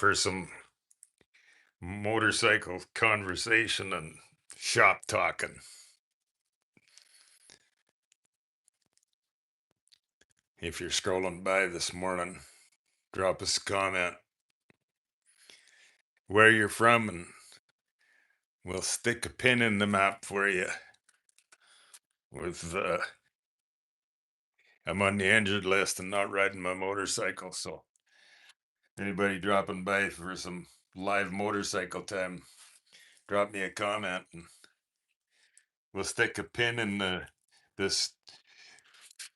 for some motorcycle conversation and shop talking. If you're scrolling by this morning, drop us a comment where you're from and we'll stick a pin in the map for you. With I'm on the injured list and not riding my motorcycle, so anybody dropping by for some live motorcycle time, drop me a comment and we'll stick a pin in this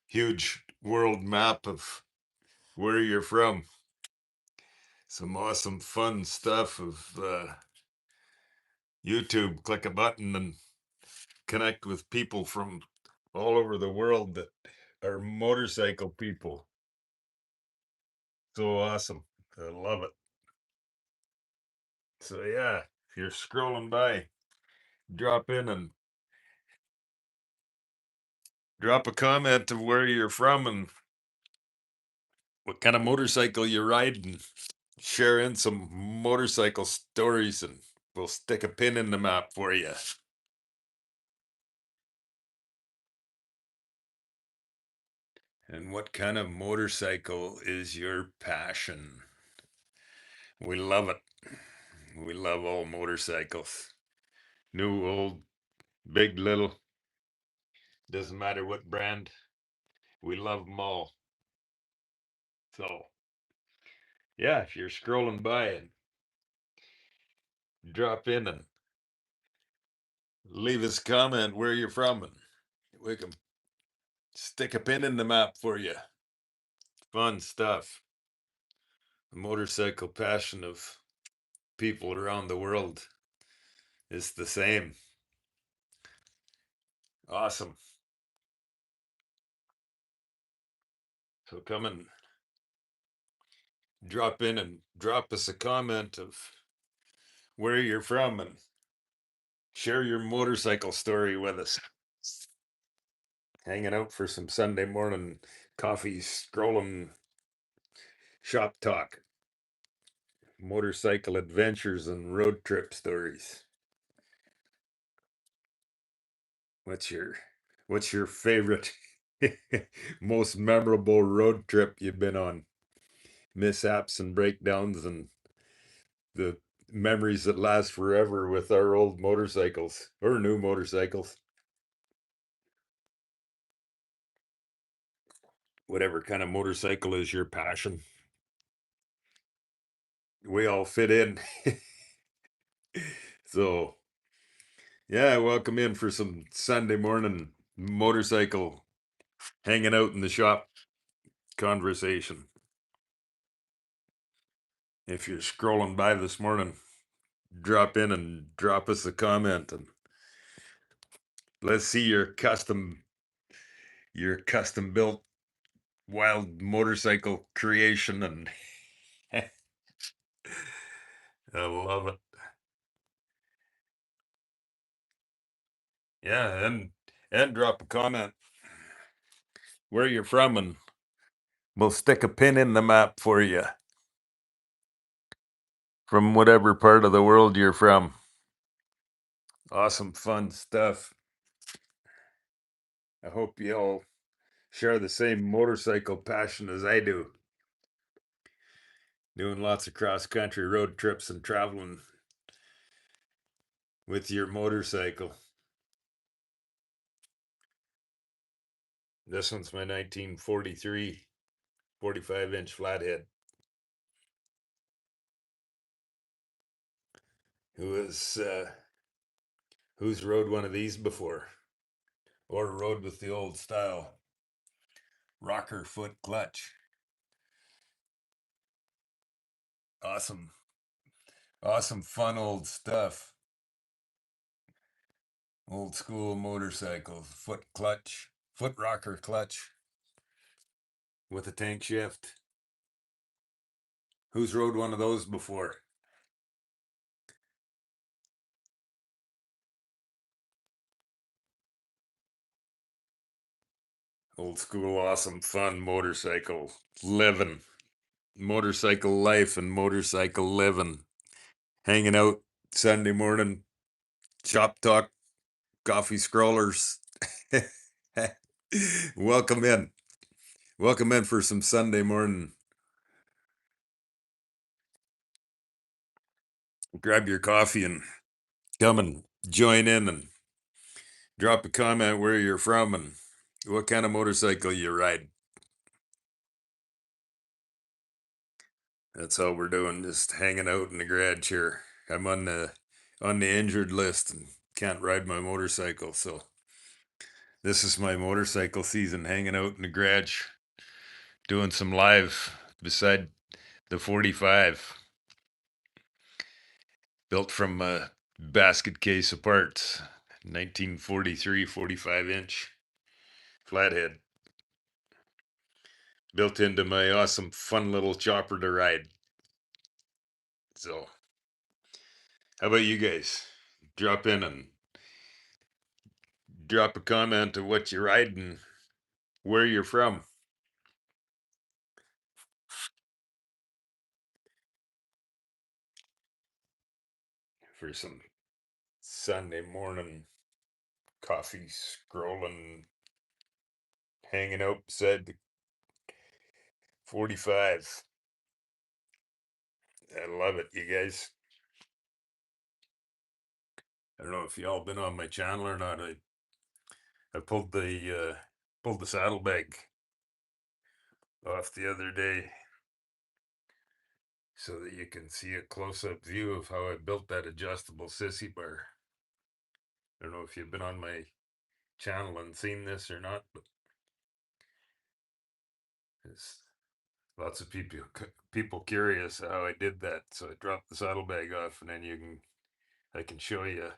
huge world map of where you're from. Some awesome fun stuff of YouTube. Click a button and connect with people from all over the world that are motorcycle people. So awesome. I love it. So yeah, if you're scrolling by, drop in and drop a comment of where you're from and what kind of motorcycle you're riding. Share in some motorcycle stories and we'll stick a pin in the map for you. And what kind of motorcycle is your passion? We love it. We love all motorcycles. New, old, big, little. Doesn't matter what brand. We love them all. So, yeah, if you're scrolling by and drop in and leave us a comment where you're from and we can stick a pin in the map for you. Fun stuff. The motorcycle passion of people around the world is the same. Awesome. So come and drop in and drop us a comment of where you're from and share your motorcycle story with us. Hanging out for some Sunday morning coffee, scrolling shop talk, motorcycle adventures and road trip stories. What's your favorite most memorable road trip you've been on? Mishaps and breakdowns and the memories that last forever with our old motorcycles or new motorcycles. Whatever kind of motorcycle is your passion. We all fit in. So, yeah, welcome in for some Sunday morning motorcycle hanging out in the shop conversation. If you're scrolling by this morning, drop in and drop us a comment and let's see your custom built wild motorcycle creation and I love it. Yeah, and drop a comment where you're from and we'll stick a pin in the map for you from whatever part of the world you're from. Awesome fun stuff. I hope you all share the same motorcycle passion as I do. Doing lots of cross country road trips and traveling with your motorcycle. This one's my 1943 45-inch flathead. Who's rode one of these before? Or rode with the old style rocker foot clutch? Awesome. Awesome fun old stuff. Old school motorcycles, foot rocker clutch with a tank shift. Who's rode one of those before? Old school, awesome, fun motorcycle living. motorcycle life and motorcycle living. Hanging out Sunday morning, shop talk, coffee scrollers. Welcome in. Welcome in for some Sunday morning. Grab your coffee and come and join in and drop a comment where you're from and what kind of motorcycle you ride. That's all we're doing, just hanging out in the garage here. I'm on the injured list and can't ride my motorcycle, so this is my motorcycle season, hanging out in the garage, doing some live beside the 45, built from a basket case of parts, 1943 45-inch flathead, built into my awesome fun little chopper to ride. So how about you guys? Drop in and drop a comment of what you ride and where you're from. For some Sunday morning coffee scrolling, hanging out beside the 45. I love it, you guys. I don't know if y'all been on my channel or not. I pulled the saddlebag off the other day so that you can see a close-up view of how I built that adjustable sissy bar. I don't know if you've been on my channel and seen this or not, but it's lots of people curious how I did that. So I dropped the saddlebag off, and then I can show you.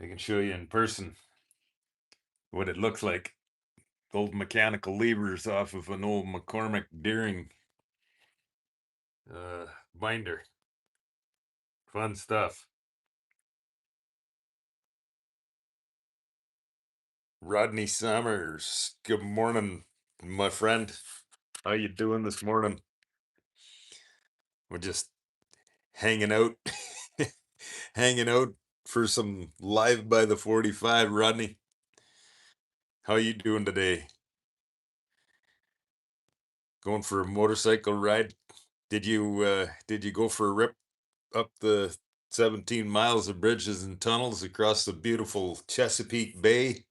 I can show you in person what it looks like. Old mechanical levers off of an old McCormick Deering binder. Fun stuff. Rodney Summers, good morning, my friend. How you doing this morning? We're just hanging out, hanging out for some live by the 45. Rodney, how you doing today? Going for a motorcycle ride? Did you go for a rip up the 17 miles of bridges and tunnels across the beautiful Chesapeake Bay?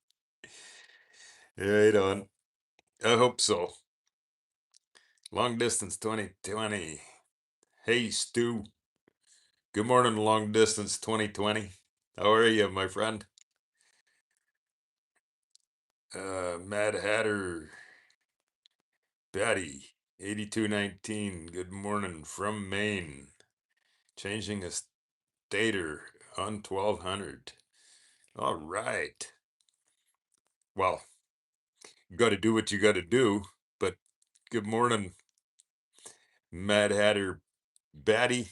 Right on. I hope so. Long distance 2020. Hey, Stu. Good morning, long distance 2020. How are you, my friend? Mad Hatter, Betty, 8219. Good morning from Maine. Changing a stator on 1200. All right. Well, you got to do what you got to do, but good morning, Mad Hatter, Betty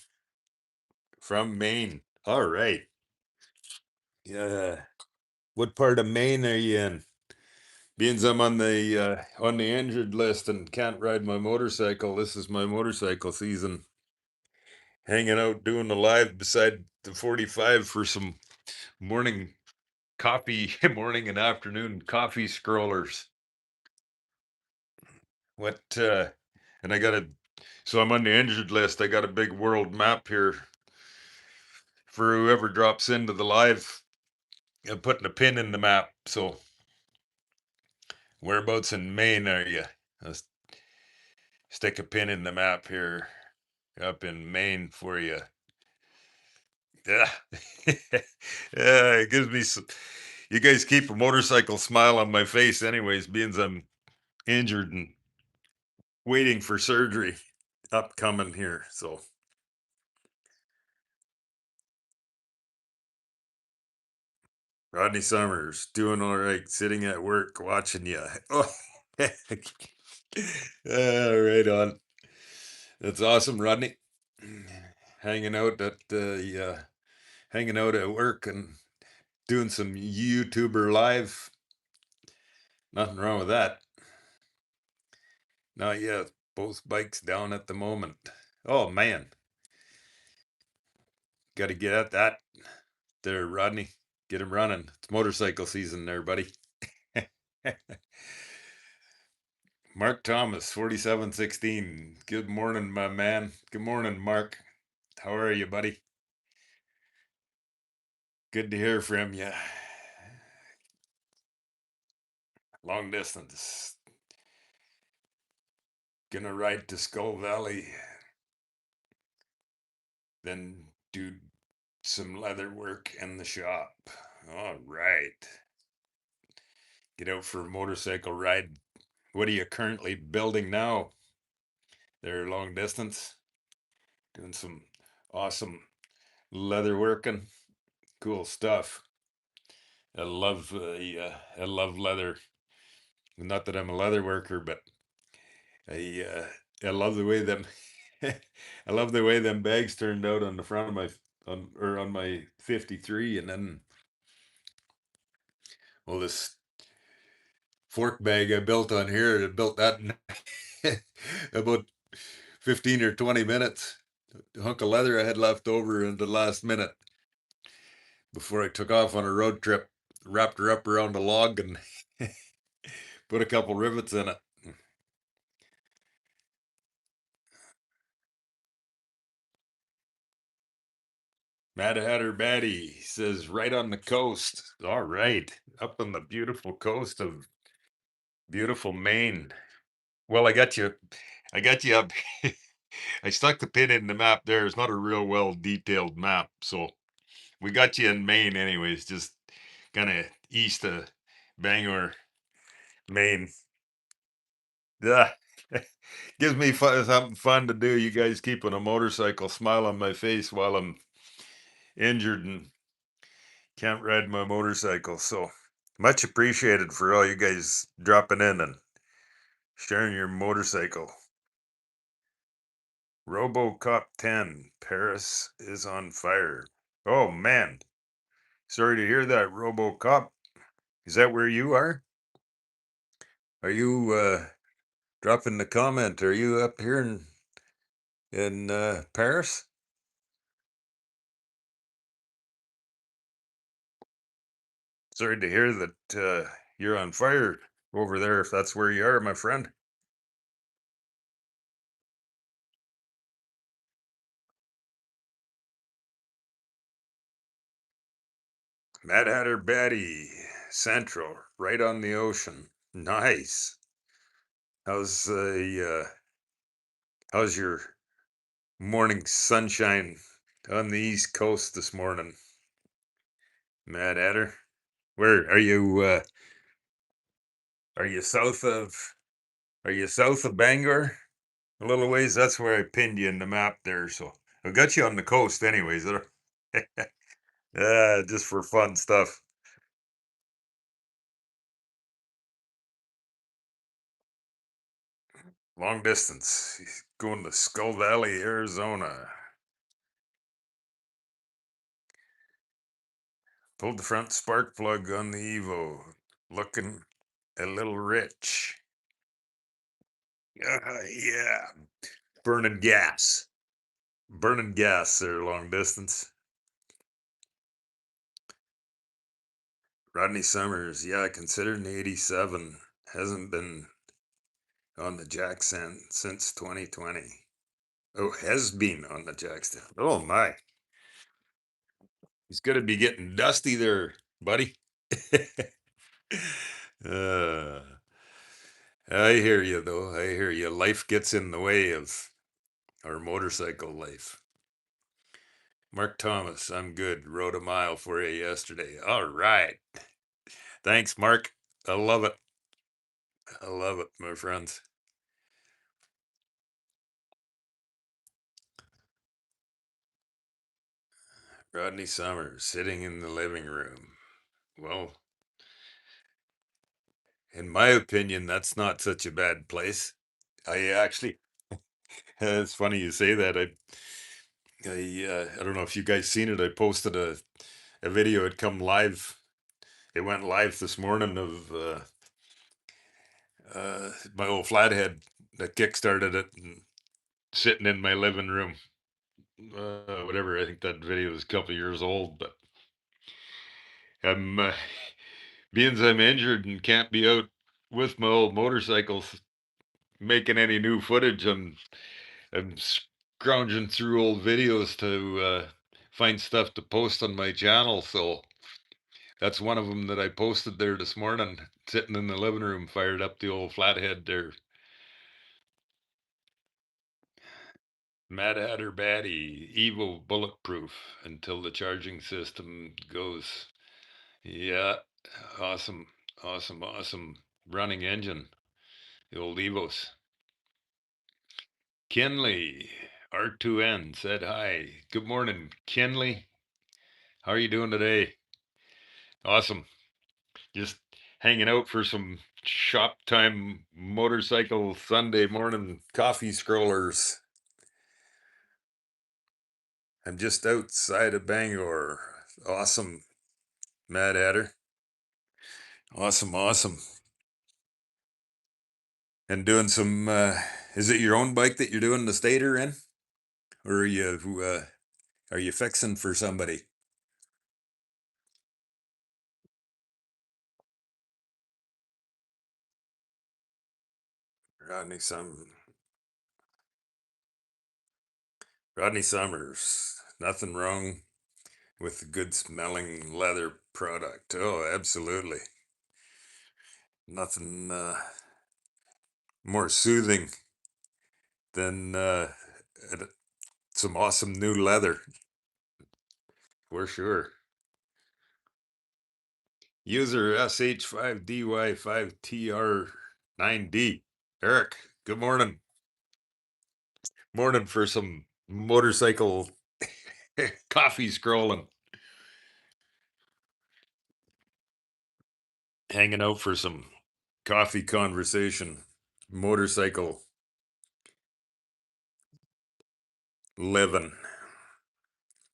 from Maine. All right. Yeah. What part of Maine are you in? Being I'm on the injured list and can't ride my motorcycle, this is my motorcycle season. Hanging out doing the live beside the 45 for some morning coffee, morning and afternoon coffee scrollers. What and I got so I'm on the injured list. I got a big world map here for whoever drops into the live. I'm putting a pin in the map. So whereabouts in Maine are you? Let's stick a pin in the map here up in Maine for you. Yeah. Yeah, it gives me some. You guys keep a motorcycle smile on my face, anyways, being I'm injured and waiting for surgery upcoming here. So, Rodney Summers, doing all right, sitting at work watching you. Oh, right on. That's awesome, Rodney. Hanging out at hanging out at work and doing some YouTuber live. Nothing wrong with that. Not yet. Both bikes down at the moment. Oh man, got to get at that there, Rodney. Get him running. It's motorcycle season there, buddy. Mark Thomas, 4716. Good morning, my man. Good morning, Mark. How are you, buddy? Good to hear from you. Long distance. Gonna ride to Skull Valley, then do some leather work in the shop. All right. Get out for a motorcycle ride. What are you currently building now? There, long distance. Doing some awesome leather working. Cool stuff. I love leather. Not that I'm a leather worker, but I love the way them I love the way them bags turned out on the front of my on my 53, and then well, this fork bag I built on here, I built that in about 15 or 20 minutes. A hunk of leather I had left over in the last minute before I took off on a road trip, wrapped her up around a log and put a couple rivets in it. Mad Hatter Batty says right on the coast. All right. Up on the beautiful coast of beautiful Maine. Well, I got you up. I stuck the pin in the map there. It's not a real well detailed map. So we got you in Maine anyways, just kind of east of Bangor, Maine. Yeah. Gives me something fun to do. You guys keeping a motorcycle smile on my face while I'm injured and can't ride my motorcycle. So much appreciated for all you guys dropping in and sharing your motorcycle. RoboCop 10, Paris is on fire. Oh man, sorry to hear that, RoboCop. Is that where you are? Are you dropping the comment? Are you up here in Paris? Sorry to hear that you're on fire over there, if that's where you are, my friend. Mad Hatter Batty, Central, right on the ocean. Nice. How's how's your morning sunshine on the East Coast this morning, Mad Hatter? Where are you? Are you south of? Are you south of Bangor? A little ways. That's where I pinned you in the map there. So I got you on the coast, anyways. Just for fun stuff. Long distance. He's going to Skull Valley, Arizona. Pulled the front spark plug on the Evo. Looking a little rich. Yeah. Burning gas. Burning gas there, long distance. Rodney Summers. Yeah, considering the 87 hasn't been on the jack since 2020. Oh, has been on the jack stand. Oh my. He's gonna be getting dusty there, buddy. uh, I hear you though. I hear you. Life gets in the way of our motorcycle life. Mark Thomas, I'm good. Rode a mile for you yesterday. All right. Thanks, Mark. I love it. I love it, my friends. Rodney Summers sitting in the living room. Well, in my opinion, that's not such a bad place. I actually, it's funny you say that. I don't know if you guys seen it. I posted a video. It come live. It went live this morning of my old flathead that kick-started it and sitting in my living room. Whatever, I think that video is a couple years old, but I'm being as I'm injured and can't be out with my old motorcycles making any new footage. I'm scrounging through old videos to find stuff to post on my channel. So that's one of them that I posted there this morning, sitting in the living room, fired up the old flathead there. Mad Hatter Batty, Evo bulletproof until the charging system goes. Yeah, awesome, awesome, awesome running engine. The old Evos. Kinley, R2N said hi. Good morning, Kinley. How are you doing today? Awesome. Just hanging out for some shop time motorcycle Sunday morning coffee scrollers. I'm just outside of Bangor. Awesome, Mad Hatter. Awesome, awesome. And doing some, is it your own bike that you're doing the stator in? Or are you fixing for somebody? Rodney Summers. Rodney Summers. Nothing wrong with a good smelling leather product. Oh, absolutely. Nothing more soothing than some awesome new leather, for sure. User SH5DY5TR9D. Eric, good morning. Morning for some motorcycle coffee scrolling. Hanging out for some coffee conversation. Motorcycle living.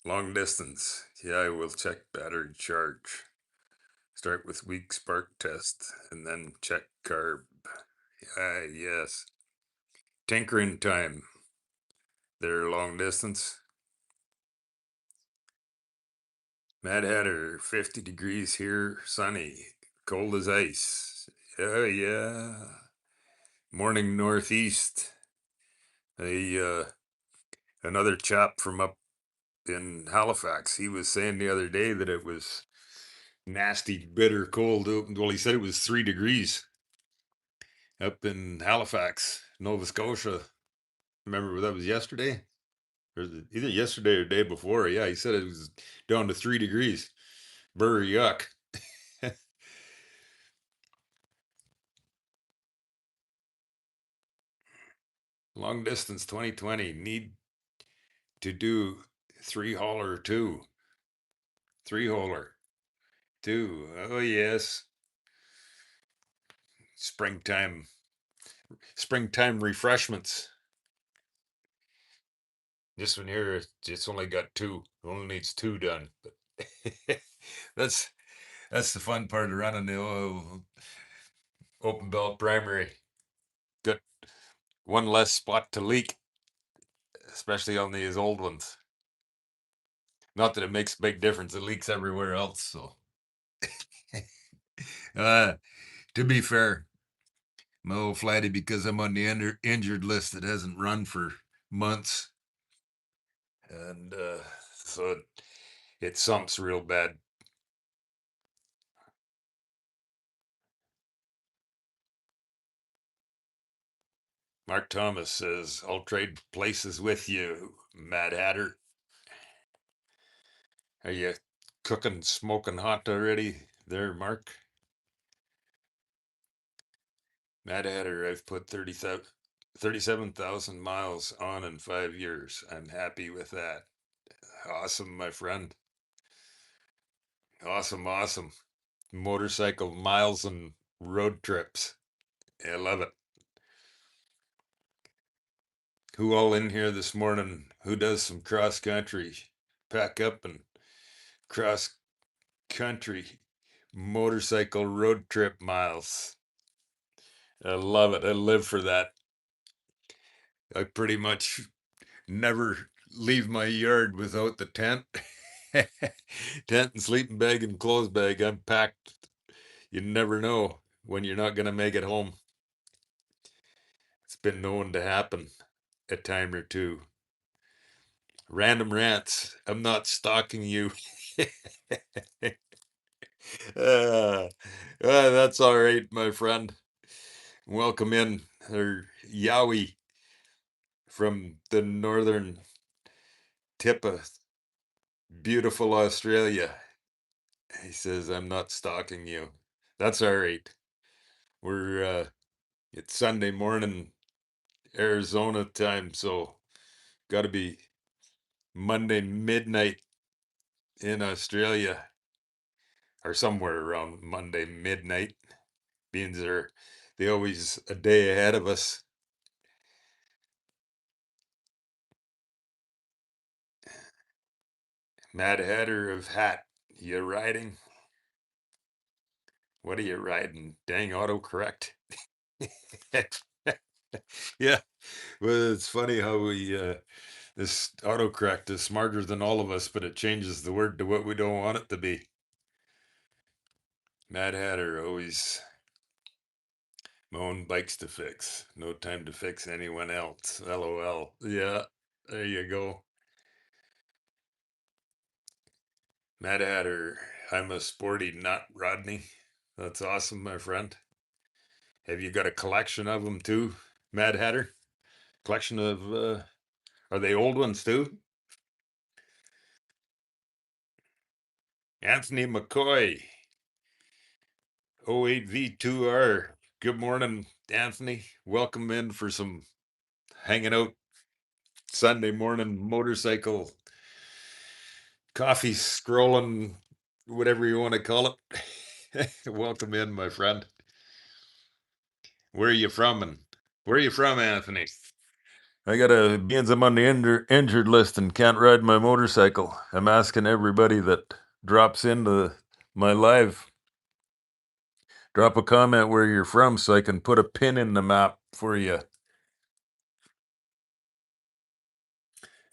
Long distance. Yeah, I will check battery charge. Start with weak spark test and then check carb. Yes. Tinkering time. They're long distance. Mad Hatter, 50 degrees here, sunny, cold as ice. Oh, yeah. Morning northeast. Another chap from up in Halifax, he was saying the other day that it was nasty, bitter cold. Well, he said it was 3 degrees up in Halifax, Nova Scotia. Remember that was yesterday? Or either yesterday or the day before. Yeah, he said it was down to 3 degrees. Brr, yuck. Long distance 2020. Need to do 3-holer two. 3-holer two. Oh, yes. Springtime. Springtime refreshments. This one here, it's only got two. It only needs two done. But that's the fun part of running the open belt primary. Got one less spot to leak, especially on these old ones. Not that it makes a big difference; it leaks everywhere else. So, uh, to be fair, my old flatty, because I'm on the injured list that hasn't run for months, and so it sumps real bad. Mark Thomas says, "I'll trade places with you, Mad Hatter." Are you cooking, smoking hot already there, Mark? Mad Hatter, I've put 37,000 miles on in 5 years. I'm happy with that. Awesome, my friend. Awesome, awesome. Motorcycle miles and road trips. I love it. Who all in here this morning who does some cross country? Pack up and cross country motorcycle road trip miles. I love it. I live for that. I pretty much never leave my yard without the tent. Tent and sleeping bag and clothes bag. I'm packed. You never know when you're not going to make it home. It's been known to happen a time or two. Random rants. I'm not stalking you. uh, that's all right, my friend. Welcome in, or Yowie from the northern tip of beautiful Australia. He says, I'm not stalking you. That's all right. We're, it's Sunday morning, Arizona time, so got to be Monday midnight in Australia, or somewhere around Monday midnight. Beans are they always a day ahead of us. Mad Hatter of Hat, you riding? What are you riding? Dang autocorrect. Yeah, well, it's funny how this autocorrect is smarter than all of us, but it changes the word to what we don't want it to be. Mad Hatter always my own bikes to fix. No time to fix anyone else. LOL. Yeah, there you go. Mad Hatter, I'm a sporty nut, Rodney. That's awesome, my friend. Have you got a collection of them too, Mad Hatter? Collection of, are they old ones too? Anthony McCoy, 08V2R. Good morning, Anthony. Welcome in for some hanging out Sunday morning motorcycle coffee scrolling, whatever you want to call it. Welcome in, my friend. Where are you from? And where are you from, Anthony? I got a beans. I'm on the injured list and can't ride my motorcycle. I'm asking everybody that drops into my live, drop a comment where you're from so I can put a pin in the map for you.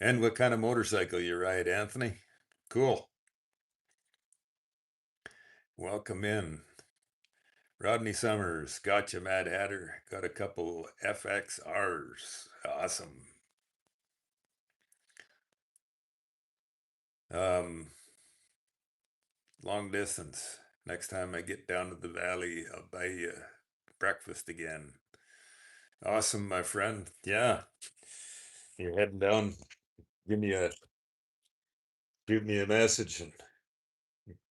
And what kind of motorcycle you ride, Anthony? Cool. Welcome in. Rodney Summers, gotcha, Mad Hatter. Got a couple FXRs. Awesome. Um, long distance. Next time I get down to the valley, I'll buy you breakfast again. Awesome, my friend. Yeah, you're heading down. Give me a shoot me a message and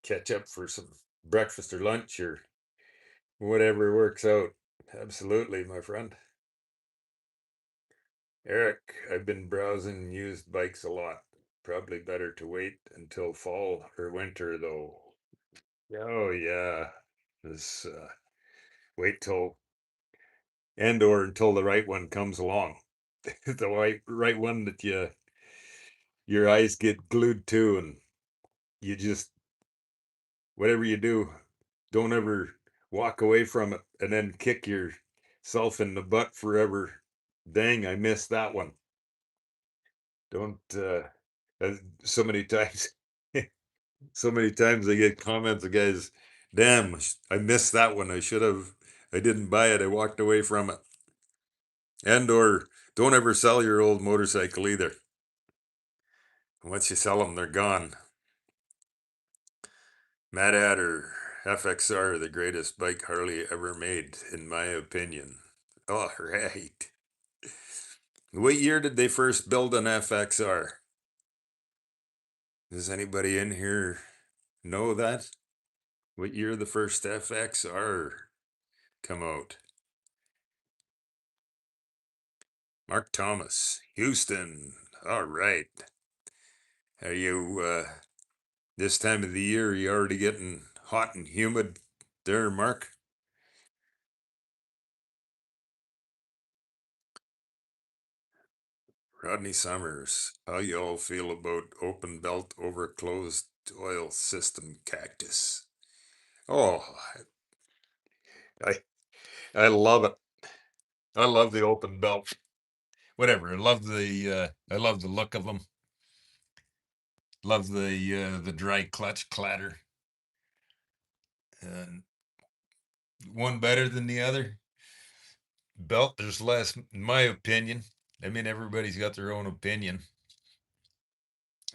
catch up for some breakfast or lunch or whatever works out. Absolutely, my friend. Eric, I've been browsing used bikes a lot. Probably better to wait until fall or winter though. Oh yeah. This wait till and or until the right one comes along. The right one that your eyes get glued to and you just whatever you do, don't ever walk away from it and then kick yourself in the butt forever. Dang, I missed that one. Don't so many times so many times I get comments of guys, damn, I missed that one. I didn't buy it. I walked away from it. And or don't ever sell your old motorcycle either. Once you sell them, they're gone. Mad Hatter, FXR, the greatest bike Harley ever made, in my opinion. All right. What year did they first build an FXR? Does anybody in here know that? What year the first FXR come out? Mark Thomas, Houston. All right. Are you this time of the year? Are you already getting hot and humid there, Mark? Rodney Summers, how you all feel about open belt over closed oil system cactus? Oh, I I love it. I love the open belt. whatever. I love the look of them. Love the dry clutch clatter. And one better than the other. Belt, there's less, in my opinion. I mean, everybody's got their own opinion.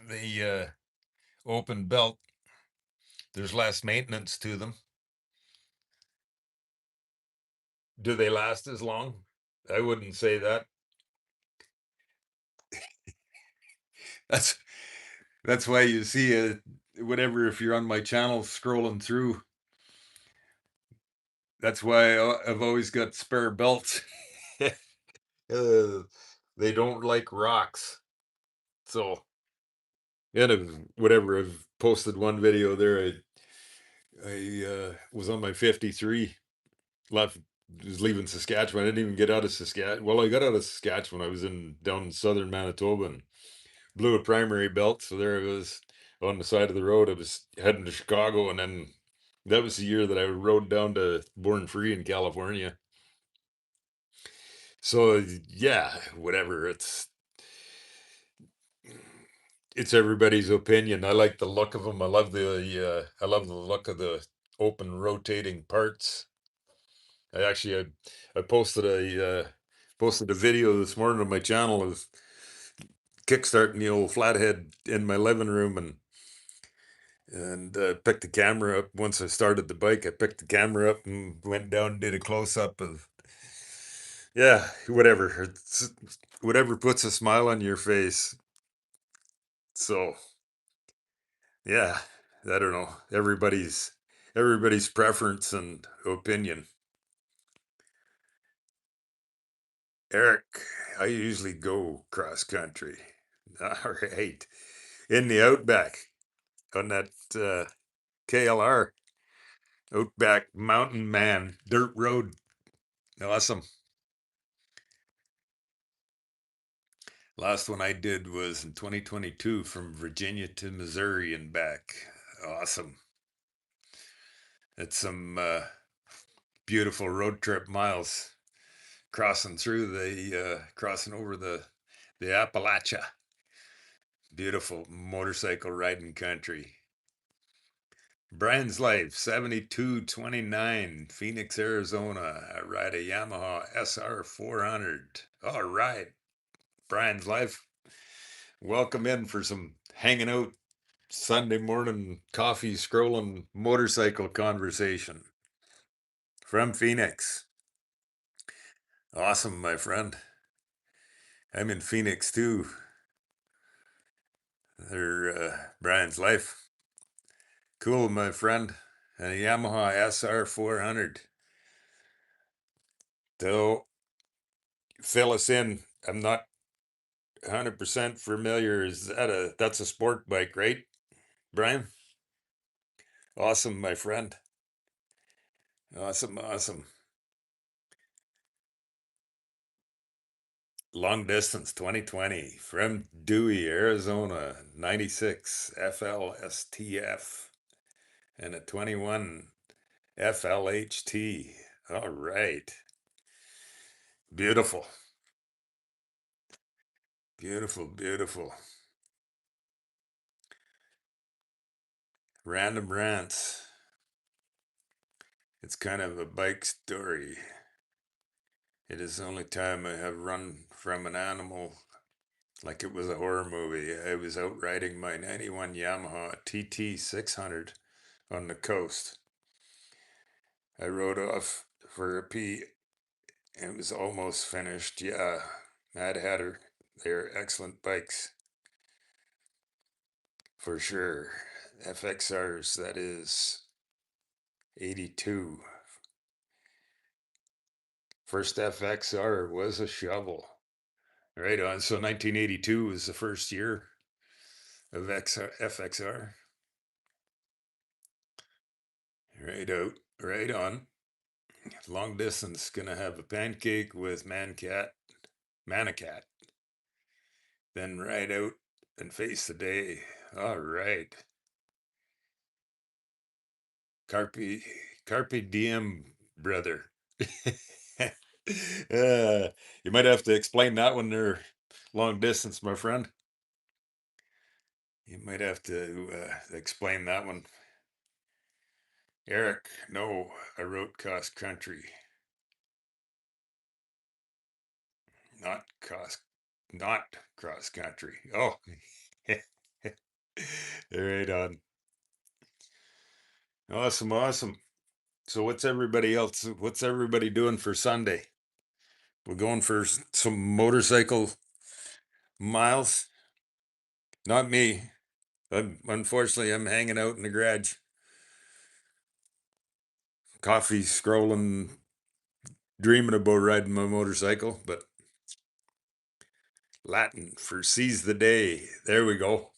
The open belt, there's less maintenance to them. Do they last as long? I wouldn't say that. That's that's why you see whatever, if you're on my channel scrolling through, that's why I've always got spare belts. uh, they don't like rocks. So, and whatever, I've posted one video there. I was on my 53, left, was leaving Saskatchewan. I didn't even get out of Saskatchewan. Well, I got out of Saskatchewan. I was down in southern Manitoba and blew a primary belt. So there I was on the side of the road. I was heading to Chicago, and then that was the year that I rode down to Born Free in California. So yeah, whatever. It's everybody's opinion. I like the look of them. I love the look of the open rotating parts. I posted a video this morning on my channel of kickstarting the old flathead in my living room, and picked the camera up. Once I started the bike, I picked the camera up and went down and did a close up of, yeah, whatever. Whatever puts a smile on your face. So yeah, I don't know. Everybody's preference and opinion. Eric, I usually go cross country. All right. In the outback on that KLR, Outback Mountain Man dirt road. Awesome. Last one I did was in 2022 from Virginia to Missouri and back. Awesome. It's some beautiful road trip miles crossing over the Appalachia. Beautiful motorcycle riding country. Brian's Life 7229, Phoenix, Arizona. I ride a Yamaha SR 400. All right, Brian's Life. Welcome in for some hanging out Sunday morning coffee scrolling motorcycle conversation from Phoenix. Awesome, my friend. I'm in Phoenix too. They're Brian's Life. Cool, my friend. And a Yamaha SR 400. So fill us in. I'm not 100% familiar. That's a sport bike, right, Brian? Awesome, my friend. Awesome, awesome. Long distance 2020 from Dewey, Arizona, 96 FLSTF and a 21 FLHT. All right. Beautiful. Beautiful, beautiful. Random rants. It's kind of a bike story. It is the only time I have run from an animal like it was a horror movie. I was out riding my 91 Yamaha TT 600 on the coast. I rode off for a pee. It was almost finished. Yeah, Mad Hatter. They're excellent bikes for sure. FXRs, that is 82. First FXR was a shovel. Right on. So 1982 was the first year of FXR. Right out. Right on. Long distance, gonna have a pancake with Manicat. Then ride out and face the day. All right. Carpe, Carpe diem, brother. You might have to explain that one there, long distance, my friend. You might have to explain that one. Eric, no, I wrote cross country, not cross country. Oh, right on. Awesome, awesome. So what's everybody doing for Sunday? We're going for some motorcycle miles? Not me. Unfortunately, I'm hanging out in the garage, coffee, scrolling, dreaming about riding my motorcycle, but Latin for seize the day. There we go.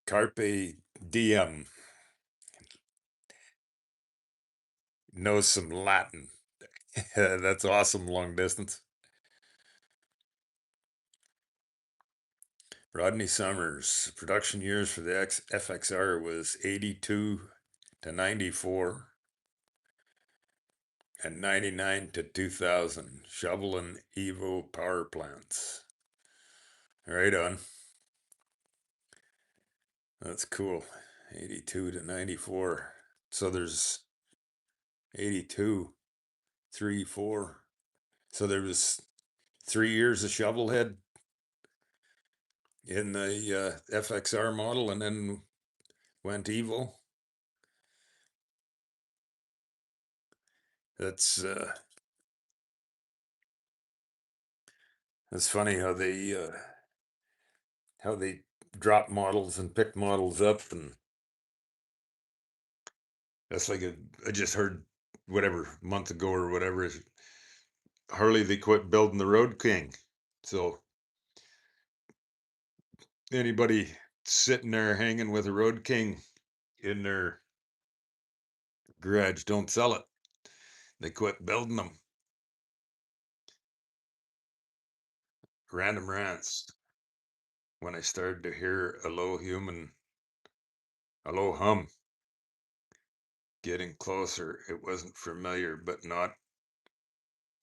Carpe diem. Knows some Latin. That's awesome, long distance. Rodney Summers, production years for the FXR was 82 to 94 and 99 to 2000. Shovel and Evo power plants. Right on. That's cool. 82 to 94. So there's 82, 3, 4. So there was 3 years of Shovelhead in the FXR model and then went Evo. That's funny how they drop models and pick models up, and that's like I just heard whatever month ago or whatever, Harley, they quit building the Road King. So anybody sitting there hanging with a Road King in their garage, don't sell it. They quit building them. Random rants. When I started to hear a low human, a low hum getting closer, it wasn't familiar, but not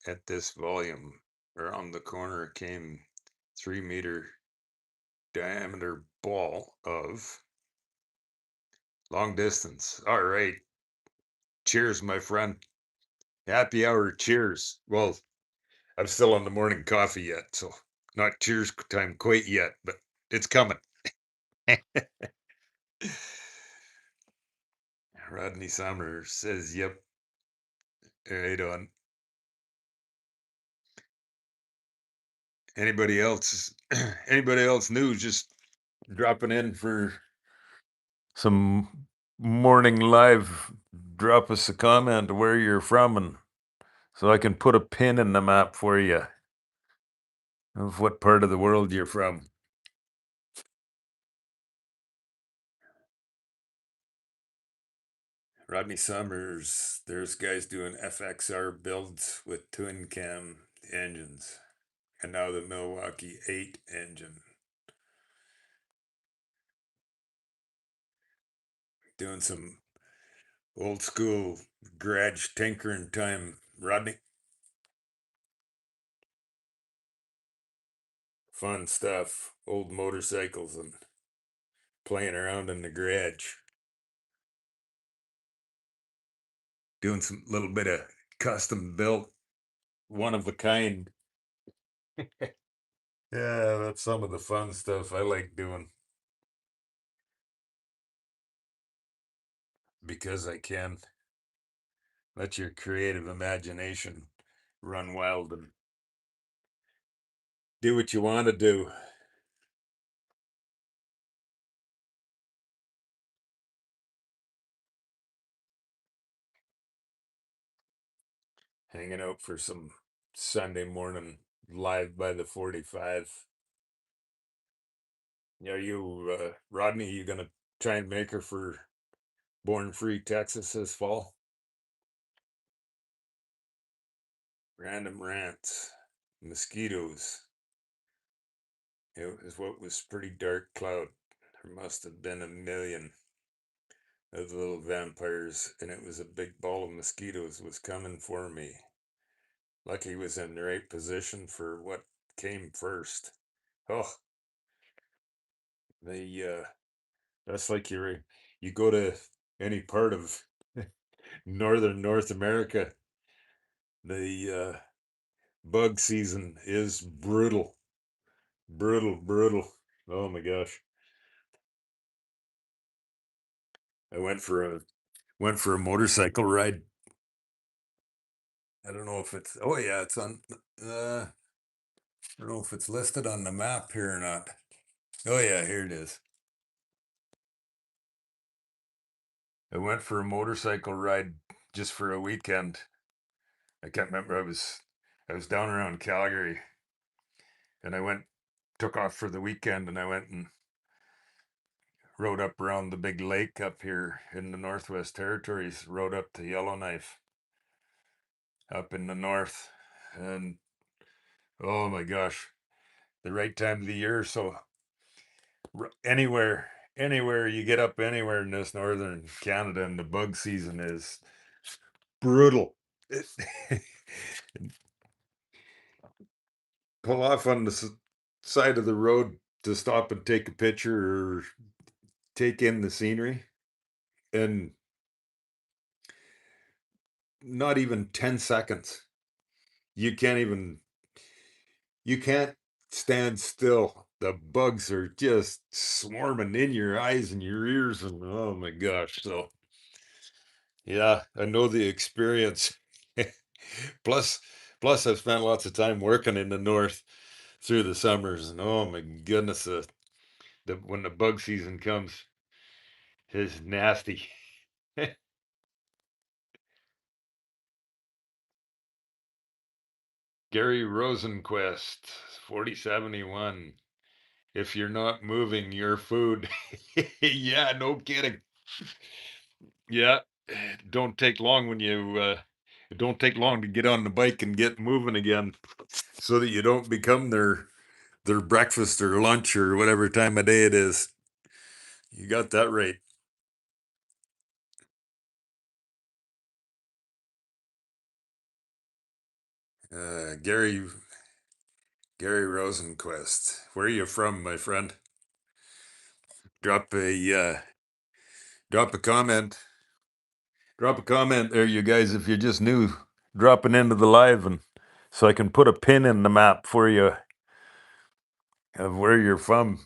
at this volume. Around the corner came 3 meter diameter ball of long distance. All right. Cheers, my friend. Happy hour. Cheers. Well, I'm still on the morning coffee yet, so not cheers time quite yet, but it's coming. Rodney Summers says, yep. Right on. Anybody else? Anybody else new? Just dropping in for some morning live. Drop us a comment where you're from, and so I can put a pin in the map for you of what part of the world you're from. Rodney Summers, there's guys doing FXR builds with twin cam engines, and now the Milwaukee 8 engine. Doing some old school garage tinkering time, Rodney. Fun stuff, old motorcycles and playing around in the garage. Doing some little bit of custom built, one of a kind. Yeah, that's some of the fun stuff I like doing because I can let your creative imagination run wild and do what you want to do. Hanging out for some Sunday morning live by the 45. Are you, Rodney, you gonna try and make her for Born Free Texas this fall? Random rants, mosquitoes. It was what was pretty dark cloud. There must have been a million. of the little vampires, and it was a big ball of mosquitoes was coming for me. Lucky was in the right position for what came first. Oh, they that's like you go to any part of northern North America, the bug season is brutal, brutal, brutal. Oh my gosh. I went for a motorcycle ride. I don't know if it's, oh yeah, it's on, I don't know if it's listed on the map here or not. Oh yeah, here it is. I went for a motorcycle ride just for a weekend. I can't remember. I was down around Calgary, and I took off for the weekend, and I went and rode up around the big lake up here in the Northwest Territories. Rode up to Yellowknife up in the north, and oh my gosh, the right time of the year. So anywhere you get up anywhere in this northern Canada, and the bug season is brutal. Pull off on the side of the road to stop and take a picture or take in the scenery, and not even 10 seconds. You can't even, you can't stand still. The bugs are just swarming in your eyes and your ears, and oh my gosh. So, yeah, I know the experience. plus, plus, I've spent lots of time working in the north through the summers, and oh my goodness, when the bug season comes, it's nasty. Gary Rosenquist, 4071. If you're not moving your food, yeah, no kidding. Yeah, don't take long when it don't take long to get on the bike and get moving again, so that you don't become their breakfast or lunch or whatever time of day it is. You got that right. Gary Rosenquist. Where are you from, my friend? Drop a drop a comment. Drop a comment there, you guys, if you're just new dropping into the live, and so I can put a pin in the map for you of where you're from.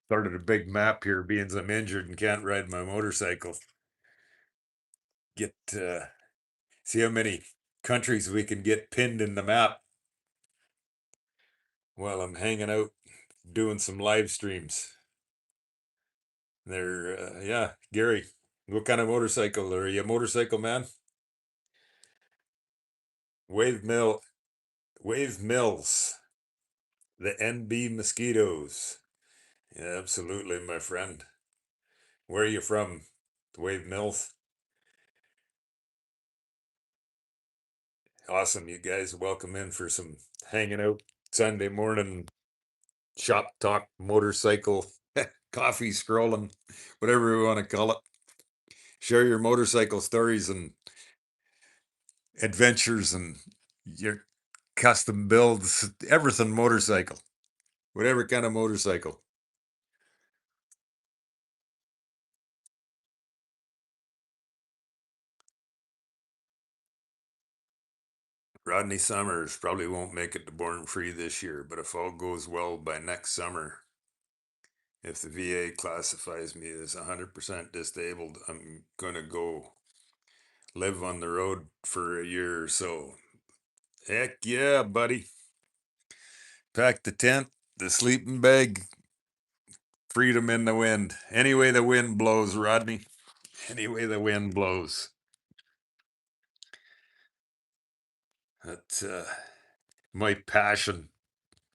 Started a big map here, being I'm injured and can't ride my motorcycle. Get see how many countries we can get pinned in the map while I'm hanging out doing some live streams. There, yeah, Gary, what kind of motorcycle? Are you a motorcycle man? Wave Mill, Wave Mills, the NB Mosquitoes. Yeah, absolutely, my friend. Where are you from? Wave Mills. Awesome, you guys. Welcome in for some hanging out Sunday morning shop talk, motorcycle, coffee scrolling, whatever we want to call it. Share your motorcycle stories and adventures and your custom builds, everything motorcycle, whatever kind of motorcycle. Rodney Summers probably won't make it to Born Free this year, but if all goes well by next summer, if the VA classifies me as 100% disabled, I'm going to go live on the road for a year or so. Heck yeah, buddy. Pack the tent, the sleeping bag, freedom in the wind. Any way the wind blows, Rodney. Any way the wind blows. That's my passion,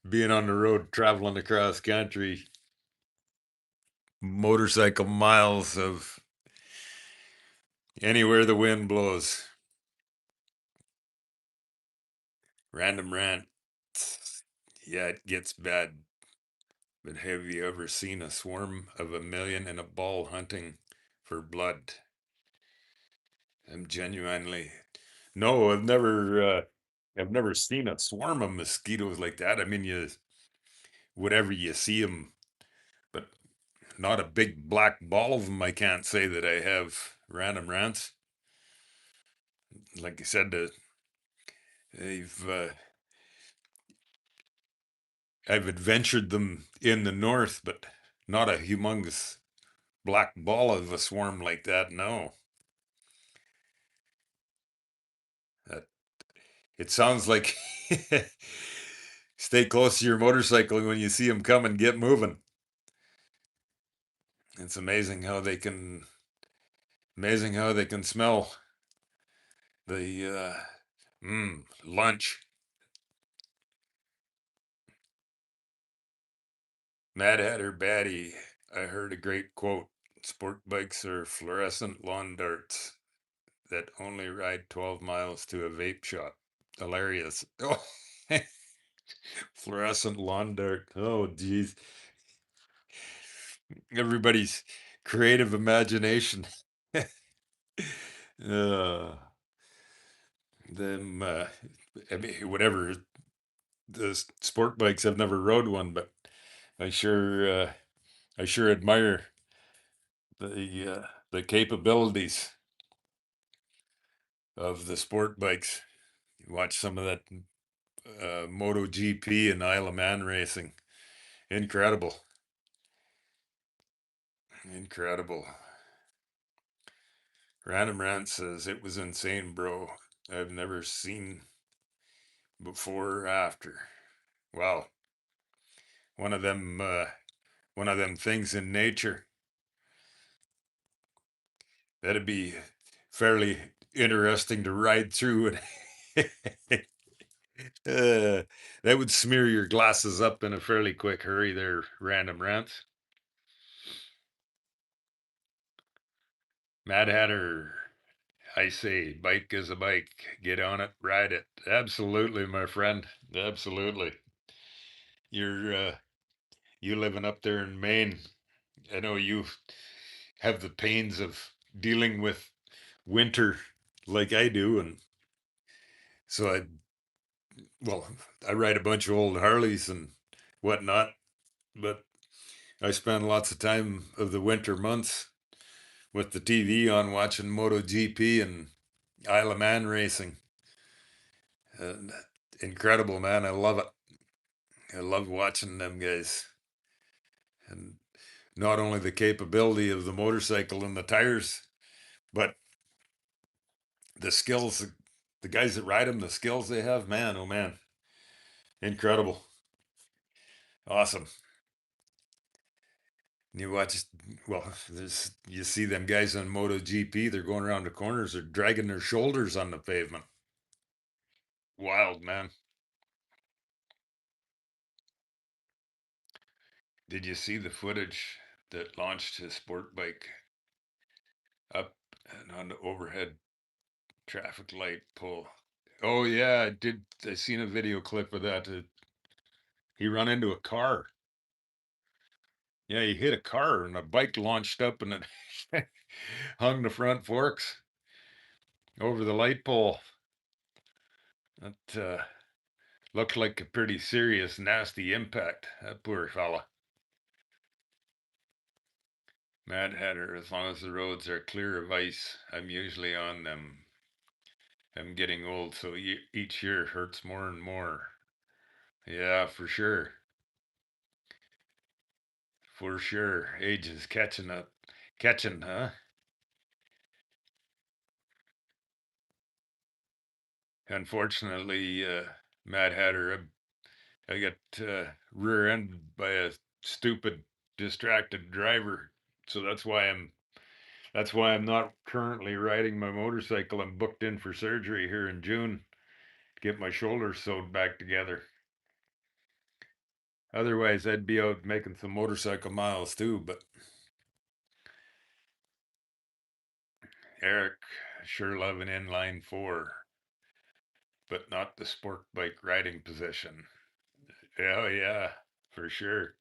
being on the road, traveling across country, motorcycle miles of anywhere the wind blows. Random rant. Yeah, it gets bad. But have you ever seen a swarm of a million in a ball hunting for blood. I'm genuinely no, I've never seen a swarm of mosquitoes like that. I mean, whatever you see them, but not a big black ball of them. I can't say that I have random rants. Like I said, I've uh, I've adventured them in the north, but not a humongous black ball of a swarm like that. No, that it sounds like stay close to your motorcycle when you see them come and get moving. It's amazing how they can smell the lunch. Mad Hatter Batty. I heard a great quote. Sport bikes are fluorescent lawn darts that only ride 12 miles to a vape shop. Hilarious. Oh, fluorescent lawn dart. Oh, geez. Everybody's creative imagination. uh, them, I mean, whatever. The sport bikes, I've never rode one, but I sure, uh, I sure admire the capabilities of the sport bikes. You watch some of that MotoGP and Isle of Man racing. Incredible. Incredible. Random Rant says it was insane, bro. I've never seen before or after. Wow. One of them things in nature. That'd be fairly interesting to ride through and that would smear your glasses up in a fairly quick hurry there, Random Rants. Mad Hatter, I say, bike is a bike. Get on it, ride it. Absolutely, my friend. Absolutely. You living up there in Maine. I know you have the pains of dealing with winter like I do, and so well, I ride a bunch of old Harleys and whatnot, but I spend lots of time of the winter months with the TV on watching MotoGP and Isle of Man racing. And incredible, man. I love it. I love watching them guys. And not only the capability of the motorcycle and the tires, but the skills, the guys that ride them, the skills they have, man, oh man. Incredible. Awesome. You watch, well, you see them guys on MotoGP, they're going around the corners, they're dragging their shoulders on the pavement. Wild, man. Did you see the footage that launched his sport bike up and on the overhead traffic light pole? Oh yeah, I did. I seen a video clip of that. He run into a car. Yeah, he hit a car and a bike launched up and it hung the front forks over the light pole. That looked like a pretty serious, nasty impact. That poor fella. Mad Hatter, as long as the roads are clear of ice, I'm usually on them. I'm getting old, so each year hurts more and more. Yeah, for sure. For sure. Age is catching up. Catching, huh? Unfortunately, Mad Hatter, I got rear-ended by a stupid, distracted driver. So that's why I'm not currently riding my motorcycle. I'm booked in for surgery here in June to get my shoulder sewed back together. Otherwise, I'd be out making some motorcycle miles too. But Eric, sure love an inline four, but not the sport bike riding position. Oh yeah, for sure.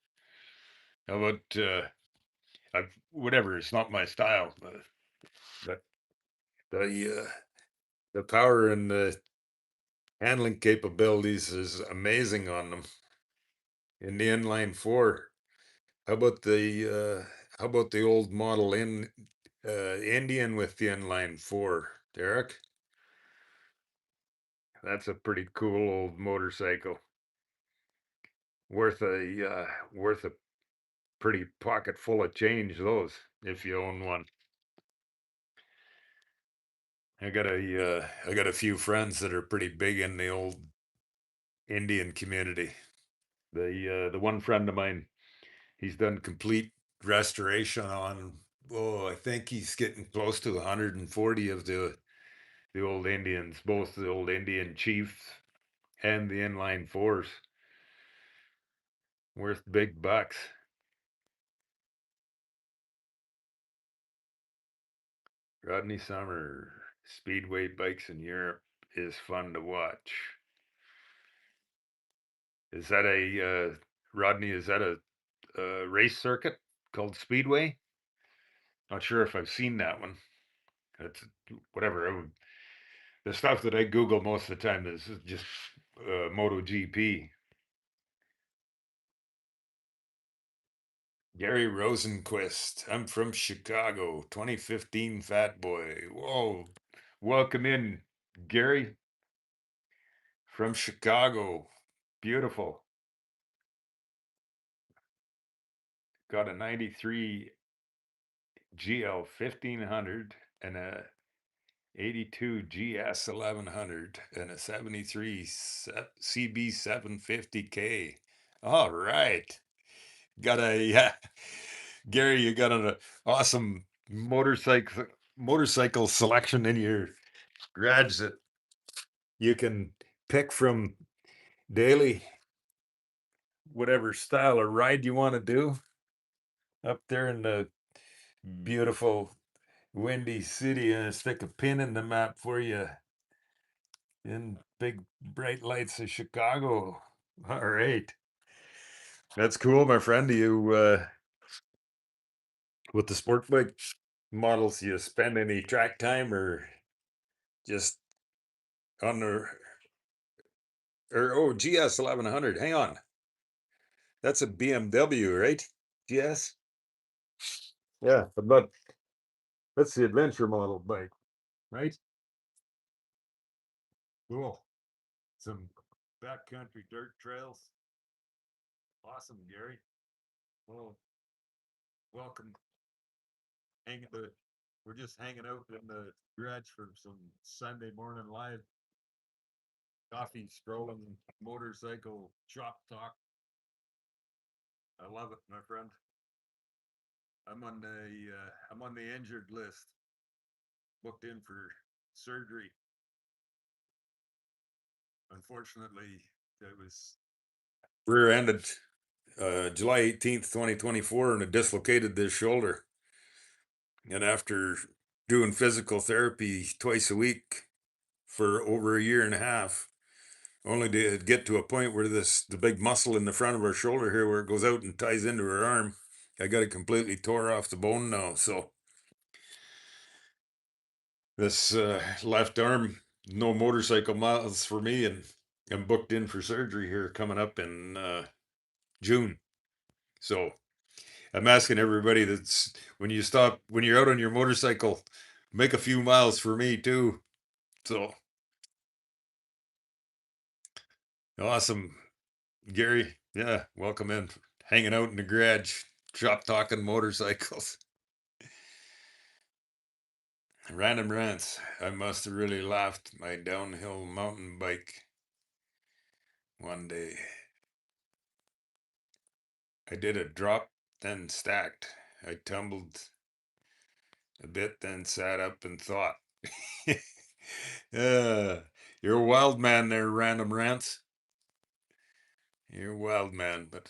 How about Whatever, it's not my style, but the power and the handling capabilities is amazing on them in the inline four. How about the old model in Indian with the inline four, Derek? That's a pretty cool old motorcycle. Worth a pretty pocket full of change, those, if you own one. I got a few friends that are pretty big in the old Indian community. The one friend of mine, he's done complete restoration on, I think he's getting close to 140 of the old Indians, both the old Indian chiefs and the inline fours, worth big bucks. Rodney Summer, Speedway bikes in Europe is fun to watch. Is that Rodney? Is that a race circuit called Speedway? Not sure if I've seen that one. That's whatever. The stuff that I Google most of the time is just MotoGP. Gary Rosenquist. I'm from Chicago, 2015 Fat Boy. Whoa. Welcome in, Gary, from Chicago. Beautiful. Got a 93 GL 1500 and a 82 GS 1100 and a 73 CB 750K. All right. Got a, yeah. Gary, you got an awesome motorcycle selection in your garage that you can pick from daily, whatever style or ride you want to do up there in the beautiful windy city, and stick a pin in the map for you in big bright lights of Chicago. All right. That's cool, my friend. Do you with the sport bike models, you spend any track time or just on the GS 1100. Hang on. That's a BMW, right? GS? Yeah, but that's the adventure model bike, right? Cool. Some backcountry dirt trails. Awesome, Gary. Well, welcome. We're just hanging out in the garage for some Sunday morning live coffee, strolling, motorcycle shop talk. I love it, my friend. I'm on the injured list, booked in for surgery. Unfortunately, I was rear-ended July 18th, 2024, and it dislocated this shoulder. And after doing physical therapy twice a week for over a year and a half, only to get to a point where the big muscle in the front of our shoulder here, where it goes out and ties into her arm, I got it completely tore off the bone now. So this left arm, no motorcycle miles for me, and I'm booked in for surgery here coming up in June. So I'm asking everybody that's when you're out on your motorcycle, make a few miles for me too. So awesome, Gary. Yeah, welcome in. Hanging out in the garage, shop talking motorcycles. Random rants. I must have really laughed my downhill mountain bike one day. I did a drop, then stacked. I tumbled a bit, then sat up and thought. You're a wild man there, Random Rants. You're a wild man, but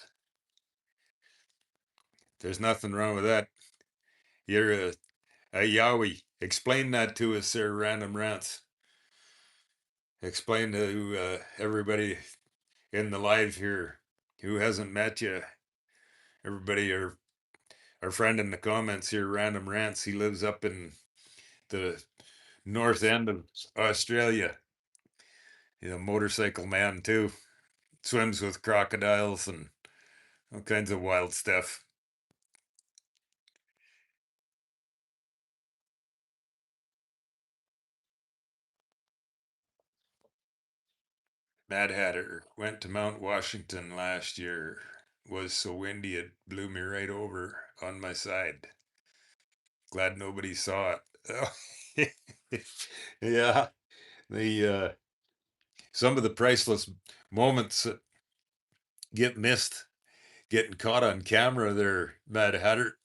there's nothing wrong with that. You're a Yowie. Explain that to us, sir, Random Rants. Explain to everybody in the live here who hasn't met you. Everybody, or Our friend in the comments here, Random Rants, he lives up in the north end of Australia. He's a motorcycle man too. Swims with crocodiles and all kinds of wild stuff. Mad Hatter went to Mount Washington last year. Was so windy it blew me right over on my side. Glad nobody saw it. Yeah, the some of the priceless moments that get missed, getting caught on camera there, Mad Hatter.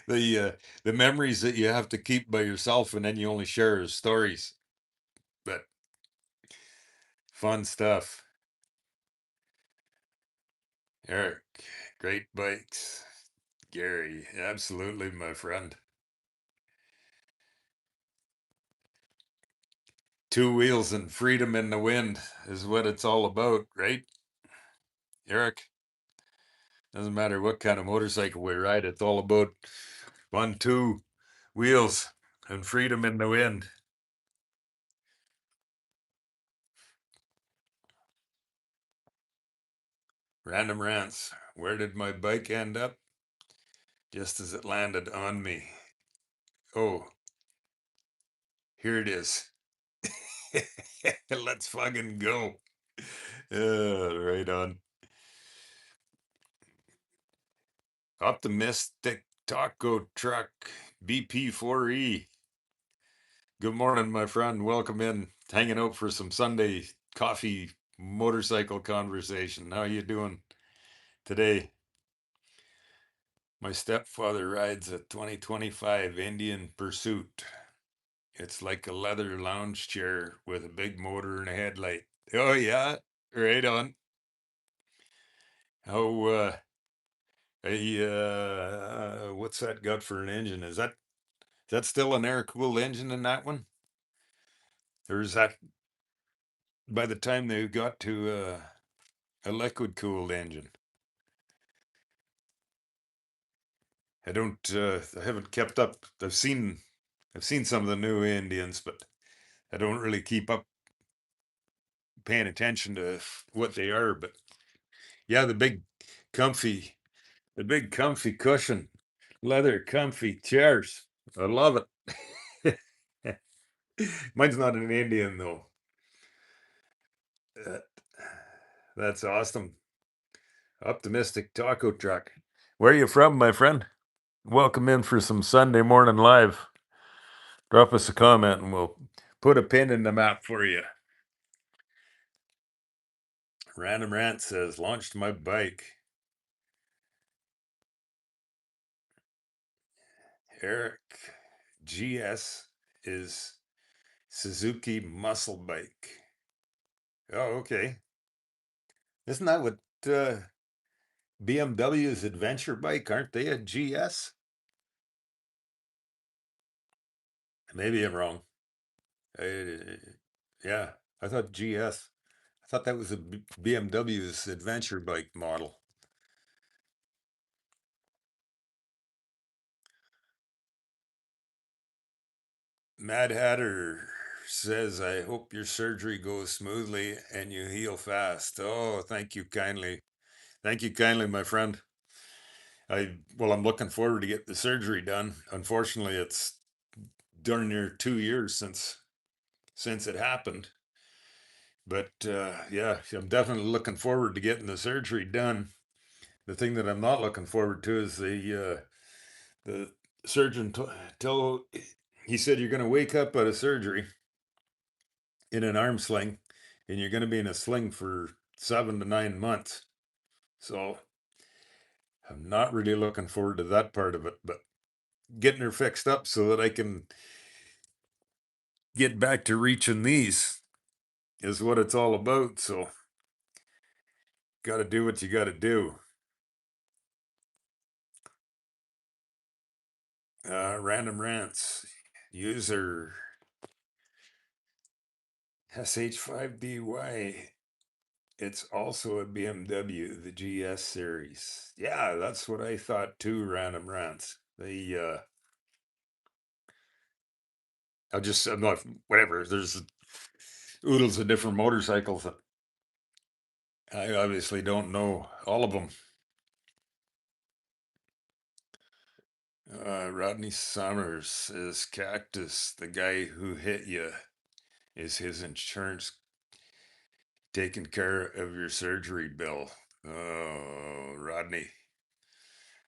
The memories that you have to keep by yourself and then you only share as stories. But fun stuff. Eric, great bikes. Gary, absolutely, my friend. Two wheels and freedom in the wind is what it's all about, right? Eric, doesn't matter what kind of motorcycle we ride, it's all about one, two wheels and freedom in the wind. Random Rants, where did my bike end up? Just as it landed on me. Oh, here it is. Let's fucking go. Right on. Optimistic Taco Truck BP4E. Good morning, my friend. Welcome in. Hanging out for some Sunday coffee motorcycle conversation. How you doing today? My stepfather rides a 2025 Indian Pursuit. It's like a leather lounge chair with a big motor and a headlight. Oh yeah, right on. How what's that got for an engine? Is that still an air cooled engine in that one? Or is that by the time they got to a liquid cooled engine? I haven't kept up. I've seen some of the new Indians, but I don't really keep up paying attention to what they are. But yeah, comfy, the big comfy cushion, leather comfy chairs. I love it. Mine's not an Indian though. Uh, that's awesome. Optimistic taco truck. Where are you from, my friend? Welcome in for some Sunday morning live. Drop us a comment and we'll put a pin in the map for you. Random Rant says, launched my bike. Eric, GS is Suzuki muscle bike. Oh, okay. Isn't that what BMW's adventure bike? Aren't they a GS? Maybe I'm wrong. Yeah, I thought GS. I thought that was a BMW's adventure bike model. Mad Hatter says, I hope your surgery goes smoothly and you heal fast. Oh, thank you kindly. Thank you kindly, my friend. I'm looking forward to get the surgery done. Unfortunately, it's darn near 2 years since it happened. But yeah, I'm definitely looking forward to getting the surgery done. The thing that I'm not looking forward to is the surgeon told he said you're going to wake up out of surgery in an arm sling, and you're going to be in a sling for 7 to 9 months. So I'm not really looking forward to that part of it, but getting her fixed up so that I can get back to reaching these is what it's all about. So got to do what you got to do. Random Rants user SH5DY It's also a BMW, the GS series. Yeah, that's what I thought too, Random Rants. I'm not, whatever. There's oodles of different motorcycles. I obviously don't know all of them. Rodney Summers is Cactus. The guy who hit you, is his insurance taking care of your surgery bill? Oh, Rodney,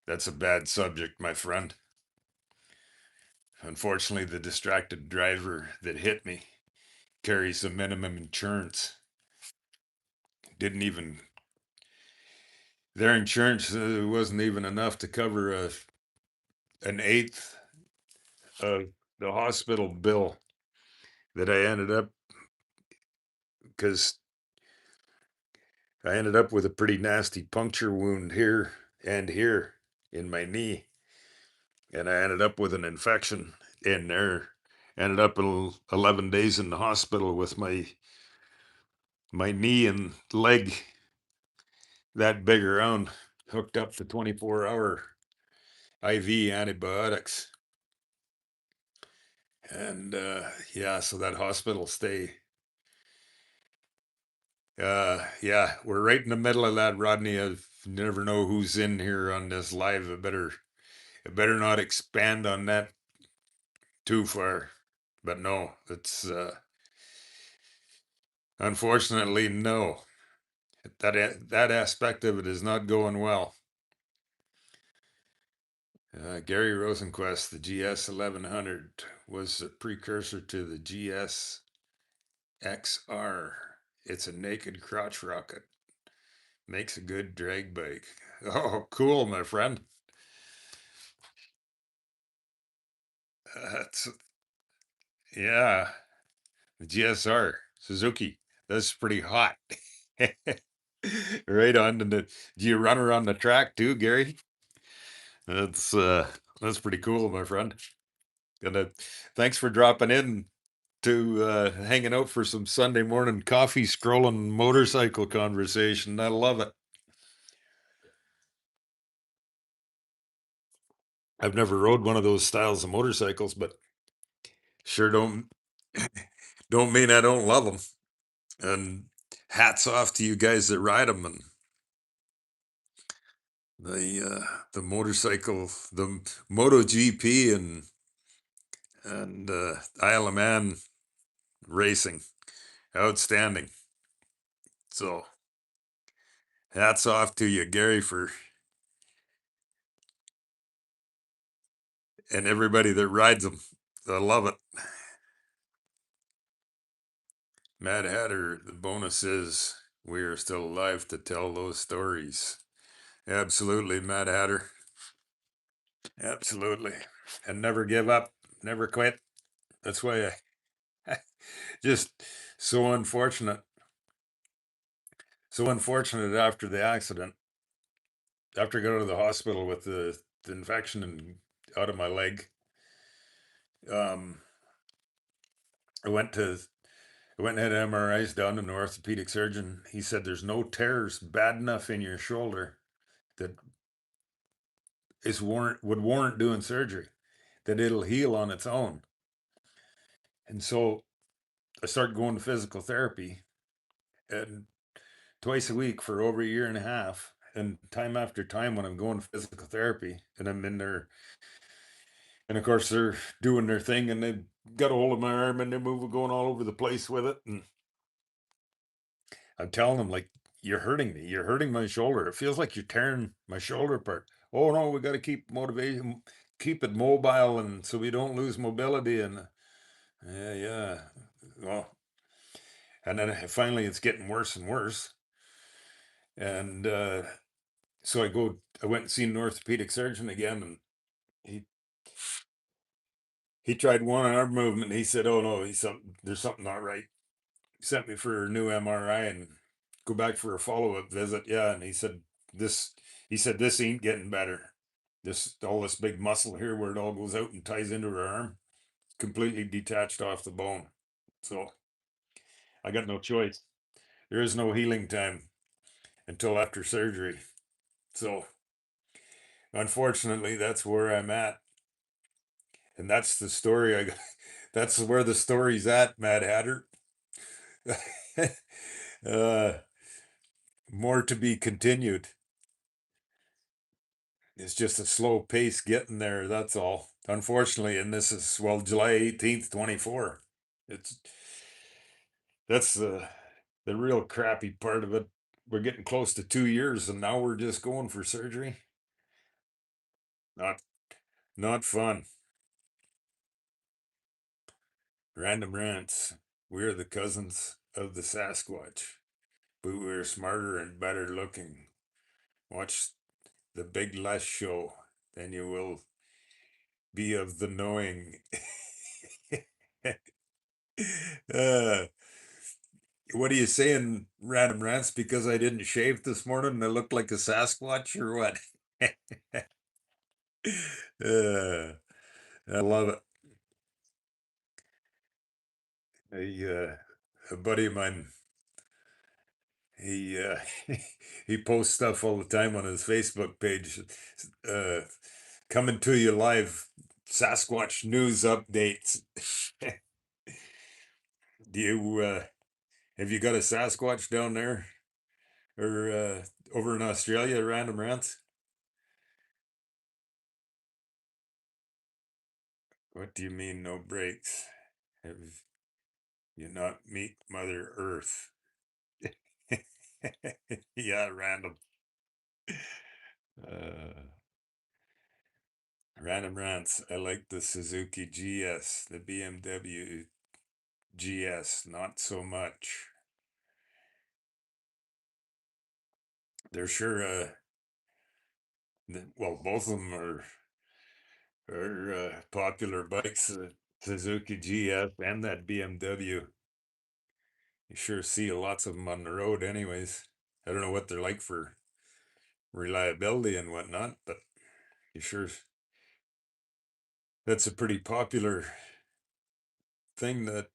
that's a bad subject, my friend. Unfortunately, the distracted driver that hit me carries a minimum insurance. Didn't even, their insurance wasn't even enough to cover an eighth of the hospital bill that I ended up, because I ended up with a pretty nasty puncture wound here and here in my knee. And I ended up with an infection in there. Ended up 11 days in the hospital with my knee and leg that big around, hooked up to 24-hour IV antibiotics. And yeah, so that hospital stay. Yeah, we're right in the middle of that, Rodney. I never know who's in here on this live. I better not expand on that too far. But no, it's unfortunately no. That aspect of it is not going well. Gary Rosenquist, the GS 1100 was a precursor to the GS XR. It's a naked crotch rocket. Makes a good drag bike. Oh, cool, my friend. That's, yeah, the GSR Suzuki. That's pretty hot. Right on. Do you run around the track too, Gary? That's pretty cool, my friend. And thanks for dropping in to hanging out for some Sunday morning coffee scrolling motorcycle conversation. I love it. I've never rode one of those styles of motorcycles, but sure don't mean I don't love them. And hats off to you guys that ride them, and the motorcycle, the MotoGP and Isle of Man racing, outstanding. So hats off to you, Gary, for and everybody that rides them. I love it. Mad Hatter, the bonus is we are still alive to tell those stories. Absolutely, Mad Hatter. Absolutely. And never give up, never quit. That's why I just so unfortunate. So unfortunate after the accident, after I got out of the hospital with the infection and out of my leg. Um, I went to I went and had MRIs down to an orthopedic surgeon. He said there's no tears bad enough in your shoulder that would warrant doing surgery, that it'll heal on its own. And so I started going to physical therapy and twice a week for over a year and a half. And time after time when I'm going to physical therapy and I'm in there, and of course they're doing their thing and they've got a hold of my arm and they're moving going all over the place with it. And I'm telling them, like, you're hurting me. You're hurting my shoulder. It feels like you're tearing my shoulder apart. Oh no, we got to keep motivation, keep it mobile, and so we don't lose mobility. And yeah, yeah. Well, and then finally it's getting worse and worse. And so I went and seen an orthopedic surgeon again, and he he tried one arm movement. And he said, "Oh no, there's something not right." He sent me for a new MRI and go back for a follow up visit. Yeah, and this he said this ain't getting better. This all this big muscle here where it all goes out and ties into her arm, completely detached off the bone. So I got no choice. There is no healing time until after surgery. So unfortunately, that's where I'm at. And that's the story I got. That's where the story's at, Mad Hatter. uh, more to be continued. It's just a slow pace getting there. That's all. Unfortunately, and this is well, July 18th, 24. It's that's the real crappy part of it. We're getting close to 2 years, and now we're just going for surgery. Not not fun. Random rants. We're the cousins of the Sasquatch, but we're smarter and better looking. Watch the Big Les show, then you will be of the knowing. uh, what are you saying, Random Rants? Because I didn't shave this morning and I look like a Sasquatch or what? uh, I love it. A buddy of mine, he he posts stuff all the time on his Facebook page. Uh, coming to you live, Sasquatch news updates. Do you have you got a Sasquatch down there or over in Australia? Random Rants. What do you mean no breaks? Have you not meet Mother Earth? Yeah, random. Uh, Random Rants. I like the Suzuki GS, the BMW GS, not so much. They're sure, well, both of them are popular bikes, Suzuki GS and that BMW. You sure see lots of them on the road, anyways. I don't know what they're like for reliability and whatnot, but you sure that's a pretty popular thing, that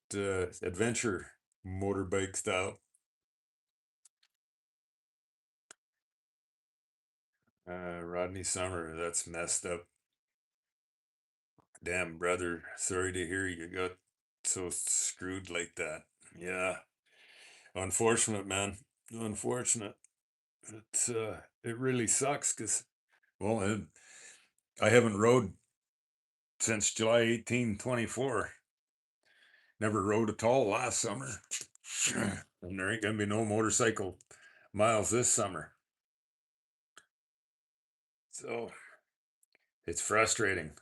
adventure motorbike style. Rodney Summer, that's messed up. Damn, brother. Sorry to hear you got so screwed like that. Yeah. Unfortunate, man. Unfortunate. It really sucks because, well, I haven't rode since July 18, 24. Never rode at all last summer. And there ain't gonna be no motorcycle miles this summer. So it's frustrating.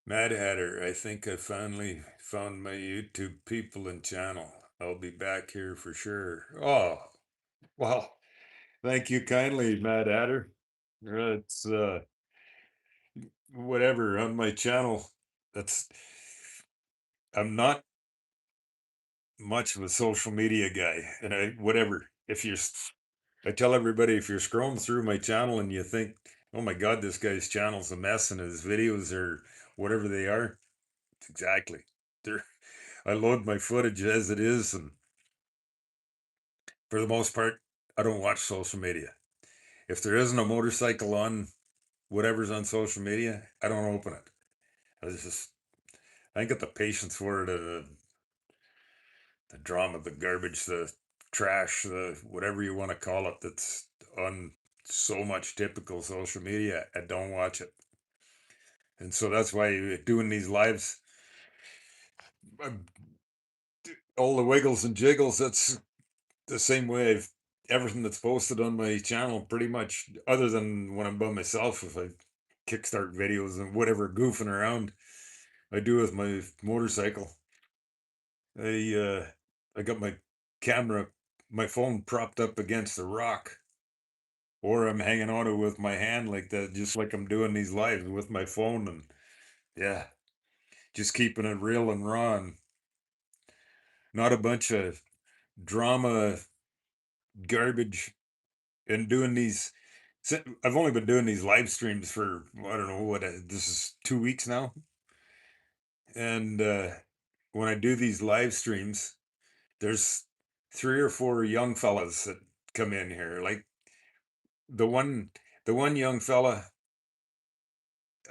Mad Hatter, I think I finally found my YouTube people and channel. I'll be back here for sure. Oh, well, thank you kindly, Mad Hatter. It's whatever on my channel. That's I'm not much of a social media guy, and I whatever. If you're, I tell everybody, if you're scrolling through my channel and you think, oh my God, this guy's channel's a mess and his videos are whatever they are, exactly. They're I load my footage as it is, and for the most part, I don't watch social media. If there isn't a motorcycle on whatever's on social media, I don't open it. I ain't got the patience for it. The drama, the garbage, the trash, the whatever you want to call it, that's on so much typical social media. I don't watch it, and so that's why doing these lives, uh, all the wiggles and jiggles. That's the same way I've everything that's posted on my channel, pretty much, other than when I'm by myself. If I kickstart videos and whatever goofing around I do with my motorcycle, I I got my camera, my phone propped up against a rock, or I'm hanging on it with my hand like that, just like I'm doing these lives with my phone, and yeah, just keeping it real and raw, and not a bunch of drama garbage, and doing these. I've only been doing these live streams for I don't know what this is 2 weeks now, and when I do these live streams, there's 3 or 4 young fellas that come in here. Like the one, the one young fella,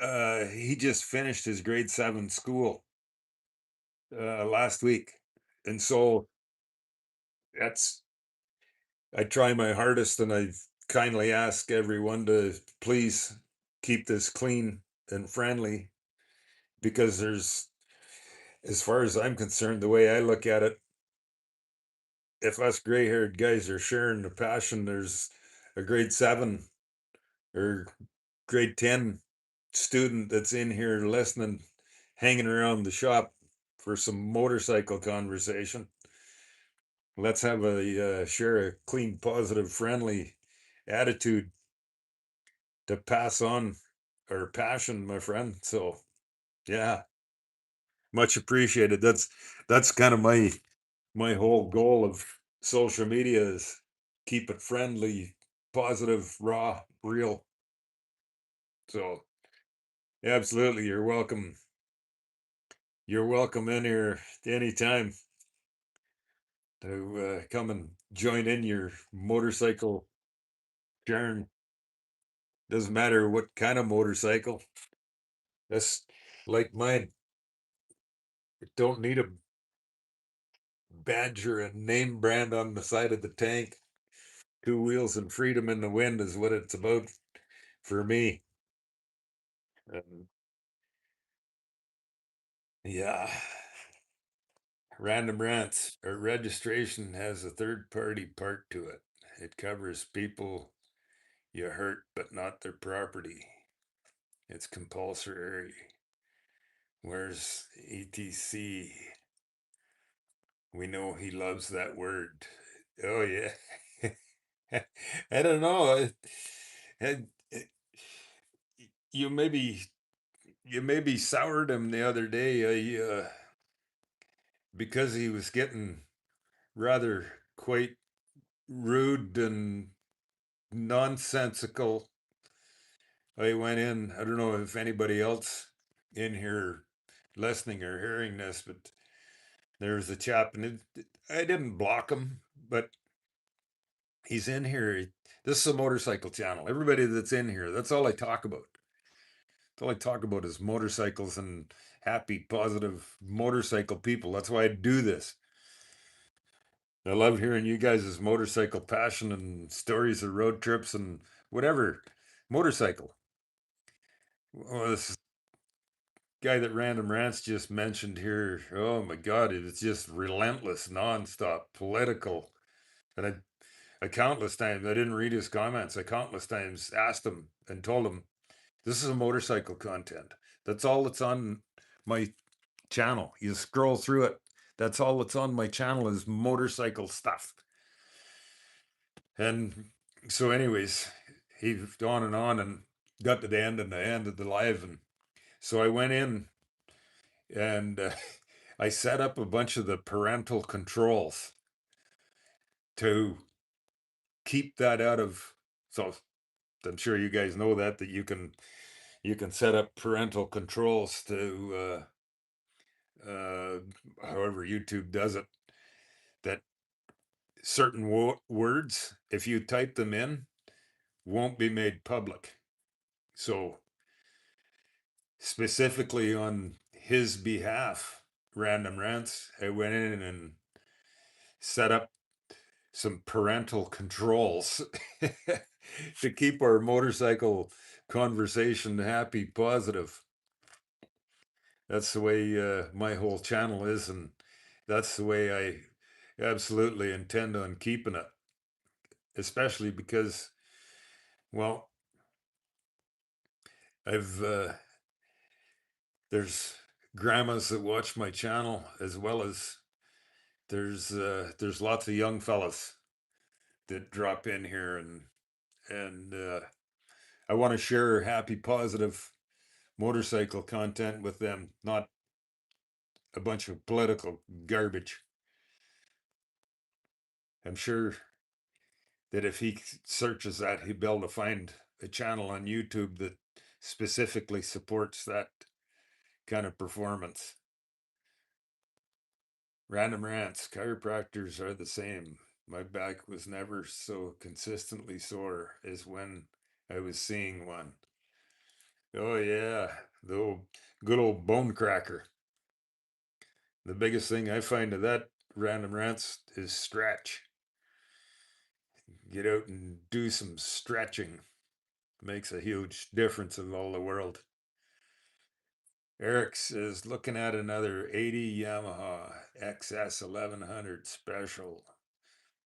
he just finished his grade 7 school last week, and so that's I try my hardest, and I kindly ask everyone to please keep this clean and friendly because there's, as far as I'm concerned, the way I look at it, if us gray-haired guys are sharing the passion, there's a grade 7 or grade 10 student that's in here listening, hanging around the shop for some motorcycle conversation. Let's have a share a clean, positive, friendly attitude to pass on our passion, my friend. So yeah, much appreciated. That's kind of my whole goal of social media is keep it friendly, positive, raw, real. So absolutely, you're welcome. You're welcome in here anytime to come and join in your motorcycle journey. Doesn't matter what kind of motorcycle. That's like mine. It don't need a badge or a name brand on the side of the tank. 2 wheels and freedom in the wind is what it's about for me. And yeah, random rants or registration has a third party part to it. It covers people you hurt, but not their property. It's compulsory. Where's ETC? We know he loves that word. Oh yeah. I don't know. It- you maybe soured him the other day. Because he was getting rather quite rude and nonsensical. I went in. I don't know if anybody else in here listening or hearing this, but there's a chap, and I didn't block him, but he's in here. This is a motorcycle channel. Everybody that's in here, that's all I talk about. All I talk about is motorcycles and happy, positive motorcycle people. That's why I do this. I love hearing you guys' motorcycle passion and stories of road trips and whatever. Motorcycle. Well, this guy that Random Rants just mentioned here, oh my God, it's just relentless, nonstop, political. And I countless times, I didn't read his comments. I countless times asked him and told him, this is a motorcycle content. That's all that's on my channel. You scroll through it. That's all that's on my channel is motorcycle stuff. And so, anyways, he on and got to the end and the end of the live. And so I went in and I set up a bunch of the parental controls to keep that out of. So I'm sure you guys know that you can set up parental controls to however YouTube does it, that certain words, if you type them in, won't be made public. So specifically on his behalf, Random Rants, I went in and set up some parental controls to keep our motorcycle conversation happy, positive. That's the way my whole channel is, and that's the way I absolutely intend on keeping it. Especially because, well, I've there's grandmas that watch my channel, as well as there's lots of young fellas that drop in here, and I want to share happy, positive motorcycle content with them, not a bunch of political garbage. I'm sure that if he searches that, he'll be able to find a channel on YouTube that specifically supports that kind of performance. Random rants. Chiropractors are the same. My back was never so consistently sore as when I was seeing one. Oh, yeah, the good old bone cracker. The biggest thing I find of that random rants is stretch. Get out and do some stretching. Makes a huge difference in all the world. Eric's is looking at another 80 Yamaha XS 1100 special.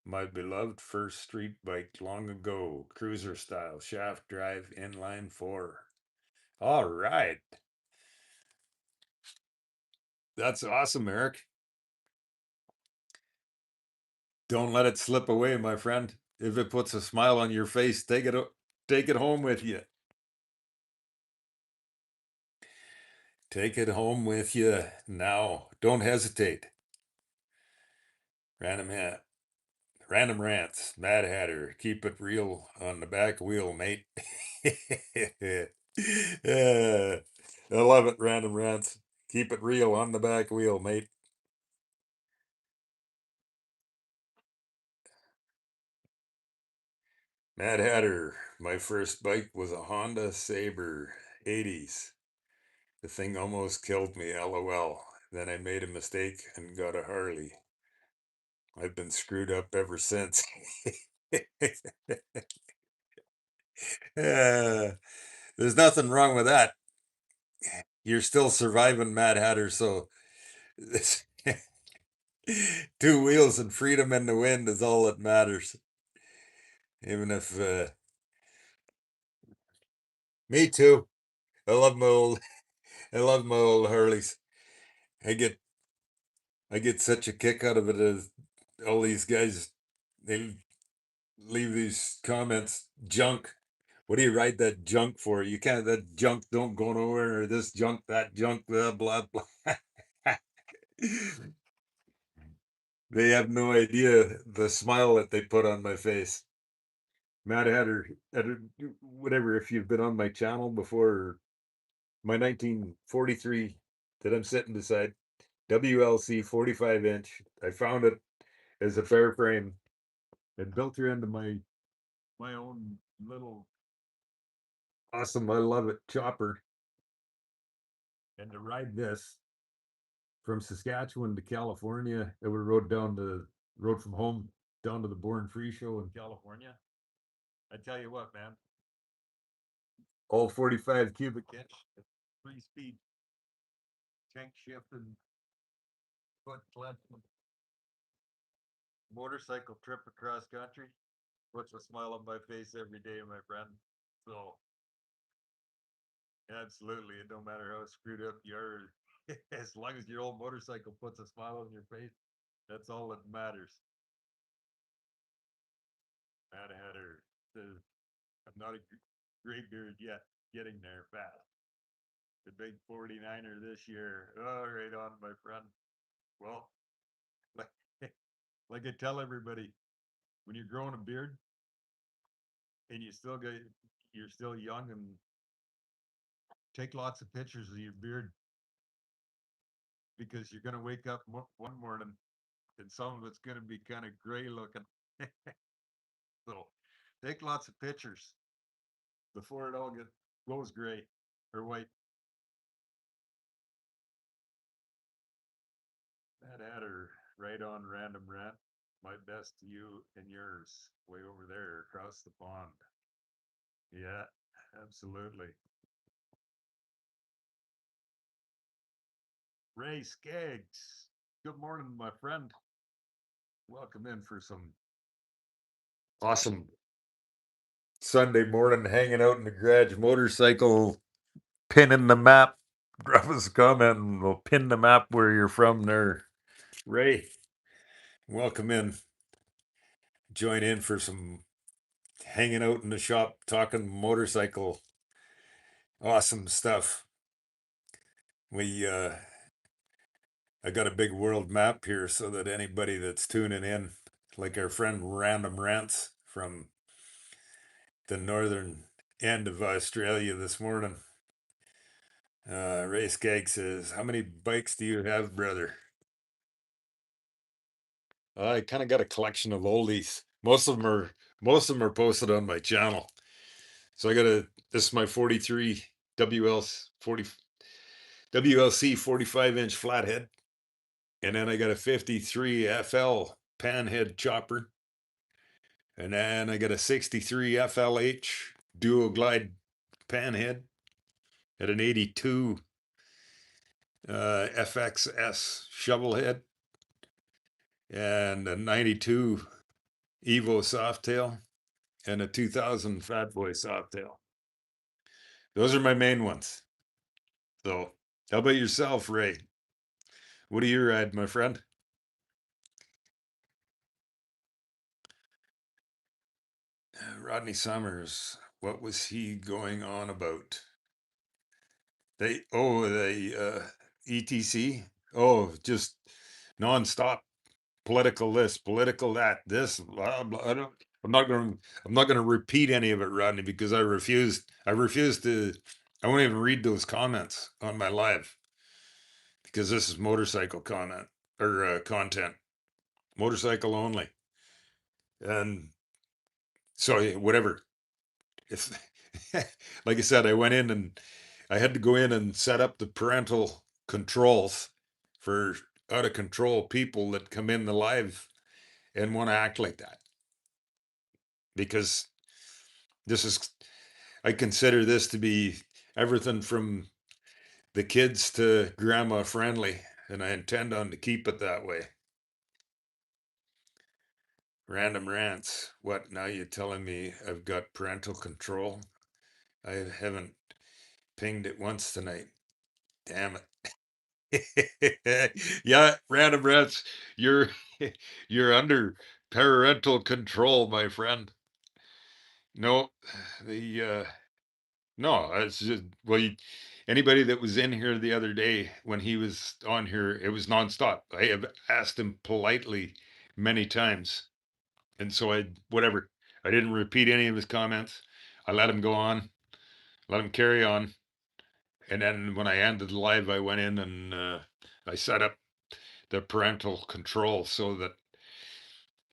My beloved first street bike long ago, cruiser style, shaft drive, inline four. All right. That's awesome, Eric. Don't let it slip away, my friend. If it puts a smile on your face, take it home with you. Take it home with you now. Don't hesitate. Random hat. Random rants. Mad Hatter. Keep it real on the back wheel, mate. Yeah, I love it, random rants. Keep it real on the back wheel, mate. Mad Hatter. My first bike was a Honda Sabre 80s. The thing almost killed me, lol. Then I made a mistake and got a Harley. I've been screwed up ever since. There's nothing wrong with that. You're still surviving, Mad Hatter, so this two wheels and freedom in the wind is all that matters. Even if me too. I love my old I love my old Harleys. I get I get such a kick out of it as all these guys they leave these comments junk. What do you write that junk for? You can't that junk don't go nowhere or this junk, that junk, blah blah blah. They have no idea the smile that they put on my face. Matt Hatter, whatever, if you've been on my channel before, my 1943 that I'm sitting beside, WLC 45 inch. I found it as a fair frame and built her into my own little awesome, I love it, chopper. And to ride this from Saskatchewan to California, it would rode from home down to the Born Free show in California. I tell you what, man, all 45 cubic inch, 3 speed, tank shifting, foot clutching, motorcycle trip across country puts a smile on my face every day, my friend. So, absolutely, it don't matter how screwed up you are, as long as your old motorcycle puts a smile on your face, that's all that matters. Mad Hatter says, I'm not a graybeard yet, getting there fast. The big 49er this year. Oh, right on, my friend. Well, like, like I tell everybody, when you're growing a beard and you're still young, and take lots of pictures of your beard, because you're gonna wake up one morning and some of it's gonna be kind of gray looking. So take lots of pictures before it all goes gray or white. That adder right on, random rant. My best to you and yours way over there across the pond. Yeah, absolutely. Ray Skaggs. Good morning, my friend. Welcome in for some awesome Sunday morning hanging out in the garage motorcycle, pinning the map. Drop us a comment and we'll pin the map where you're from there. Ray, welcome in. Join in for some hanging out in the shop, talking motorcycle. Awesome stuff. I got a big world map here so that anybody that's tuning in, like our friend Random Rants from the northern end of Australia this morning. Ray Skaggs says, how many bikes do you have, brother? I kind of got a collection of oldies. Most of them are posted on my channel. So I got a this is my 43 WLC 45-inch flathead, and then I got a 53 FL panhead chopper, and then I got a 63 FLH dual glide panhead at an 82 FXS shovelhead and a 92 Evo Softail and a 2000 Fat Boy Softail. Those are my main ones. So, how about yourself, Ray? What do you ride, my friend? Rodney Summers. What was he going on about? The ETC. Oh, just nonstop political this, political that, this. Blah, blah. I'm not going. I'm not going to repeat any of it, Rodney, because I refused. I refused to. I won't even read those comments on my live because this is motorcycle comment or content, motorcycle only, and so whatever. If like I said, I went in and I had to go in and set up the parental controls for out of control people that come in the live and want to act like that because this is I consider this to be everything from the kids to grandma friendly, and I intend on to keep it that way. Random rants. What, now you're telling me I've got parental control? I haven't pinged it once tonight. Damn it. Yeah, random rants. You're you're under parental control, my friend. No, the no, it's just well, anybody that was in here the other day when he was on here, it was nonstop. I have asked him politely many times, and so I whatever. I didn't repeat any of his comments. I let him go on, let him carry on, and then when I ended the live, I went in and I set up the parental control so that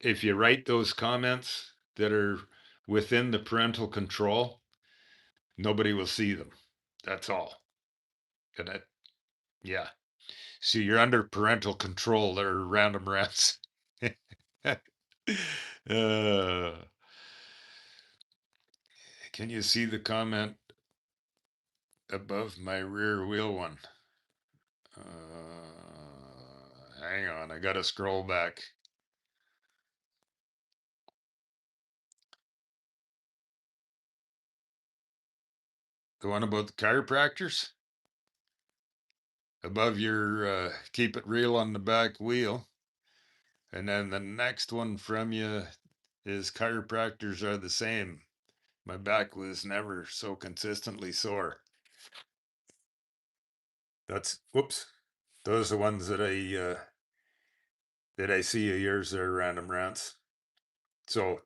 if you write those comments that are within the parental control, nobody will see them. That's all. And that, yeah. So you're under parental control. There are random rats. uh, can you see the comment above my rear wheel one? Hang on, I gotta scroll back. The one about the chiropractors? Above your keep it real on the back wheel. And then the next one from you is chiropractors are the same. My back was never so consistently sore. That's whoops. Those are the ones that I see of yours there, random rants. So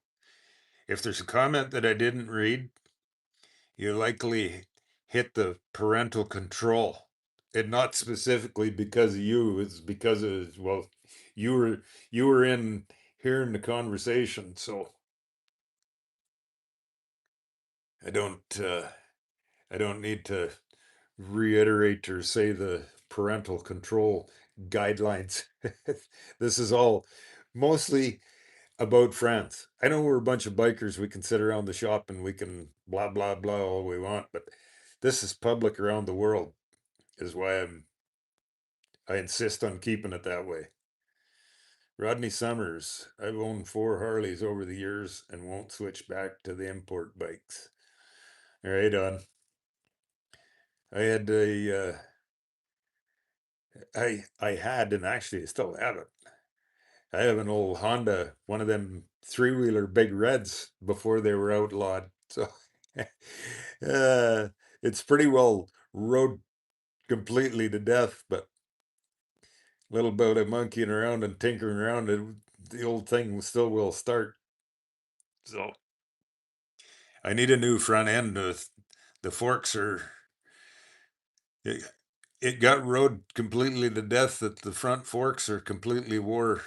if there's a comment that I didn't read, you likely hit the parental control. And not specifically because of you, it's because of well, you were you were in hearing the conversation, so I don't I don't need to reiterate or say the parental control guidelines. This is all mostly about friends. I know we're a bunch of bikers. We can sit around the shop and we can blah blah blah all we want, but this is public around the world, is why I insist on keeping it that way. Rodney Summers. I've owned 4 Harleys over the years and won't switch back to the import bikes. All right, on. I had I had and actually I still have it. I have an old Honda, one of them three-wheeler big reds before they were outlawed. So uh, it's pretty well rode completely to death, but a little bit of monkeying around and tinkering around, the old thing still will start. So I need a new front end. The forks are, it got rode completely to death that the front forks are completely wore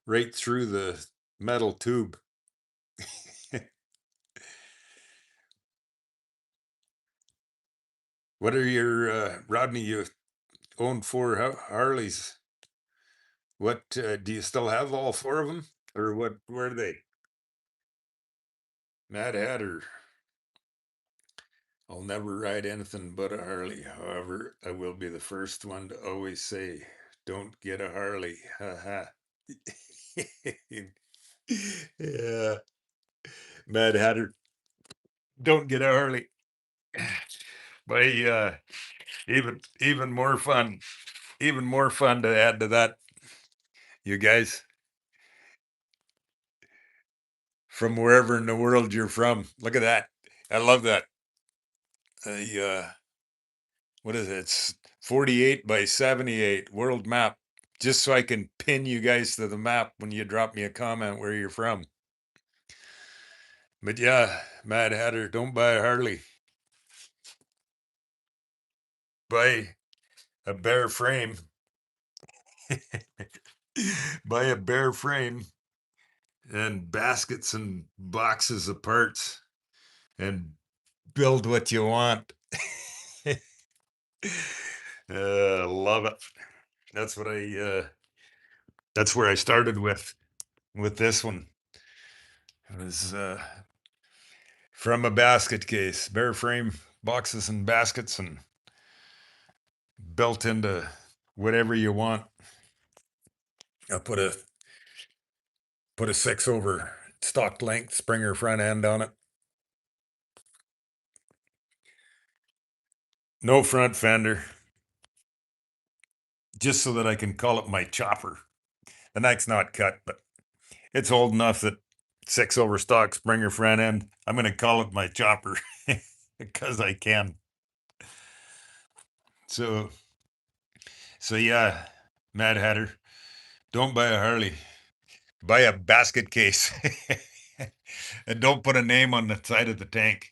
right through the metal tube. What are your Rodney? You own four Harleys. What do you still have all four of them, or what? Where are they? Mad Hatter. I'll never ride anything but a Harley. However, I will be the first one to always say, "Don't get a Harley." Ha ha. Yeah, Mad Hatter. Don't get a Harley. But even more fun. Even more fun to add to that, you guys, from wherever in the world you're from. Look at that. I love that. What is it? It's 48 by 78 world map. Just so I can pin you guys to the map when you drop me a comment where you're from. But yeah, Mad Hatter, don't buy a Harley. Buy a bare frame. Buy a bare frame and baskets and boxes of parts and build what you want. Love it. That's what that's where I started with this one. It was from a basket case, bare frame boxes and baskets, and built into whatever you want. I put a 6 over stock length Springer front end on it. No front fender, just so that I can call it my chopper. The neck's not cut, but it's old enough that 6 over stock Springer front end. I'm going to call it my chopper because I can. So yeah, Mad Hatter, don't buy a Harley. Buy a basket case. And don't put a name on the side of the tank.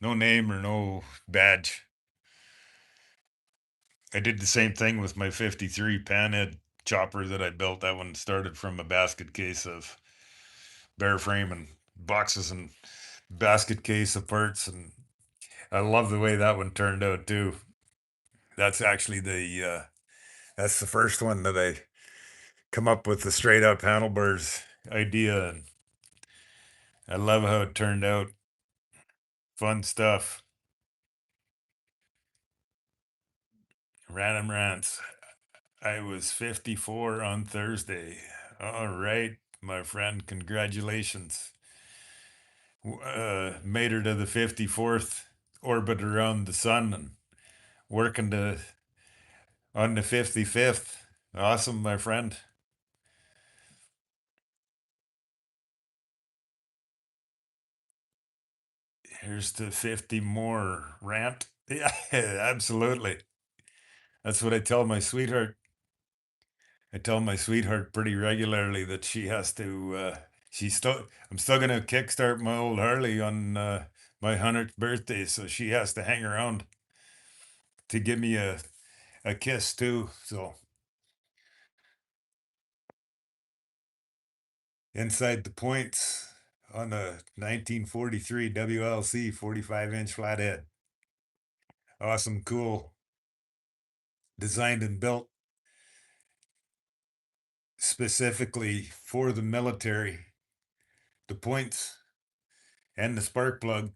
No name or no badge. I did the same thing with my 53 panhead chopper that I built. That one started from a basket case of bare frame and boxes and basket case of parts. And I love the way that one turned out too. That's actually that's the first one that I come up with the straight up handlebars idea. And I love how it turned out. Fun stuff. Random rants. I was 54 on Thursday. All right, my friend, congratulations. Made her to the 54th orbit around the sun and working to on the 55th. Awesome, my friend. Here's to 50 more rant. Yeah, absolutely. That's what I tell my sweetheart. I tell my sweetheart pretty regularly that she has to. I'm still gonna kickstart my old Harley on my 100th birthday, so she has to hang around to give me a kiss too. So inside the points on a 1943 WLC 45-inch flathead. Awesome, cool, designed and built specifically for the military. The points and the spark plug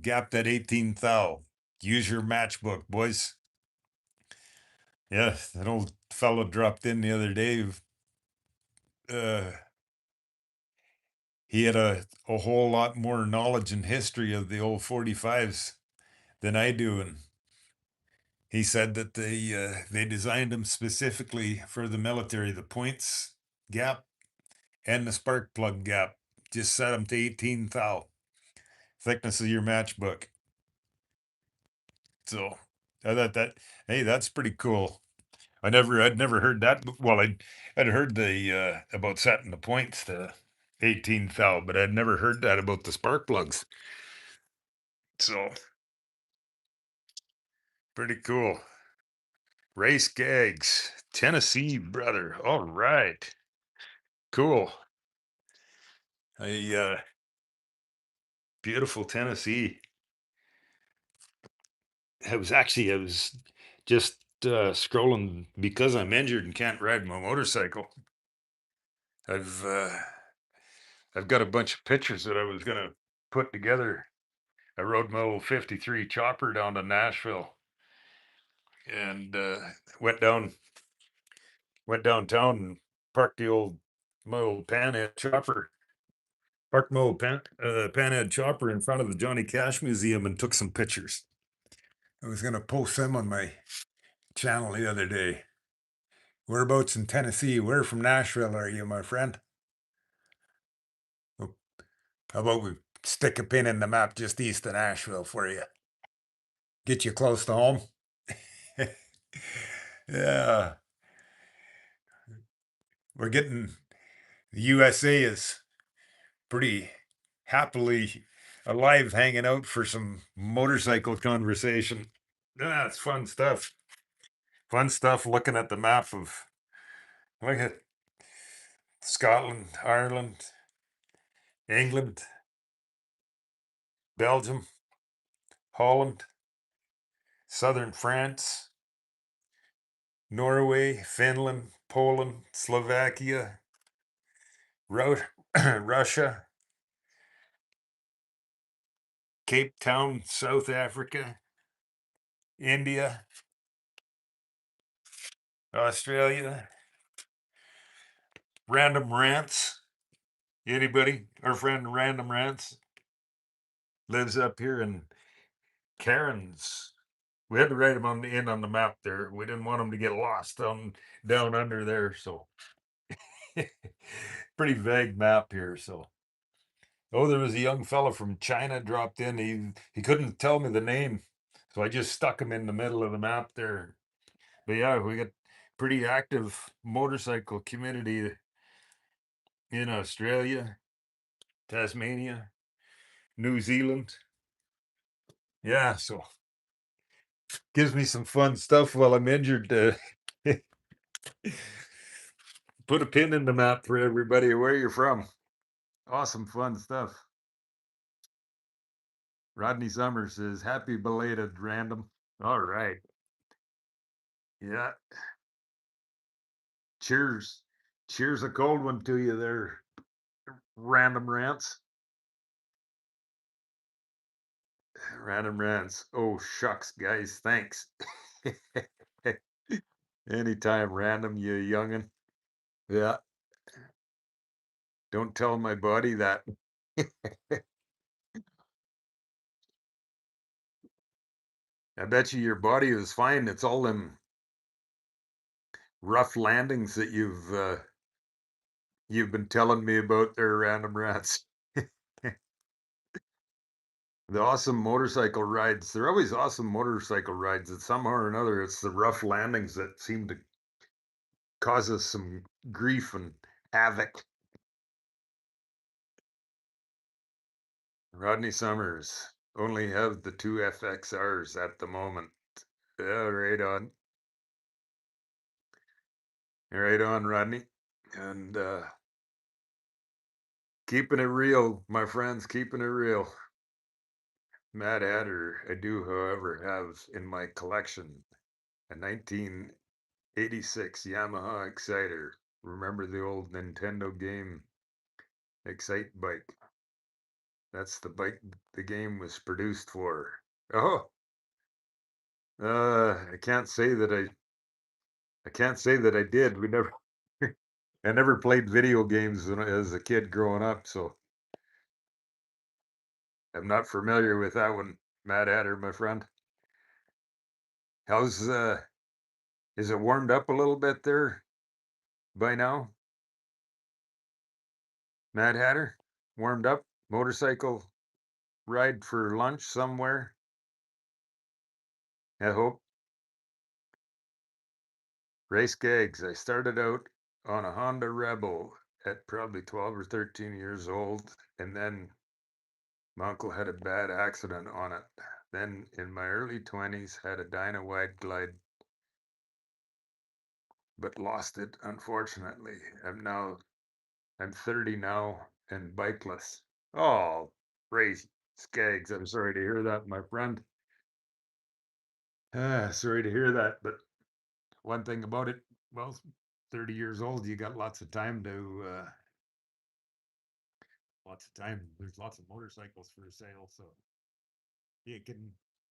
gapped at 18 thou. Use your matchbook, boys. Yeah, that old fellow dropped in the other day. Uh, he had a whole lot more knowledge and history of the old 45s than I do. And he said that they designed them specifically for the military, the points gap and the spark plug gap. Just set them to 18 thou, thickness of your matchbook. So I thought hey, that's pretty cool. I'd never heard that. Well, I'd heard the about setting the points to 18 thou, but I'd never heard that about the spark plugs. So pretty cool. Race Gags, Tennessee brother. All right. Cool. Beautiful Tennessee. I was just scrolling because I'm injured and can't ride my motorcycle. I've uh, I've got a bunch of pictures that I was gonna put together. I rode my old '53 chopper down to Nashville and went down went downtown and parked my old panhead chopper. Parked my old panhead chopper in front of the Johnny Cash Museum and took some pictures. I was gonna post them on my channel the other day. Whereabouts in Tennessee? Where from Nashville are you, my friend? Oh, how about we stick a pin in the map just east of Nashville for you? Get you close to home. Yeah, we're getting the USA is pretty happily alive, hanging out for some motorcycle conversation. Yeah, it's fun stuff. Fun stuff looking at the map of look at Scotland, Ireland, England, Belgium, Holland, southern France, Norway, Finland, Poland, Slovakia, Russia, Cape Town, South Africa, India, Australia, Random Rants. Anybody? Our friend Random Rants lives up here in Cairns. We had to write him on the map there. We didn't want him to get lost down under there. So pretty vague map here. So there was a young fella from China dropped in. He couldn't tell me the name, so I just stuck him in the middle of the map there. But yeah, we got pretty active motorcycle community in Australia, Tasmania, New Zealand. Yeah, so gives me some fun stuff while I'm injured to put a pin in the map for everybody where you're from. Awesome, fun stuff. Rodney Summers says, "Happy belated, random." All right. Yeah. Cheers. Cheers, a cold one to you there, Random Rants. Random Rants. Oh, shucks, guys. Thanks. Anytime, random, you youngin'. Yeah. Don't tell my buddy that. I bet you your body is fine. It's all them rough landings that you've been telling me about there, Random Rants. The awesome motorcycle rides. They're always awesome motorcycle rides. At somehow or another, it's the rough landings that seem to cause us some grief and havoc. Rodney Summers only have the two FXRs at the moment. Yeah, right on. Right on, Rodney. And keeping it real, my friends, keeping it real. Mad Hatter, I do, however, have in my collection a 1986 Yamaha Exciter. Remember the old Nintendo game Excite Bike? That's the bike the game was produced for. Oh, I can't say that I can't say that I did. We never I never played video games as a kid growing up, so I'm not familiar with that one. Mad Hatter, my friend. How's is it warmed up a little bit there by now? Mad Hatter? Warmed up? Motorcycle ride for lunch somewhere? I hope. Race Gags. I started out on a Honda Rebel at probably 12 or 13 years old, and then my uncle had a bad accident on it. Then in my early 20s, had a Dyna Wide Glide, but lost it, unfortunately. I'm now I'm 30 now and bikeless. Oh, crazy skags. I'm sorry to hear that, my friend. Sorry to hear that, but one thing about it, well, 30 years old, you got lots of time lots of time. There's lots of motorcycles for sale, so you can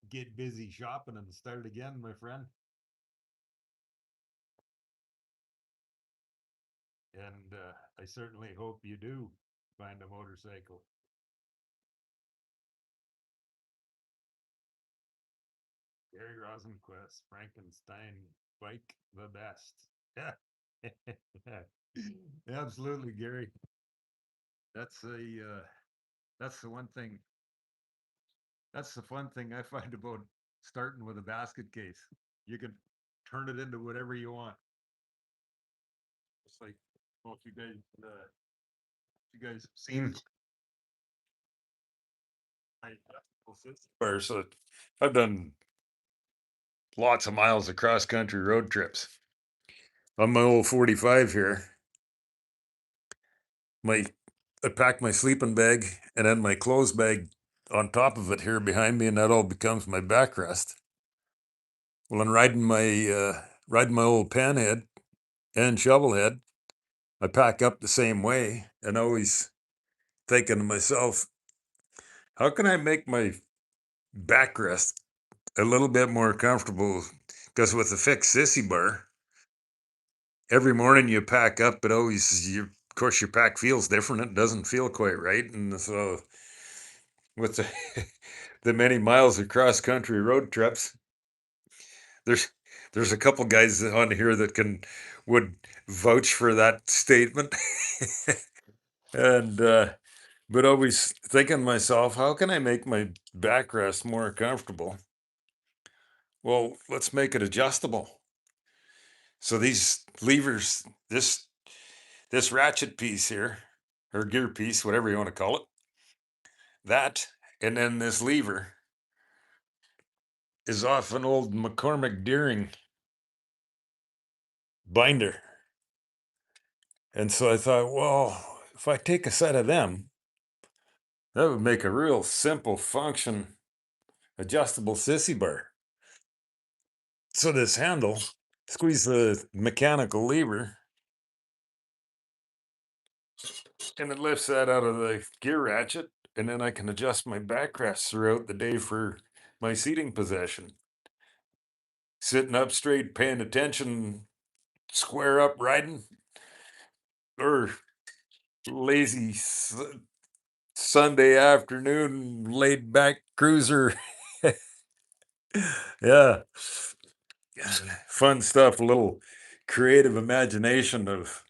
get busy shopping and start again, my friend. And I certainly hope you do find a motorcycle. Gary Rosenquist, Frankenstein bike the best. Yeah. Absolutely, Gary. That's a that's the one thing. That's the fun thing I find about starting with a basket case. You can turn it into whatever you want. It's like, well, if you guys have seen my or so I've done lots of miles of cross country road trips. On my old 45 here, my I pack my sleeping bag and then my clothes bag on top of it here behind me, and that all becomes my backrest. Well, I'm riding my old panhead and shovelhead. I pack up the same way, and always thinking to myself, how can I make my backrest a little bit more comfortable? Because with the fixed sissy bar, every morning you pack up, it always you. Of course, your pack feels different. It doesn't feel quite right, and so with the many miles of cross country road trips, there's there's a couple guys on here that would vouch for that statement. And but always thinking to myself, how can I make my backrest more comfortable? Well, let's make it adjustable. So these levers, this ratchet piece here, or gear piece, whatever you want to call it, that, and then this lever is off an old McCormick Deering binder. And so I thought, well, if I take a set of them, that would make a real simple function adjustable sissy bar. So this handle, squeeze the mechanical lever, and it lifts that out of the gear ratchet, and then I can adjust my backrest throughout the day for my seating position. Sitting up straight, paying attention, square up riding, or lazy Sunday afternoon, laid back cruiser. Yeah. Fun stuff, a little creative imagination of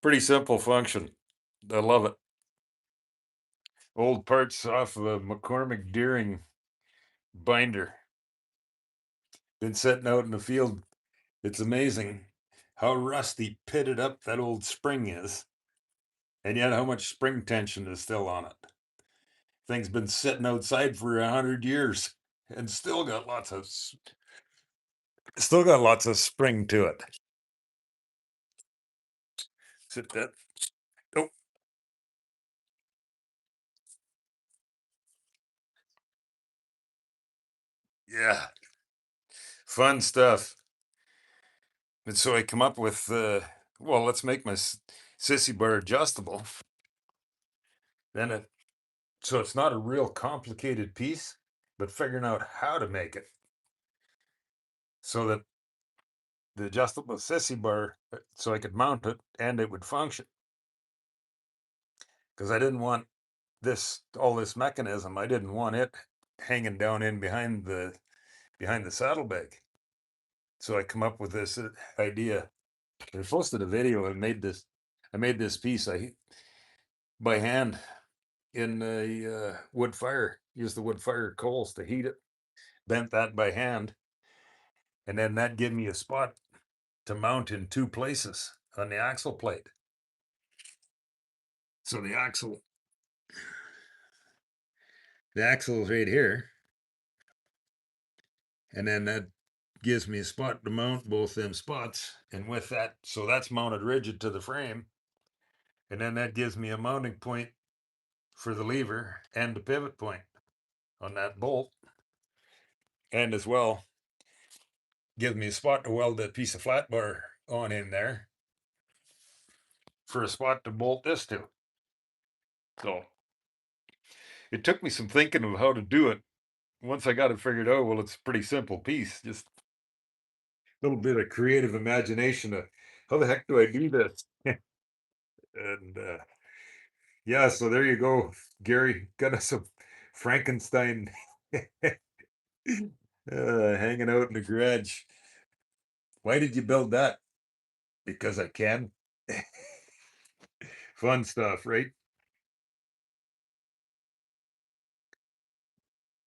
pretty simple function. I love it. Old parts off of a McCormick Deering binder. Been sitting out in the field. It's amazing how rusty pitted up that old spring is, and yet how much spring tension is still on it. Thing's been sitting outside for 100 years and still got lots of spring to it. Sit that. Oh, yeah, fun stuff. And so I come up with, well, let's make my sissy bar adjustable. Then so it's not a real complicated piece, but figuring out how to make it so that the adjustable sissy bar, so I could mount it and it would function. Because I didn't want all this mechanism. I didn't want it hanging down in behind the saddlebag. So I come up with this idea. I posted a video and made this. I made this piece by hand in a wood fire. Used the wood fire coals to heat it. Bent that by hand, and then that gave me a spot to mount in two places on the axle plate. So the axle is right here, and then gives me a spot to mount both them spots. And with that, so that's mounted rigid to the frame. And then that gives me a mounting point for the lever and the pivot point on that bolt. And as well, gives me a spot to weld that piece of flat bar on in there for a spot to bolt this to. So it took me some thinking of how to do it. Once I got it figured out, well, it's a pretty simple piece. Just a little bit of creative imagination of how the heck do I do this? And yeah, so there you go, Gary. Got us some Frankenstein hanging out in the garage. Why did you build that? Because I can. Fun stuff, right?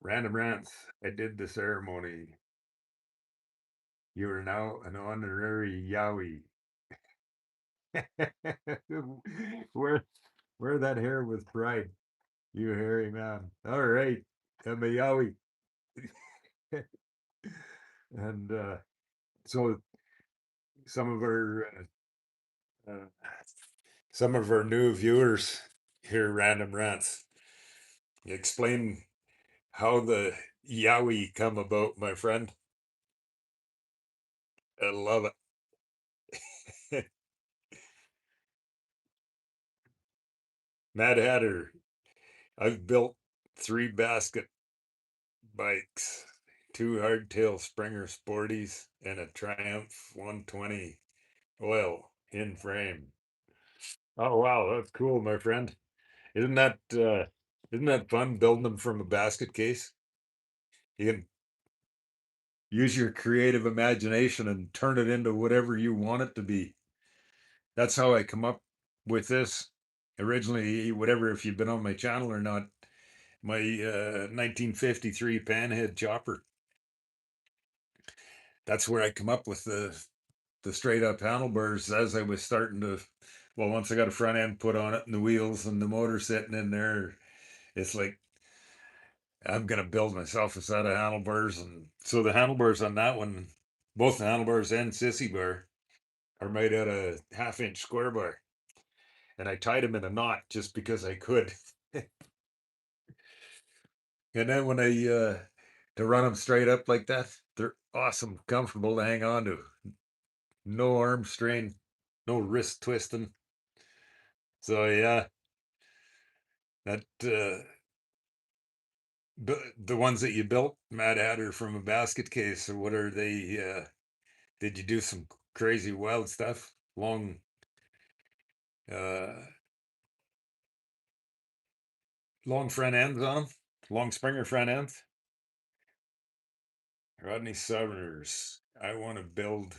Random rants. I did the ceremony. You are now an honorary Yowie. Wear wear that hair with pride, you hairy man. All right, I'm a Yowie. And so some of our some of our new viewers hear random rants. Explain how the Yowie come about, my friend. I love it. Mad Hatter, I've built 3 basket bikes, 2 hardtail Springer Sporties, and a Triumph 120 oil in frame. Oh wow, that's cool, my friend. Isn't that fun building them from a basket case? You can use your creative imagination and turn it into whatever you want it to be. That's how I come up with this. Originally, whatever, if you've been on my channel or not, my 1953 panhead chopper. That's where I come up with the straight up handlebars as I was starting to. Well, once I got a front end put on it and the wheels and the motor sitting in there, it's like I'm gonna build myself a set of handlebars. And so the handlebars on that one, both the handlebars and sissy bar, are made out of 1/2 inch square bar, and I tied them in a knot just because I could. And then when I to run them straight up like that, they're awesome, comfortable to hang on to. No arm strain, no wrist twisting. So yeah, that the ones that you built, Mad Hatter, from a basket case, or what are they? Did you do some crazy wild stuff? Uh, long front ends on them, long Springer front ends. Rodney Summers, I want to build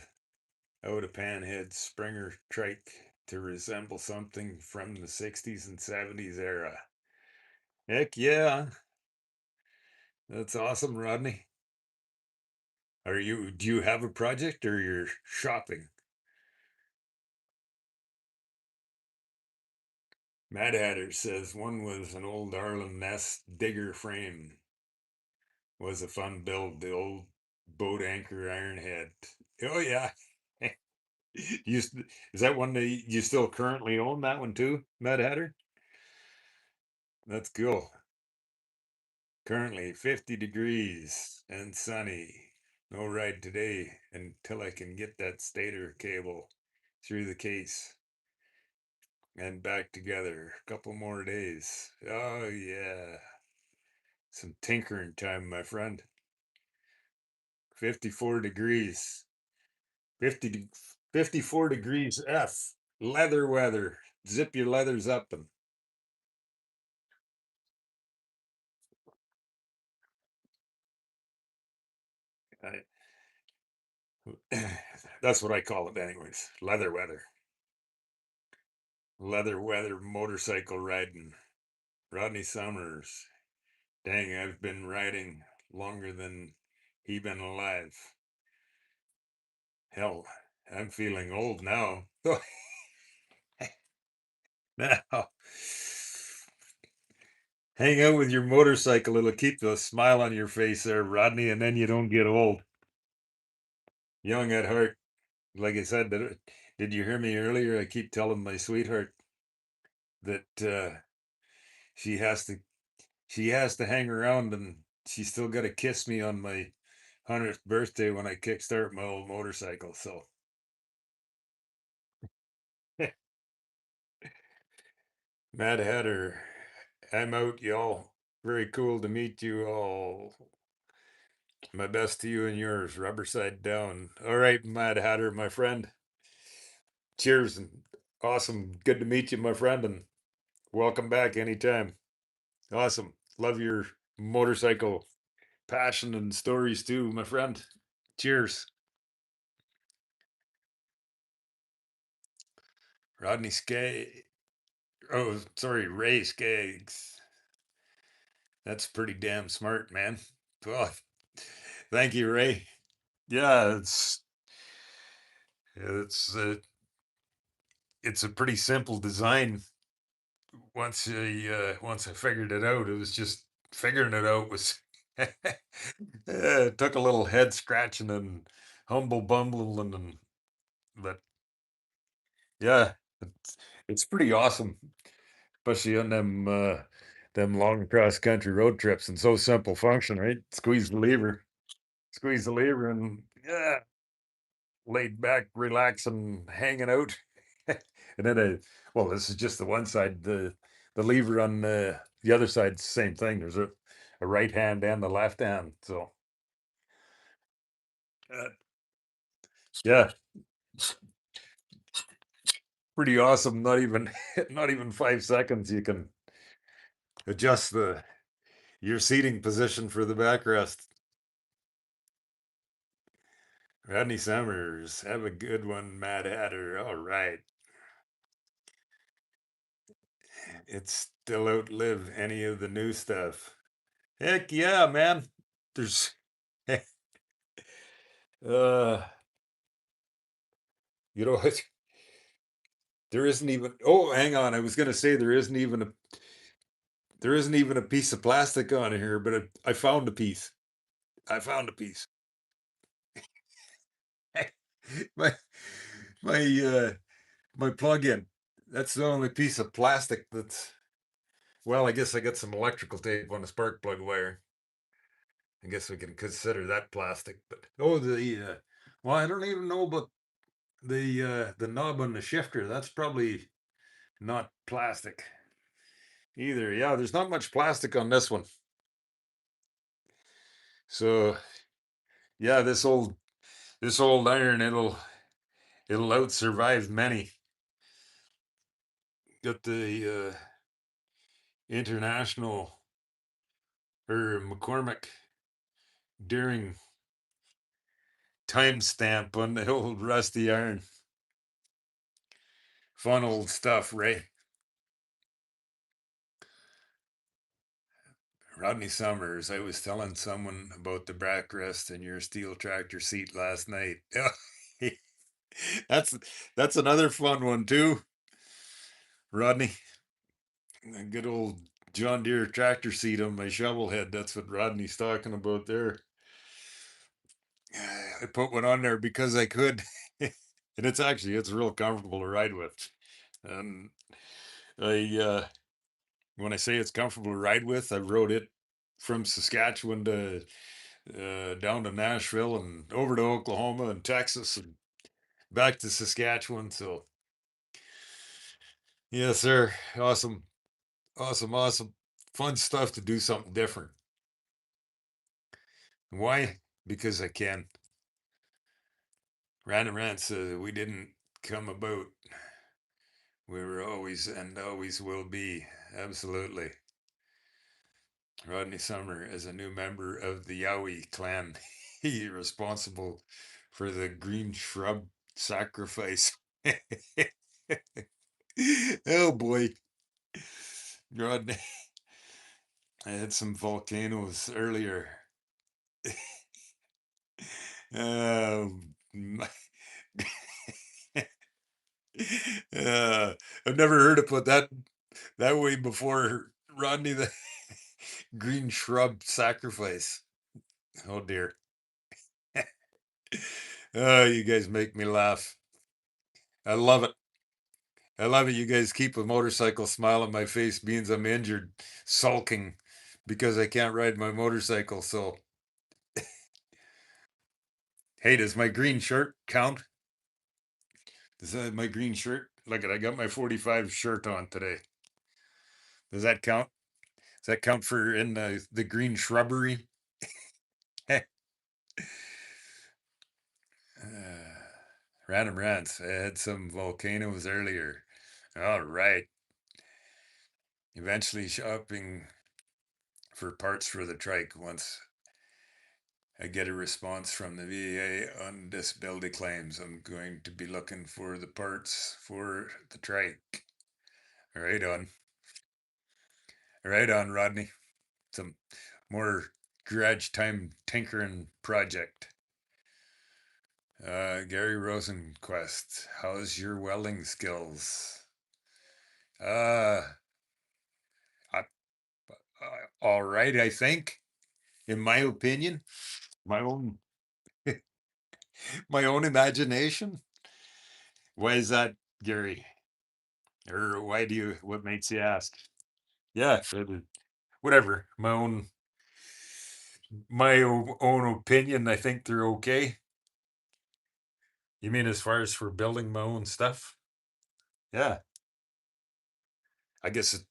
out a panhead Springer trike to resemble something from the 60s and 70s era. Heck yeah, that's awesome, Rodney. Do you have a project or you're shopping? Mad Hatter says one was an old Arlen Ness digger frame. Was a fun build, the old boat anchor iron head. Oh yeah. You, is that one that you still currently own, that one too, Mad Hatter? That's cool. Currently 50 degrees and sunny. No ride today until I can get that stator cable through the case and back together. A couple more days. Oh yeah. Some tinkering time, my friend. 54 degrees. 54 degrees F. Leather weather. Zip your leathers up them. I, that's what I call it, anyways. Leather weather. Leather weather motorcycle riding. Rodney Summers. Dang, I've been riding longer than he been alive. Hell, I'm feeling old now. Now, hang out with your motorcycle. It'll keep the smile on your face there, Rodney, and then you don't get old. young at heart. Like I said, did you hear me earlier? I keep telling my sweetheart that she has to she has to hang around, and she's still got to kiss me on my 100th birthday when I kickstart my old motorcycle. So, Mad Hatter, I'm out, y'all. Very cool to meet you all. My best to you and yours. Rubber side down. All right, Mad Hatter, my friend. Cheers and awesome. Good to meet you, my friend, and welcome back anytime. Awesome. Love your motorcycle passion and stories too, my friend. Cheers. Rodney Skaggs. Oh, sorry, Ray Skaggs. That's pretty damn smart, man. Well, thank you, Ray. Yeah, it's it's a pretty simple design. Once I figured it out, it was just figuring it out was it took a little head scratching and humble bumbling, and but yeah, it's pretty awesome, especially on them long cross country road trips, and so simple function, right? Squeeze the lever, and yeah, laid back, relaxing, hanging out. And then well, this is just the one side. The lever on the other side, same thing. There's a right hand and the left hand. So uh, yeah, pretty awesome. Not even not even 5 seconds. You can adjust the your seating position for the backrest. Rodney Summers, have a good one, Mad Hatter. All right. It's still outlive any of the new stuff. Heck yeah, man. There's uh you know there isn't even, oh, hang on. I was gonna say there isn't even a piece of plastic on here, but I found a piece. I found a piece. my my my plug-in. That's the only piece of plastic that's, well, I guess I got some electrical tape on the spark plug wire. I guess we can consider that plastic. But oh, well, I don't even know about the knob on the shifter. That's probably not plastic either. Yeah, there's not much plastic on this one. So yeah, this old iron, it'll out survive many. Got the international or McCormick Deering timestamp on the old rusty iron. Fun old stuff, Ray. Rodney Summers, I was telling someone about the backrest in your steel tractor seat last night. that's that's another fun one too, Rodney. A good old John Deere tractor seat on my shovel head. That's what Rodney's talking about there. I put one on there because I could, and it's real comfortable to ride with. And I when I say it's comfortable to ride with, I rode it from Saskatchewan to down to Nashville and over to Oklahoma and Texas and back to Saskatchewan. So yes, sir. Awesome, awesome, awesome. Fun stuff to do something different. Why? Because I can. Random Rant says we didn't come about. We were always and always will be. Absolutely. Rodney Summer is a new member of the Yowie clan. He responsible for the green shrub sacrifice. Oh boy. Rodney. I had some volcanoes earlier. My- uh, I've never heard it put that way before, Rodney. The green shrub sacrifice. Oh dear. Oh, you guys make me laugh. I love it. I love it. You guys keep a motorcycle smile on my face means I'm injured, sulking because I can't ride my motorcycle. So, hey, does my green shirt count? Does that my green shirt? Look at I got my 45 shirt on today. Does that count? Does that count for in the green shrubbery? Random rants. I had some volcanoes earlier. All right. Eventually shopping for parts for the trike once I get a response from the VA on disability claims. I'm going to be looking for the parts for the trike. Right on. Right on, Rodney. Some more garage time tinkering project. Gary Rosenquist, how's your welding skills? Uh, I, all right, I think, in my opinion, my own my own imagination. Why is that, Gary? Or why do you? What makes you ask? Yeah, whatever. My own opinion. I think they're okay. You mean as far as for building my own stuff? Yeah, I guess it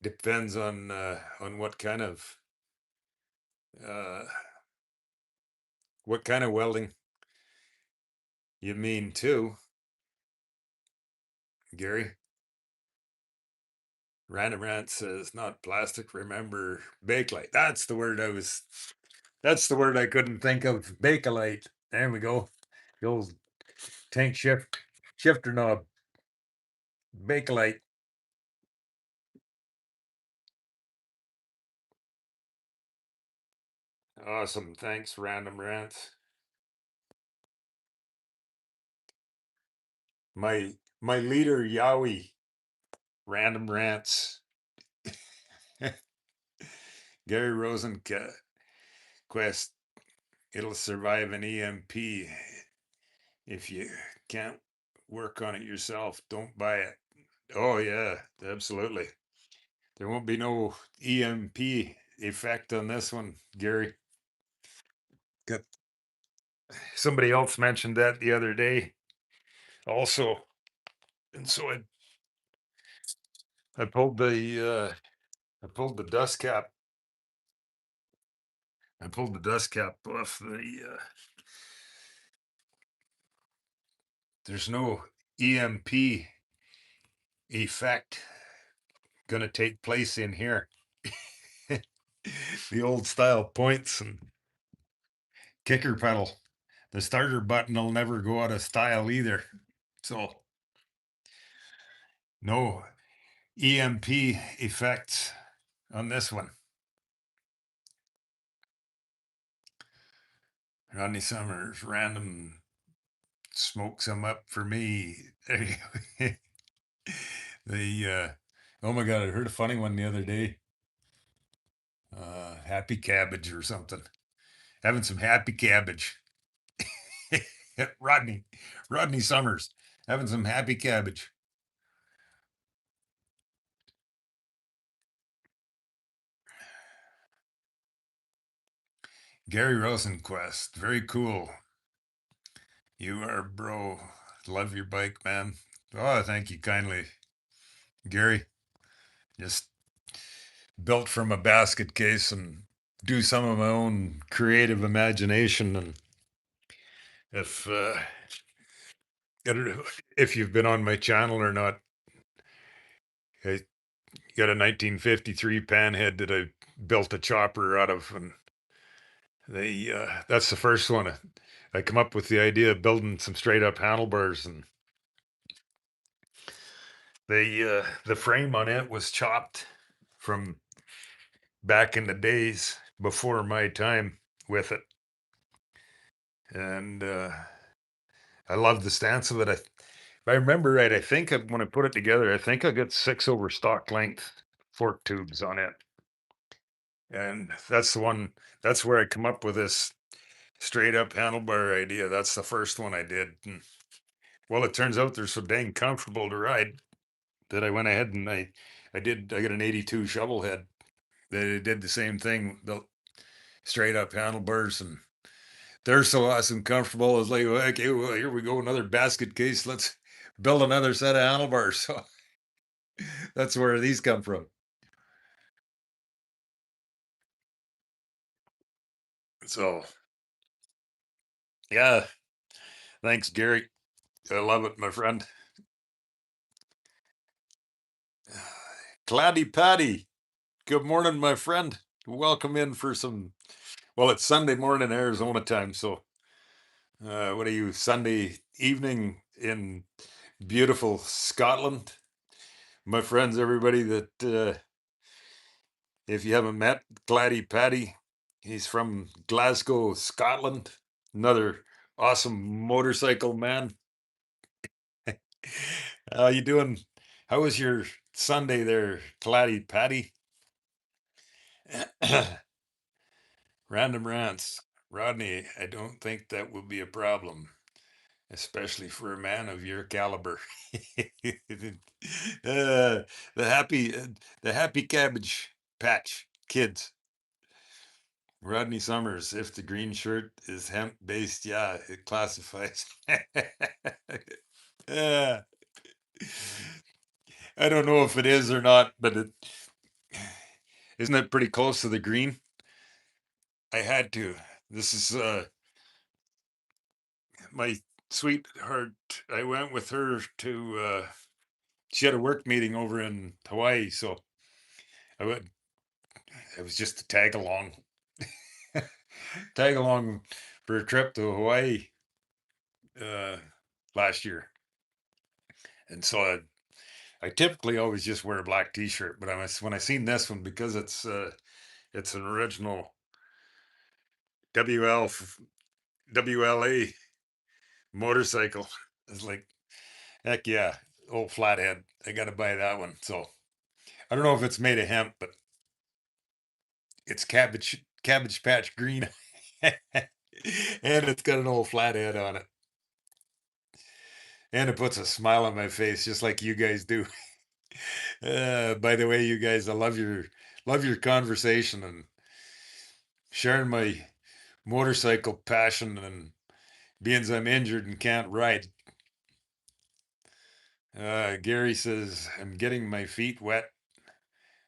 depends on uh what kind of welding you mean too, Gary. Random Rant says not plastic. Remember Bakelite. That's the word I couldn't think of. Bakelite. There we go. The old tank shifter knob. Bakelite. Awesome. Thanks, Random Rants. My leader, Yowie. Random Rants. Gary Rosenquist. It'll survive an EMP. If you can't work on it yourself, don't buy it. Oh yeah, absolutely. There won't be no EMP effect on this one, Gary. Got somebody else mentioned that the other day also. And so I pulled the dust cap. I pulled the dust cap off there's no EMP effect gonna take place in here. The old style points and kicker pedal. The starter button will never go out of style either. So no EMP effects on this one. Rodney Summers, random smoke some up for me. Oh my god, I heard a funny one the other day. Happy cabbage or something. Having some happy cabbage. Rodney, Rodney Summers, having some happy cabbage. Gary Rosenquist, very cool. You are bro. Love your bike, man. Oh, thank you kindly, Gary. Just built from a basket case and do some of my own creative imagination. And if I don't know if you've been on my channel or not, I got a 1953 panhead that I built a chopper out of, and that's the first one. I come up with the idea of building some straight up handlebars, and the frame on it was chopped from back in the days before my time with it, and I love the stance of it. If I remember right, I think when I put it together, I think I got 6 over stock length fork tubes on it, and that's the one. That's where I come up with this Straight up handlebar idea. That's the first one I did. And, well, it turns out they're so dang comfortable to ride that I went ahead and I got an 82 shovel head that did the same thing, the straight up handlebars, and they're so awesome comfortable. It's like, well, okay, well, here we go, another basket case. Let's build another set of handlebars. So that's where these come from. So yeah, thanks, Gary. I love it, my friend. Claddy Patty, good morning, my friend. Welcome in for some. Well, it's Sunday morning Arizona time, so what are you? Sunday evening in beautiful Scotland, my friends. Everybody that if you haven't met Claddy Patty, he's from Glasgow, Scotland. Another awesome motorcycle man. How you doing? How was your Sunday there, Claddy Patty? Random rants. Rodney, I don't think that will be a problem, especially for a man of your caliber. The happy cabbage patch kids. Rodney Summers, if the green shirt is hemp based, yeah, it classifies. Yeah. I don't know if it is or not, but isn't it pretty close to the green? I had to. This is my sweetheart. I went with her to she had a work meeting over in Hawaii, so I went. It was just a tag along, tag along for a trip to Hawaii uh, last year, and so I typically always just wear a black T-shirt, but when I seen this one because it's an original WL WLA motorcycle. It's like heck yeah, old flathead. I got to buy that one. So I don't know if it's made of hemp, but it's cabbage patch green, and it's got an old flathead on it, and it puts a smile on my face just like you guys do. By the way, you guys, I love your conversation and sharing my motorcycle passion and being I'm injured and can't ride. Gary says I'm getting my feet wet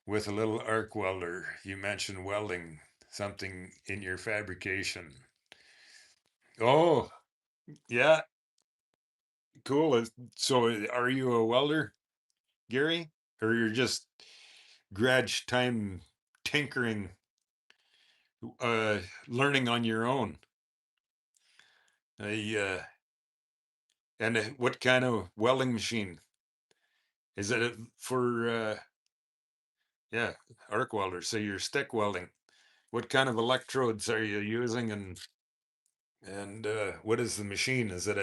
with a little arc welder. You mentioned welding something in your fabrication. Oh, yeah, cool. So, are you a welder, Gary, or you're just grudge time tinkering, uh, learning on your own? And what kind of welding machine is it for? Yeah, arc welder. So you're stick welding. What kind of electrodes are you using, and what is the machine? Is it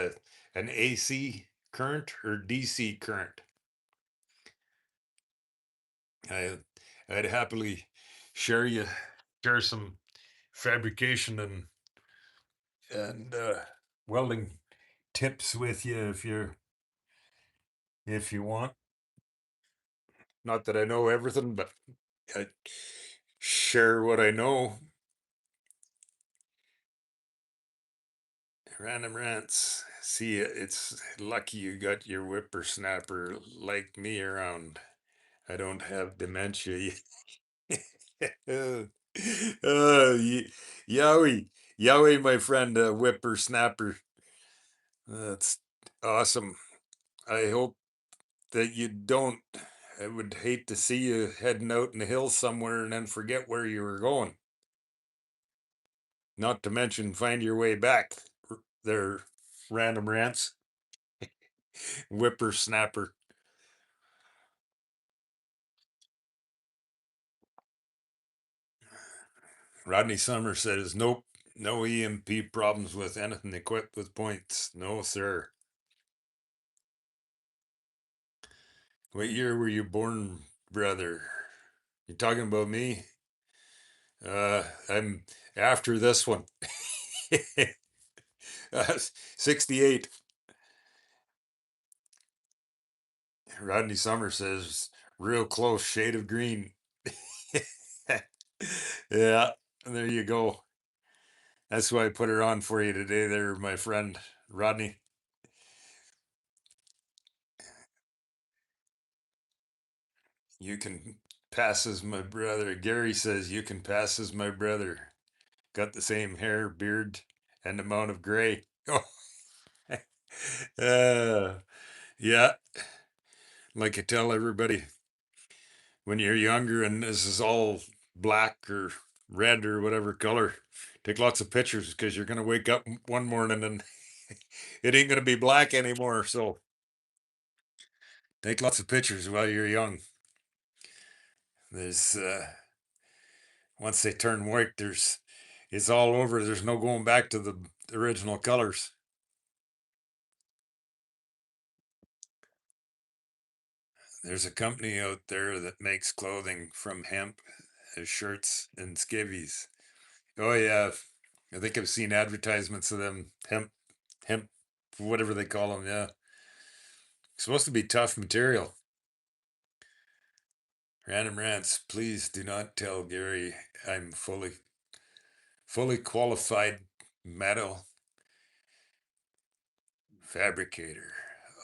an AC current or DC current? I I'd happily share you share some fabrication and welding tips with you if you want. Not that I know everything, but I share what I know. Random rants. See, it's lucky you got your whippersnapper like me around. I don't have dementia. uh, Yowie, Yowie, my friend, whippersnapper. That's awesome. I hope that you don't. I would hate to see you heading out in the hills somewhere and then forget where you were going. Not to mention find your way back. There, random rants, whippersnapper. Rodney Summers says, nope, no EMP problems with anything equipped with points. No, sir. What year were you born, brother? You talking about me? I'm after this one. 68. Rodney Summer says, real close shade of green. Yeah, there you go. That's why I put her on for you today there, my friend Rodney. You can pass as my brother. Gary says you can pass as my brother. Got the same hair, beard, and amount of gray. Oh, yeah. Like I tell everybody, when you're younger and this is all black or red or whatever color, take lots of pictures because you're gonna wake up one morning and it ain't gonna be black anymore. So take lots of pictures while you're young. There's once they turn white, it's all over. There's no going back to the original colors. There's a company out there that makes clothing from hemp, shirts and skivvies. Oh yeah, I think I've seen advertisements of them hemp, whatever they call them. Yeah, it's supposed to be tough material. Random rants. Please do not tell Gary I'm fully qualified metal fabricator.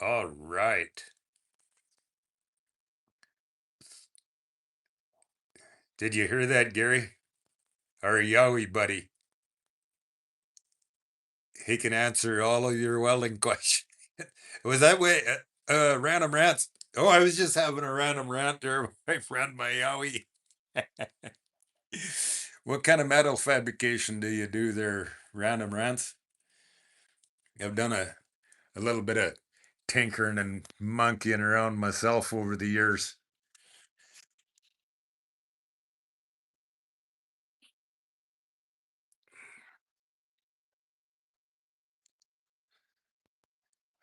All right. Did you hear that, Gary? Our Yowie buddy. He can answer all of your welding questions. Was that way? Random rants. Oh, I was just having a random rant there, my friend, my Yowie. What kind of metal fabrication do you do there, random rants? I've done a little bit of tinkering and monkeying around myself over the years.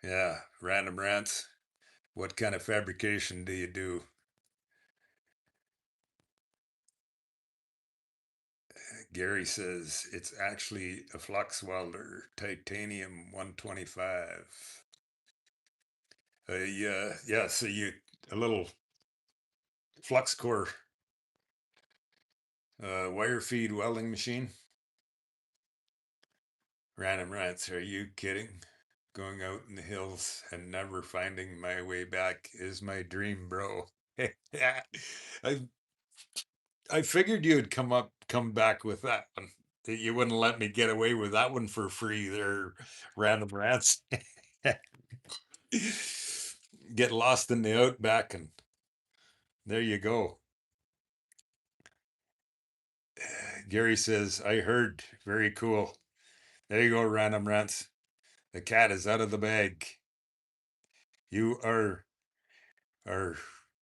Yeah, random rants. What kind of fabrication do you do? Gary says it's actually a flux welder, titanium 125. Yeah, so a little flux core wire feed welding machine. Random rants. Are you kidding? Going out in the hills and never finding my way back is my dream, bro. Yeah, I I figured you'd come back with that one. That you wouldn't let me get away with that one for free. There, random rants. Get lost in the outback, and there you go. Gary says, "I heard. Very cool." There you go, random rants. The cat is out of the bag. You are our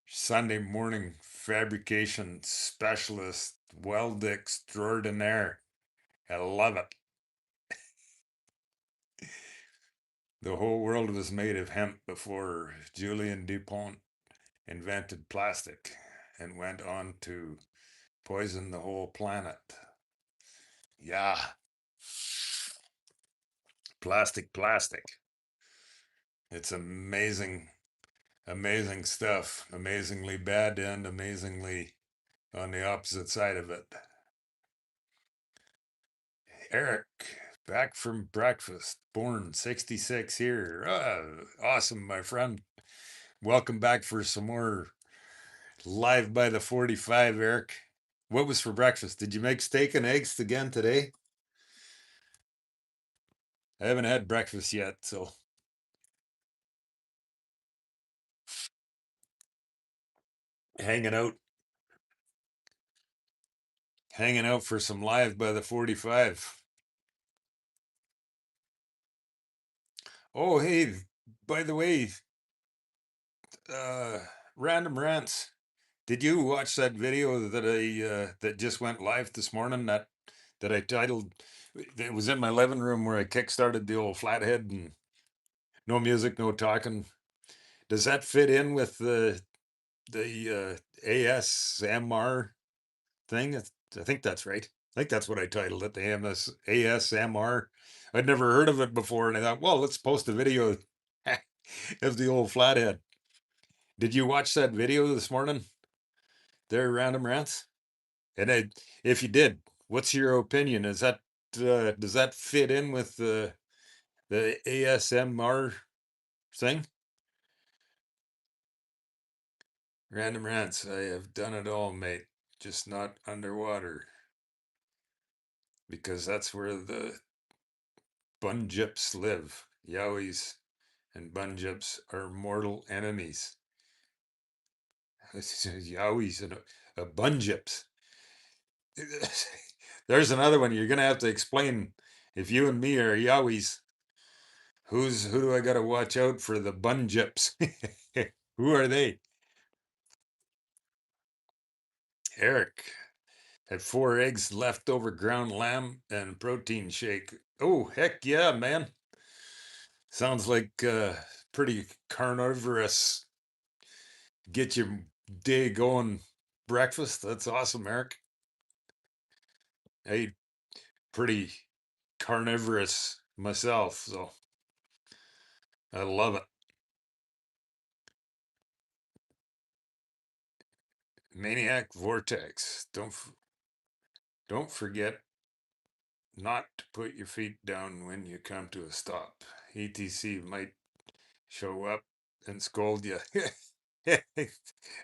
Sunday morning fabrication specialist, weld extraordinaire. I love it. The whole world was made of hemp before Julian DuPont invented plastic and went on to poison the whole planet. Yeah, plastic. It's amazing stuff. Amazingly bad and amazingly on the opposite side of it. Eric, back from breakfast, born 66 here. Awesome, my friend. Welcome back for some more Live by the 45, Eric. What was for breakfast? Did you make steak and eggs again today? I haven't had breakfast yet, so hanging out, hanging out for some Live by the 45. Oh, hey, by the way, uh, random rants. Did you watch that video that that just went live this morning? That I titled. It was in my living room where I kickstarted the old flathead and no music, no talking. Does that fit in with the ASMR thing? I think that's right. I think that's what I titled it, the ASMR. I'd never heard of it before, and I thought, well, let's post a video of the old flathead. Did you watch that video this morning? There, Random Rants? And if you did, what's your opinion? Is that does that fit in with the ASMR thing? Random Rants. I have done it all, mate. Just not underwater. Because that's where the Bunjips live. Yowies and Bunjips are mortal enemies. Yowies and a Bunjips. There's another one. You're gonna have to explain. If you and me are Yowies, who do I gotta watch out for? The Bunjips. Who are they? Eric had 4 eggs, leftover ground lamb, and protein shake. Oh, heck yeah, man. Sounds like pretty carnivorous. Get your day going breakfast. That's awesome, Eric. I eat pretty carnivorous myself, so I love it. Maniac Vortex. Don't forget not to put your feet down when you come to a stop. ETC might show up and scold you.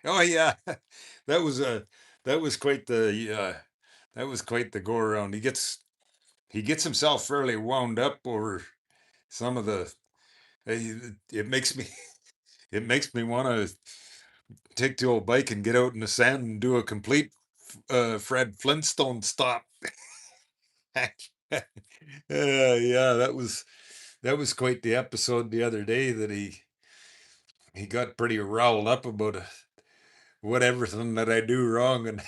Oh yeah, that was a that was quite the that was quite the go around. He gets himself fairly wound up over some of the. It makes me it makes me want to take the old bike and get out in the sand and do a complete Fred Flintstone stop. Yeah, that was quite the episode the other day that he got pretty riled up about what everything that I do wrong, and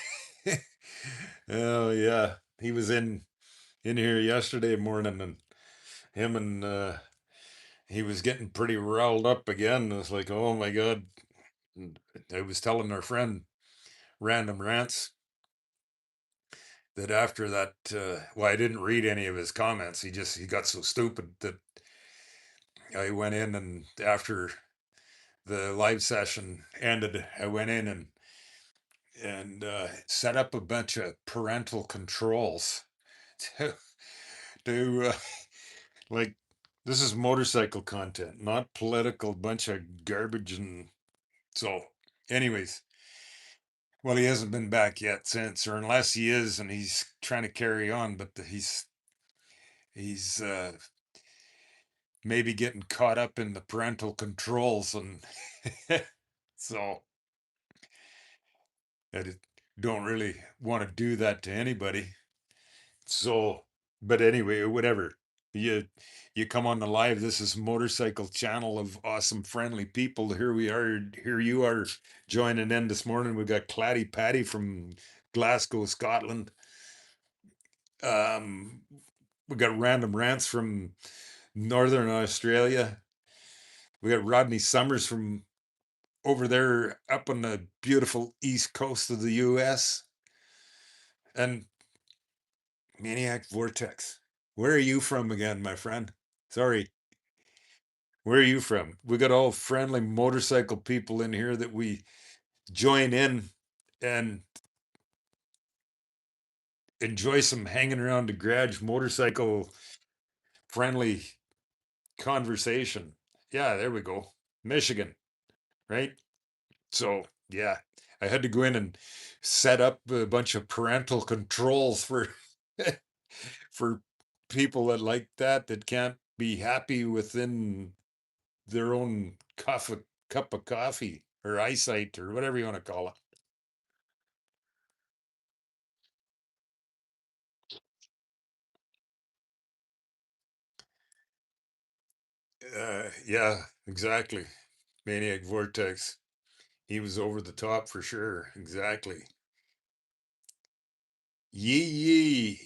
oh yeah, he was in here yesterday morning, and him and he was getting pretty riled up again. It's like, oh my god. And I was telling our friend Random Rants that after that, well, I didn't read any of his comments. He got so stupid that I went in, and after the live session ended, I went in and set up a bunch of parental controls to, to like, this is motorcycle content, not political bunch of garbage. And so, anyways, well, he hasn't been back yet since, or unless he is, and he's trying to carry on, but he's maybe getting caught up in the parental controls, and so I don't really want to do that to anybody. So, but anyway, whatever. You you come on the live. This is Motorcycle Channel of awesome, friendly people. Here we are. Here you are joining in this morning. We got Claddy Patty from Glasgow, Scotland. Um, we got Random Rants from Northern Australia. We got Rodney Summers from over there up on the beautiful east coast of the US. And Maniac Vortex. Where are you from again, my friend? Sorry. Where are you from? We got all friendly motorcycle people in here that we join in and enjoy some hanging around the garage motorcycle friendly conversation. Yeah, there we go. Michigan, right? So, yeah, I had to go in and set up a bunch of parental controls for for people that like that can't be happy within their own cup of coffee or eyesight or whatever you want to call it. Yeah, exactly. Maniac Vortex. He was over the top for sure. Exactly. Yee yee.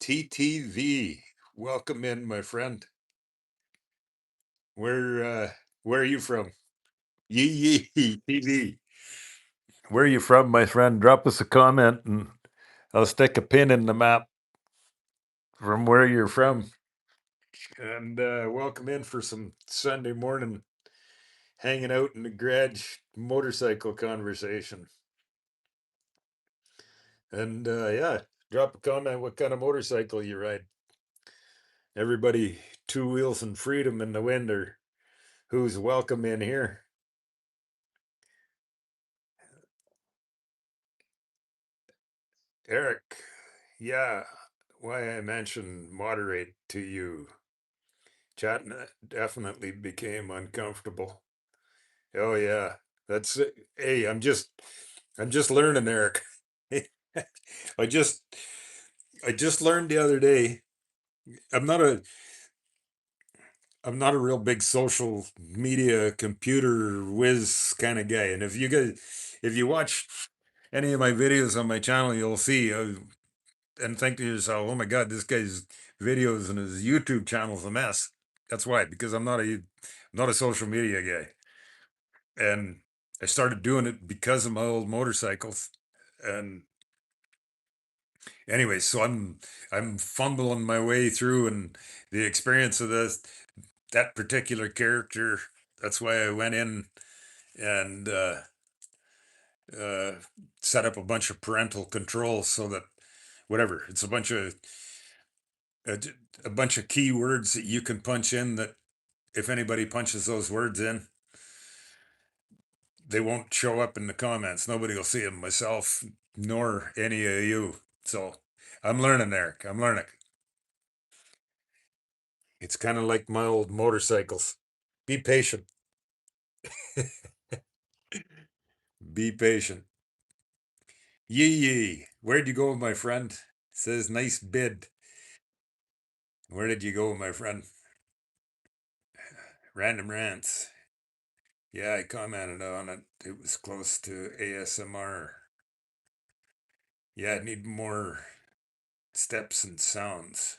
TTV. Welcome in, my friend. Where are you from? Yee yee TV. Where are you from, my friend? Drop us a comment and I'll stick a pin in the map. from where you're from. And welcome in for some Sunday morning hanging out in the garage motorcycle conversation. And yeah, drop a comment what kind of motorcycle you ride. Everybody, two wheels and freedom in the wind, or who's welcome in here. Eric, yeah, why I mentioned moderate to you. Chat definitely became uncomfortable. Oh yeah, that's it. Hey, I'm just learning, Eric. I just I just learned the other day. I'm not a I'm not a real big social media computer whiz kind of guy. And if you watch any of my videos on my channel, you'll see and think to yourself, "Oh my God, this guy's videos and his YouTube channel's a mess." That's why, because I'm not a social media guy, and I started doing it because of my old motorcycles. And anyway, so I'm fumbling my way through, and the experience of that particular character. That's why I went in and uh, set up a bunch of parental controls so that whatever it's a, a bunch of keywords that you can punch in, that if anybody punches those words in, they won't show up in the comments. Nobody will see them, myself nor any of you. So I'm learning, Eric. I'm learning. It's kind of like my old motorcycles. Be patient. Be patient. Yee yee. Where'd you go, my friend? Says nice bid. Where did you go, my friend? Random rants. Yeah, I commented on it. It was close to ASMR. Yeah, I need more steps and sounds.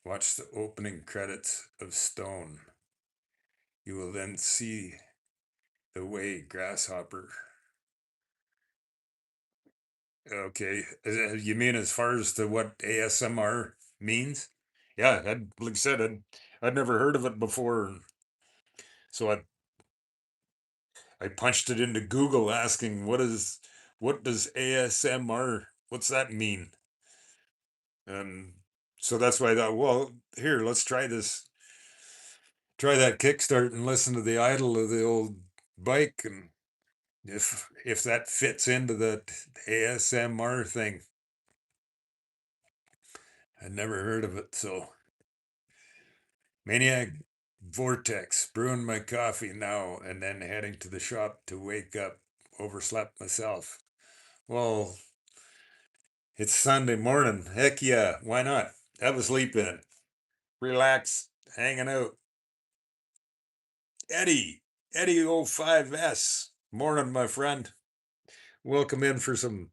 Watch the opening credits of Stone. You will then see the way Grasshopper. Okay, you mean as far as to what ASMR means? Yeah, like I said, I'd never heard of it before, so I punched it into Google asking what does ASMR, what's that mean? And so that's why I thought, well, here, let's try this. Try that kickstart and listen to the idle of the old bike, and if that fits into the ASMR thing. I'd never heard of it, so Maniac Vortex, brewing my coffee now and then heading to the shop to wake up. Overslept myself. Well, it's Sunday morning. Heck yeah, why not? Have a sleep in. Relax, hanging out. Eddie, Eddie 05S. Morning, my friend. Welcome in for some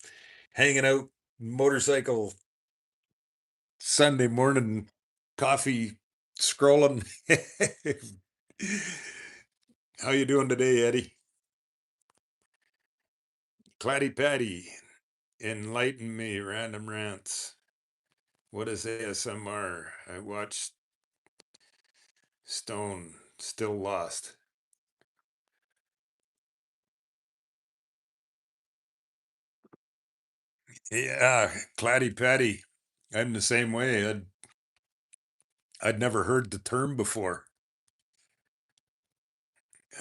hanging out motorcycle Sunday morning coffee scrolling. How you doing today, Eddie? Clatty Patty, enlighten me, random rants. What is ASMR? I watched Stone, still lost. Yeah, Clatty Patty. I'm the same way. I'd never heard the term before.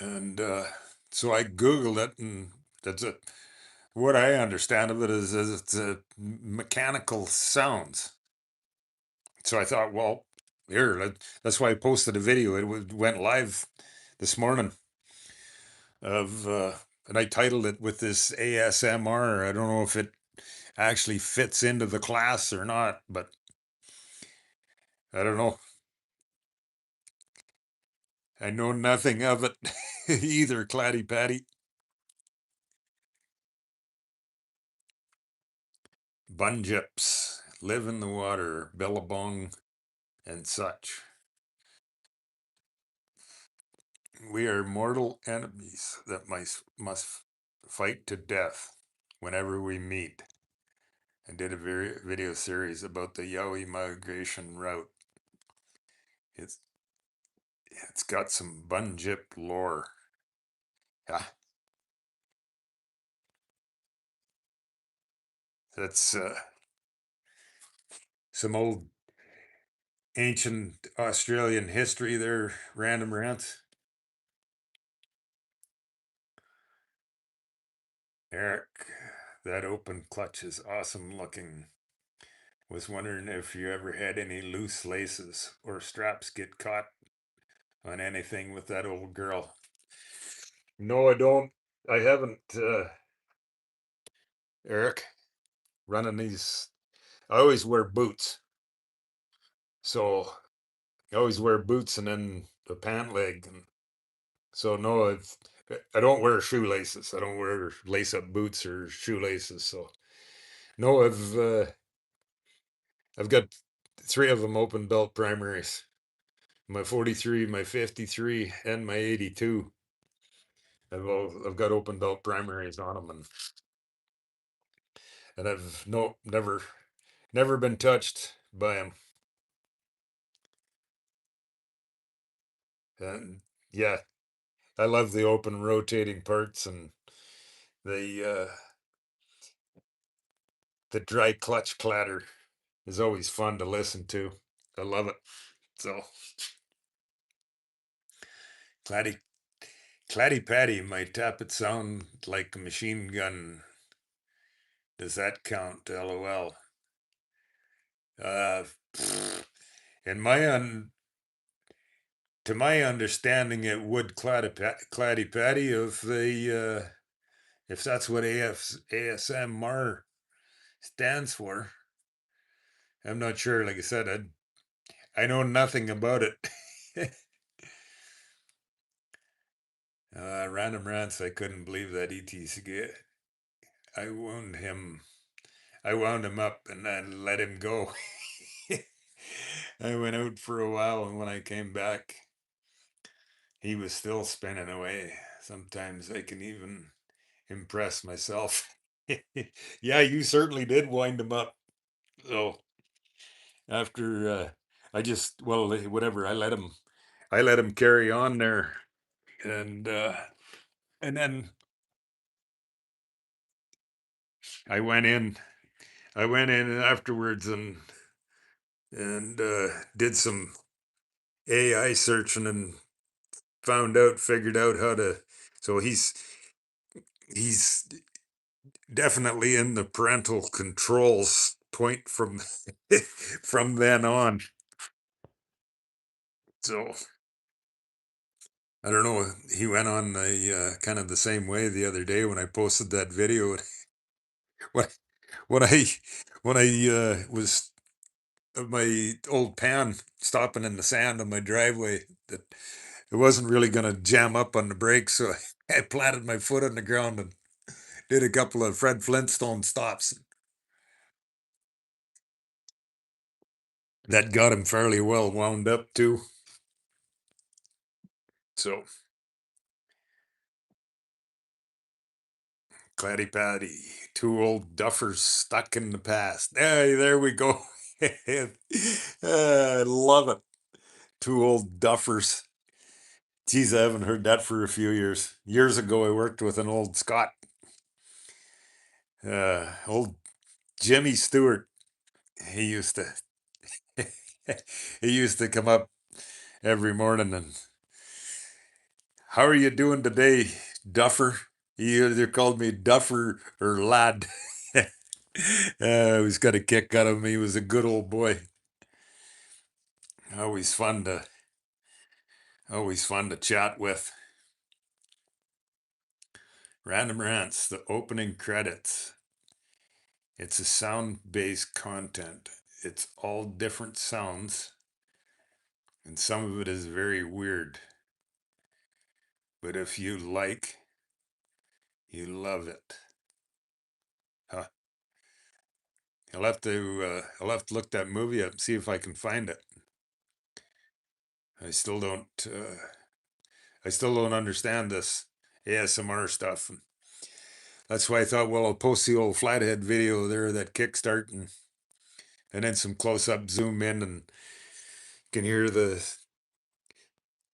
And so I Googled it, and that's it. What I understand of it is it's a mechanical sounds. So I thought, well, here, that's why I posted a video. Went live this morning of, and I titled it with this ASMR. I don't know if it actually fits into the class or not, but I don't know. I know nothing of it either, Clatty Patty. Bunjips, live in the water, billabong, and such. We are mortal enemies that must fight to death whenever we meet. I did a video series about the Yowie migration route. It's it's got some Bunjip lore. Yeah, that's some old ancient Australian history there, Random Rants. Eric, that open clutch is awesome looking. Was wondering if you ever had any loose laces or straps get caught on anything with that old girl. No, I don't. I haven't, Eric, running these. I always wear boots. So I always wear boots and then the pant leg. And so no, I don't wear shoelaces. I don't wear lace up boots or shoelaces. So no, I've got three of them open belt primaries. My 43, my 53, and my 82. I've got open belt primaries on them, and I've never been touched by them. And yeah, I love the open rotating parts and the the dry clutch clatter is always fun to listen to. I love it. So clatty clatty patty, my tappet sound like a machine gun. Does that count? LOL. Uh, in my to my understanding, it would clatty patty if that's what ASMR stands for. I'm not sure. Like I said, I know nothing about it. Random Rants, I couldn't believe that ETC. I wound him. I wound him up and then let him go. I went out for a while, and when I came back, he was still spinning away. Sometimes I can even impress myself. Yeah, you certainly did wind him up. So after I just whatever, I let him carry on there, and then I went in I went in afterwards and did some AI searching and figured out how to. So he's definitely in the parental controls point from from then on. So I don't know. He went on the kind of the same way the other day when I posted that video. when when I when I was my old pan stopping in the sand on my driveway, that it wasn't really going to jam up on the brakes, so I planted my foot on the ground and did a couple of Fred Flintstone stops. That got him fairly well wound up too. So Claddy Patty, two old duffers stuck in the past. Hey, there we go. I love it. Two old duffers. Geez, I haven't heard that for a few years. Years ago, I worked with an old Scot, old Jimmy Stewart. He used to, he used to come up every morning and, how are you doing today, Duffer? He either called me Duffer or Lad. I always got a kick out of him. He was a good old boy. Always fun to, always fun to chat with. Random Rants, the opening credits. It's a sound-based content. It's all different sounds, and some of it is very weird. But if you like, you love it. Huh. I'll have to look that movie up and see if I can find it. I still don't, I still don't understand this ASMR stuff. That's why I thought, well, I'll post the old flathead video there, that kickstart, and then some close up zoom in, and can hear the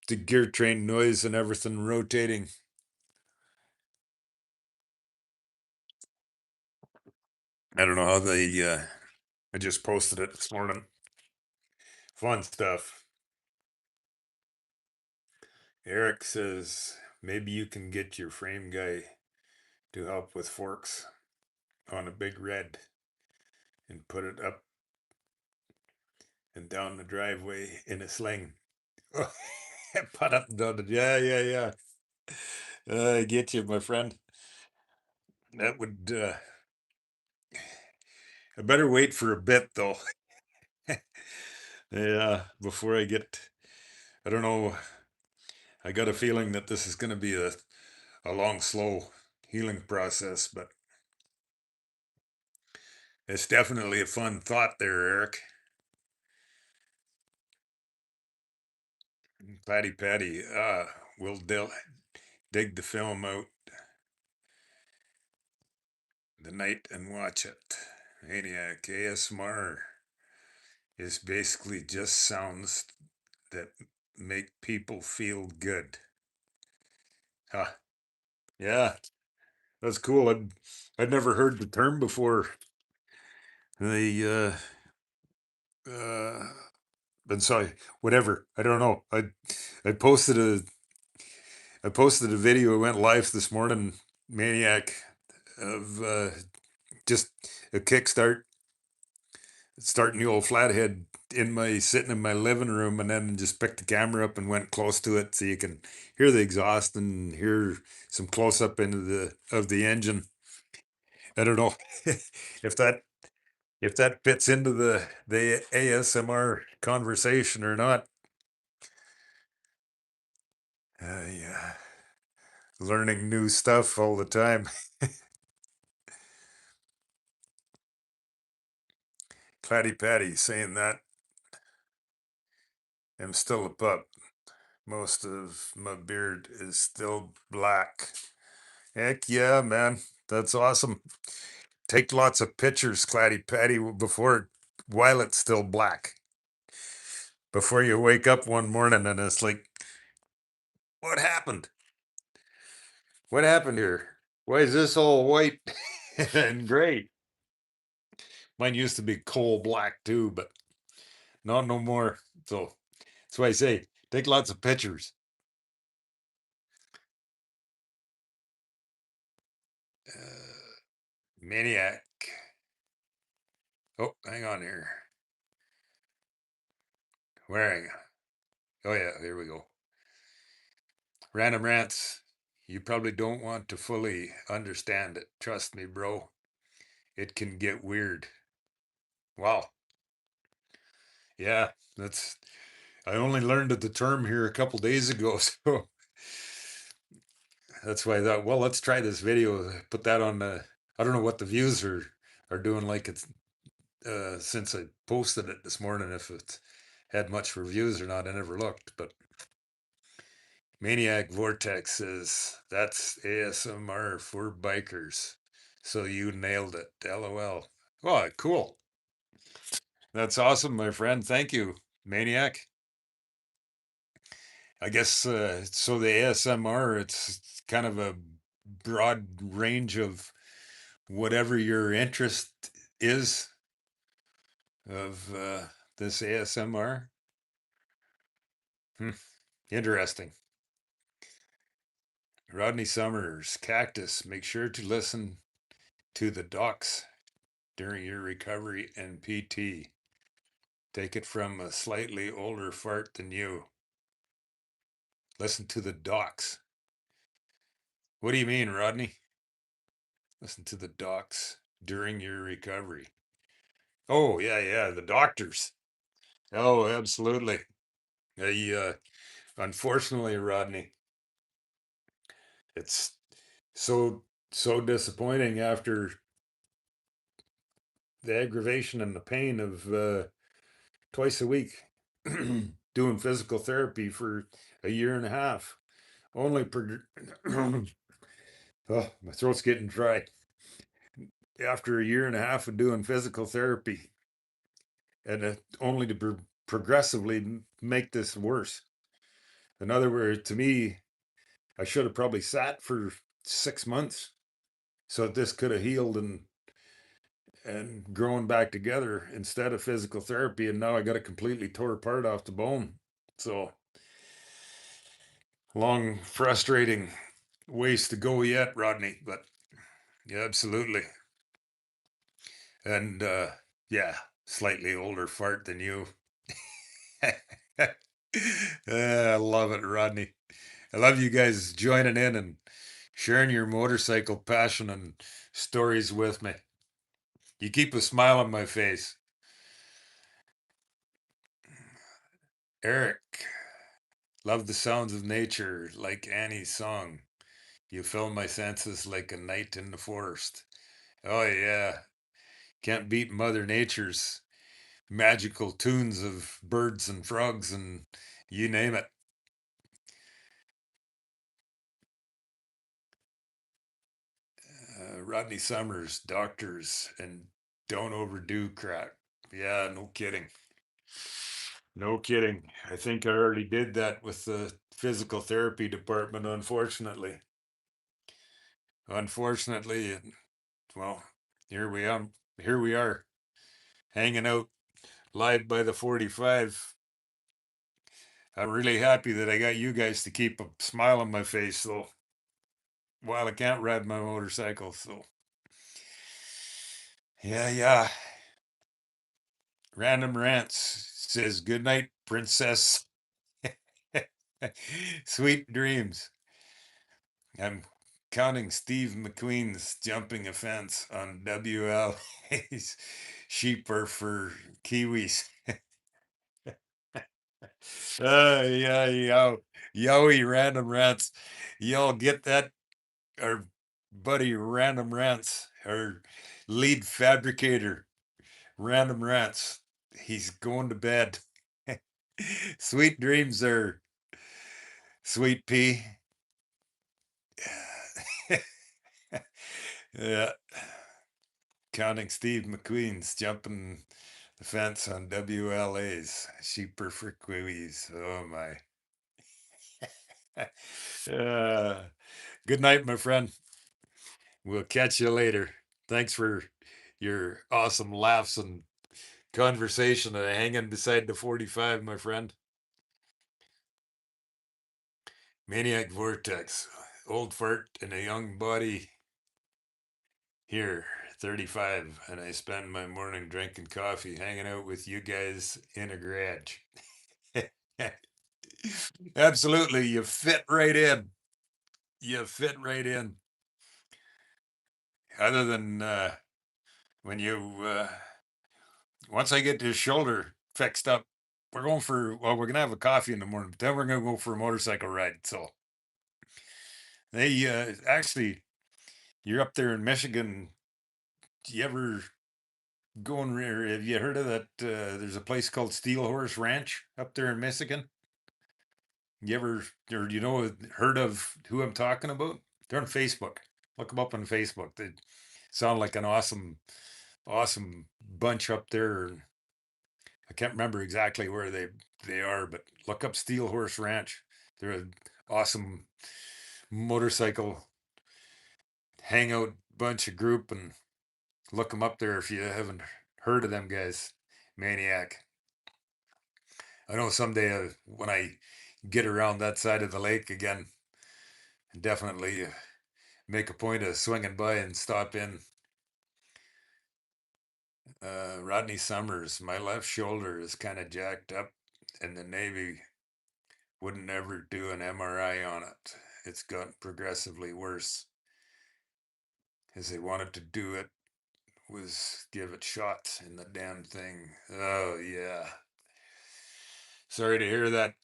gear train noise and everything rotating. I don't know how they. I just posted it this morning. Fun stuff. Eric says maybe you can get your frame guy to help with forks on a big red and put it up and down the driveway in a sling. Put up and down the, yeah, yeah, yeah. I get you, my friend. That would, I better wait for a bit though. Yeah, before I don't know, I got a feeling that this is going to be a long, slow healing process, but it's definitely a fun thought there, Eric. Patty, we'll dig the film out the night and watch it. Maniac ASMR is basically just sounds that make people feel good. Huh. Yeah, that's cool. I'd never heard the term before. The been sorry, whatever. I don't know. I posted a video. It went live this morning. Maniac of just a kickstart, starting the old flathead in my sitting in my living room, and then just picked the camera up and went close to it so you can hear the exhaust and hear some close up into the engine. I don't know if that fits into the ASMR conversation or not. Yeah, learning new stuff all the time. Clatty Patty saying that I'm still a pup. Most of my beard is still black. Heck yeah, man. That's awesome. Take lots of pictures, Clatty Patty, while it's still black. Before you wake up one morning and it's like, what happened? What happened here? Why is this all white and gray? Mine used to be coal black too, but not no more. So that's why I say take lots of pictures. Maniac. Oh, hang on here. Wearing. Oh yeah, here we go. Random rants. You probably don't want to fully understand it. Trust me, bro. It can get weird. Wow. Yeah, that's. I only learned the term here a couple days ago, so that's why I thought, well, let's try this video. Put that on the. I don't know what the views are doing. Like it's since I posted it this morning, if it had much for views or not, I never looked. But Maniac Vortex says that's ASMR for bikers. So you nailed it. LOL. Oh, cool. That's awesome, my friend. Thank you, Maniac. I guess so. The ASMR, it's kind of a broad range of whatever your interest is of this ASMR. Hmm. Interesting. Rodney Summers, Cactus. Make sure to listen to the docs during your recovery and PT. Take it from a slightly older fart than you. Listen to the docs. What do you mean, Rodney? Listen to the docs during your recovery. Oh, yeah, yeah, the doctors. Oh, absolutely. Unfortunately, Rodney, it's so disappointing after the aggravation and the pain of twice a week doing physical therapy for a year and a half. Only Oh, my throat's getting dry. After a year and a half of doing physical therapy, and only to progressively make this worse. In other words, to me, I should have probably sat for 6 months so that this could have healed and grown back together instead of physical therapy. And now I got it completely tore apart off the bone. So long, frustrating ways to go yet, Rodney. But yeah, absolutely. And yeah, slightly older fart than you. I love it, Rodney. I love you guys joining in and sharing your motorcycle passion and stories with me. You keep a smile on my face. Eric, love the sounds of nature like Annie's song. You fill my senses like a night in the forest. Oh, yeah. Can't beat Mother Nature's magical tunes of birds and frogs and you name it. Rodney Summers, doctors, and don't overdo crack. Yeah, no kidding. No kidding. I think I already did that with the physical therapy department, unfortunately. Unfortunately, well, here we are. Here we are, hanging out live by the 45. I'm really happy that I got you guys to keep a smile on my face, though, while I can't ride my motorcycle. So, yeah, yeah. Random Rants says, good night, princess. Sweet dreams. I'm counting Steve McQueen's jumping a fence on WLA's sheeper for Kiwis. Yeah, yowie random rants. Y'all get that? Our buddy Random Rants, our lead fabricator, Random Rants. He's going to bed. Sweet dreams there, Sweet Pea. Yeah. Counting Steve McQueen's jumping the fence on WLA's sheeper for Kiwis. Oh my. uh, good night, my friend. We'll catch you later. Thanks for your awesome laughs and conversation and hanging beside the 45, my friend. Maniac Vortex, old fart in a young body here, 35, and I spend my morning drinking coffee, hanging out with you guys in a garage. Absolutely, you fit right in. You fit right in. Other than when you, once I get this shoulder fixed up, we're gonna have a coffee in the morning, but then we're gonna go for a motorcycle ride. So they actually, you're up there in Michigan. Do you ever have you heard of that? There's a place called Steel Horse Ranch up there in Michigan. You ever, or heard of who I'm talking about? They're on Facebook. Look them up on Facebook. They sound like an awesome bunch up there. I can't remember exactly where they are, but look up Steel Horse Ranch. They're an awesome motorcycle hangout bunch of group, and look them up there if you haven't heard of them guys. Maniac. I know someday when I get around that side of the lake again, definitely make a point of swinging by and stop in. Rodney Summers, my left shoulder is kind of jacked up, and the Navy wouldn't ever do an MRI on it. It's gotten progressively worse. As they wanted to do it was give it shots in the damn thing. Oh yeah. Sorry to hear that,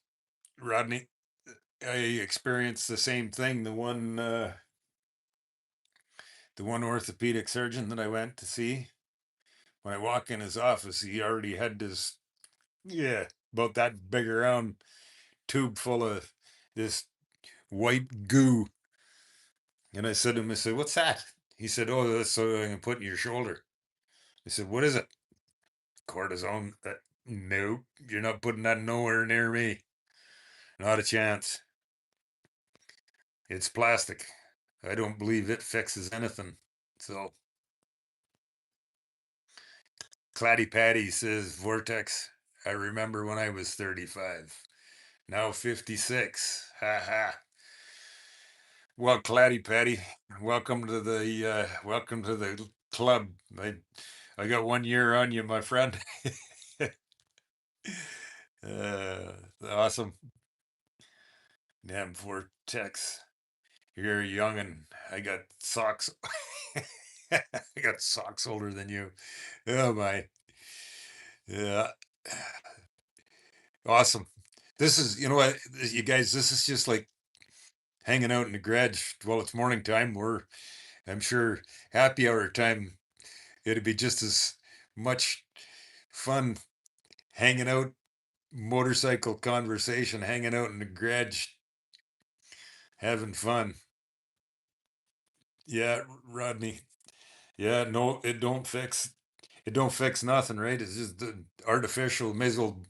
Rodney. I experienced the same thing. The one orthopedic surgeon that I went to see, when I walk in his office, he already had this, yeah, about that big around tube full of this white goo And I said to him, I said, "What's that?" He said, "Oh, that's so I can put in your shoulder." I said, "What is it?" "Cortisone." Nope, you're not putting that nowhere near me. Not a chance. It's plastic. I don't believe it fixes anything. So, Claddy Patty says, Vortex, I remember when I was 35. Now 56. Ha ha. Well, Claddy Patty, welcome to the club. I got 1 year on you, my friend. Awesome. Damn Vortex. You're young and I got socks. I got socks older than you. Oh my. Yeah. Awesome. This is, you know what, you guys, this is just like hanging out in the garage. Well, it's morning time. I'm sure, happy hour time. It'd be just as much fun hanging out, motorcycle conversation, hanging out in the garage, having fun. Yeah, Rodney. Yeah, no, it don't fix nothing, right? It's just artificial. May as well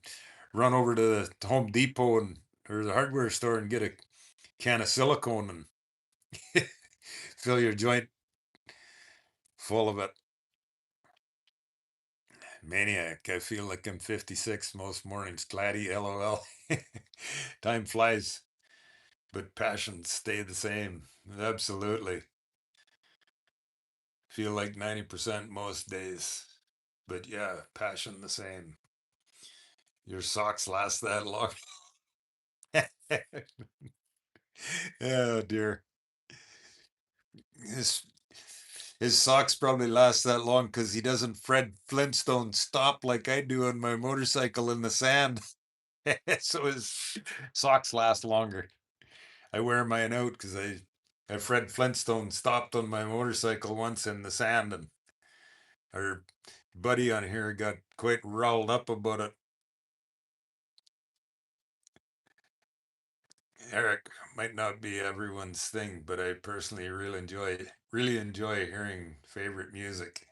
run over to the Home Depot and or the hardware store and get a can of silicone and fill your joint full of it. Maniac. I feel like I'm 56 most mornings. Claddy, lol. Time flies, but passions stay the same. Absolutely. Feel like 90% most days. But yeah, passion the same. Your socks last that long. Oh dear. His his socks probably last that long because he doesn't Fred Flintstone stop like I do on my motorcycle in the sand. So his socks last longer. I wear mine out because I Fred Flintstone stopped on my motorcycle once in the sand, and our buddy on here got quite riled up about it. Eric, might not be everyone's thing, but I personally really enjoy hearing favorite music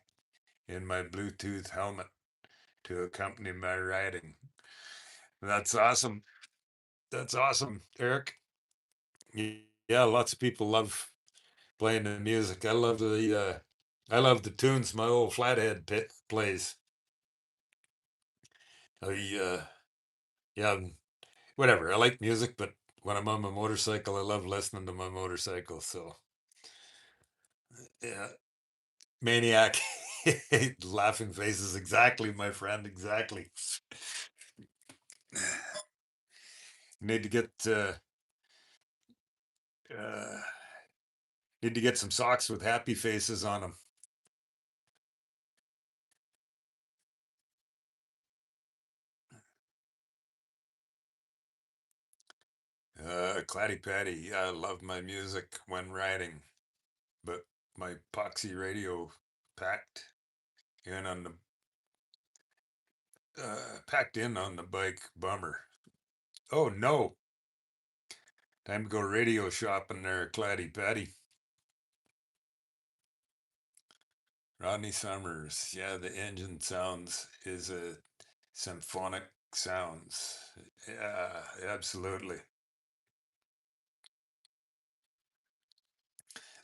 in my Bluetooth helmet to accompany my riding. That's awesome. That's awesome, Eric. Yeah, lots of people love playing the music. I love the tunes my old flathead pit plays. I yeah, whatever. I like music, but when I'm on my motorcycle, I love listening to my motorcycle. So yeah, maniac, laughing faces. Exactly, my friend. Exactly. Need to get uh, need to get some socks with happy faces on them. Claddy Patty. I love my music when riding, but my poxy radio packed in on the packed in on the bike. Bummer. Oh no. Time to go radio shopping there, Claddy Patty. Rodney Summers. Yeah, the engine sounds is a symphonic sounds. Yeah, absolutely.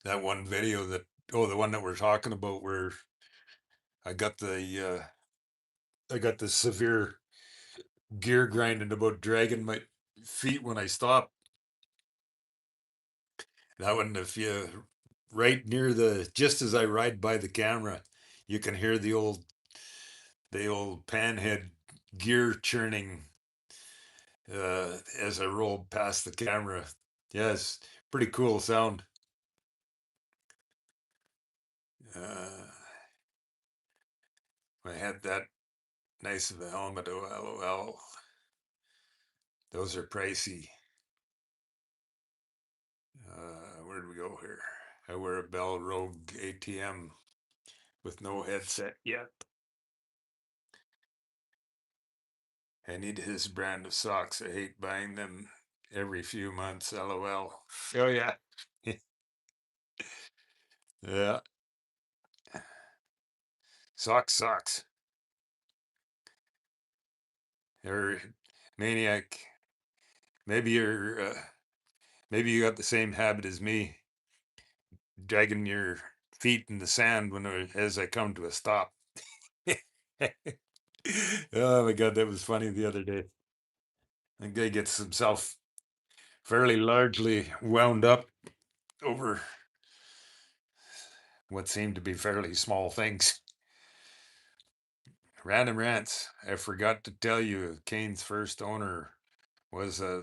That one video that the one that we're talking about where I got the severe gear grinding about dragging my feet when I stop. That one, if you right near the just as I ride by the camera, you can hear the old panhead gear churning as I rolled past the camera. Yes, pretty cool sound. Uh, I had that nice of a helmet. Oh, lol. Those are pricey. Where do we go here? I wear a Bell Rogue ATM with no headset yet. I need his brand of socks. I hate buying them every few months. LOL. Oh yeah. Yeah. Sucks. Or maniac. Maybe maybe you got the same habit as me, dragging your feet in the sand as I come to a stop. Oh my God, that was funny the other day. The guy gets himself fairly largely wound up over what seemed to be fairly small things. Random rants. I forgot to tell you, Kane's first owner was a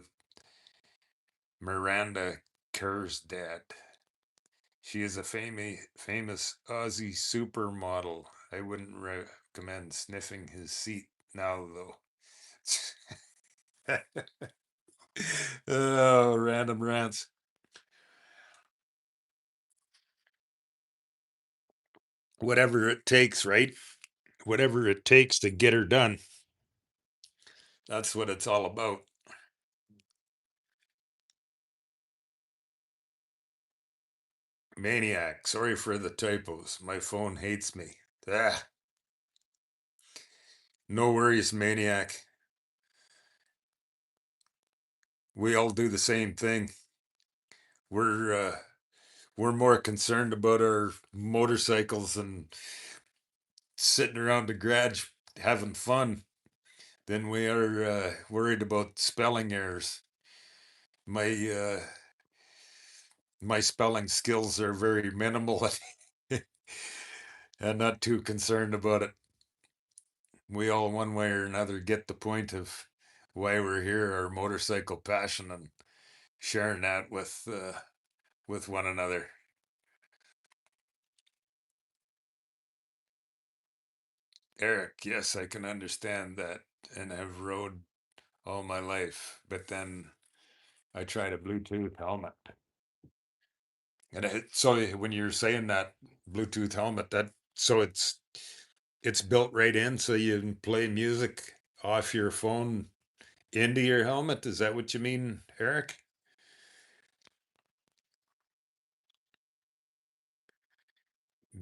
Miranda Kerr's dad. She is a famous Aussie supermodel. I wouldn't recommend sniffing his seat now, though. Oh, random rants. Whatever it takes, right? Whatever it takes to get her done. That's what it's all about. Maniac. Sorry for the typos. My phone hates me. Ah, no worries, Maniac. We all do the same thing. We're uh, we're more concerned about our motorcycles and sitting around the garage having fun than we are worried about spelling errors. My my spelling skills are very minimal and not too concerned about it. We all, one way or another, get the point of why we're here, our motorcycle passion, and sharing that with one another. Eric, yes, I can understand that, and have rode all my life, but then I tried a Bluetooth helmet. And so when you're saying that Bluetooth helmet, that so it's built right in, so you can play music off your phone into your helmet. Is that what you mean, Eric?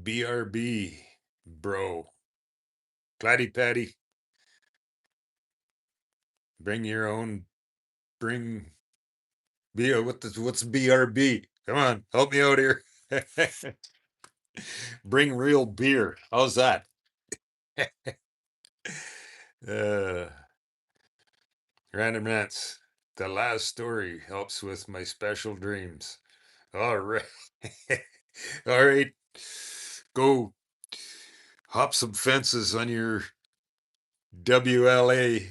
BRB, bro. Platty Patty, bring your own. Bring beer. What's BRB? Come on, help me out here. Bring real beer. How's that? uh, Random Rants. The last story helps with my special dreams. All right. All right. Go hop some fences on your WLA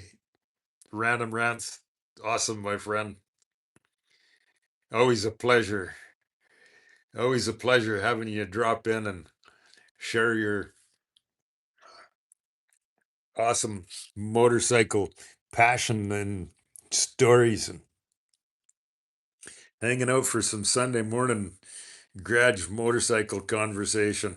Random Rants. Awesome, my friend. Always a pleasure. Always a pleasure having you drop in and share your awesome motorcycle passion and stories and hanging out for some Sunday morning garage motorcycle conversation.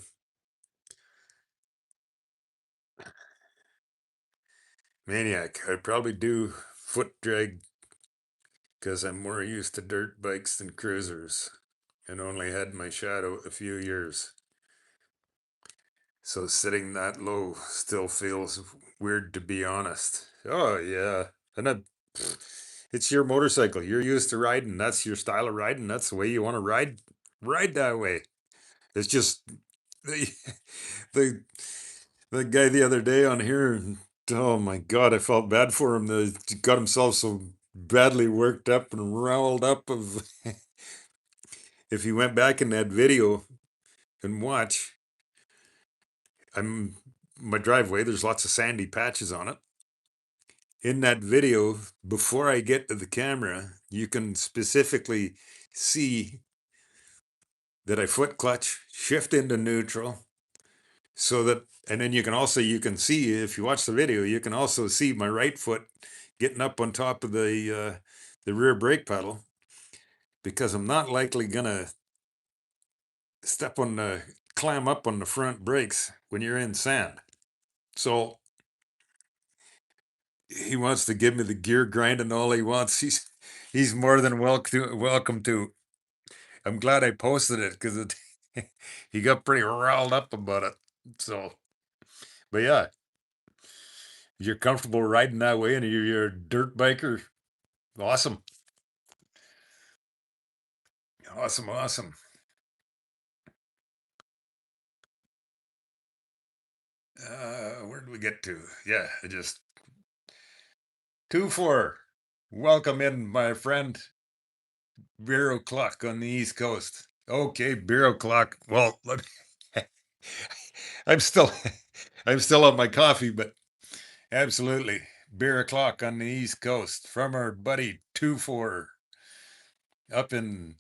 Maniac. I probably do foot drag because I'm more used to dirt bikes than cruisers and only had my shadow a few years. So sitting that low still feels weird, to be honest. Oh yeah. And it's your motorcycle. You're used to riding. That's your style of riding. That's the way you want to ride. Ride that way. It's just the the the guy the other day on here. Oh my God, I felt bad for him. He got himself so badly worked up and riled up. Of if you went back in that video and watch, I'm my driveway. There's lots of sandy patches on it. In that video, before I get to the camera, you can specifically see that I foot clutch, shift into neutral, so that, and then you can see, if you watch the video, you can also see my right foot getting up on top of the rear brake pedal, because I'm not likely gonna step on the climb up on the front brakes when you're in sand. So he wants to give me the gear grind and all he wants. He's more than welcome to. I'm glad I posted it because he got pretty riled up about it. So, but yeah, you're comfortable riding that way, and you're a dirt biker. Awesome, awesome, awesome. Where did we get to? Yeah, I just 2-4. Welcome in, my friend. Beer o'clock on the East Coast. Okay, beer o'clock. Well, I'm still, I'm still on my coffee, but absolutely, beer o'clock on the East Coast from our buddy 2-4 up in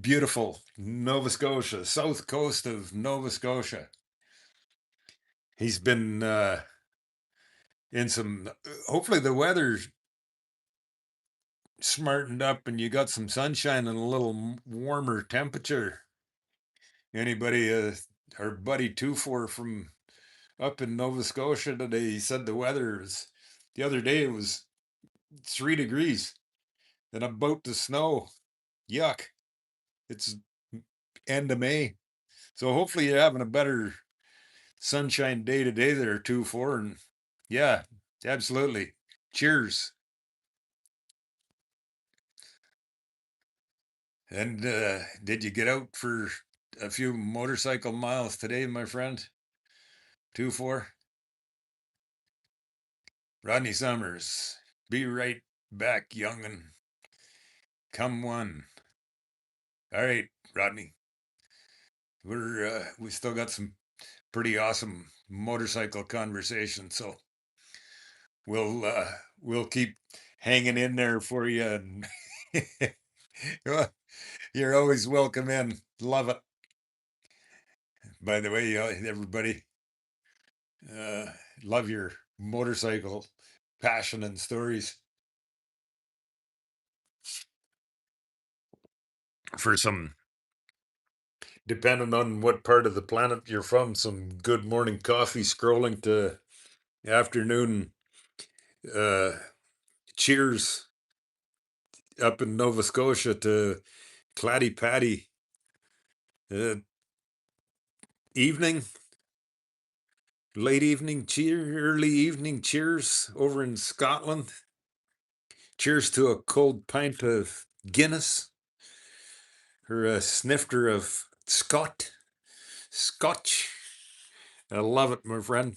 beautiful Nova Scotia, south coast of Nova Scotia. He's been in some. Hopefully, the weather's smartened up and you got some sunshine and a little warmer temperature. Anybody, our buddy 2-4 from up in Nova Scotia today, he said the weather is, the other day it was 3 degrees and about to snow. Yuck. It's end of May. So hopefully you're having a better sunshine day today there, 2-4. And yeah, absolutely. Cheers. And did you get out for a few motorcycle miles today, my friend? 2-4. Rodney Summers. Be right back, young'un. Come one. All right, Rodney. We still got some pretty awesome motorcycle conversation, so we'll keep hanging in there for you. And well, you're always welcome in. Love it. By the way, everybody, uh, love your motorcycle passion and stories. For some, depending on what part of the planet you're from, some good morning coffee scrolling to afternoon uh, cheers up in Nova Scotia to Claddy Patty uh, evening, late evening cheer, early evening cheers over in Scotland. Cheers to a cold pint of Guinness or a snifter of Scotch. I love it, my friend.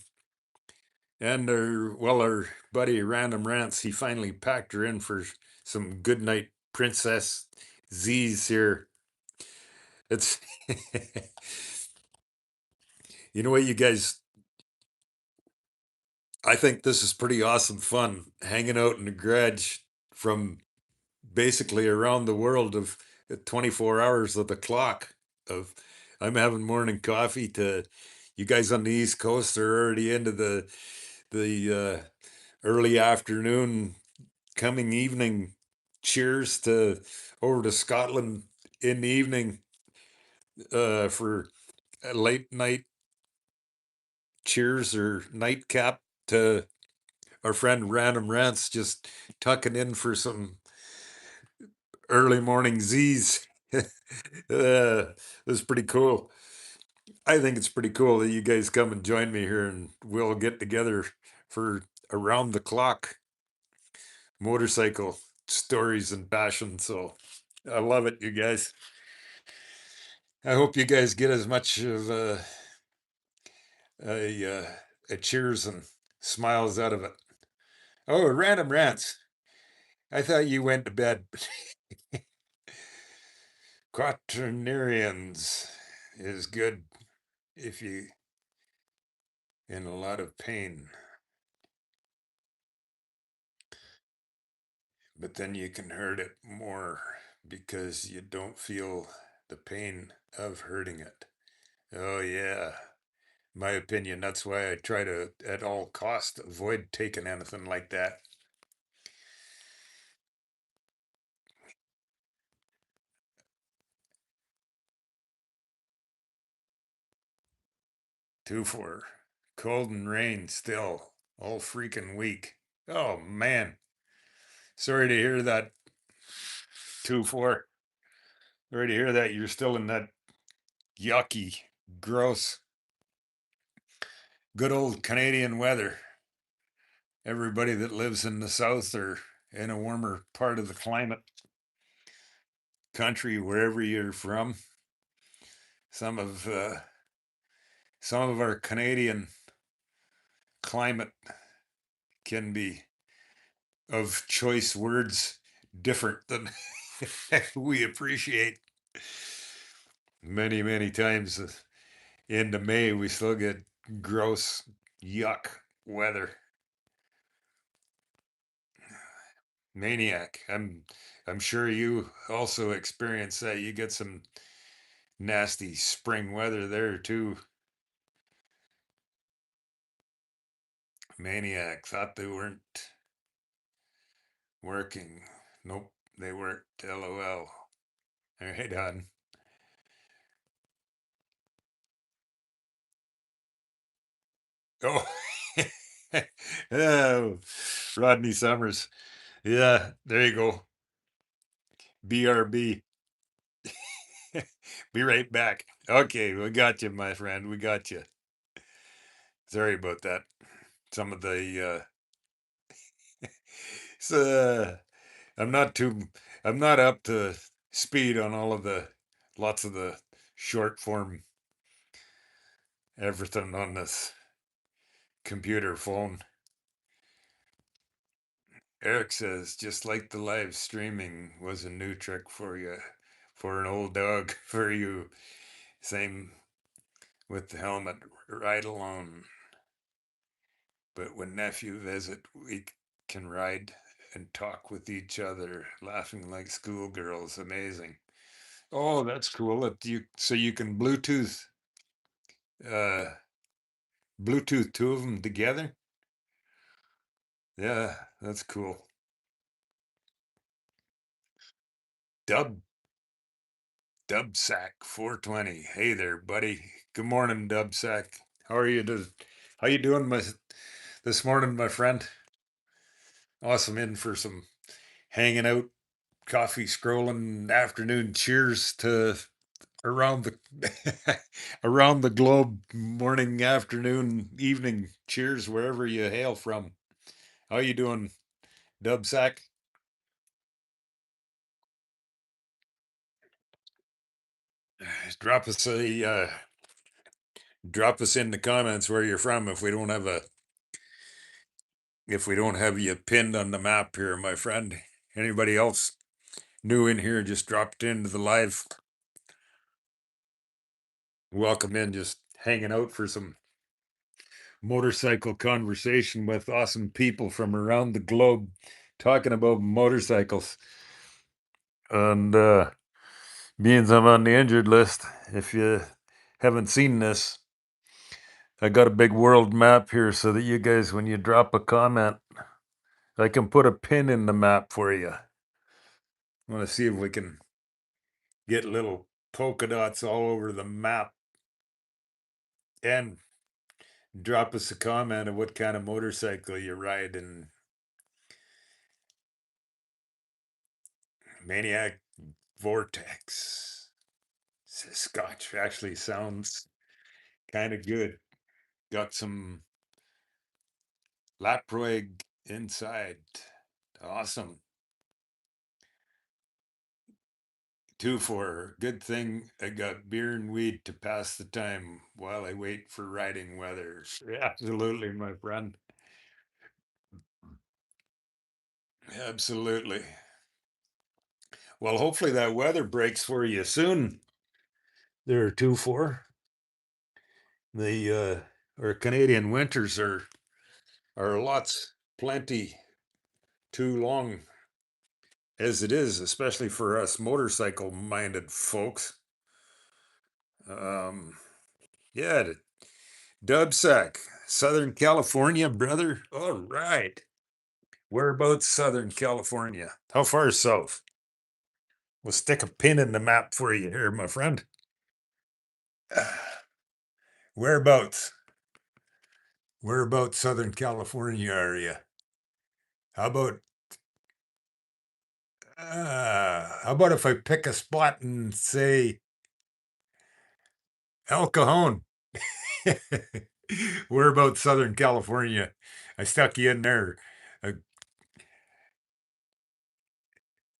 And our buddy Random Rants, he finally packed her in for some good night Princess Z's here. It's, you know what, you guys, I think this is pretty awesome fun hanging out in the garage from basically around the world of 24 hours of the clock of I'm having morning coffee to you guys on the East Coast are already into the early afternoon coming evening cheers to over to Scotland in the evening for a late night cheers or nightcap to our friend Random Rants just tucking in for some early morning Z's. It's pretty cool. I think it's pretty cool that you guys come and join me here and we'll get together for around the clock motorcycle stories and passion. So I love it, you guys. I hope you guys get as much of a cheers and smiles out of it. Oh, Random Rants. I thought you went to bed. Quaternarians is good if you in a lot of pain, but then you can hurt it more because you don't feel the pain of hurting it. Oh yeah, my opinion. That's why I try to, at all cost, avoid taking anything like that. Two for cold and rain still all freaking week. Oh man, sorry to hear that. 2-4. Sorry to hear that you're still in that yucky, gross, good old Canadian weather. Everybody that lives in the south or in a warmer part of the climate country, wherever you're from, some of uh, some of our Canadian climate can be of choice words different than we appreciate. Many times into May, we still get gross, yuck weather. Maniac. I'm sure you also experience that. You get some nasty spring weather there too. Maniac. Thought they weren't working. Nope, they weren't. LOL. All right, on. Oh. Oh, Rodney Summers. Yeah, there you go. BRB. Be right back. Okay, we got you, my friend. We got you. Sorry about that. Some of the so I'm not too I'm not up to speed on all of the lots of the short form everything on this computer phone. Eric says just like the live streaming was a new trick for you, for an old dog, for you. Same with the helmet ride alone. But when nephew visit, we can ride and talk with each other, laughing like schoolgirls. Amazing. Oh, that's cool. So you can uh Bluetooth two of them together. Yeah, that's cool. Dub Dubsack 420. Hey there, buddy. Good morning, Dubsack. How are you? How you doing, this morning, my friend? Awesome. In for some hanging out, coffee, scrolling, afternoon. Cheers to around the around the globe. Morning, afternoon, evening. Cheers wherever you hail from. How you doing, Dubsack? Drop us a drop us in the comments where you're from if we don't have you pinned on the map here, my friend. Anybody else new in here just dropped into the live? Welcome in, just hanging out for some motorcycle conversation with awesome people from around the globe talking about motorcycles. And being I'm on the injured list, if you haven't seen this, I got a big world map here so that you guys, when you drop a comment, I can put a pin in the map for you. I want to see if we can get little polka dots all over the map and drop us a comment of what kind of motorcycle you ride. And Maniac Vortex Scotch actually sounds kind of good. Got some Laproig inside. Awesome. 2-4. Good thing I got beer and weed to pass the time while I wait for riding weather. Absolutely, my friend. Absolutely. Well, hopefully that weather breaks for you soon. There are 2-4. The our Canadian winters are lots plenty too long as it is, especially for us motorcycle minded folks. Um, yeah, Dubsack, Southern California, brother. All right. Whereabouts Southern California? How far south? We'll stick a pin in the map for you here, my friend. Whereabouts? Whereabouts Southern California are you? How about how about if I pick a spot and say El Cajon. We're about Southern California. I stuck you in there. I,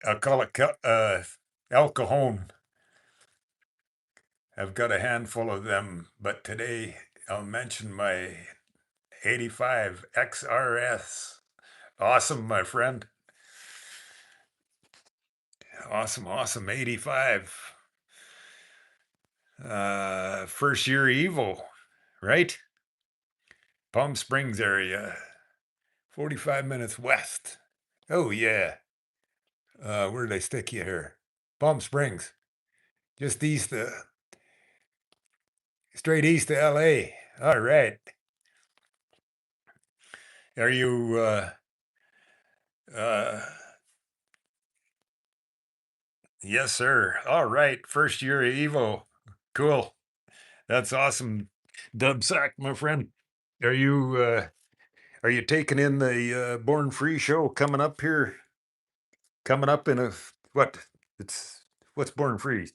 I'll call it El Cajon. I've got a handful of them, but today I'll mention my 85 XRS. Awesome, my friend. Awesome, awesome. 85. First year Evo, right? Palm Springs area, 45 minutes west. Oh, yeah. Where did I stick you here? Palm Springs, just straight east of LA. All right. Are you, uh, yes, sir. All right. First year of Evo. Cool. That's awesome. Dub sack, my friend. Are you, are you taking in the Born Free show coming up here? Coming up in what? It's, what's Born Free?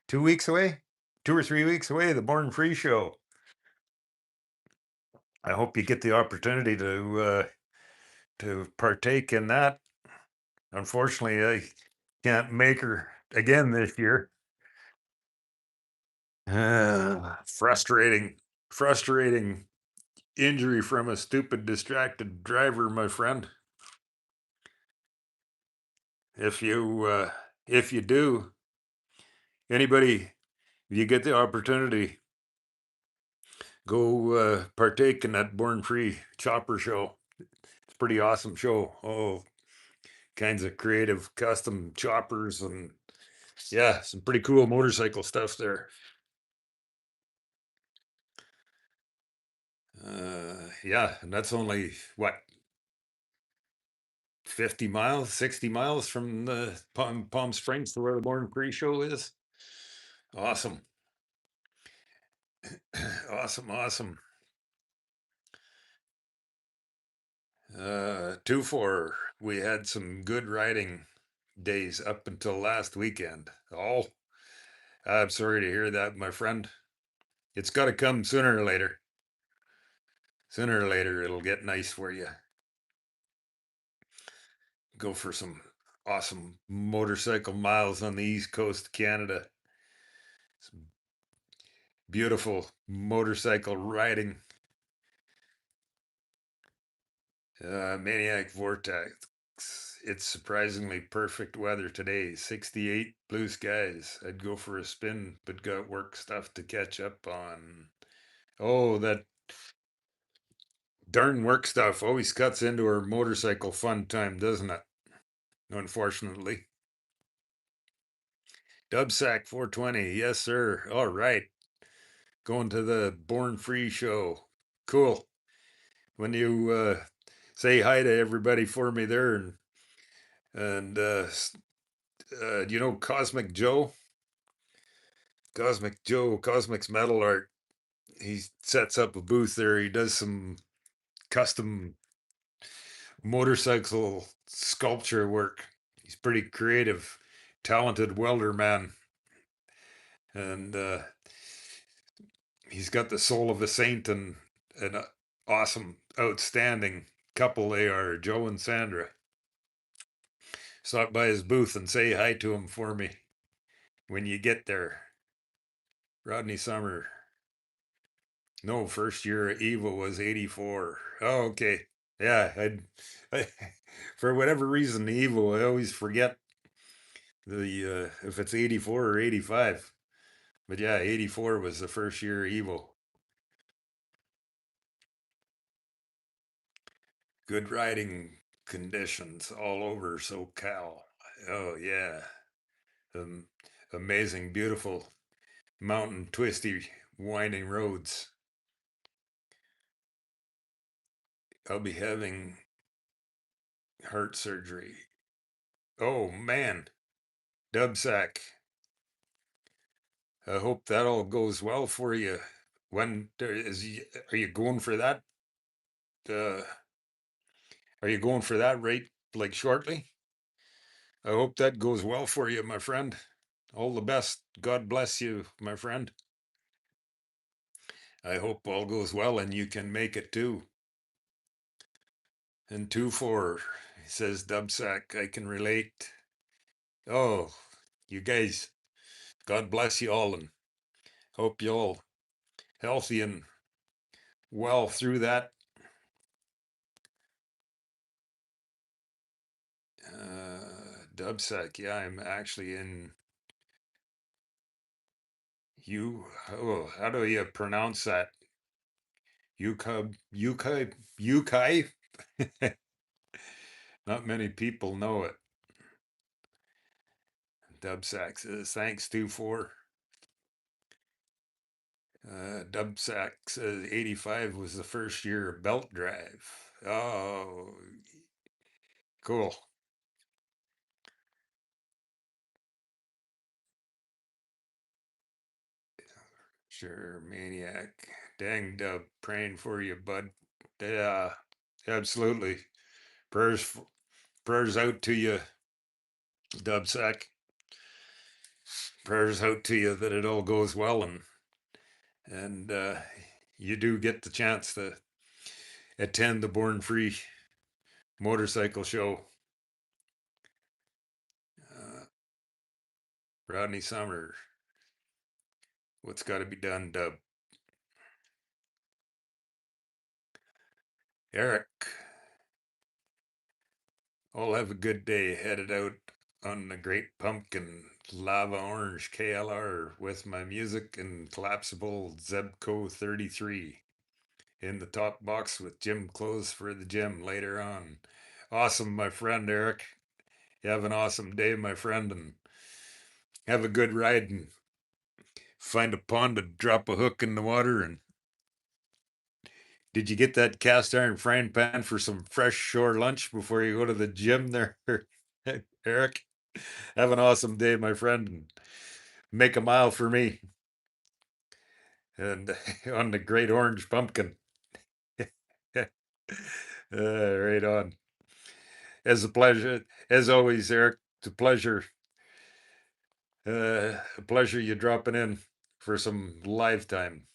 2 weeks away? 2 or 3 weeks away, the Born Free show. I hope you get the opportunity to partake in that. Unfortunately, I can't make her again this year. Frustrating, frustrating injury from a stupid, distracted driver, my friend. If you do, anybody, if you get the opportunity, go partake in that Born Free Chopper show. It's a pretty awesome show. Oh, kinds of creative custom choppers and yeah, some pretty cool motorcycle stuff there. Yeah, and that's only what 50 miles, 60 miles from the Palm Springs to where the Born Free show is. Awesome. Awesome, awesome. 2-4. We had some good riding days up until last weekend. Oh, I'm sorry to hear that, my friend. It's got to come sooner or later. Sooner or later, it'll get nice for you. Go for some awesome motorcycle miles on the east coast of Canada. Some beautiful motorcycle riding. Maniac Vortex. It's surprisingly perfect weather today. 68 blue skies. I'd go for a spin, but got work stuff to catch up on. Oh, that darn work stuff always cuts into our motorcycle fun time, doesn't it? Unfortunately. Dubsack 420. Yes, sir. All right. Going to the Born Free show. Cool. When you say hi to everybody for me there and you know Cosmic Joe? Cosmic Joe, Cosmic's Metal Art. He sets up a booth there. He does some custom motorcycle sculpture work. He's pretty creative, talented welder man. And he's got the soul of a saint and an awesome, outstanding couple they are, Joe and Sandra. Stop by his booth and say hi to him for me when you get there. Rodney Summer. No, first year at Evo was 84. Oh, okay. Yeah, I for whatever reason, the Evo, I always forget the if it's 84 or 85. But yeah, 84 was the first year Evo. Good riding conditions all over SoCal. Oh yeah. Um, Amazing, beautiful mountain twisty winding roads. I'll be having heart surgery. Oh man, Dubsack. I hope that all goes well for you. Are you going for that? Uh, are you going for that rate like shortly? I hope that goes well for you, my friend. All the best. God bless you, my friend. I hope all goes well and you can make it too. And 2-4 says Dubsack, I can relate. Oh, you guys, God bless you all and hope you all healthy and well through that. Dubsack, yeah, I'm actually in oh, how do you pronounce that? Yukai? Not many people know it. Dubsack says, thanks 2-4. Dubsack says 85 was the first year of belt drive. Oh, cool. Sure, Maniac. Dang, Dub, praying for you, bud. Yeah, absolutely. Prayers, prayers out to you, Dubsack. Prayers out to you that it all goes well and you do get the chance to attend the Born Free motorcycle show. Uh, Rodney Summer, what's got to be done, Dub? Eric, I'll have a good day headed out on the Great Pumpkin Lava Orange KLR with my music and collapsible Zebco 33 in the top box with gym clothes for the gym later on. Awesome, my friend Eric. You have an awesome day, my friend, and have a good ride and find a pond to drop a hook in the water. And did you get that cast iron frying pan for some fresh shore lunch before you go to the gym there, Eric? Have an awesome day, my friend, and make a mile for me and on the great orange pumpkin. Right on. As a pleasure, as always, Eric. It's a pleasure. A pleasure you dropping in for some live time.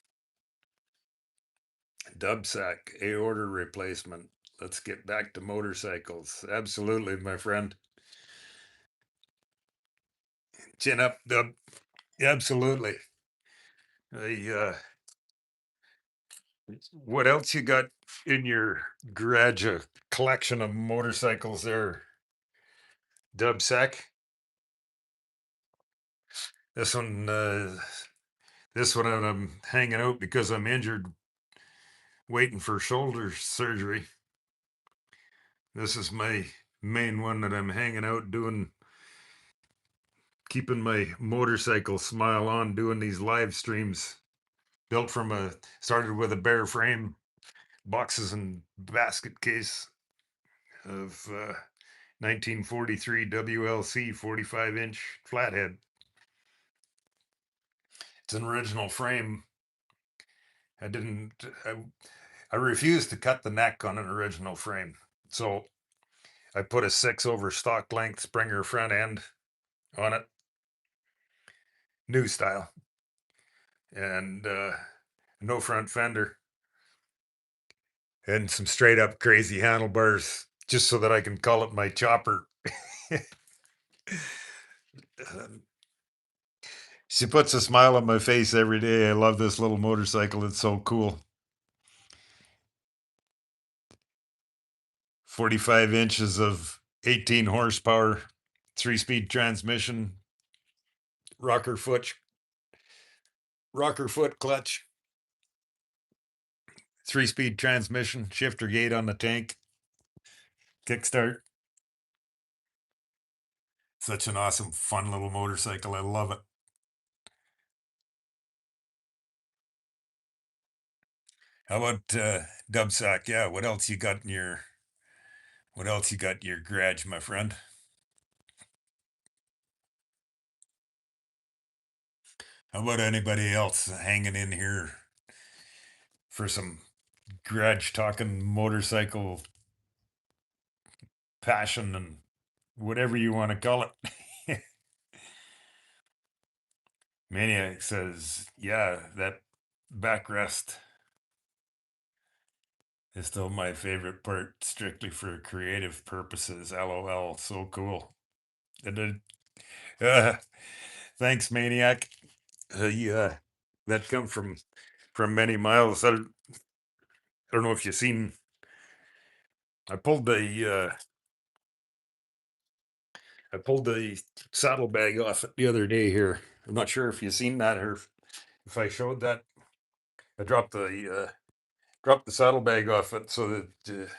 Dubsack, aorta replacement. Let's get back to motorcycles. Absolutely, my friend. Chin up, Dub. Absolutely. What else you got in your garage? A collection of motorcycles there, Dubsack. This one, uh, this one I'm hanging out because I'm injured, waiting for shoulder surgery. This is my main one that I'm hanging out doing, keeping my motorcycle smile on, doing these live streams. Built from started with a bare frame, boxes and basket case of 1943 WLC 45-inch flathead. It's an original frame. I didn't. I refused to cut the neck on an original frame, so I put a 6 over stock length Springer front end on it, new style, and no front fender, and some straight up crazy handlebars, just so that I can call it my chopper. She puts a smile on my face every day. I love this little motorcycle. It's so cool. 45 inches of 18 horsepower, 3-speed transmission, rocker foot, rocker foot clutch, 3-speed transmission, shifter gate on the tank, kickstart. Such an awesome, fun little motorcycle. I love it. How about Dubsack? Yeah, what else you got in your garage, my friend? How about anybody else hanging in here for some garage talking motorcycle passion and whatever you want to call it? Maniac says, yeah, backrest is still my favorite part, strictly for creative purposes. LOL, so cool. And then, uh, thanks, Maniac. Yeah, that come from many miles. I don't know if you've seen. I pulled the I pulled the saddlebag off it the other day here. I'm not sure if you've seen that or if I showed that. I dropped the saddlebag off it so that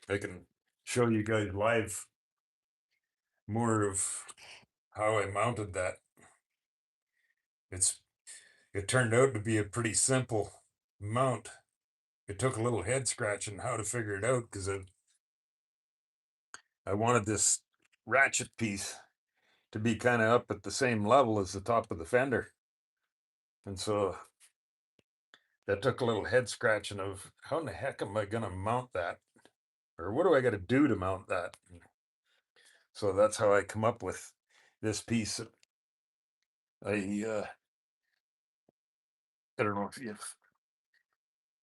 I can show you guys live more of how I mounted that. It's it turned out to be a pretty simple mount. It took a little head scratching how to figure it out because I wanted this ratchet piece to be kind of up at the same level as the top of the fender. And so that took a little head scratching of how in the heck am I going to mount that? Or what do I got to do to mount that? So that's how I come up with this piece. I I don't know if you've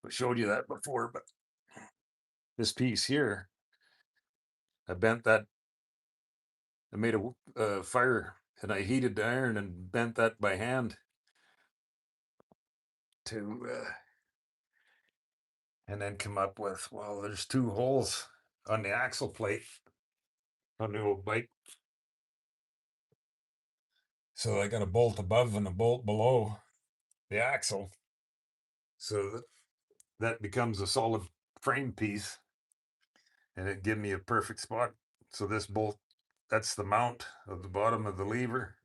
showed you that before, but this piece here, I bent that. I made a fire and I heated the iron and bent that by hand to, and then come up with, well, there's two holes on the axle plate on the old bike. So I got a bolt above and a bolt below the axle. So that becomes a solid frame piece and it gave me a perfect spot. So this bolt, that's the mount of the bottom of the lever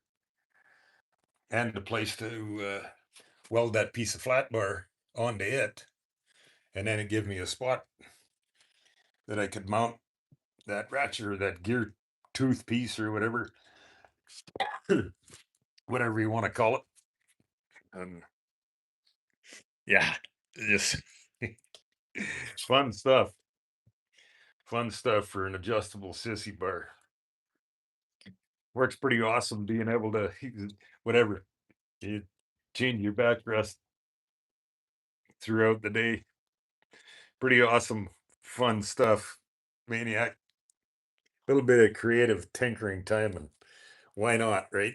and the place to weld that piece of flat bar onto it. And then it gave me a spot that I could mount that ratchet or that gear tooth piece or whatever, whatever you want to call it. And yeah, just fun stuff. Fun stuff for an adjustable sissy bar. Works pretty awesome being able to, whatever, you change your backrest throughout the day. Pretty awesome, fun stuff. Maniac. A little bit of creative tinkering time, and why not, right?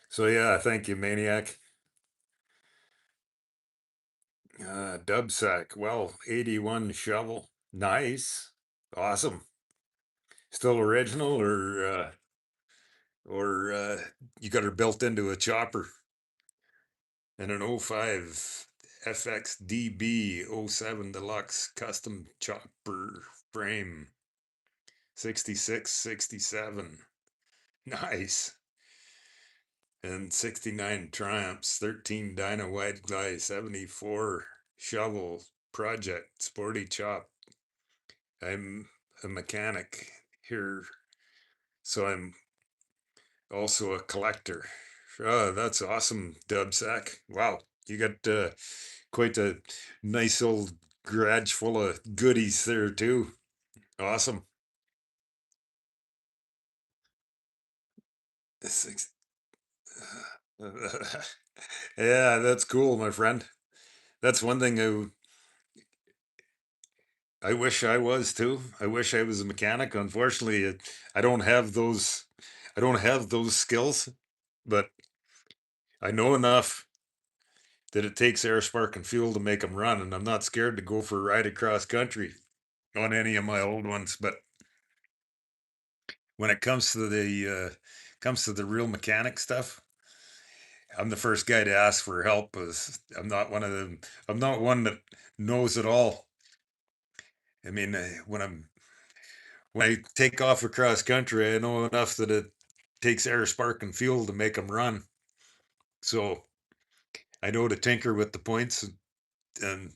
So yeah, thank you, Maniac. Dubsack, well, 81 shovel. Nice. Awesome. Still original or you got her built into a chopper and an 05 FXDB 07 Deluxe custom chopper frame 66, 67. Nice. And 69 Triumphs, 13 Dyna Wide Glide, 74 Shovel Project, Sporty Chop. I'm a mechanic here, so I'm also a collector. Oh, that's awesome, Dubsack. Wow, you got quite a nice old garage full of goodies there too. Awesome. Yeah, that's cool, my friend. That's one thing I wish I was too. I wish I was a mechanic. Unfortunately, I don't have those. I don't have those skills, but I know enough that it takes air, spark, and fuel to make them run, and I'm not scared to go for a ride across country on any of my old ones. But when it comes to the real mechanic stuff, I'm the first guy to ask for help. As I'm not one of them. I'm not one that knows it all. I mean, when I take off across country, I know enough that it takes air, spark, and fuel to make them run. So I know to tinker with the points, and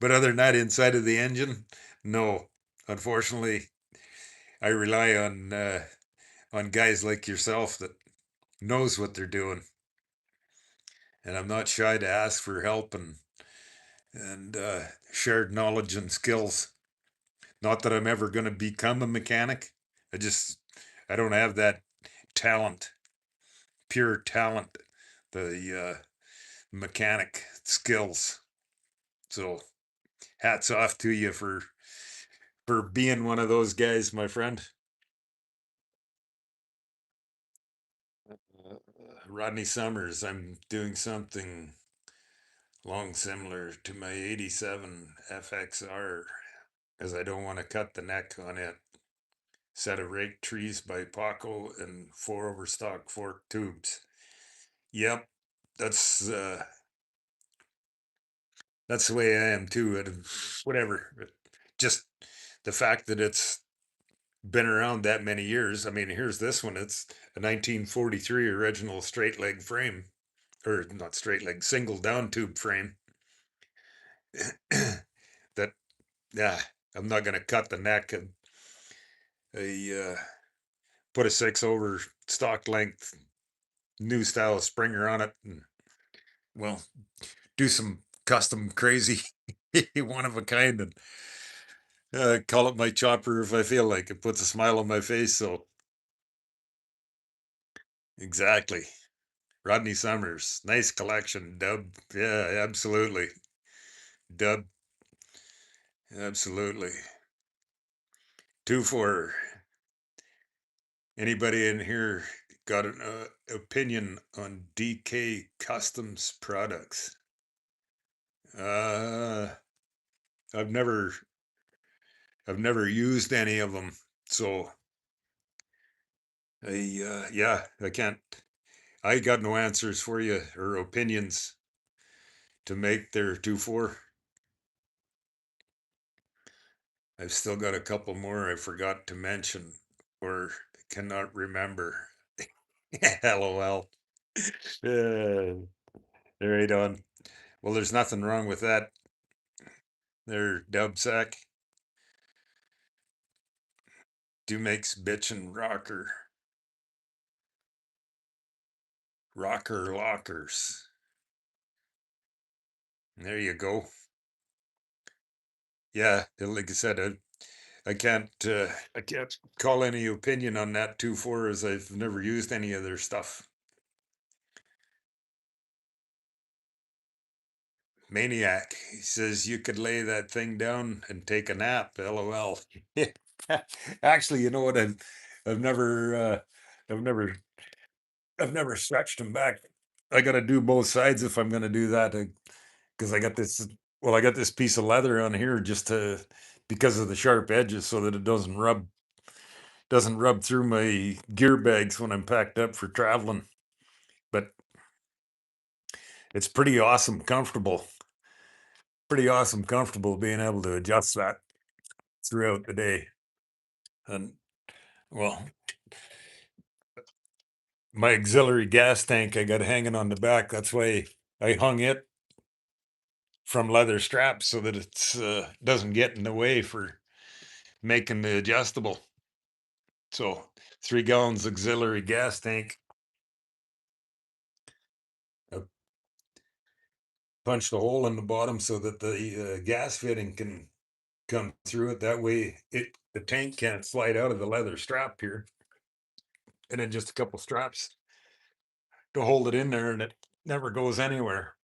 but other than that, inside of the engine, no. Unfortunately, I rely on guys like yourself that knows what they're doing, and I'm not shy to ask for help and shared knowledge and skills. Not that I'm ever going to become a mechanic. I don't have that talent, pure talent the mechanic skills. So hats off to you for being one of those guys, my friend. Rodney Summers, I'm doing something long similar to my 87 FXR, as I don't want to cut the neck on it. Set of raked trees by Paco and 4 overstock fork tubes. Yep, that's uh, that's the way I am too. Whatever, just the fact that it's been around that many years. I mean, here's this one. It's a 1943 original straight leg frame, or not straight leg, single down tube frame. That, yeah, I'm not gonna cut the neck. And I put a 6 over stock length new style Springer on it, and well, do some custom crazy one of a kind, and call it my chopper if I feel like it. Puts a smile on my face. So exactly. Rodney Summers, nice collection, Dub. Yeah, absolutely. Dub, absolutely. 2 for anybody in here got an opinion on DK Customs products? Uh, I've never, I've never used any of them, so yeah, I can't. I got no answers for you or opinions to make their 2-4. I've still got a couple more I forgot to mention or cannot remember. LOL. Right on. Well, there's nothing wrong with that. There, dub sack. Do makes bitch and rocker lockers. There you go. Yeah, like I said, I can't call any opinion on that 2-4 as I've never used any of their stuff. Maniac, he says you could lay that thing down and take a nap. LOL. Actually, you know what? I've never, I've never, I've never stretched them back. I got to do both sides if I'm going to do that because I got this. Well, I got this piece of leather on here just to because of the sharp edges, so that it doesn't rub through my gear bags when I'm packed up for traveling. But it's pretty awesome, comfortable being able to adjust that throughout the day. And well, my auxiliary gas tank I got hanging on the back. That's why I hung it from leather straps so that it's doesn't get in the way for making the adjustable. So 3 gallons auxiliary gas tank. I punched a hole in the bottom so that the gas fitting can come through it. That way, the tank can't slide out of the leather strap here, and then just a couple straps to hold it in there, and it never goes anywhere.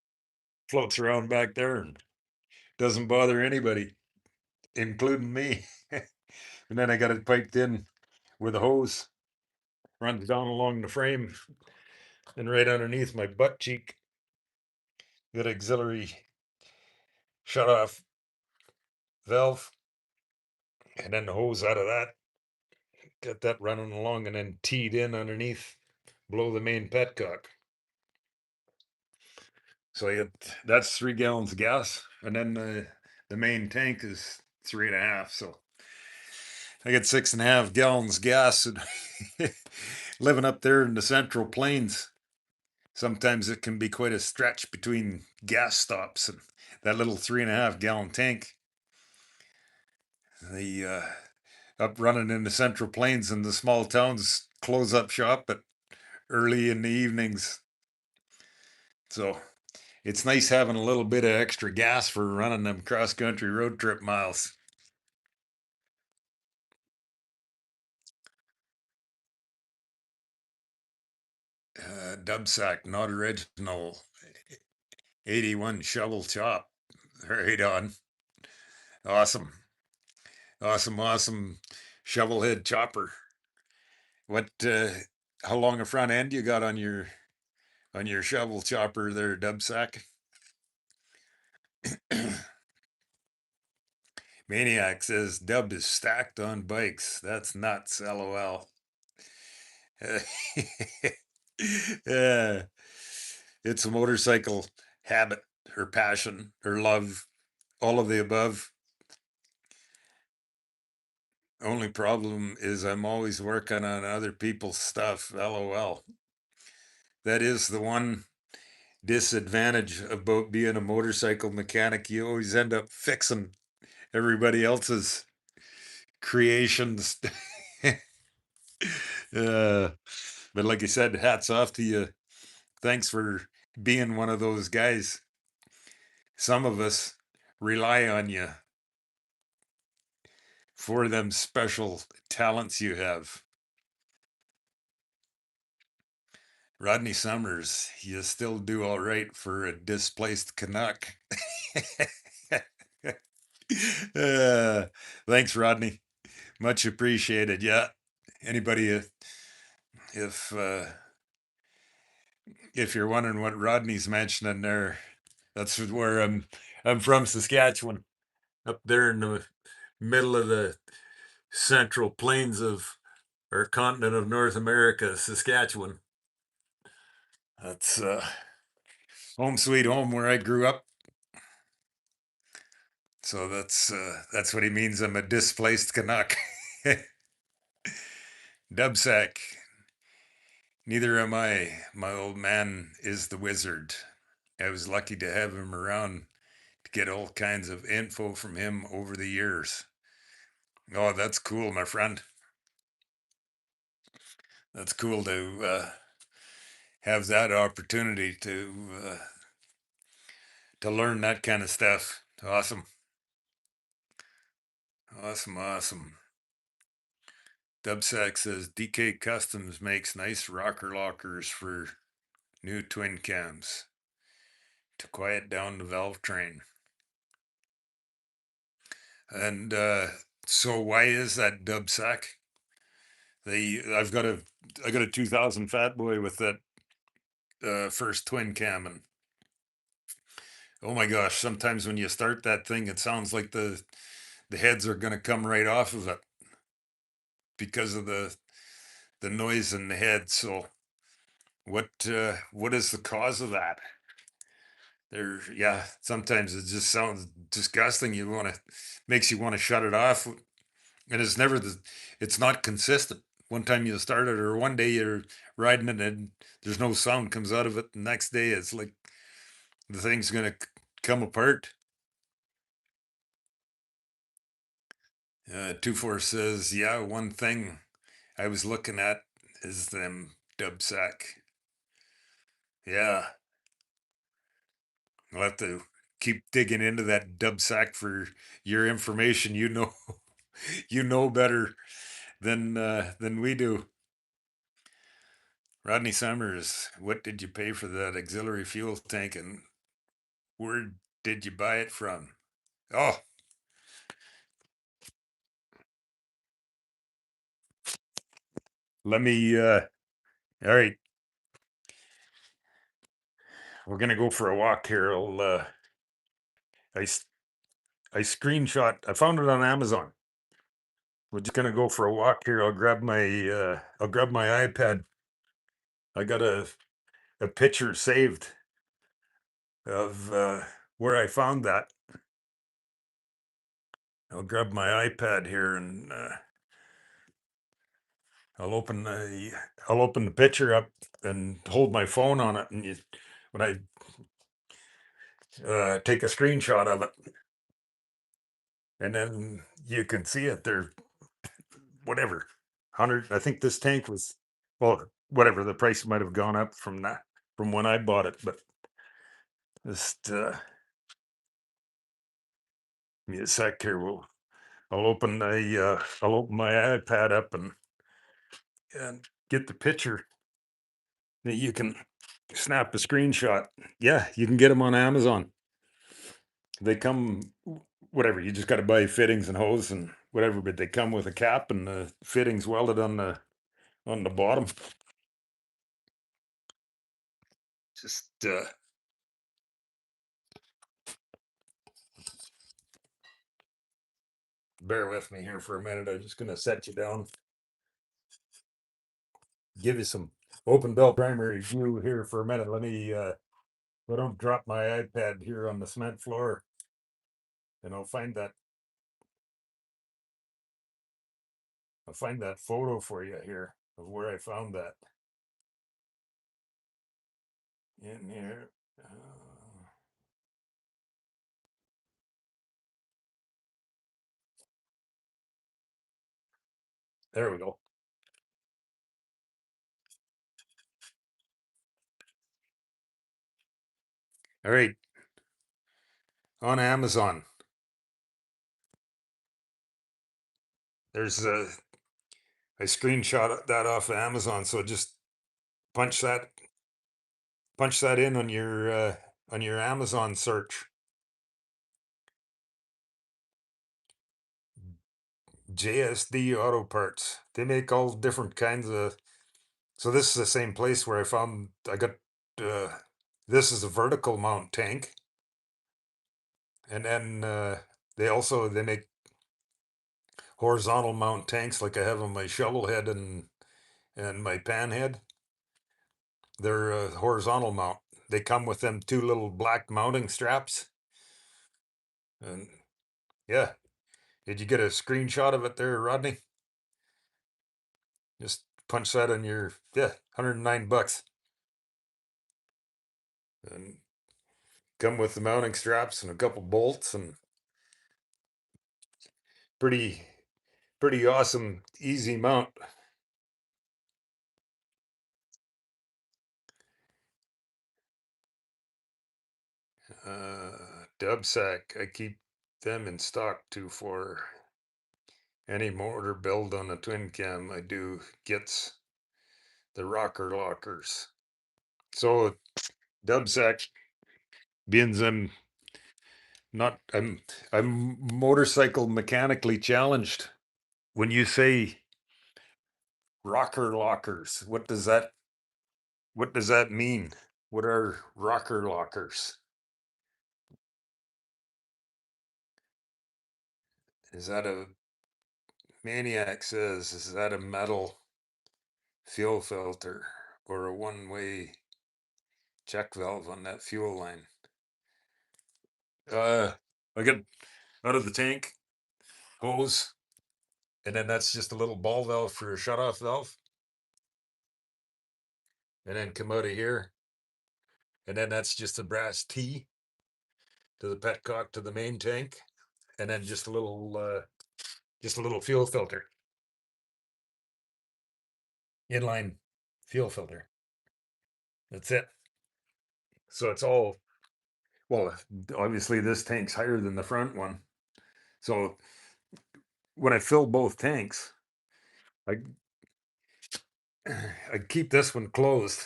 Floats around back there and doesn't bother anybody, including me. And then I got it piped in with a hose, runs down along the frame, and right underneath my butt cheek, that auxiliary shut off valve, and then the hose out of that, got that running along and then teed in underneath below the main petcock. So that's 3 gallons of gas, and then the main tank is 3.5. So I get 6.5 gallons gas. And living up there in the Central Plains, sometimes it can be quite a stretch between gas stops, and that little 3.5 gallon tank. The up running in the Central Plains and the small towns close up shop at early in the evenings. So it's nice having a little bit of extra gas for running them cross country road trip miles. Dub sack, not original. 81 shovel chop. Right on. Awesome. Awesome shovel head chopper. What how long a front end you got on your shovel chopper there, Dub sack? Maniac says Dub is stacked on bikes. That's nuts, lol. Yeah, it's a motorcycle habit or passion or love, all of the above. Only problem is I'm always working on other people's stuff, lol. That is the one disadvantage about being a motorcycle mechanic. You always end up fixing everybody else's creations. uh, but like I said, hats off to you. Thanks for being one of those guys. Some of us rely on you for them special talents you have. Rodney Summers, you still do all right for a displaced Canuck. uh, thanks, Rodney. Much appreciated. Yeah. Anybody, if if you're wondering what Rodney's mentioning there, that's where I'm from, Saskatchewan, up there in the middle of the central plains of our continent of North America, Saskatchewan. That's home sweet home where I grew up. So that's what he means. I'm a displaced Canuck. Dubsack. Neither am I. My old man is the wizard. I was lucky to have him around to get all kinds of info from him over the years. Oh, that's cool, my friend. That's cool to have that opportunity to learn that kind of stuff. Awesome, awesome. Dubsack says DK Customs makes nice rocker lockers for new twin cams to quiet down the valve train. And so why is that Dubsack? I got a 2000 Fat Boy with that first twin cam, and oh my gosh, sometimes when you start that thing, it sounds like the heads are going to come right off of it because of the noise in the head. So what is the cause of that? There, yeah, sometimes it just sounds disgusting. You want to makes you want to shut it off, and it's not consistent. One time you start it, or one day you're riding it and there's no sound comes out of it. The next day it's like the thing's gonna come apart. 24 says, yeah, one thing I was looking at is them Dubsack. Yeah, I'll have to keep digging into that Dubsack for your information. You know, you know better than we do. Rodney Summers, what did you pay for that auxiliary fuel tank, and where did you buy it from? Oh, let me. All right, we're gonna go for a walk here. I I screenshot. I found it on Amazon. We're just gonna go for a walk here. I'll grab my iPad. I got a picture saved of where I found that. I'll grab my iPad here and I'll open the picture up and hold my phone on it, and when I take a screenshot of it, and then you can see it there. Whatever, 100. I think this tank was, well, whatever the price might have gone up from that from when I bought it, but just give me a sec here. I'll open my iPad up and get the picture that you can snap a screenshot. Yeah, you can get them on Amazon. They come, whatever. You just got to buy fittings and hose and whatever, but they come with a cap and the fittings welded on the bottom. Just bear with me here for a minute. I'm just gonna set you down, give you some open bell primary view here for a minute. Let me I don't drop my iPad here on the cement floor, and I'll find that photo for you here of where I found that in here. There we go. All right, on Amazon, there's I screenshot that off of Amazon, so just punch that punch that in on your Amazon search. JSD Auto Parts. They make all different kinds of. So this is the same place where I got. Uh, this is a vertical mount tank, and then they make horizontal mount tanks like I have on my shovel head and my pan head. They're horizontal mount. They come with them two little black mounting straps, and yeah. Did you get a screenshot of it there, Rodney? Just punch that in your, yeah, $109. And come with the mounting straps and a couple bolts and pretty pretty awesome easy mount. Dubsac, I keep them in stock too for any motor build on a twin cam. I do gets the rocker lockers. So Dubsac, being not I'm motorcycle mechanically challenged. When you say rocker lockers, what does that mean? What are rocker lockers? Is that a Maniac says, is that a metal fuel filter or a one-way check valve on that fuel line? I get out of the tank, hose, and then that's just a little ball valve for a shut-off valve. And then come out of here, and then that's just a brass T to the petcock to the main tank, and then just a little fuel filter, inline fuel filter. That's it. So it's all, well, obviously this tank's higher than the front one. So when I fill both tanks, I I keep this one closed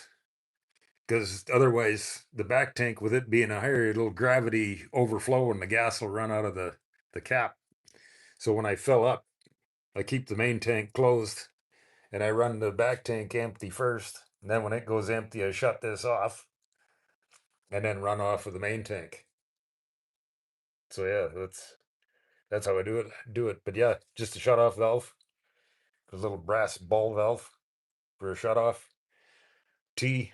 because otherwise the back tank, with it being a higher, it'll gravity overflow and the gas will run out of the cap. So when I fill up, I keep the main tank closed and I run the back tank empty first. And then when it goes empty, I shut this off and then run off with the main tank. So yeah, that's how I do it. But yeah, just a shut off valve, a little brass ball valve for a shut off, T,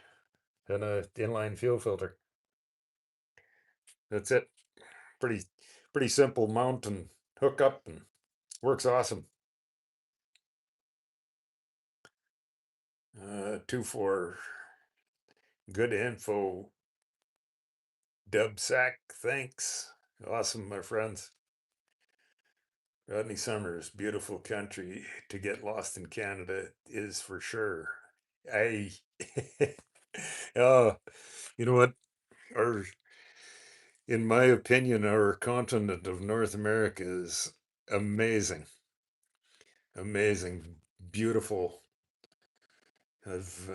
and a inline fuel filter. That's it. Pretty pretty simple mount and hook up and works awesome. Two for good info. Dubsac, thanks. Awesome, my friends. Rodney Summers, beautiful country to get lost in Canada is for sure. I, oh, you know what? Our, in my opinion, our continent of North America is amazing, amazing, beautiful. I've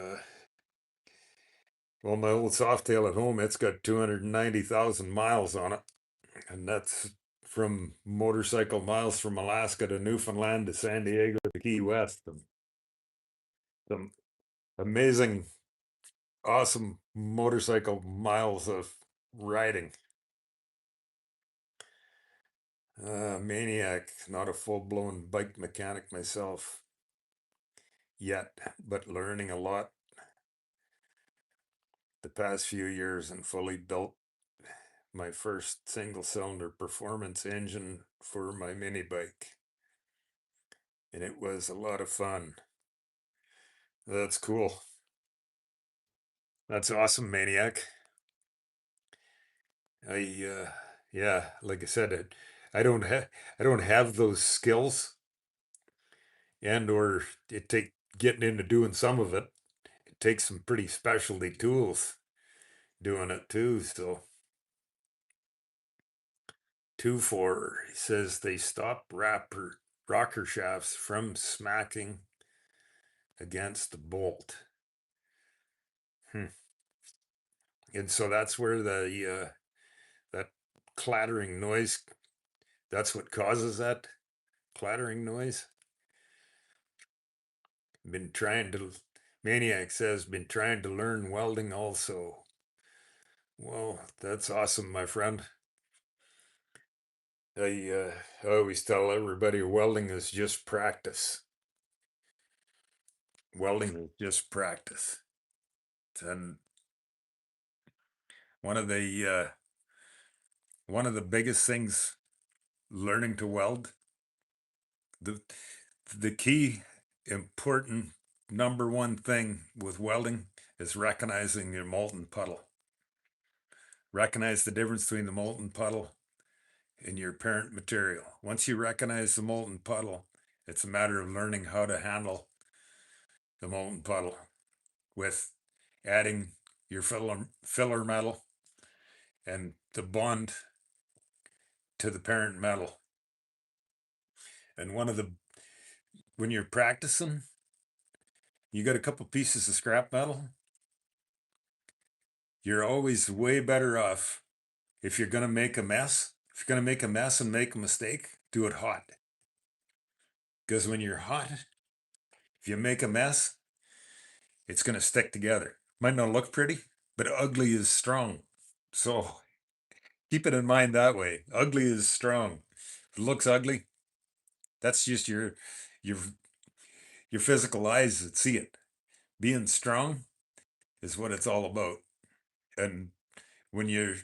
Well, my old Softail at home, it's got 290,000 miles on it. And that's from motorcycle miles from Alaska to Newfoundland to San Diego to Key West. Some amazing, awesome motorcycle miles of riding. Maniac, not a full-blown bike mechanic myself yet, but learning a lot the past few years and fully built my first single-cylinder performance engine for my mini bike. And it was a lot of fun. That's cool. That's awesome, Maniac. Yeah, like I said, I don't have those skills, and or it take getting into doing some of it. It takes some pretty specialty tools doing it too. So 2-4 says they stop rocker shafts from smacking against the bolt. And so that's where that clattering noise, that's what causes that clattering noise. Been trying to, Maniac says, been trying to learn welding also. Well, that's awesome, my friend. I always tell everybody welding is just practice. Welding is just practice. And one of the biggest things learning to weld, the the key important number one thing with welding is recognizing your molten puddle. Recognize the difference between the molten puddle and your parent material. Once you recognize the molten puddle, it's a matter of learning how to handle the molten puddle with adding your filler metal and the bond to the parent metal. And when you're practicing, you got a couple pieces of scrap metal, you're always way better off if you're going to make a mess. If you're going to make a mess and make a mistake, do it hot. Because when you're hot, if you make a mess, it's going to stick together. Might not look pretty, but ugly is strong. So keep it in mind that way. Ugly is strong. If it looks ugly, that's just your your physical eyes that see it. Being strong is what it's all about. And when you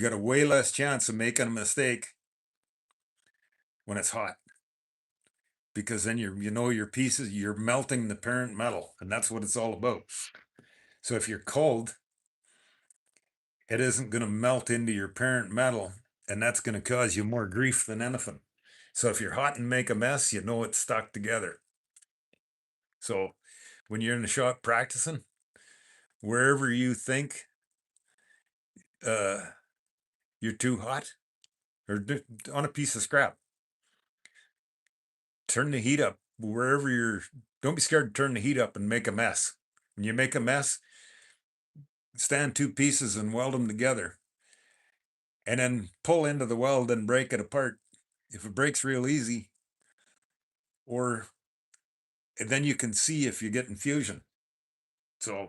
got a way less chance of making a mistake when it's hot, because then your pieces, you're melting the parent metal, and that's what it's all about. So if you're cold, it isn't going to melt into your parent metal, and that's going to cause you more grief than anything. So if you're hot and make a mess, you know it's stuck together. So when you're in the shop practicing, wherever you think uh, you're too hot, or on a piece of scrap, turn the heat up wherever don't be scared to turn the heat up and make a mess. When you make a mess, stand two pieces and weld them together, and then pull into the weld and break it apart. If it breaks real easy, or and then you can see if you get infusion. So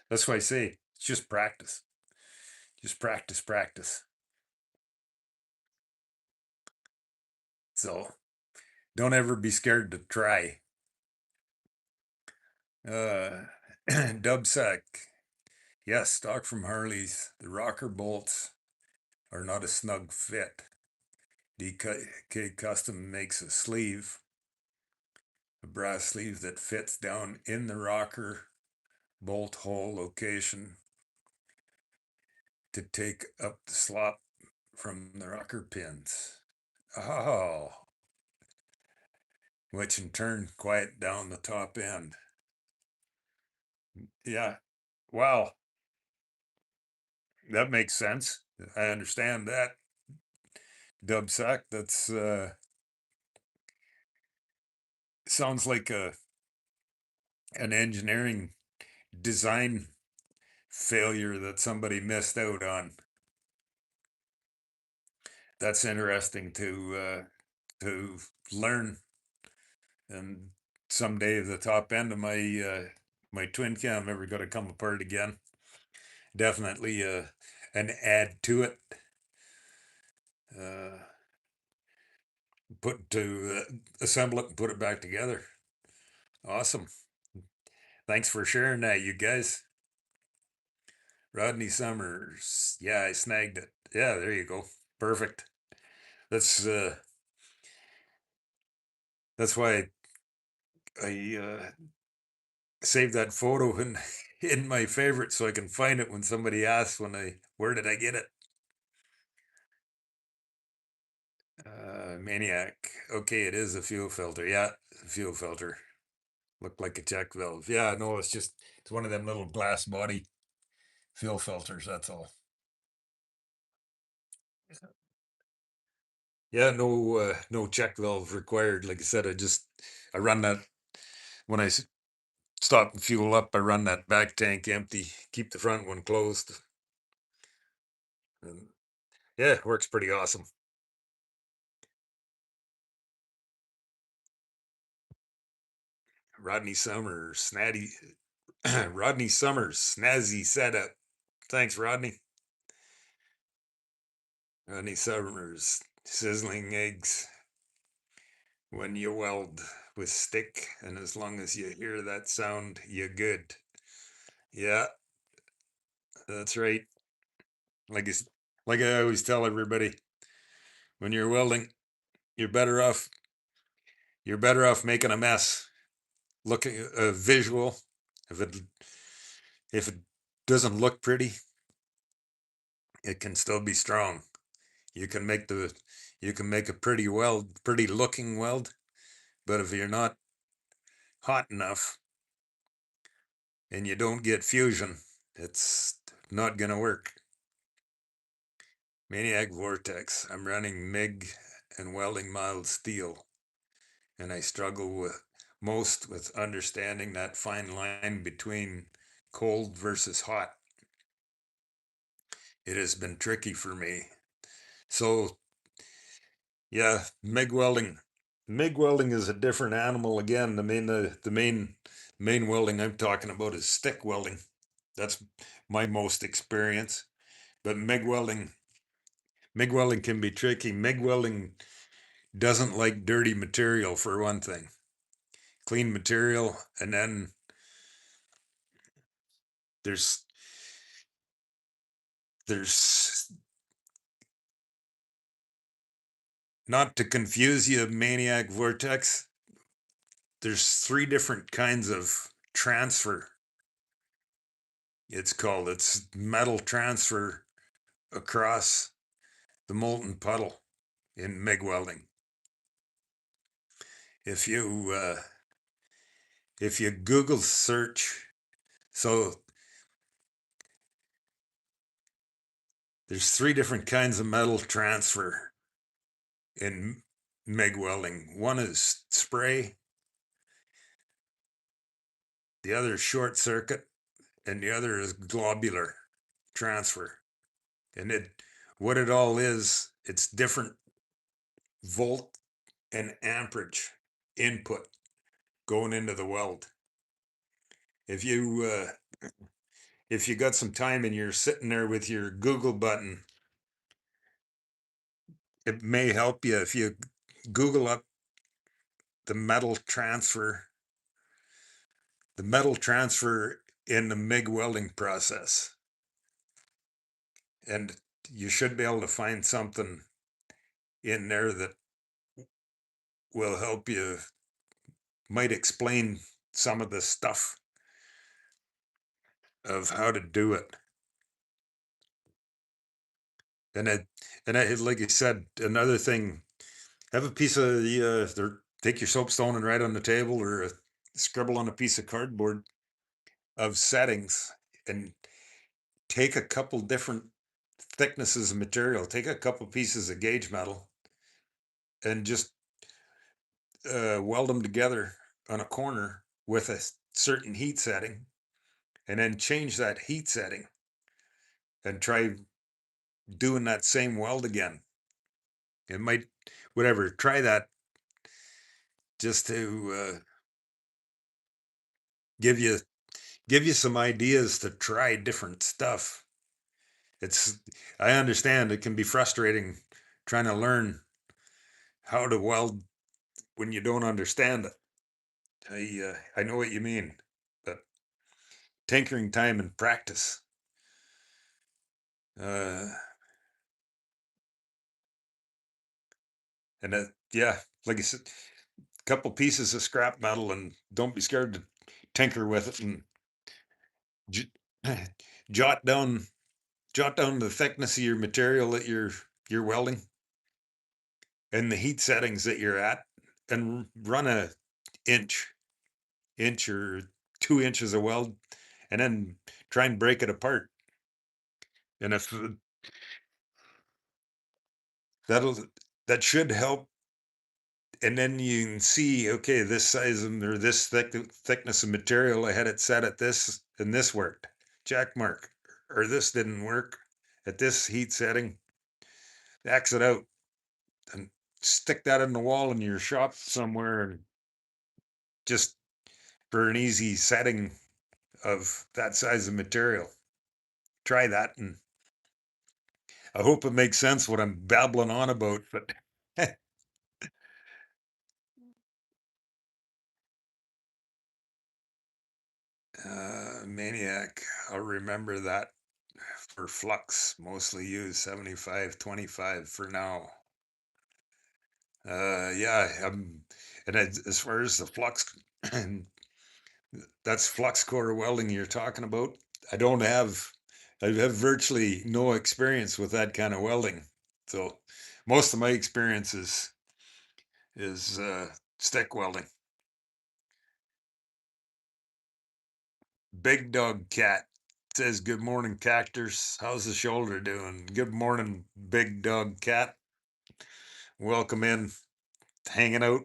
that's why I say it's just practice. Just practice, practice. So don't ever be scared to try. Dubsack. Yes, stock from Harley's. The rocker bolts are not a snug fit. DK Custom makes a sleeve, a brass sleeve that fits down in the rocker bolt hole location to take up the slop from the rocker pins. Oh, which in turn quiet down the top end. Yeah, wow, that makes sense. I understand that. Dubsack, that's sounds like an engineering design failure that somebody missed out on. That's interesting to learn. And someday the top end of my twin cam ever got to come apart again. Definitely an add to it. Uh, put to assemble it and put it back together. Awesome. Thanks for sharing that, you guys. Rodney Summers. Yeah, I snagged it. Yeah, there you go. Perfect. That's why I saved that photo in my favorite so I can find it when somebody asks where did I get it? Maniac. Okay, it is a fuel filter. Yeah, fuel filter. Looked like a check valve. Yeah, no, it's one of them little glass body fuel filters, that's all. Yeah, no check valve required. Like I said, I run that when stop and fuel up, I run that back tank empty, keep the front one closed. And yeah, it works pretty awesome. Rodney Summers, Rodney Summers, snazzy setup. Thanks, Rodney. Rodney Summers, sizzling eggs when you weld with stick, and as long as you hear that sound, you're good. Yeah, that's right. Like like I always tell everybody, when you're welding, you're better off making a mess, looking a visual. If it doesn't look pretty, it can still be strong. You can make a pretty looking weld, but if you're not hot enough and you don't get fusion, it's not gonna work. Maniac Vortex. I'm running MIG and welding mild steel, and I struggle most with understanding that fine line between cold versus hot. It has been tricky for me. So yeah, MIG welding. MIG welding is a different animal again. The main welding I'm talking about is stick welding. That's my most experience. But MIG welding can be tricky. MIG welding doesn't like dirty material for one thing. Clean material, and then there's there's not to confuse you, Maniac Vortex. There's three different kinds of transfer. It's metal transfer across the molten puddle in MIG welding. If you Google search, so there's three different kinds of metal transfer in MIG welding. One is spray, the other is short circuit, and the other is globular transfer. And what it all is, it's different volt and amperage input going into the weld. If you got some time and you're sitting there with your Google button, it may help you if you Google up the metal transfer, in the MIG welding process, and you should be able to find something in there that will help you, might explain some of the stuff of how to do it. And like I said, another thing, have a piece of take your soapstone and write on the table, or scribble on a piece of cardboard of settings, and take a couple different thicknesses of material, take a couple pieces of gauge metal, and just weld them together on a corner with a certain heat setting, and then change that heat setting and try doing that same weld again. It might, whatever, try that just to give you some ideas to try different stuff. It's I understand it can be frustrating trying to learn how to weld when you don't understand it. I know what you mean, but tinkering time and practice. Uh, and yeah, like I said, a couple pieces of scrap metal, and don't be scared to tinker with it and j- jot down the thickness of your material that you're welding and the heat settings that you're at, and run a inch or 2 inches of weld, and then try and break it apart. And if that'll that should help. And then you can see, okay, this size or this thickness of material, I had it set at this, and this worked. Check mark. Or this didn't work at this heat setting. X it out and stick that in the wall in your shop somewhere, and just for an easy setting of that size of material. Try that, and I hope it makes sense what I'm babbling on about, but Maniac, I'll remember that. For flux, mostly use 75-25 for now. Yeah, and as far as the flux, and that's flux core welding you're talking about. I don't have, I have virtually no experience with that kind of welding. So most of my experience is stick welding. Big Dog Cat says, "Good morning, Cactors. How's the shoulder doing?" Good morning, Big Dog Cat. Welcome in, hanging out.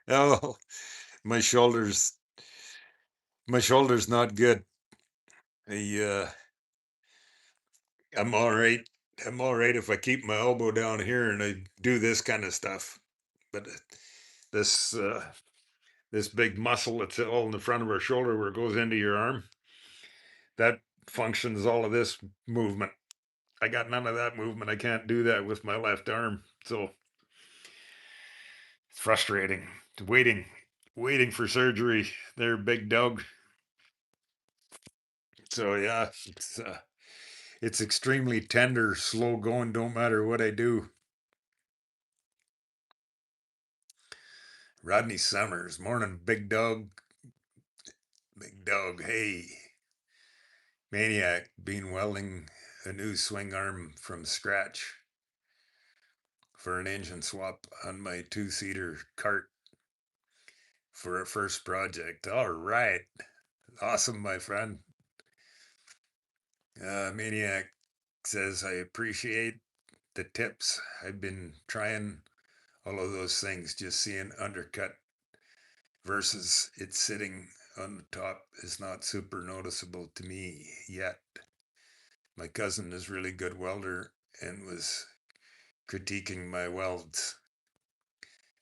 Oh, my shoulders, my shoulder's not good. I, I'm all right. I'm all right if I keep my elbow down here and I do this kind of stuff. But this, this big muscle that's all in the front of our shoulder where it goes into your arm, that functions all of this movement. I got none of that movement. I can't do that with my left arm. So it's frustrating. Waiting for surgery there, Big Dog. So yeah, it's extremely tender, slow going, don't matter what I do. Rodney Summers, morning, Big Dog. Big Dog, hey. Maniac, been welding a new swing arm from scratch for an engine swap on my two-seater cart for a first project. All right. Awesome, my friend. Maniac says, I appreciate the tips. I've been trying all of those things, just seeing undercut versus it sitting on the top is not super noticeable to me yet. My cousin is really good welder and was critiquing my welds.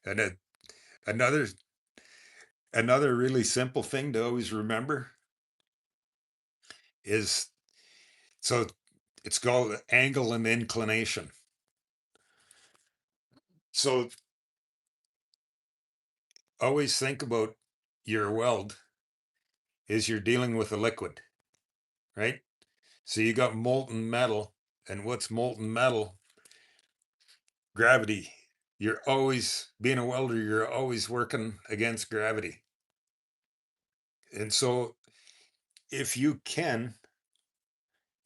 And another another really simple thing to always remember is, so it's called angle and inclination. So always think about your weld is you're dealing with a liquid, right? So you got molten metal, and what's molten metal? Gravity. You're always, being a welder, you're always working against gravity. And so if you can,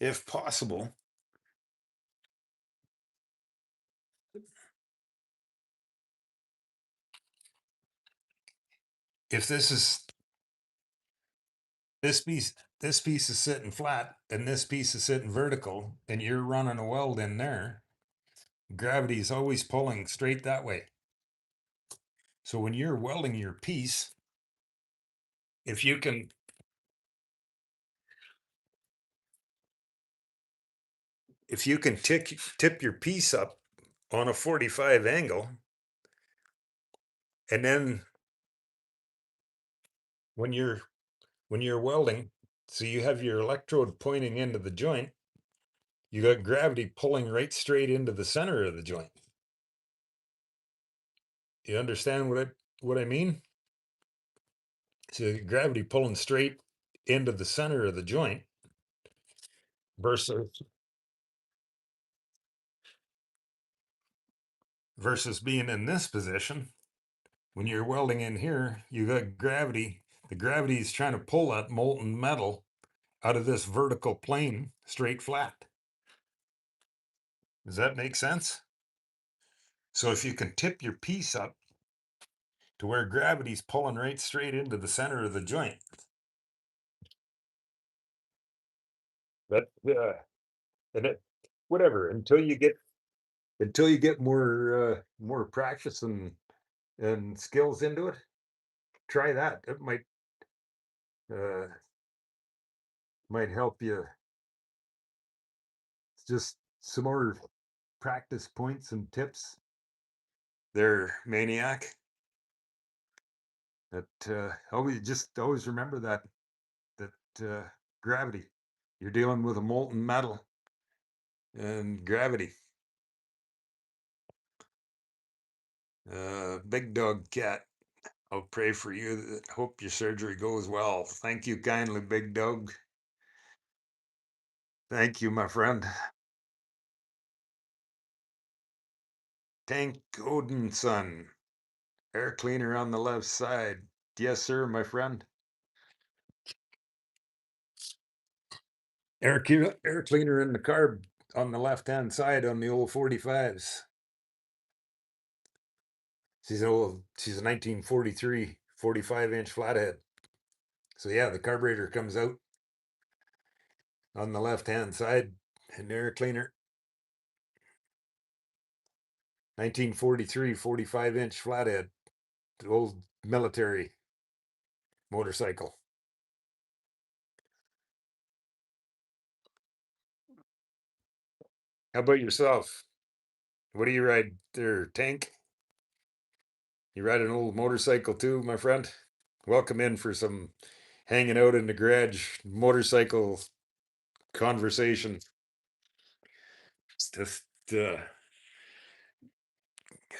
if possible, if this piece is sitting flat and this piece is sitting vertical and you're running a weld in there, gravity is always pulling straight that way. So when you're welding your piece, if you can if you can tip your piece up on a 45 angle, and then when you're welding, so you have your electrode pointing into the joint, you got gravity pulling right straight into the center of the joint. You understand what I mean? So gravity pulling straight into the center of the joint versus being in this position. When you're welding in here, you got gravity. The gravity is trying to pull that molten metal out of this vertical plane straight flat. Does that make sense? So if you can tip your piece up to where gravity's pulling right straight into the center of the joint, that and it whatever until you get more practice and skills into it, try that. It uh might help you. It's just some more practice points and tips there, Maniac. That always remember that gravity. You're dealing with a molten metal and gravity. Big Dog Cat, I'll pray for you. Hope your surgery goes well. Thank you kindly, Big Dog. Thank you, my friend. Tank Odinson, air cleaner on the left side. Yes, sir, my friend. Air cleaner in the carb on the left-hand side on the old 45s. She's a 1943 45-inch flathead. So yeah, the carburetor comes out on the left-hand side, and air cleaner. 1943 45-inch flathead, the old military motorcycle. How about yourself? What do you ride there, Tank? You ride an old motorcycle too, my friend? Welcome in for some hanging out in the garage motorcycle conversation. Just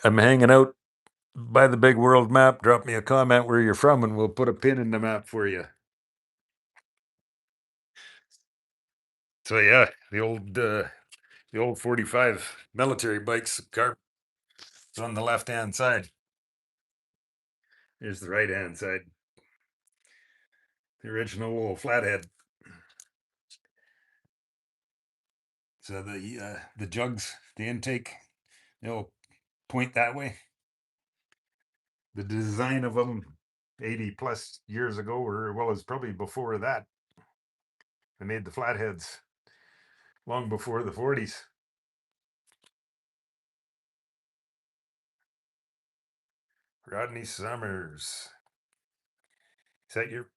I'm hanging out by the big world map. Drop me a comment where you're from, and we'll put a pin in the map for you. So yeah, the old 45 military bikes car on the left hand side. Here's the right hand side. The original old flathead. So the jugs, the intake, they'll point that way. The design of them 80 plus years ago, or well, as probably before that. They made the flatheads long before the 40s. Rodney Summers. Set your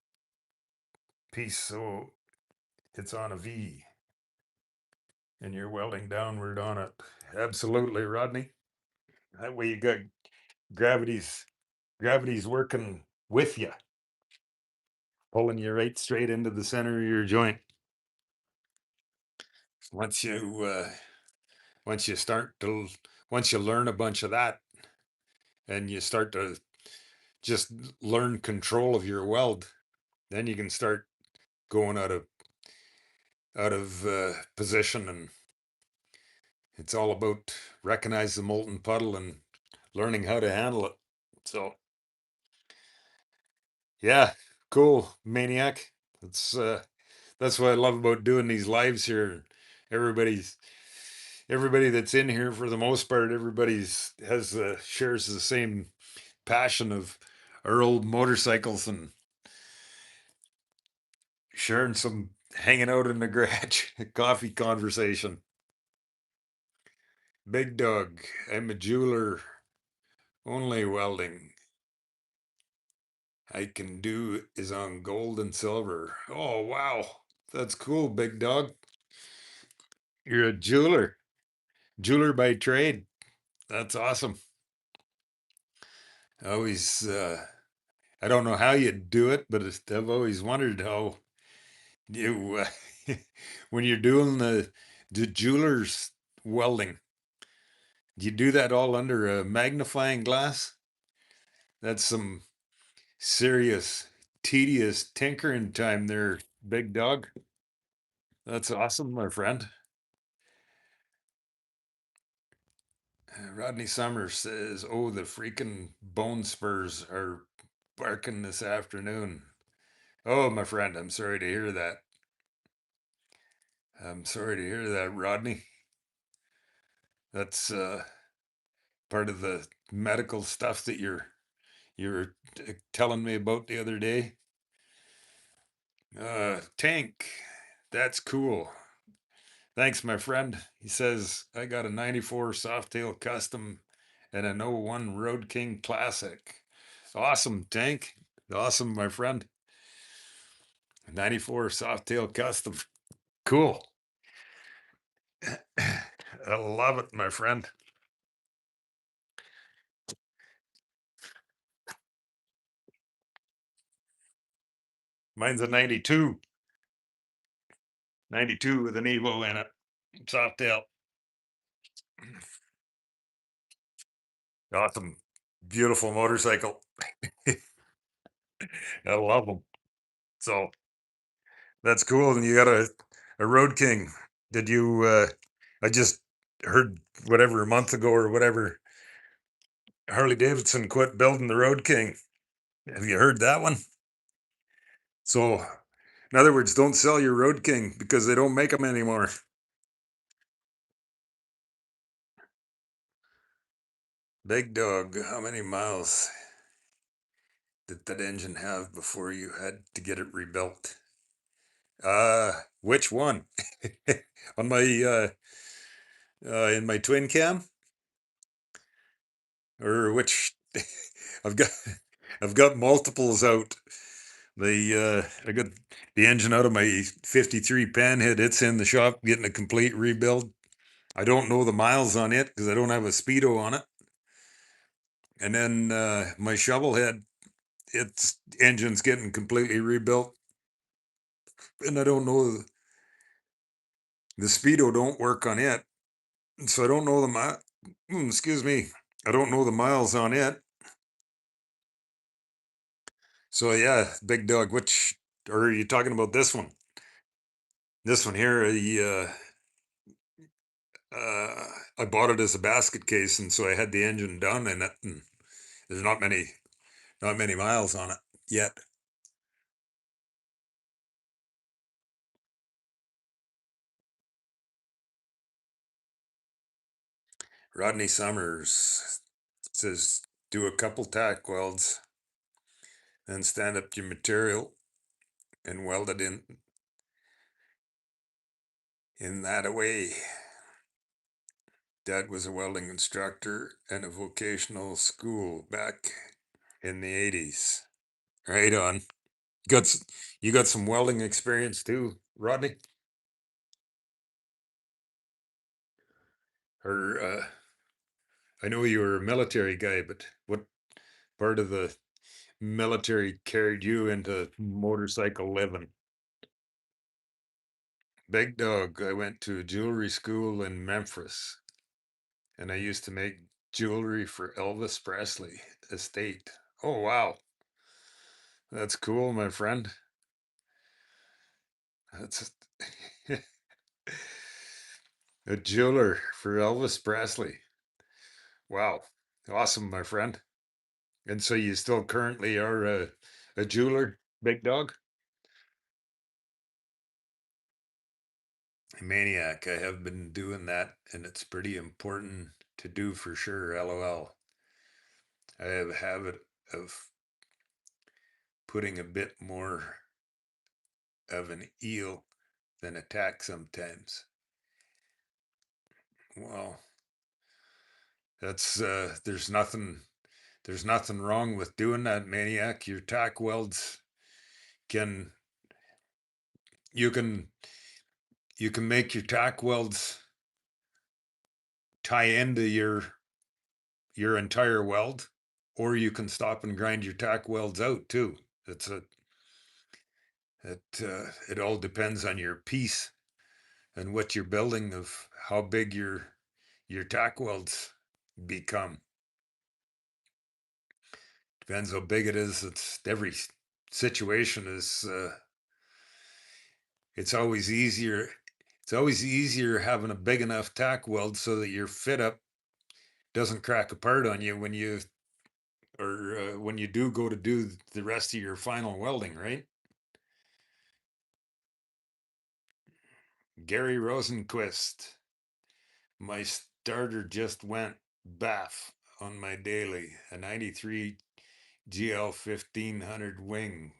piece so it's on a V and you're welding downward on it. Absolutely, Rodney. That way you got gravity's gravity's working with you, pulling you right straight into the center of your joint. Once you uh, once you start to once you learn a bunch of that, and you start to just learn control of your weld, then you can start going out of position, and it's all about recognize the molten puddle and learning how to handle it. So yeah, cool, Maniac. That's what I love about doing these lives here. Everybody's everybody that's in here, for the most part, everybody's has shares the same passion of our old motorcycles and sharing some hanging out in the garage coffee conversation. Big Dog, I'm a jeweler, only welding I can do is on gold and silver. Oh wow, that's cool, Big Dog. You're a jeweler by trade. That's awesome. I always, I don't know how you do it, but I've always wondered how you, when you're doing the jeweler's welding, do you do that all under a magnifying glass? That's some serious, tedious tinkering time there, big dog. That's awesome, my friend. Rodney Summers says, "Oh, the freaking bone spurs are barking this afternoon." Oh, my friend, I'm sorry to hear that. I'm sorry to hear that, Rodney. That's part of the medical stuff that you're telling me about the other day. Tank, that's cool. Thanks, my friend. He says, I got a 94 Softail Custom and an '01 Road King Classic. Awesome, Tank. Awesome, my friend. 94 Softail Custom. Cool. I love it, my friend. Mine's a 92. 92 with an Evo in it. Softail. Awesome. Beautiful motorcycle. I love them. So that's cool. And you got a Road King. Did you, I just heard whatever a month ago or whatever, Harley Davidson quit building the Road King. Have you heard that one? So, in other words, don't sell your Road King because they don't make them anymore. Big dog, how many miles did that engine have before you had to get it rebuilt? Which one? On my in my twin cam, or which? I've got I've got multiples out. I got the engine out of my '53 Panhead. It's in the shop getting a complete rebuild. I don't know the miles on it because I don't have a speedo on it. And then my shovel head, its engine's getting completely rebuilt, and I don't know the speedo don't work on it, so I don't know excuse me, I don't know the miles on it. So yeah, big dog. Which, or are you talking about this one? This one here, I bought it as a basket case, and so I had the engine done in it, and there's not many miles on it yet. Rodney Summers says, do a couple tack welds, then stand up your material and weld it in that way. Dad was a welding instructor and a vocational school back in the 80s. Right on. You got some welding experience too, Rodney? Or I know you were a military guy, but what part of the military carried you into motorcycle living? Big dog. I went to jewelry school in Memphis, and I used to make jewelry for Elvis Presley estate. Oh wow, that's cool, my friend. That's a jeweler for Elvis Presley. Wow, awesome, my friend. And so you still currently are a jeweler, big dog? Maniac. I have been doing that, and it's pretty important to do for sure. LOL. I have a habit of putting a bit more of an eel than a tack sometimes. Well, that's there's nothing wrong with doing that, Maniac. Your tack welds can you can you can make your tack welds tie into your entire weld, or you can stop and grind your tack welds out too. It all depends on your piece and what you're building, of how big your tack welds become. Depends how big it is. It's every situation is it's always easier. It's always easier having a big enough tack weld so that your fit up doesn't crack apart on you when you do go to do the rest of your final welding, right? Gary Rosenquist, my starter just went baff on my daily, a 93 GL 1500 wing.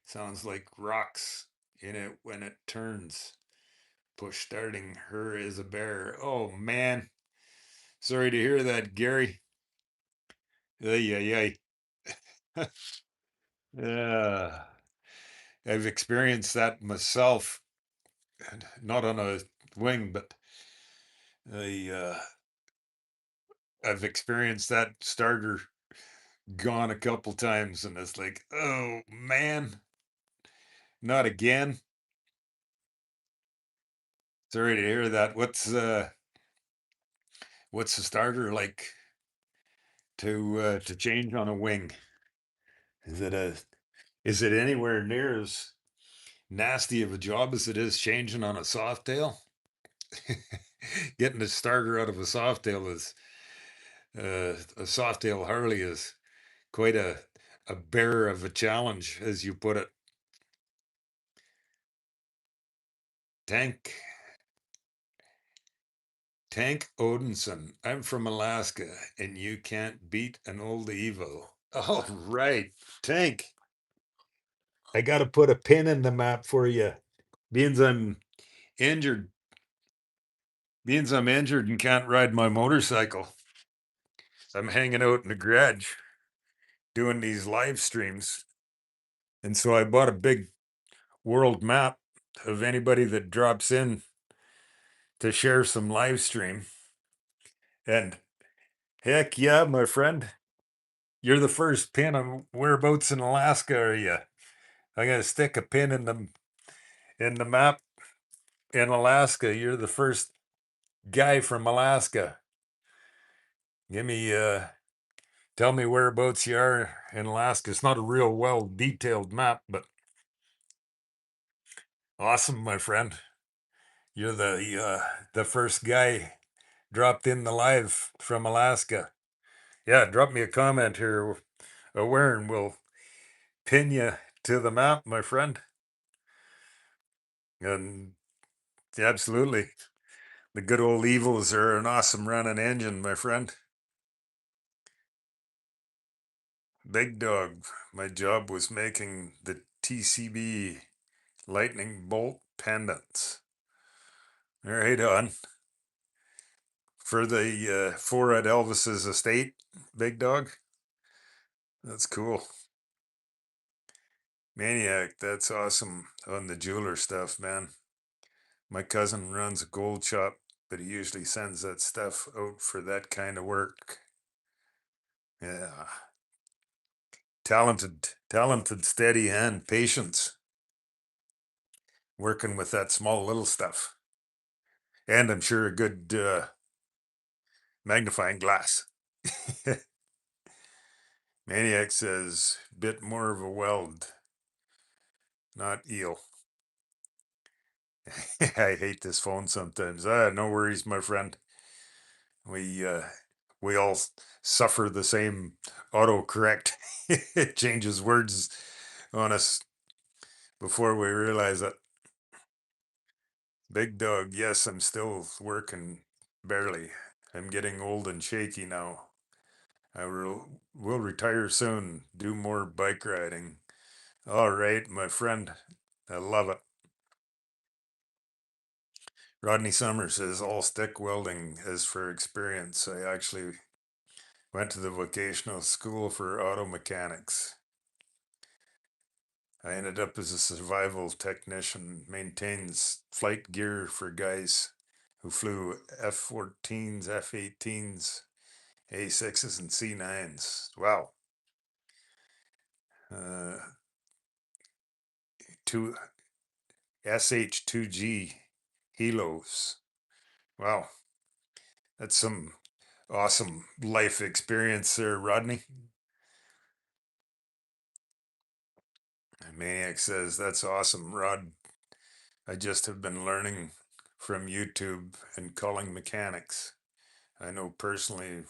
Sounds like rocks in it when it turns. Push starting her is a bear. Oh man. Sorry to hear that, Gary. Ay, ay, ay. Yeah. I've experienced that myself, not on a wing, but I, I've experienced that starter gone a couple times, and it's like, oh man, not again. Sorry to hear that. What's the starter like to change on a wing? Is it a is it anywhere near as nasty of a job as it is changing on a Softail? Getting a starter out of a Softail is a Softail Harley is quite a bear of a challenge, as you put it. Tank Tank Odinson. I'm from Alaska, and you can't beat an old Evo. All right, Tank. I got to put a pin in the map for you. Being I'm injured, being I'm injured and can't ride my motorcycle, I'm hanging out in the garage doing these live streams. And so I bought a big world map of anybody that drops in to share some live stream. And heck yeah, my friend, you're the first pin. Whereabouts in Alaska are you? I'm gonna stick a pin in the map in Alaska. You're the first guy from Alaska. Give me tell me whereabouts you are in Alaska. It's not a real well detailed map, but awesome, my friend. You're the first guy dropped in the live from Alaska. Yeah, drop me a comment here, where, and we'll pin you to the map, my friend. And absolutely, the good old Evils are an awesome running engine, my friend. Big Dog, my job was making the TCB lightning bolt pendants. Right on. For the four at Elvis's estate, Big Dog. That's cool. Maniac, that's awesome on the jeweler stuff, man. My cousin runs a gold shop, but he usually sends that stuff out for that kind of work. Yeah. Talented, steady hand, patience, working with that small little stuff. And I'm sure a good magnifying glass. Maniac says, bit more of a weld, not eel. I hate this phone sometimes. No worries, my friend. We uh, we all suffer the same autocorrect. It changes words on us before we realize it. Big Dog, yes, I'm still working barely. I'm getting old and shaky now. Will retire soon, do more bike riding. All right, my friend. I love it. Rodney Summers says all stick welding is for experience. I actually went to the vocational school for auto mechanics. I ended up as a survival technician, maintains flight gear for guys who flew F-14s, F-18s, A6s, and C9s. Wow. Two SH-2G helos. Wow. That's some awesome life experience there, Rodney. Maniac says, that's awesome, Rod. I just have been learning from YouTube and calling mechanics. I know personally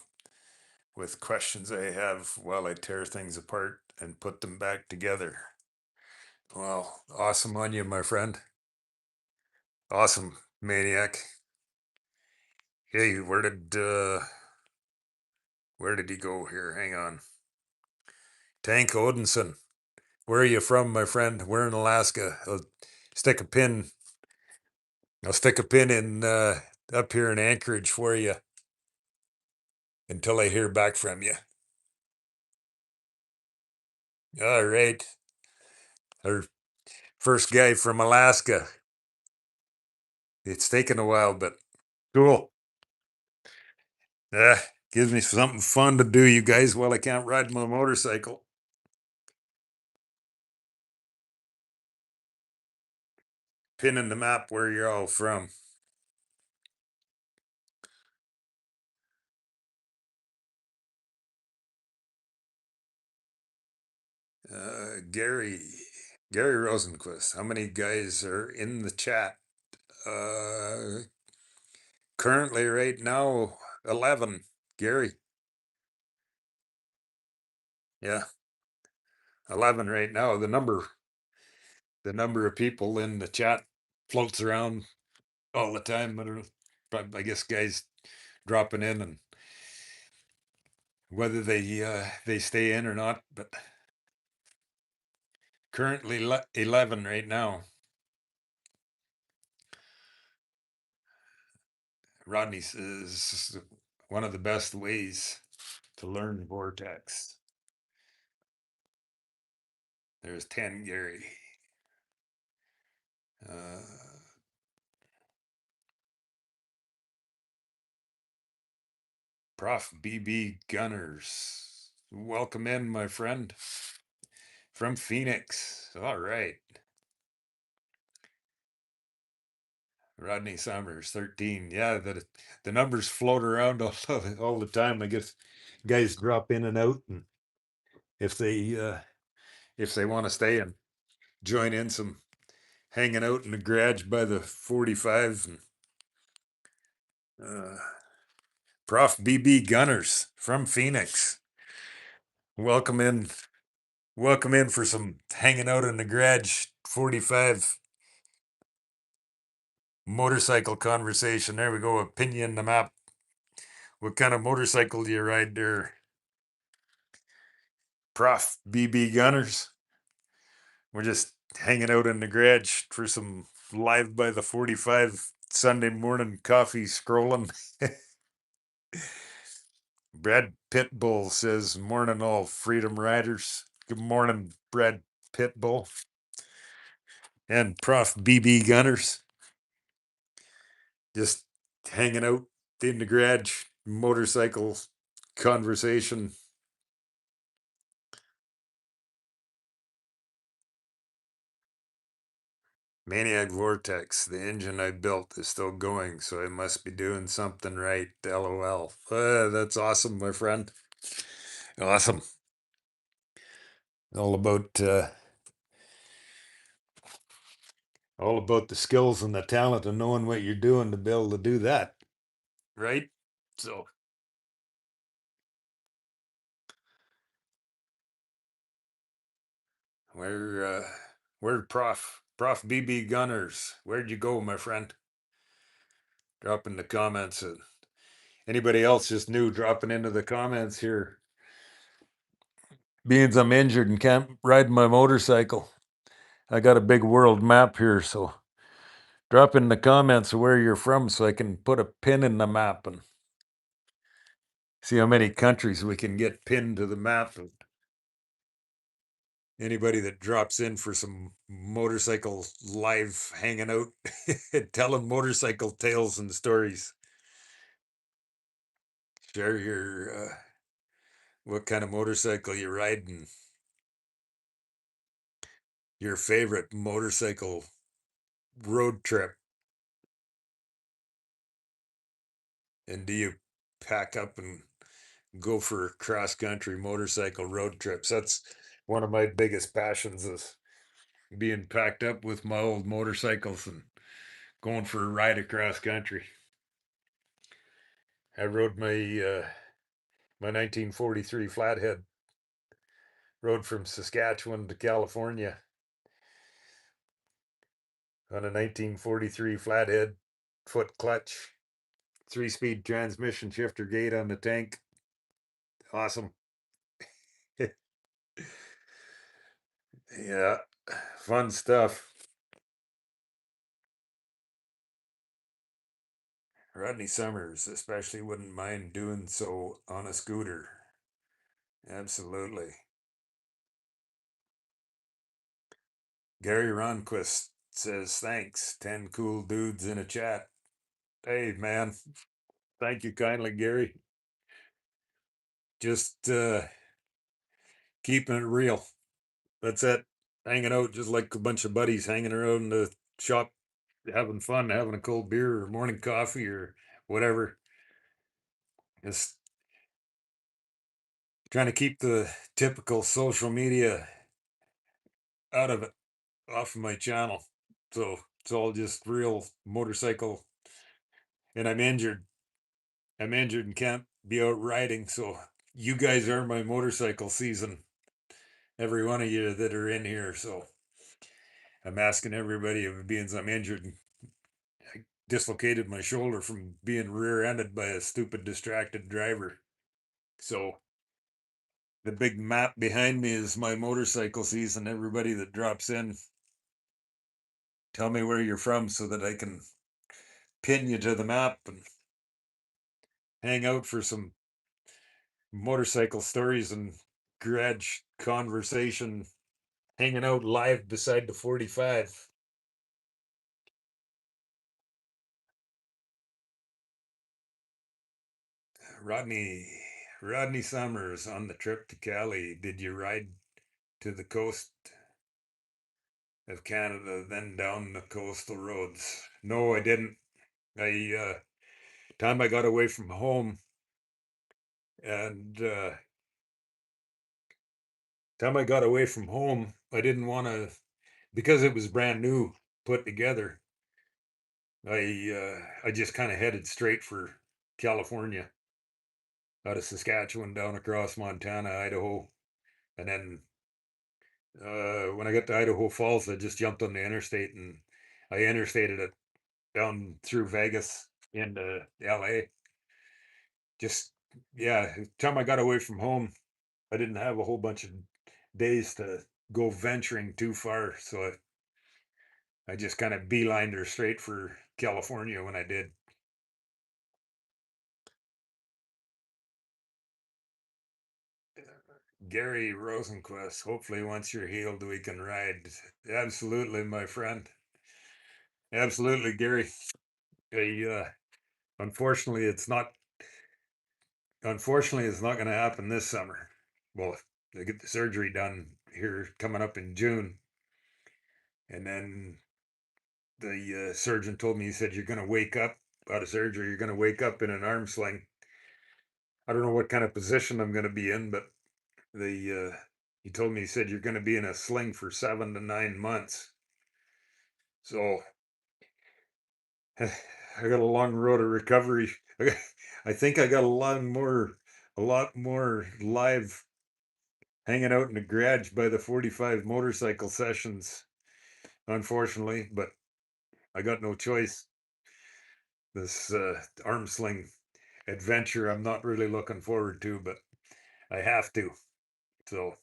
with questions I have while I tear things apart and put them back together. Well, awesome on you, my friend. Awesome, Maniac. Hey, where did he go here? Hang on. Tank Odinson. Where are you from, my friend? We're in Alaska. Stick a pin. I'll stick a pin in up here in Anchorage for you until I hear back from you. All right. Our first guy from Alaska. It's taken a while, but cool. Gives me something fun to do, you guys, while I can't ride my motorcycle. Pin in the map where you're all from. Gary Rosenquist. How many guys are in the chat? Currently, right now, 11. Gary. Yeah, 11 right now. The number of people in the chat floats around all the time. I guess guys dropping in and whether they stay in or not, but currently 11 right now. Rodney says one of the best ways to learn Vortex. There's 10 Gary. Prof BB Gunners. Welcome in, my friend. From Phoenix. All right. Rodney Summers, 13. Yeah, the numbers float around all the time. I guess guys drop in and out, and if they want to stay and join in some hanging out in the garage by the 45 and Prof BB Gunners from Phoenix. Welcome in for some hanging out in the garage 45 motorcycle conversation. There we go. Opinion the map. What kind of motorcycle do you ride there, Prof BB Gunners? We're just hanging out in the garage for some live by the 45 Sunday morning coffee scrolling. Brad Pitbull says, morning all freedom riders. Good morning, Brad Pitbull. And Prof BB Gunners. Just hanging out in the garage, motorcycle conversation. Maniac Vortex, the engine I built is still going, so I must be doing something right. LOL. That's awesome, my friend. Awesome. All about the skills and the talent and knowing what you're doing to be able to do that. Right? So where Prof BB Gunners? Where'd you go, my friend? Drop in the comments. Anybody else just new dropping into the comments here? Being I'm injured and can't ride my motorcycle, I got a big world map here, so drop in the comments where you're from so I can put a pin in the map and see how many countries we can get pinned to the map. Anybody that drops in for some motorcycle live hanging out, telling motorcycle tales and stories. Share your what kind of motorcycle you're riding, your favorite motorcycle road trip, and do you pack up and go for cross country motorcycle road trips? That's one of my biggest passions is being packed up with my old motorcycles and going for a ride across country. I rode my 1943 Flathead, rode from Saskatchewan to California on a 1943 Flathead, foot clutch, 3-speed transmission shifter gate on the tank. Awesome. Yeah, fun stuff. Rodney Summers especially wouldn't mind doing so on a scooter. Absolutely. Gary Ronquist says thanks. 10 cool dudes in a chat. Hey man, thank you kindly, Gary. Just keeping it real. That's it. Hanging out just like a bunch of buddies hanging around the shop, having fun, having a cold beer or morning coffee or whatever. Just trying to keep the typical social media out of it, off of my channel. So it's all just real motorcycle. And I'm injured. I'm injured and can't be out riding. So you guys are my motorcycle season. Every one of you that are in here. So I'm asking everybody if being I'm injured and I dislocated my shoulder from being rear-ended by a stupid distracted driver. So the big map behind me is my motorcycle season. Everybody that drops in, tell me where you're from so that I can pin you to the map and hang out for some motorcycle stories and garage conversation, hanging out live beside the 45. Rodney Rodney Summers on the trip to Cali. Did you ride to the coast of Canada, then down the coastal roads? No, I didn't. I time I got away from home and time I got away from home, I didn't want to because it was brand new put together. I just kind of headed straight for California out of Saskatchewan down across Montana, Idaho, and then when I got to Idaho Falls, I just jumped on the interstate and I interstated it down through Vegas into LA. Just yeah, time I got away from home, I didn't have a whole bunch of days to go venturing too far, so I just kind of beelined her straight for California when I did. Gary Rosenquist, hopefully once you're healed, we can ride. Absolutely, my friend. Absolutely, Gary. I, unfortunately, it's not going to happen this summer. Well, they get the surgery done here coming up in June. And then the surgeon told me, he said, you're going to wake up out of surgery. You're going to wake up in an arm sling. I don't know what kind of position I'm going to be in, but he told me, he said, you're going to be in a sling for 7 to 9 months. So I got a long road of recovery. I think I got a lot more live hanging out in the garage by the 45 motorcycle sessions, unfortunately, but I got no choice. This arm sling adventure, I'm not really looking forward to, but I have to. So,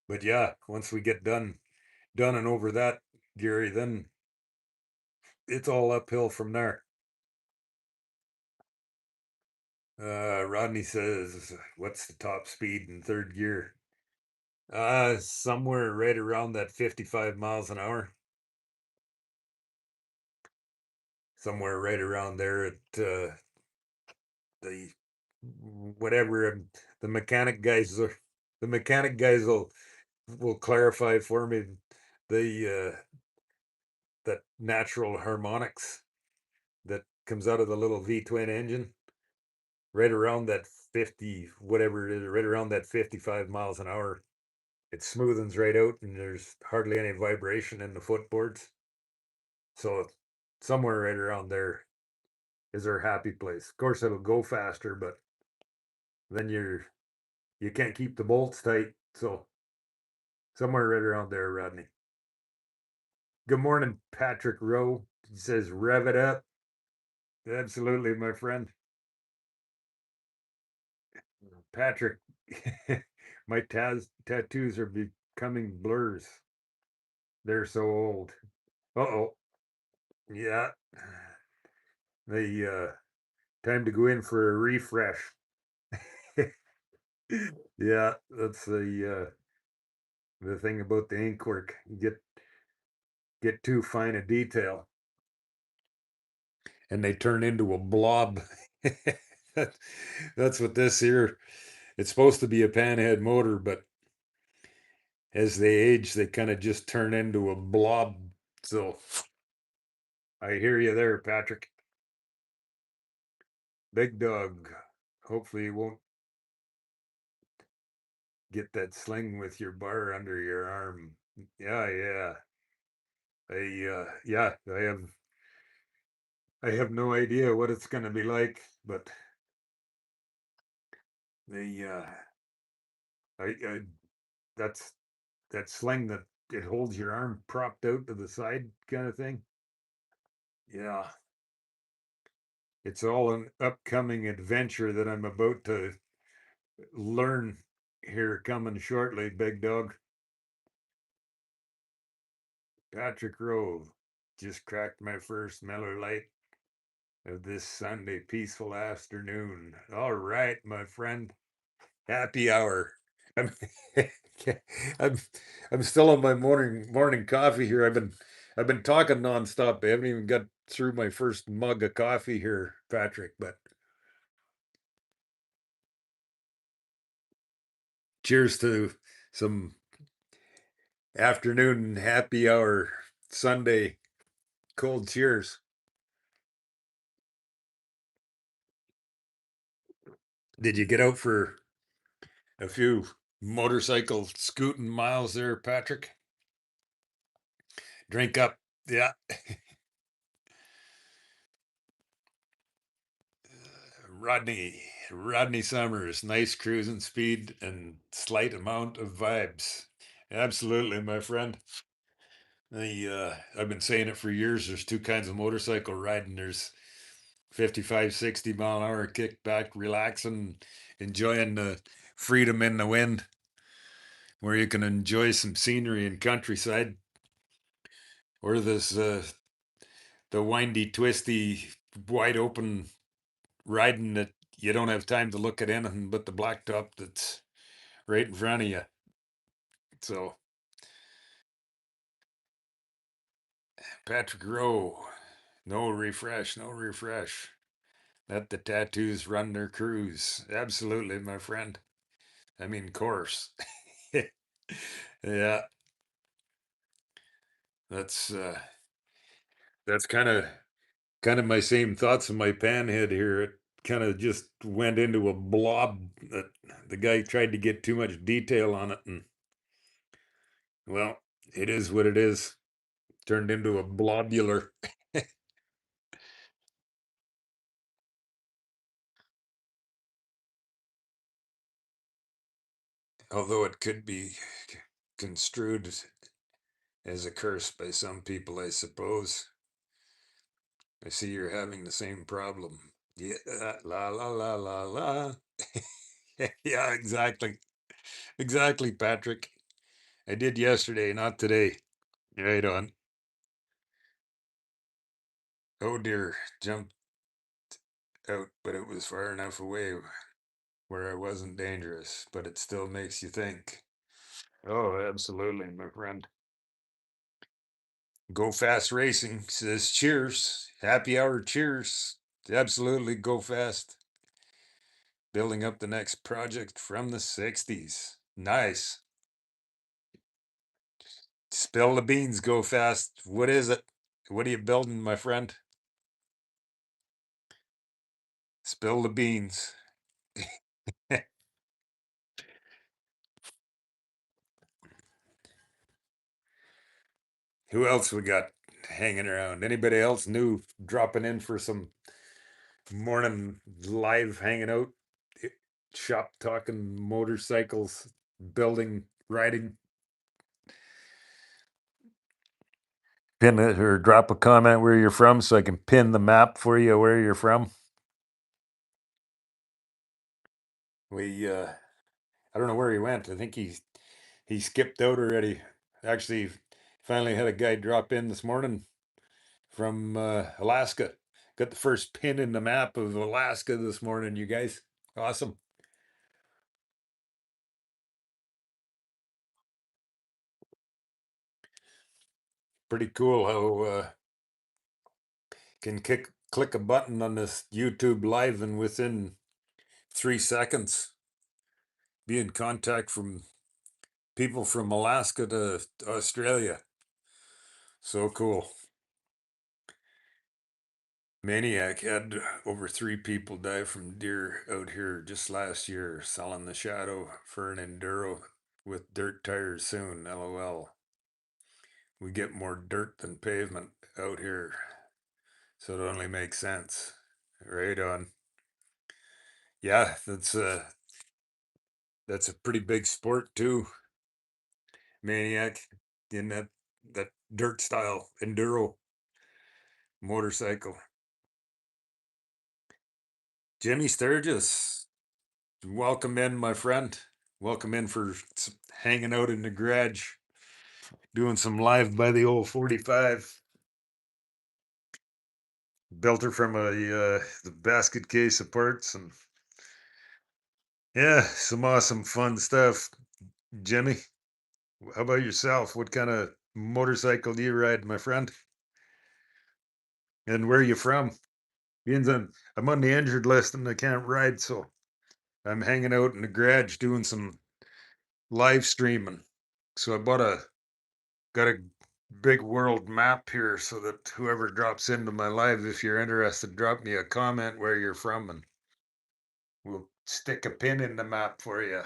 but yeah, once we get done and over that, Gary, then it's all uphill from there. Rodney says, what's the top speed in third gear? Somewhere right around that 55 miles an hour. Somewhere right around there at the whatever the mechanic guys are. The mechanic guys will clarify for me the that natural harmonics that comes out of the little V twin engine right around that 50 whatever it is, right around that 55 miles an hour. It smoothens right out and there's hardly any vibration in the footboards. So somewhere right around there is our happy place. Of course, it'll go faster, but then you can't keep the bolts tight. So somewhere right around there, Rodney. Good morning, Patrick Rowe. He says, rev it up. Absolutely, my friend. Patrick, my tattoos are becoming blurs. They're so old. Uh-oh. Yeah. The time to go in for a refresh. Yeah, that's the thing about the ink work. You get too fine a detail and they turn into a blob. That's what this here. It's supposed to be a panhead motor, but as they age, they kind of just turn into a blob. So I hear you there, Patrick. Big dog. Hopefully you won't get that sling with your bar under your arm. Yeah, yeah. Yeah, I have no idea what it's gonna be like, but the I that's that sling that it holds your arm propped out to the side kind of thing. Yeah, it's all an upcoming adventure that I'm about to learn here coming shortly, big dog. Patrick Rowe just cracked my first Miller Lite of this Sunday peaceful afternoon. All right, my friend. Happy hour. I'm I'm I'm still on my morning coffee here. I've been talking nonstop. I haven't even got through my first mug of coffee here, Patrick, but cheers to some afternoon happy hour Sunday cold cheers. Did you get out for a few motorcycle scooting miles there, Patrick? Drink up. Yeah. Rodney Summers, nice cruising speed and slight amount of vibes. Absolutely, my friend. I've been saying it for years. There's two kinds of motorcycle riding. There's 55, 60 mile an hour kick back, relaxing, enjoying the freedom in the wind, where you can enjoy some scenery and countryside, or this the windy, twisty, wide open riding that you don't have time to look at anything but the blacktop that's right in front of you. So, Patrick Rowe, no refresh, no refresh. Let the tattoos run their cruise. Absolutely, my friend. I mean, course. Yeah, that's that's kind of my same thoughts in my panhead here. It kind of just went into a blob that the guy tried to get too much detail on it, and well, it is what it is. Turned into a blobular. Although it could be construed as a curse by some people, I suppose. I see you're having the same problem. Yeah, la la la la la. Yeah, exactly. Exactly, Patrick. I did yesterday, not today. Right on. Oh dear, jumped out, but it was far enough away where I wasn't dangerous, but it still makes you think. Oh, absolutely, my friend. Go Fast Racing says cheers. Happy hour cheers. Absolutely go fast. Building up the next project from the 60s. Nice. Spill the beans, go fast. What is it? What are you building, my friend? Spill the beans. Who else we got hanging around? Anybody else new dropping in for some morning live hanging out? Shop talking motorcycles, building, riding. Pin it or drop a comment where you're from so I can pin the map for you where you're from. We I don't know where he went. I think he skipped out already. Actually, finally had a guy drop in this morning from Alaska. Got the first pin in the map of Alaska this morning, you guys. Awesome. Pretty cool how can click a button on this YouTube live and within 3 seconds be in contact from people from Alaska to Australia. So cool. Maniac had over 3 people die from deer out here just last year, selling the shadow for an enduro with dirt tires soon. LOL. We get more dirt than pavement out here, so it only makes sense. Right on. Yeah, that's a pretty big sport too. Maniac in that dirt style enduro motorcycle. Jimmy Sturgis, welcome in, my friend. Welcome in for hanging out in the garage, doing some live by the old 45. Built her from the basket case of parts, and yeah, some awesome fun stuff. Jimmy, how about yourself? What kind of motorcycle do you ride, my friend? And where are you from? Being I'm on the injured list and I can't ride, so I'm hanging out in the garage doing some live streaming. So I got a big world map here so that whoever drops into my live, if you're interested, drop me a comment where you're from and we'll stick a pin in the map for you.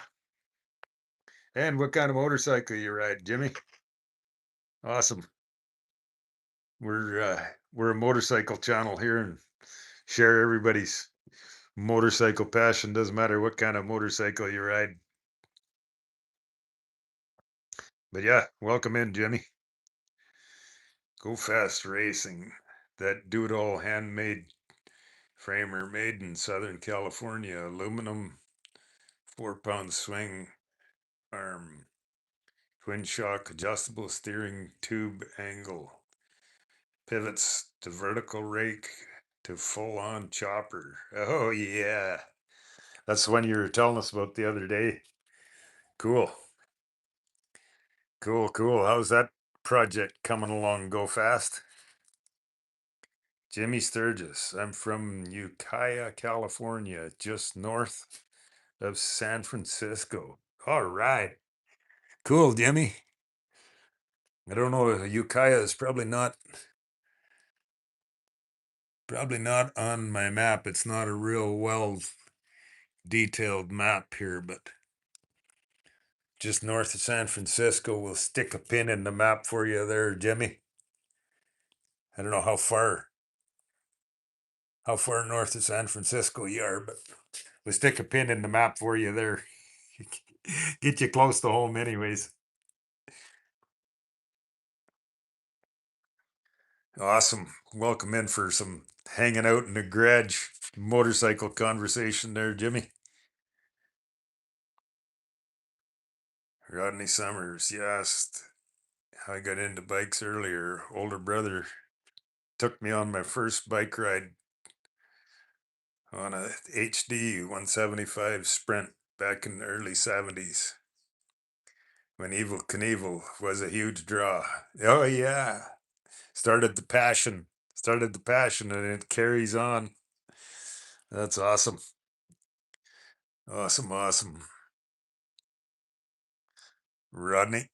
And what kind of motorcycle you ride, Jimmy? Awesome. We're a motorcycle channel here and share everybody's motorcycle passion. Doesn't matter what kind of motorcycle you ride. But yeah, welcome in, Jimmy. Go Fast Racing. That do-it-all handmade framer made in Southern California. Aluminum 4-pound swing arm. Twin shock adjustable steering tube angle. Pivots to vertical rake to full-on chopper. Oh yeah. That's the one you were telling us about the other day. Cool. Cool. How's that project coming along? Go fast. Jimmy Sturgis. I'm from Ukiah, California, just north of San Francisco. All right. Cool, Jimmy. I don't know. Ukiah is probably not on my map. It's not a real well detailed map here, but just north of San Francisco. We'll stick a pin in the map for you there, Jimmy. I don't know how far north of San Francisco you are, but we'll stick a pin in the map for you there. Get you close to home, anyways. Awesome. Welcome in for some hanging out in the garage motorcycle conversation there, Jimmy. Rodney Summers, yes. I got into bikes earlier. Older brother took me on my first bike ride on a HD 175 Sprint back in the early 70s. when Evil Knievel was a huge draw. Oh yeah. Started the passion. Started the passion and it carries on. That's awesome. Awesome, awesome. Rodney.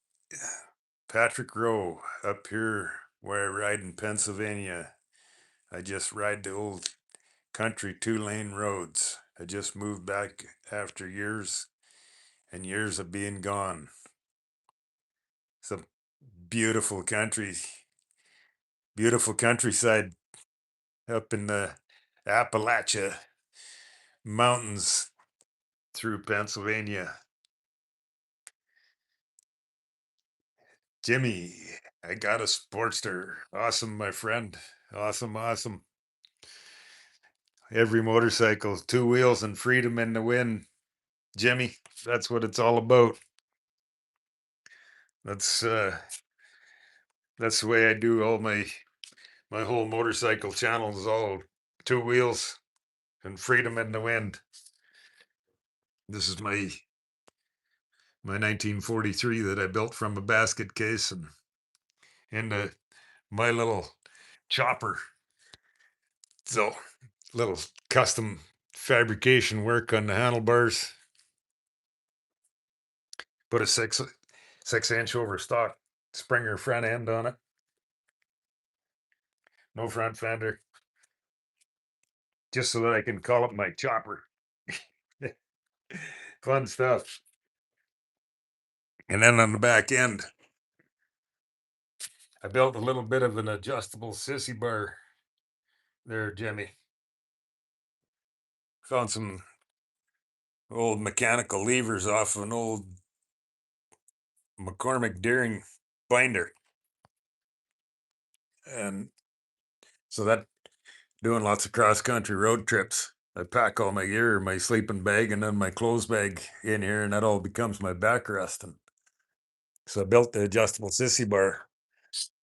Patrick Rowe up here where I ride in Pennsylvania. I just ride the old country 2-lane roads. I just moved back after years and years of being gone. Some beautiful country, beautiful countryside up in the Appalachia Mountains through Pennsylvania. Jimmy, I got a Sportster. Awesome, my friend. Awesome, awesome. Every motorcycle, two wheels and freedom in the wind. Jimmy, that's what it's all about. That's uh that's the way I do all my whole motorcycle channel is all two wheels and freedom in the wind. This is my 1943 that I built from a basket case and into my little chopper. So little custom fabrication work on the handlebars. Put a 6-inch over stock Springer front end on it. No front fender. Just so that I can call it my chopper. Fun stuff. And then on the back end, I built a little bit of an adjustable sissy bar there, Jimmy. Found some old mechanical levers off of an old McCormick Deering binder. And so that doing lots of cross country road trips, I pack all my gear, my sleeping bag, and then my clothes bag in here, and that all becomes my backrest. And so I built the adjustable sissy bar,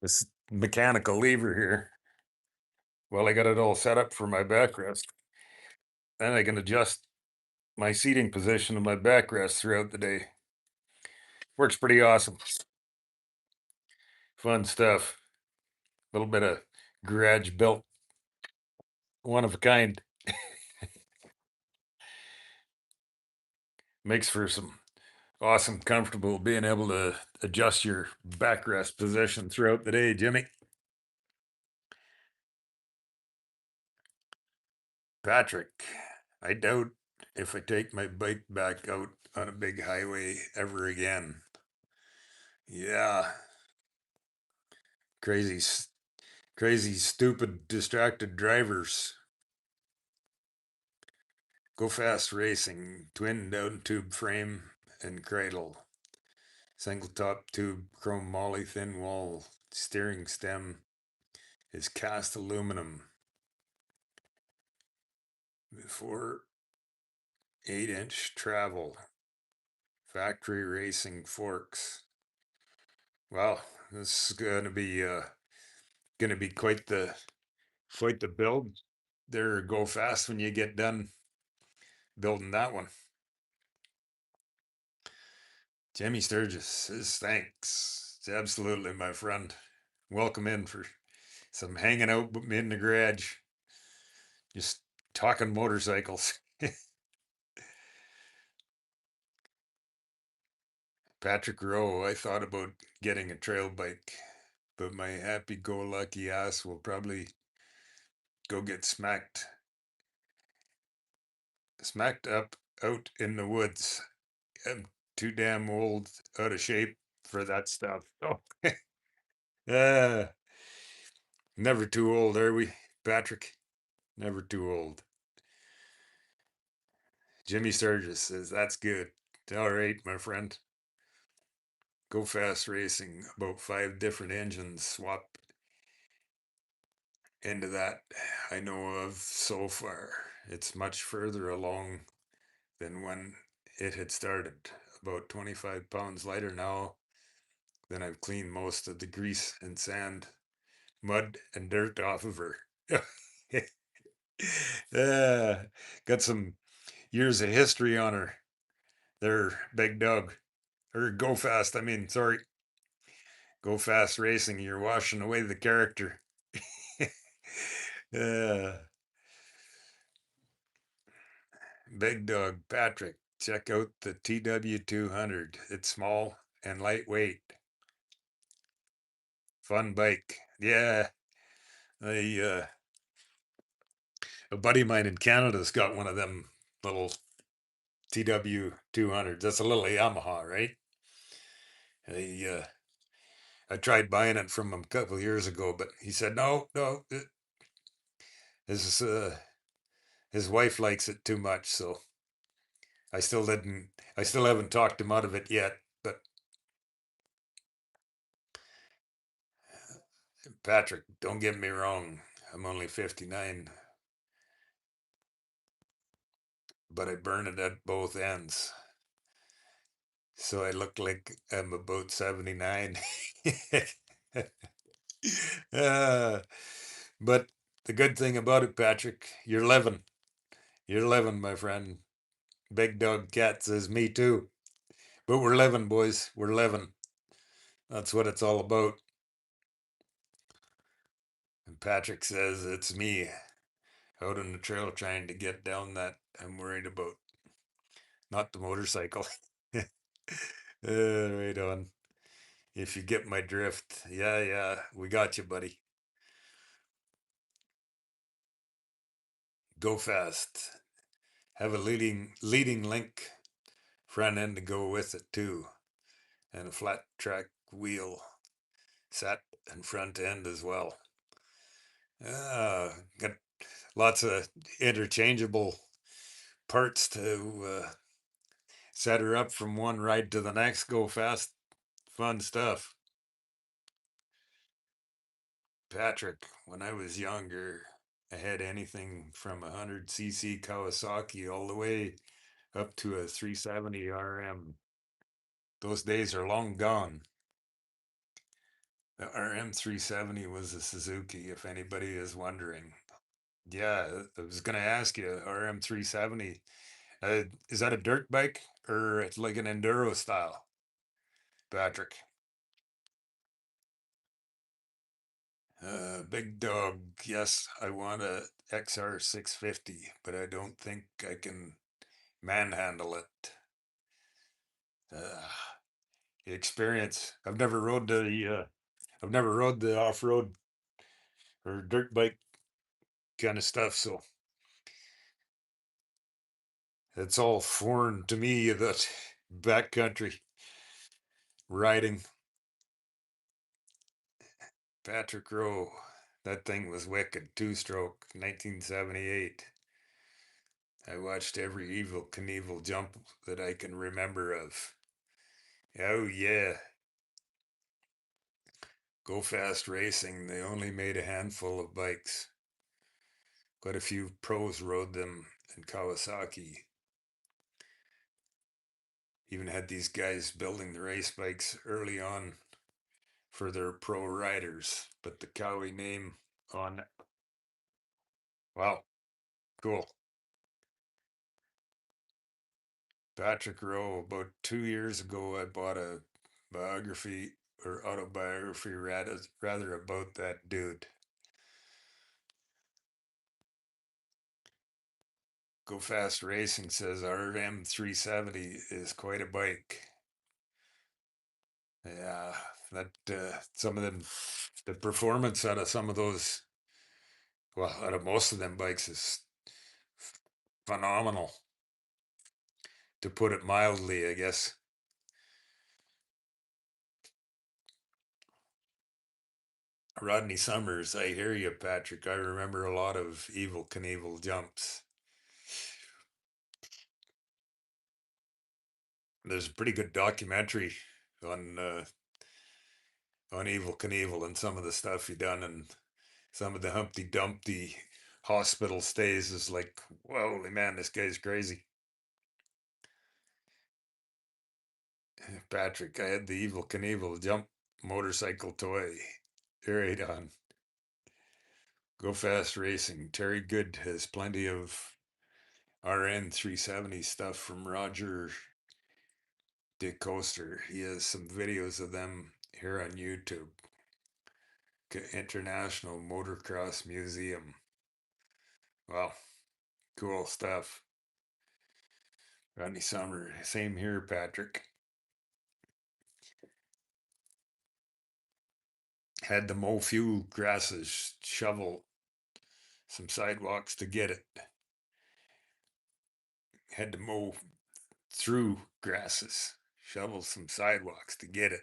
this mechanical lever here. Well, I got it all set up for my backrest. Then I can adjust my seating position and my backrest throughout the day. Works pretty awesome. Fun stuff. A little bit of garage built, one of a kind. Makes for some awesome, comfortable being able to adjust your backrest position throughout the day, Jimmy. Patrick, I doubt if I take my bike back out on a big highway ever again. Yeah, crazy, crazy, stupid, distracted drivers. Go Fast Racing, twin down tube frame and cradle, single top tube, chrome moly thin wall, steering stem is cast aluminum. Before 8-inch travel, factory racing forks. Wow, this is gonna be quite the build. There, go fast when you get done building that one. Jamie Sturgis says thanks. Absolutely, my friend. Welcome in for some hanging out in the garage, just talking motorcycles. Patrick Rowe, I thought about getting a trail bike, but my happy-go-lucky ass will probably go get smacked up out in the woods. I'm too damn old, out of shape for that stuff. Oh, uh, never too old, are we, Patrick? Never too old. Jimmy Sturgis says, that's good. All right, my friend. Go Fast Racing, about 5 different engines swap into that I know of so far. It's much further along than when it had started. About 25 pounds lighter now. Then I've cleaned most of the grease and sand, mud and dirt off of her. uh, got some years of history on her. There, big dog. Or Go Fast. I mean, sorry, Go Fast Racing. You're washing away the character. uh, Big Dog Patrick. Check out the TW200. It's small and lightweight. Fun bike. Yeah. I, a buddy of mine in Canada's got one of them little TW200s. That's a little Yamaha, right? I tried buying it from him a couple of years ago, but he said no, no. His his wife likes it too much, so I still didn't. I still haven't talked him out of it yet. But Patrick, don't get me wrong. I'm only 59, but I burn it at both ends, so I look like I'm about 79. uh, but the good thing about it, Patrick, you're living. You're living, my friend. Big Dog Cat says, me too. But we're living, boys. We're living. That's what it's all about. And Patrick says, it's me out on the trail trying to get down that I'm worried about, not the motorcycle. Right on. If you get my drift. Yeah, yeah. We got you, buddy. Go fast. Have a leading link front end to go with it too. And a flat track wheel set and front end as well. Got lots of interchangeable parts to set her up from one ride to the next. Go fast, fun stuff. Patrick, when I was younger, I had anything from a 100cc Kawasaki all the way up to a 370 RM. Those days are long gone. The RM 370 was a Suzuki, if anybody is wondering. Yeah, I was going to ask you, RM 370, is that a dirt bike or it's like an enduro style, Patrick? Big Dog, yes, I want a XR 650, but I don't think I can manhandle it. Uh, the experience. I've never rode the off road or dirt bike kind of stuff, so it's all foreign to me. That backcountry riding. Patrick Rowe, that thing was wicked. Two stroke, 1978. I watched every Evil Knievel jump that I can remember of. Oh, yeah. Go Fast Racing, they only made a handful of bikes. Quite a few pros rode them in Kawasaki. Even had these guys building the race bikes early on for their pro riders, but the Cowie name on. Wow, cool. Patrick Rowe, about 2 years ago, I bought a biography or autobiography rather about that dude. Go Fast Racing says our M370 is quite a bike. Yeah, that some of them, the performance out of some of those, well, out of most of them bikes is phenomenal, to put it mildly, I guess. Rodney Summers, I hear you, Patrick. I remember a lot of Evil Knievel jumps. There's a pretty good documentary on Evil Knievel and some of the stuff he done, and some of the Humpty Dumpty hospital stays is like, holy man, this guy's crazy. Patrick, I had the Evil Knievel jump motorcycle toy. Right on. Go Fast Racing. Terry Good has plenty of RN 370 stuff from Roger DeCoaster. He has some videos of them here on YouTube. International Motocross Museum. Well, cool stuff. Rodney Summer, same here, Patrick. Had to mow few grasses, shovel some sidewalks to get it. Had to mow through grasses, shovel some sidewalks to get it.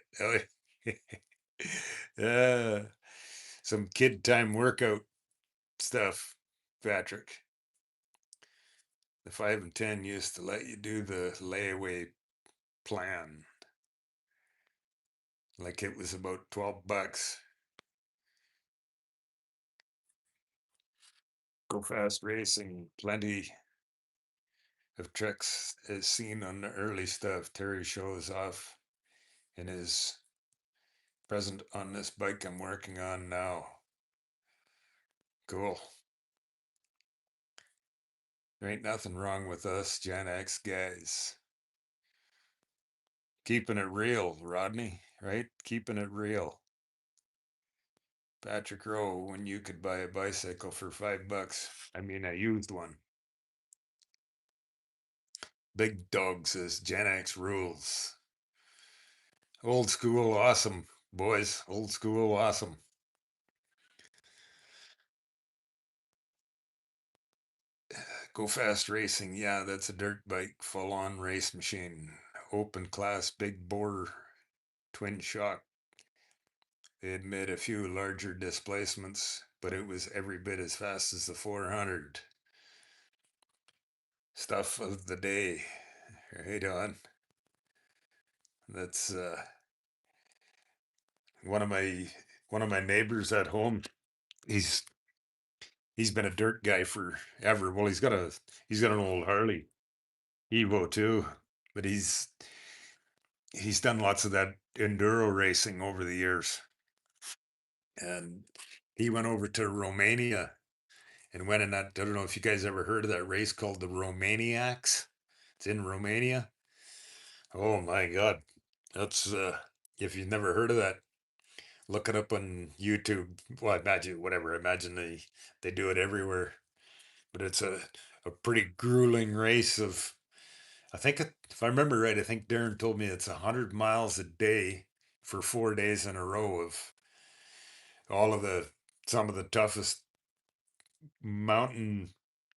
Some kid time workout stuff, Patrick. The 5 and 10 used to let you do the layaway plan. Like it was about $12. Go Fast Racing, plenty of tricks as seen on the early stuff. Terry shows off and is present on this bike I'm working on now. Cool. There ain't nothing wrong with us Gen X guys. Keeping it real, Rodney, right? Keeping it real. Patrick Rowe, when you could buy a bicycle for $5. I mean, a used one. Big Dog says Gen X rules. Old school awesome, boys. Old school awesome. Go Fast Racing. Yeah, that's a dirt bike, full on race machine. Open class, big bore, twin shock. They admit a few larger displacements, but it was every bit as fast as the 400. Stuff of the day. Right on. That's one of my neighbors at home. He's he's been a dirt guy forever. Well, he's got an old Harley Evo too, but he's done lots of that enduro racing over the years. And he went over to Romania and went in that. I don't know if you guys ever heard of that race called the Romaniacs. It's in Romania. Oh my God. That's if you've never heard of that, look it up on YouTube. Well, I imagine whatever. I imagine they do it everywhere. But it's a pretty grueling race of I think if I remember right, I think Darren told me it's 100 miles a day for 4 days in a row of all of the some of the toughest mountain,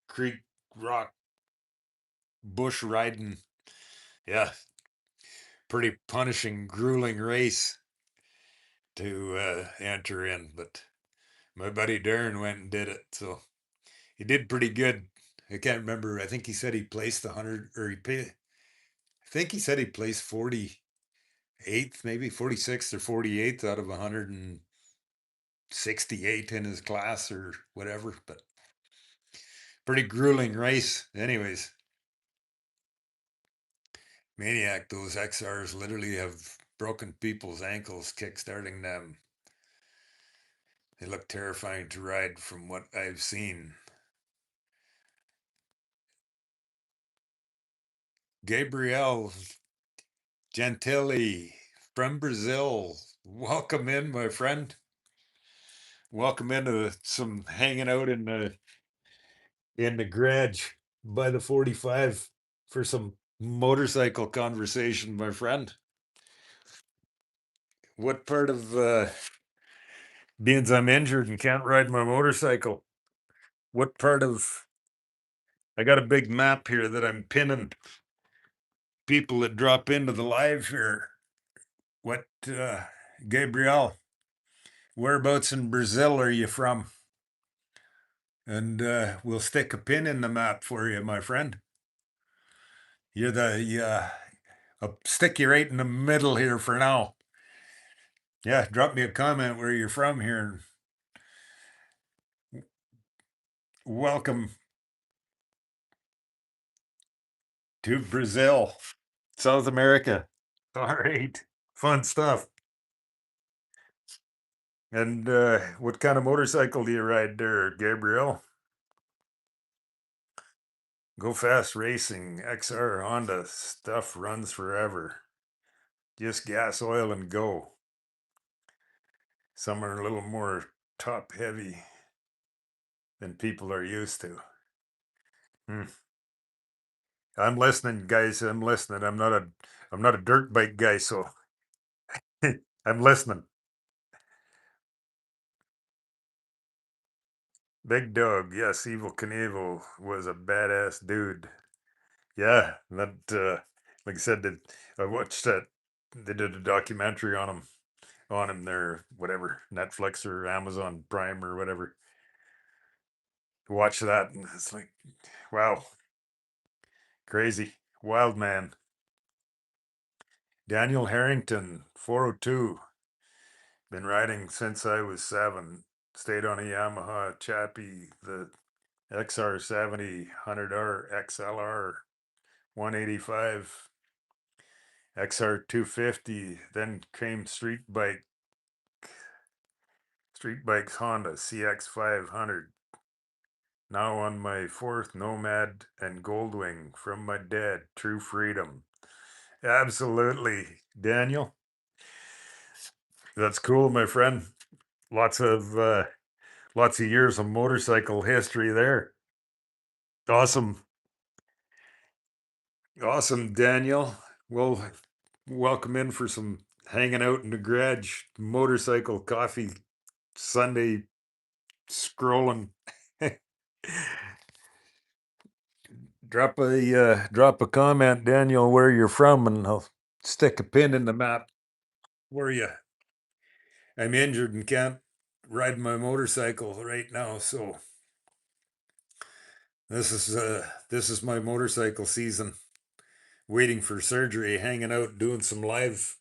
creek, rock, bush riding. Yeah, pretty punishing, grueling race to enter in. But my buddy Darren went and did it, so he did pretty good. I can't remember. I think he said he placed 100, or he paid. I think he said he placed 48th, maybe 46th or 48th out of 168 in his class or whatever. But pretty grueling race, anyways. Maniac, those XRs literally have broken people's ankles kickstarting them. They look terrifying to ride from what I've seen. Gabriel Gentili from Brazil. Welcome in, my friend. Welcome into some hanging out in the garage by the 45 for some motorcycle conversation, my friend. What part of being I'm injured and can't ride my motorcycle? What part of I got a big map here that I'm pinning people that drop into the live here. What Gabriel, whereabouts in Brazil are you from? And we'll stick a pin in the map for you, my friend. You're I'll stick you right in the middle here for now. Yeah, drop me a comment where you're from here. Welcome to Brazil, South America. All right, fun stuff. And what kind of motorcycle do you ride there, Gabriel? Go Fast Racing, XR Honda stuff runs forever. Just gas, oil, and go. Some are a little more top heavy than people are used to. Hmm. I'm listening, guys. I'm listening. I'm not a dirt bike guy, so I'm listening. Big Dog, yes, Evil Knievel was a badass dude. Yeah, that like I said, I watched that. They did a documentary on him there, whatever, Netflix or Amazon Prime or whatever. Watch that, and it's like, wow, crazy, wild man. Daniel Harrington, 402. Been riding since I was 7. Stayed on a Yamaha Chappie, the XR70 100R XLR 185 XR 250. Then came Street Bikes Honda CX 500. Now on my 4th Nomad and Goldwing from my dad, True Freedom. Absolutely, Daniel. That's cool, my friend. Lots of uh, lots of years of motorcycle history there. Awesome, awesome, Daniel. Well, welcome in for some hanging out in the garage, motorcycle coffee Sunday scrolling. Drop a comment, Daniel, where you're from, and I'll stick a pin in the map where you. I'm injured and can't ride my motorcycle right now, so this is my motorcycle season. Waiting for surgery, hanging out, doing some live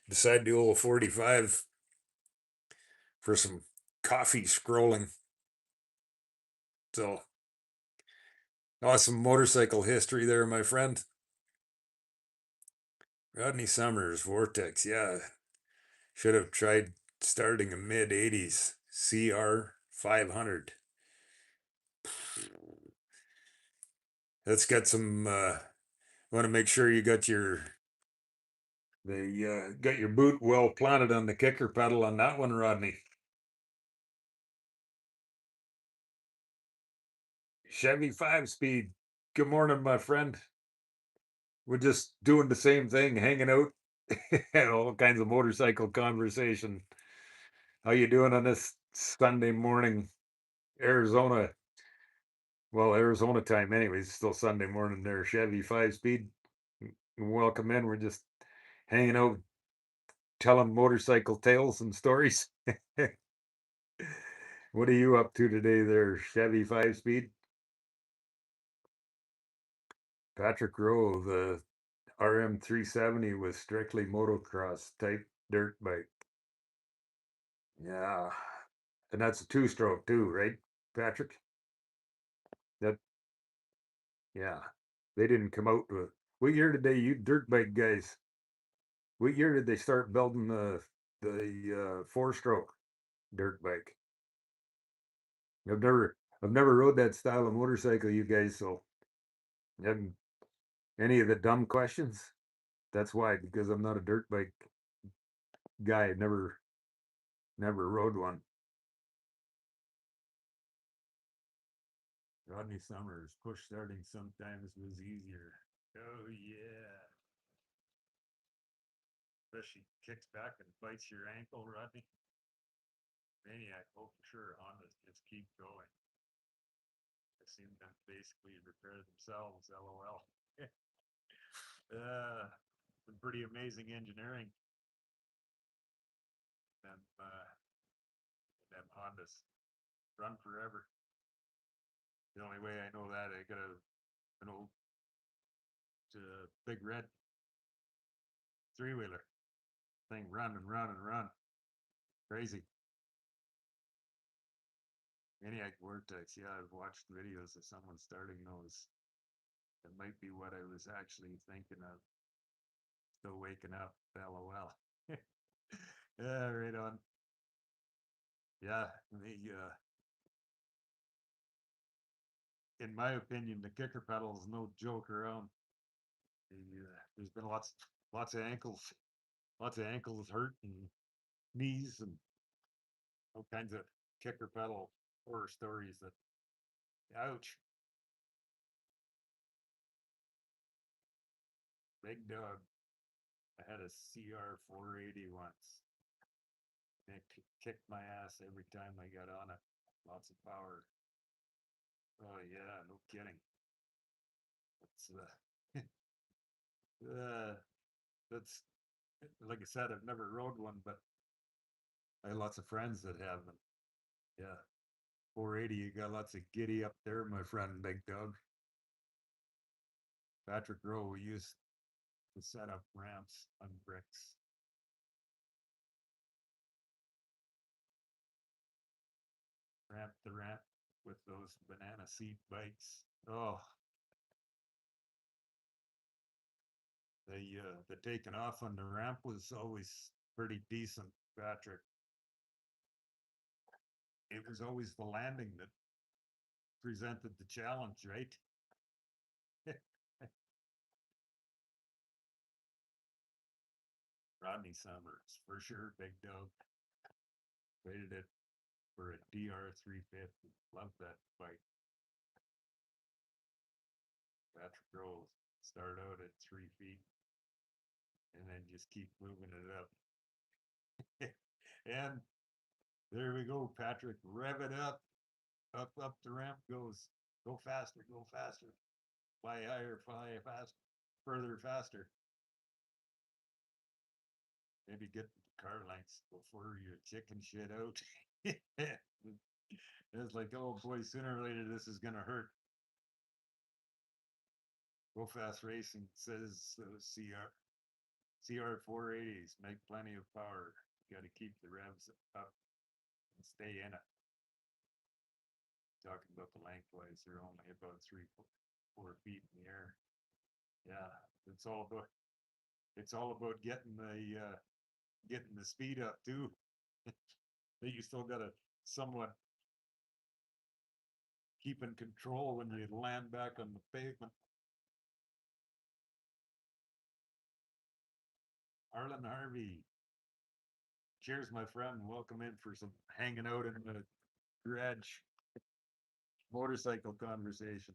beside the old 45 for some coffee scrolling. So awesome motorcycle history there, my friend. Rodney Summers, Vortex, yeah. Should have tried starting a mid 80s CR 500. Let's get some. Want to make sure you got your boot well planted on the kicker pedal on that one, Rodney. Chevy 5-speed. Good morning, my friend. We're just doing the same thing, hanging out, all kinds of motorcycle conversation. How you doing on this Sunday morning, Arizona? Well, Arizona time, anyways. Still Sunday morning there. Chevy 5-speed. Welcome in. We're just hanging out, telling motorcycle tales and stories. What are you up to today, there, Chevy 5-speed? Patrick Rowe, the RM 370 was strictly motocross type dirt bike. Yeah. And that's a 2-stroke too, right, Patrick? That yeah. They didn't come out with what year did they, you dirt bike guys? What year did they start building the 4-stroke dirt bike? I've never rode that style of motorcycle, you guys, so haven't any of the dumb questions? That's why, because I'm not a dirt bike guy. Never rode one. Rodney Summers, push starting sometimes was easier. Oh yeah. Especially kicks back and bites your ankle, Rodney. Maniac, oh for sure, Hondas just keep going. They seem to basically repair themselves, LOL. Some pretty amazing engineering. Them Hondas run forever. The only way I know that, I got an old big red 3-wheeler thing, run and run and run. Crazy. Maniac Vortex. Yeah, I've watched videos of someone starting those. That might be what I was actually thinking of. Still waking up. LOL. Yeah, right on. Yeah, in my opinion, the kicker pedal is no joke around. There's been lots of ankles lots of ankles hurt and knees and all kinds of kicker pedal horror stories that, ouch. Big dog. I had a CR 480 once. It kicked my ass every time I got on it. Lots of power. Oh yeah, no kidding. It's uh, that's like I said, I've never rode one, but I have lots of friends that have them. Yeah, 480. You got lots of giddy up there, my friend, Big Dog. Patrick Rowe. We used to set up ramps on bricks. Ramp the ramp with those banana seat bikes. Oh, the taking off on the ramp was always pretty decent, Patrick. It was always the landing that presented the challenge, right? Rodney Summers, for sure, Big Dog. Rated it for a DR 350. Love that bike. Patrick Rose start out at 3 feet and then just keep moving it up. And there we go, Patrick. Rev it up. Up the ramp goes. Go faster, go faster. Fly higher, fly fast, further, faster. Maybe get the car lengths before you chicken shit out. It's like, oh boy, sooner or later this is gonna hurt. Go Fast Racing says CR 480s make plenty of power. You got to keep the revs up and stay in it. Talking about the lengthwise, they're only about 4 feet in the air. Yeah, it's all about getting the speed up too. That you still got to somewhat keep in control when you land back on the pavement. Arlen Harvey, cheers, my friend. Welcome in for some hanging out in the garage motorcycle conversation.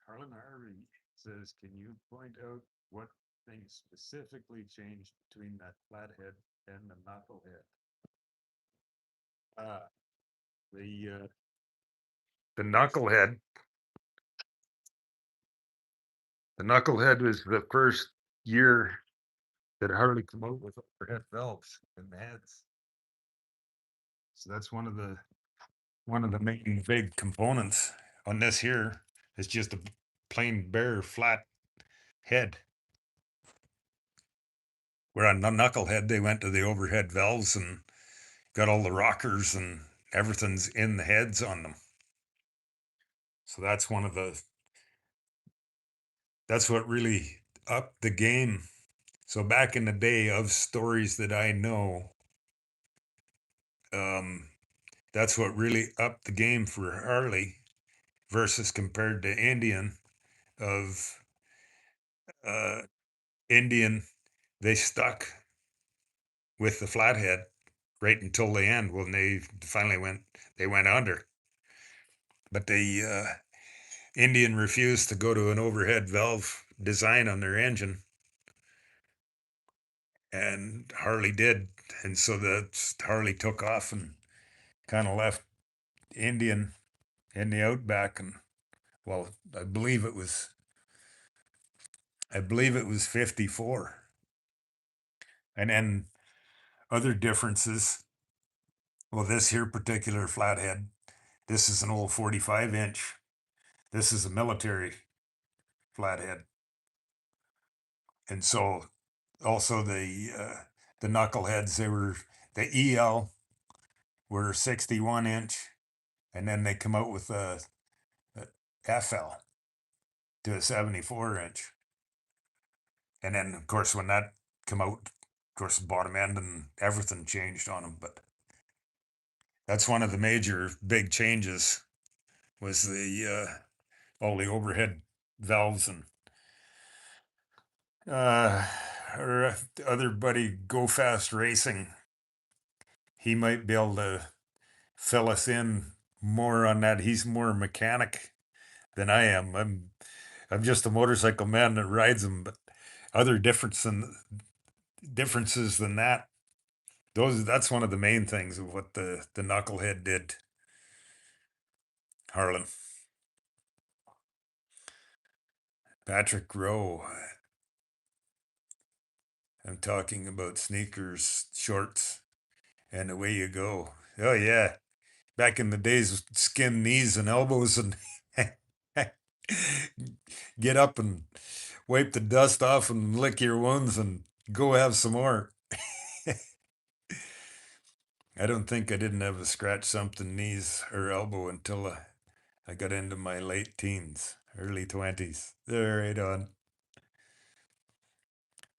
Harlan Harvey says, can you point out what things specifically changed between that flathead and the knucklehead? Uh, the knucklehead. The knucklehead was the first year that Harley came out with overhead valves in the heads. So that's one of the main big components on this here. It's just a plain bare flat head. Where on the knucklehead they went to the overhead valves and got all the rockers and everything's in the heads on them. So that's what really upped the game. So back in the day of stories that I know, um, that's what really upped the game for Harley versus compared to Indian of uh, Indian, they stuck with the flathead right until the end when they finally went under. But the Indian refused to go to an overhead valve design on their engine, and Harley did, and so that Harley took off and kind of left Indian in the outback, and well, I believe it was 54, and then other differences. Well, this here particular flathead, this is an old 45 inch. This is a military flathead, and so also the knuckleheads, the EL were 61 inch, and then they come out with a FL to a 74 inch, and then of course when that come out, of course the bottom end and everything changed on them. But that's one of the major big changes was the all the overhead valves and Our other buddy, Go Fast Racing, he might be able to fill us in more on that. He's more mechanic than I am. I'm just a motorcycle man that rides them, but other differences than that. That's one of the main things of what the knucklehead did. Harlan. Patrick Rowe. I'm talking about sneakers, shorts, and away you go. Oh yeah. Back in the days, skin knees and elbows and get up and wipe the dust off and lick your wounds and go have some more. I don't think I didn't have a scratch something knees or elbow until I got into my late teens, early 20s. They're right on.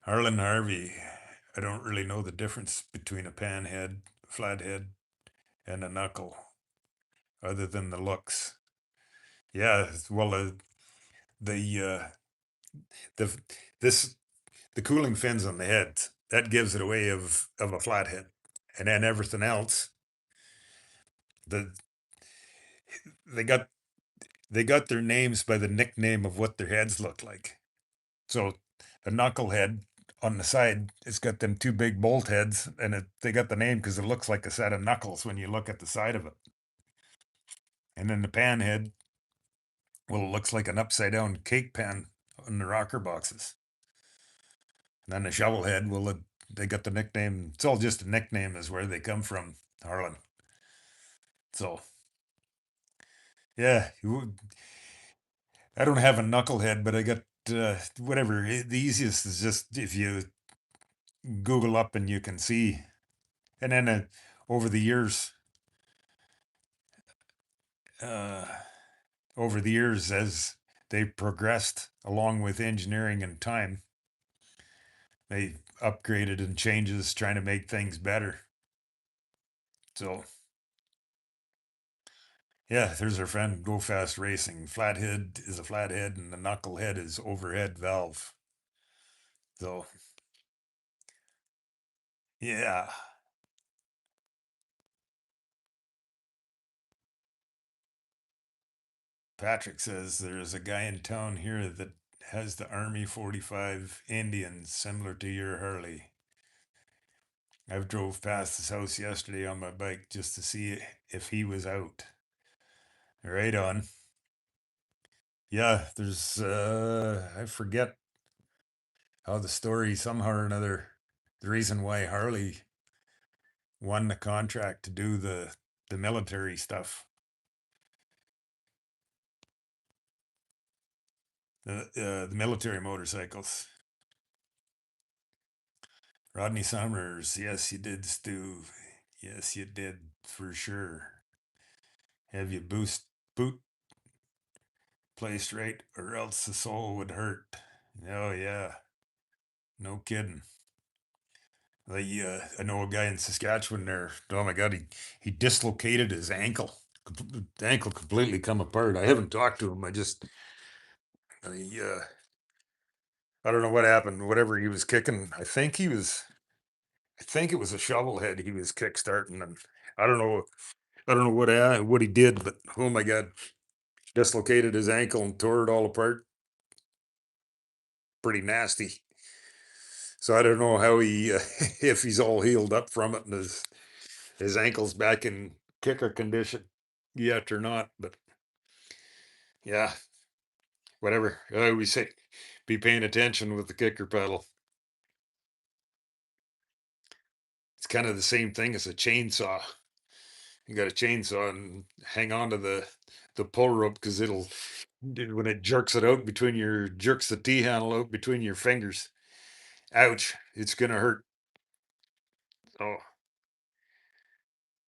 Harlan Harvey. I don't really know the difference between a panhead, flathead, and a knuckle, other than the looks. Yeah, well, the the this the cooling fins on the head that gives it away of a flathead, and then everything else, the they got they got their names by the nickname of what their heads look like. So a knucklehead on the side, it's got them two big bolt heads, and they got the name because it looks like a set of knuckles when you look at the side of it. And then the panhead, well, it looks like an upside down cake pan on the rocker boxes. And then the shovel head, well, they got the nickname. It's all just a nickname, is where they come from, Harlan. So, yeah, I don't have a knucklehead, but I got whatever. The easiest is just if you Google up and you can see. And then over the years, uh, over the years, as they progressed along with engineering and time, they upgraded and changes trying to make things better. So yeah, there's our friend Go Fast Racing. Flathead is a flathead, and the knucklehead is overhead valve. So yeah, Patrick says there's a guy in town here that has the Army 45 Indians similar to your Harley. I've drove past his house yesterday on my bike just to see if he was out. Right on. Yeah, there's I forget how the story somehow or another, the reason why Harley won the contract to do the military stuff. The military motorcycles. Rodney Summers, yes, you did, Stu. Yes, you did for sure. Have you boot placed right, or else the sole would hurt? Oh yeah, no kidding. I know a guy in Saskatchewan there. Oh my God, he dislocated his ankle. The ankle completely come apart. I haven't talked to him. I I don't know what happened. Whatever he was kicking, I think it was a shovel head he was kick starting, and I don't know. I don't know what he did, but oh my God, dislocated his ankle and tore it all apart. Pretty nasty. So I don't know how he if he's all healed up from it and his ankle's back in kicker condition yet or not. But yeah, whatever. I always say, be paying attention with the kicker pedal. It's kind of the same thing as a chainsaw. You got a chainsaw and hang on to the pull rope because when it jerks the T handle out between your fingers. Ouch! It's gonna hurt. Oh,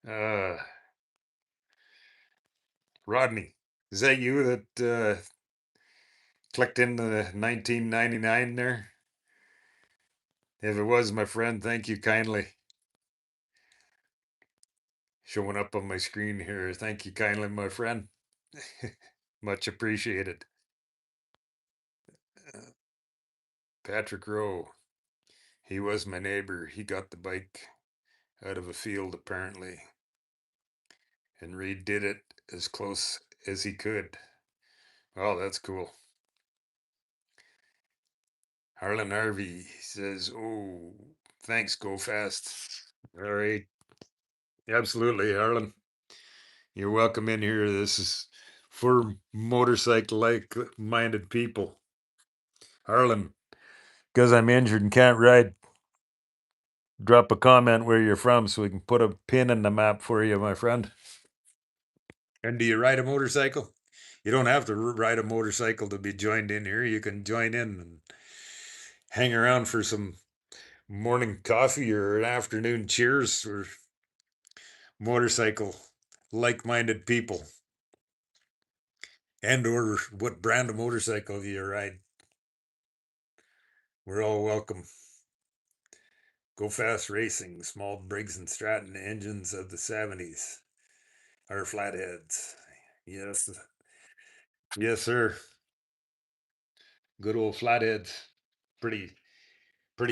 uh, Rodney, is that you that clicked in the 1999 there? If it was, my friend, thank you kindly. Showing up on my screen here. Thank you kindly, my friend. Much appreciated. Patrick Rowe. He was my neighbor. He got the bike out of a field apparently and redid it as close as he could. Oh, that's cool. Harlan Harvey says, "Oh, thanks, Go Fast." All right. Absolutely, Harlan. You're welcome in here. This is for motorcycle like minded people. Harlan, because I'm injured and can't ride, drop a comment where you're from so we can put a pin in the map for you, my friend. And do you ride a motorcycle? You don't have to ride a motorcycle to be joined in here. You can join in and hang around for some morning coffee or an afternoon cheers or motorcycle like-minded people. And or what brand of motorcycle you ride. We're all welcome. Go Fast Racing, small Briggs and Stratton engines of the 70s. Our flatheads. Yes. Yes, sir. Good old flatheads. Pretty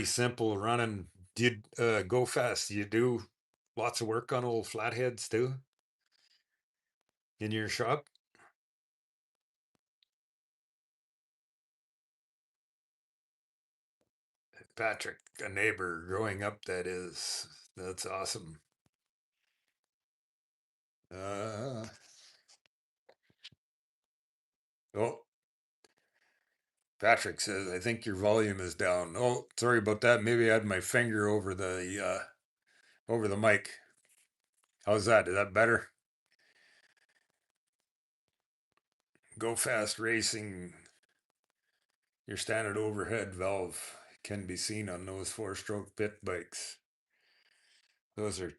simple running. Did Go Fast? You do lots of work on old flatheads too in your shop? Patrick, a neighbor growing up, that is. That's awesome. Uh, oh, Patrick says, I think your volume is down. Oh, sorry about that. Maybe I had my finger over the mic. How's that? Is that better? Go Fast Racing. Your standard overhead valve can be seen on those 4-stroke pit bikes. Those are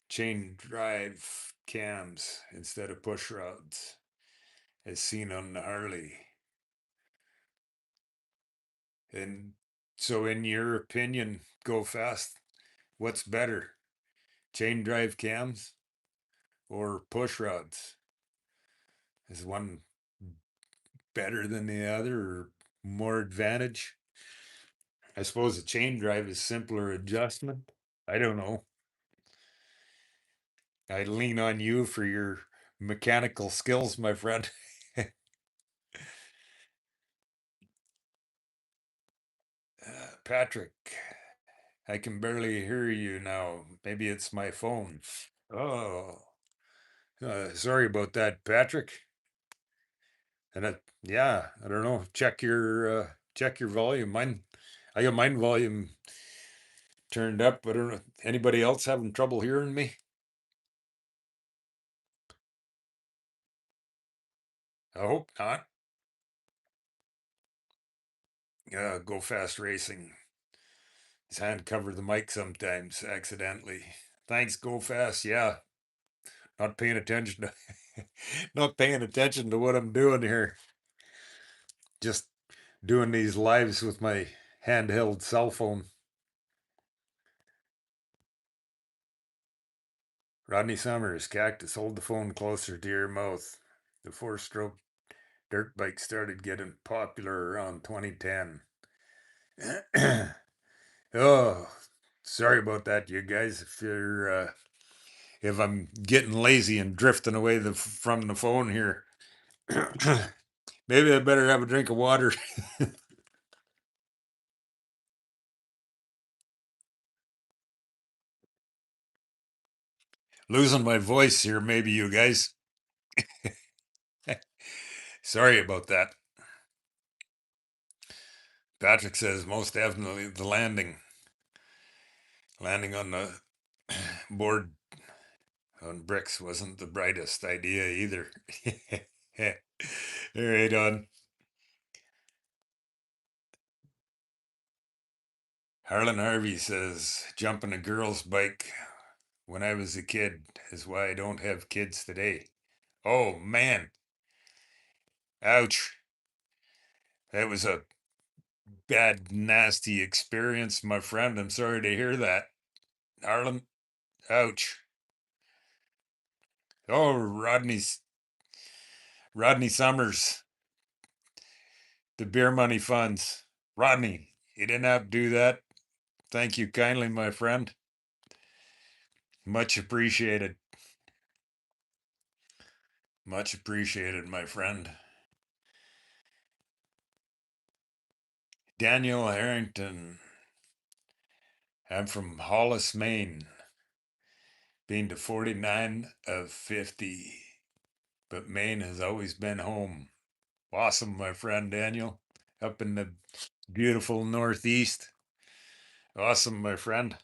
chain drive cams instead of push rods, as seen on the Harley. And so, in your opinion, Go Fast, what's better, chain drive cams or push rods? Is one better than the other or more advantage? I suppose a chain drive is simpler adjustment. I don't know. I lean on you for your mechanical skills, my friend. Patrick, I can barely hear you now. Maybe it's my phone. Oh, sorry about that, Patrick. And yeah, I don't know. Check your volume. I got mine volume turned up. I don't know. Anybody else having trouble hearing me? I hope not. Go Fast Racing. His hand covered the mic sometimes accidentally. Thanks, Go Fast. Yeah, not paying attention to not paying attention to what I'm doing here. Just doing these lives with my handheld cell phone. Rodney Summers, Cactus, hold the phone closer to your mouth. The 4-stroke dirt bike started getting popular around 2010. Oh, sorry about that, you guys. If I'm getting lazy and drifting away from the phone here, maybe I better have a drink of water. Losing my voice here, maybe you guys. Sorry about that. Patrick says most definitely the landing on the board on bricks wasn't the brightest idea either. All right, on. Harlan Harvey says jumping a girl's bike when I was a kid is why I don't have kids today. Oh man, ouch. That was a bad, nasty experience, my friend. I'm sorry to hear that. Harlan, ouch. Oh, Rodney Summers, the beer money funds. Rodney, You didn't have to do that. Thank you kindly, my friend. Much appreciated. Much appreciated, my friend. Daniel Harrington. I'm from Hollis, Maine. Been to 49 of 50. But Maine has always been home. Awesome, my friend Daniel. Up in the beautiful Northeast. Awesome, my friend.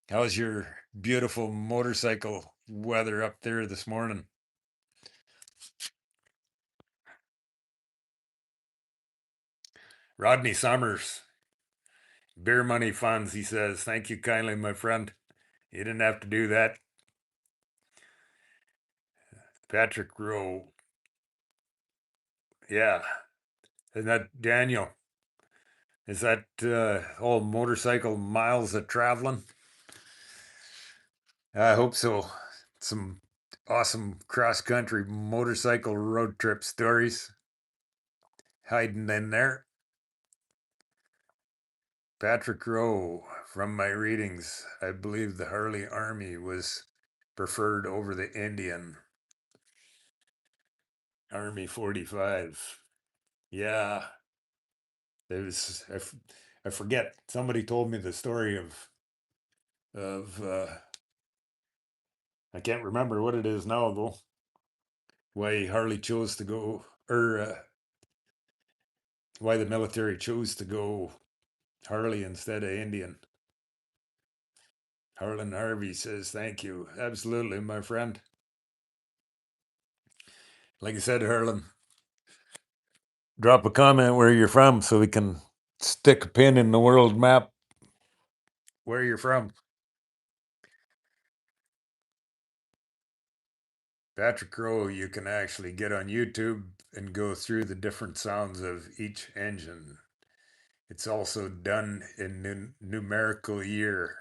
How's your beautiful motorcycle weather up there this morning? Rodney Summers, Beer Money Funds, he says, thank you kindly, my friend. You didn't have to do that. Patrick Rowe. Yeah. Isn't that Daniel? Is that all motorcycle miles of traveling? I hope so. Some awesome cross country motorcycle road trip stories hiding in there. Patrick Rowe, from my readings, I believe the Harley Army was preferred over the Indian. Army 45. Yeah. It was, I forget. Somebody told me the story of I can't remember what it is now though. Why Harley chose to go, or why the military chose to go Harley instead of Indian. Harlan Harvey says, thank you. Absolutely, my friend. Like I said, Harlan, drop a comment where you're from so we can stick a pin in the world map where you're from. Patrick Rowe, you can actually get on YouTube and go through the different sounds of each engine. It's also done in numerical year.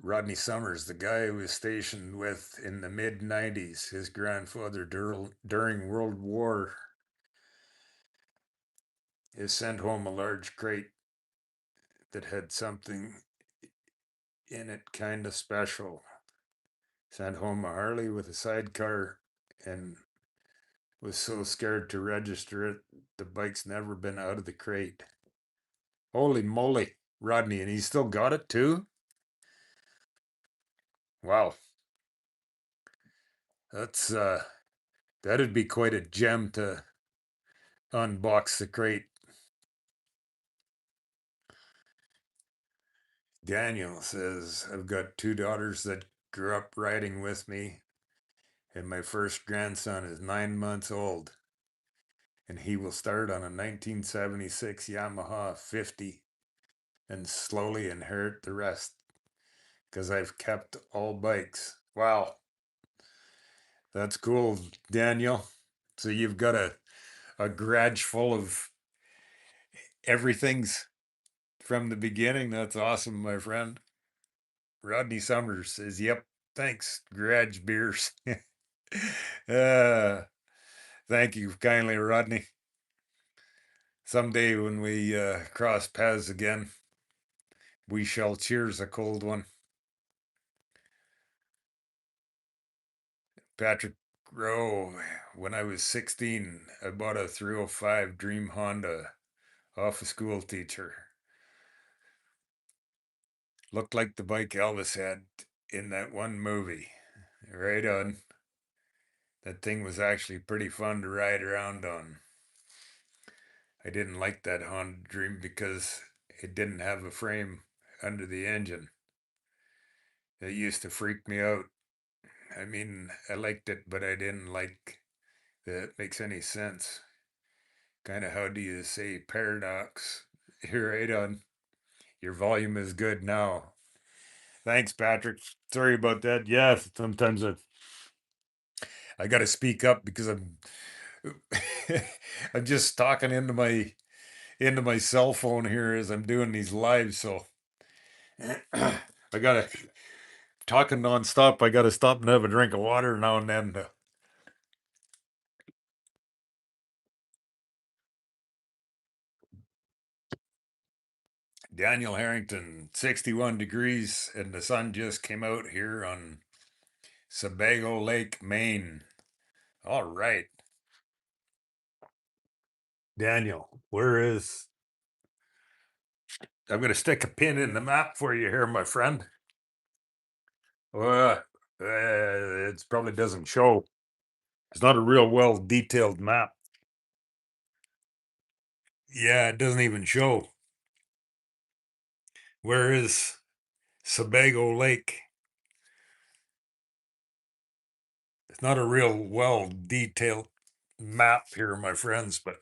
Rodney Summers, the guy who was stationed with in the mid 90s, his grandfather during World War is sent home a large crate that had something in it kind of special. Sent home a Harley with a sidecar and was so scared to register it, the bike's never been out of the crate. Holy moly, Rodney, and he's still got it too? Wow. That's that'd be quite a gem to unbox the crate. Daniel says, I've got two daughters that grew up riding with me, and my first grandson is 9 months old, and he will start on a 1976 Yamaha 50 and slowly inherit the rest because I've kept all bikes. Wow, that's cool, Daniel. So you've got a garage full of everything's from the beginning. That's awesome, my friend. Rodney Summers says, yep, thanks, garage beers. uh, thank you kindly, Rodney. Someday when we cross paths again, we shall cheers a cold one. Patrick Rowe, when I was 16, I bought a 305 Dream Honda off a school teacher. Looked like the bike Elvis had in that one movie. Right on. That thing was actually pretty fun to ride around on. I didn't like that Honda Dream because it didn't have a frame under the engine. It used to freak me out. I mean, I liked it, but I didn't like that it makes any sense. Kind of, how do you say paradox? You're right on. Your volume is good now. Thanks, Patrick. Sorry about that. Yeah, sometimes I got to speak up because I'm just talking into my cell phone here as I'm doing these lives. So I gotta talking nonstop. I gotta stop and have a drink of water now and then Daniel Harrington, 61 degrees, and the sun just came out here on Sebago Lake, Maine. All right. Daniel, where is. I'm going to stick a pin in the map for you here, my friend. It probably doesn't show. It's not a real well detailed map. Yeah, it doesn't even show. Where is Sebago Lake? It's not a real well detailed map here, my friends, but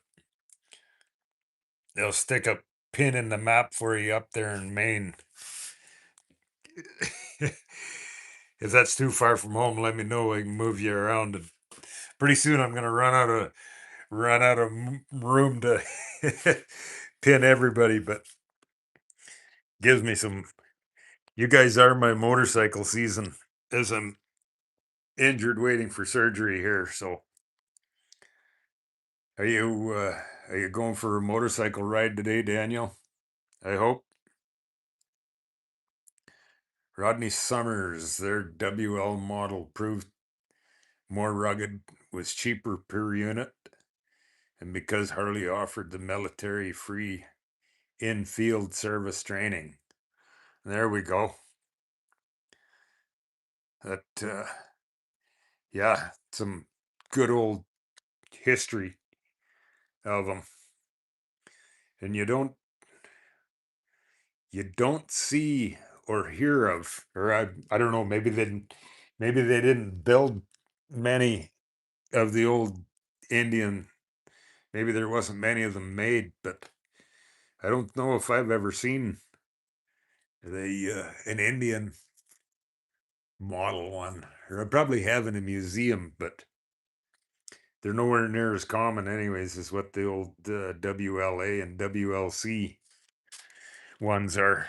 they'll stick a pin in the map for you up there in Maine. If that's too far from home, let me know. I can move you around. And pretty soon, I'm going to run out of room to pin everybody. But gives me some. You guys are my motorcycle season as I'm injured, waiting for surgery here. So, are you going for a motorcycle ride today, Daniel? I hope. Rodney Summers, their WL model proved more rugged, was cheaper per unit, and because Harley offered the military free in-field service training. There we go. That yeah, some good old history of them. And you don't see or hear of, or I don't know, maybe they didn't build many of the old Indian. Maybe there wasn't many of them made, but I don't know if I've ever seen the an Indian model one, or I probably have in a museum, but they're nowhere near as common, anyways, as what the old WLA and WLC ones are.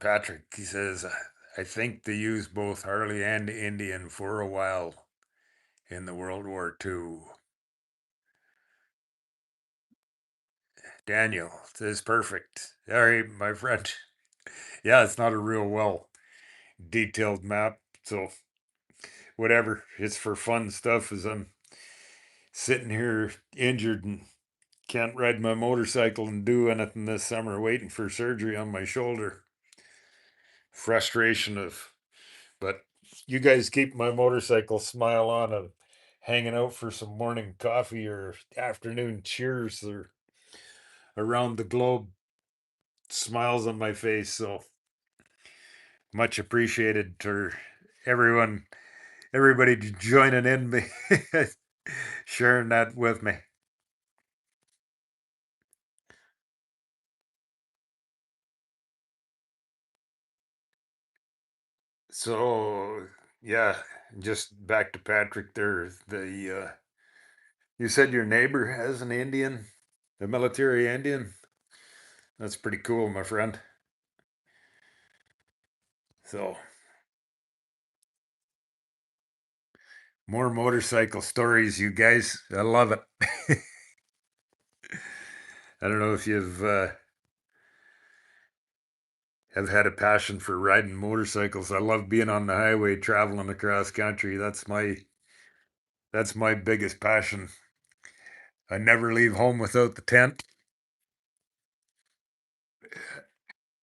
Patrick, he says, I think they used both Harley and Indian for a while in the World War II. Daniel says, perfect. All right, my friend. Yeah, it's not a real well detailed map, so whatever. It's for fun stuff as I'm sitting here injured and can't ride my motorcycle and do anything this summer, waiting for surgery on my shoulder. Frustration of, but you guys keep my motorcycle smile on and hanging out for some morning coffee or afternoon cheers or around the globe smiles on my face. So much appreciated to everyone, everybody joining in me, sharing that with me. So yeah, just back to Patrick there. You said your neighbor has an Indian, a military Indian. That's pretty cool, my friend. So more motorcycle stories, you guys. I love it. I don't know if you've have had a passion for riding motorcycles. I love being on the highway, traveling across country. That's my biggest passion. I never leave home without the tent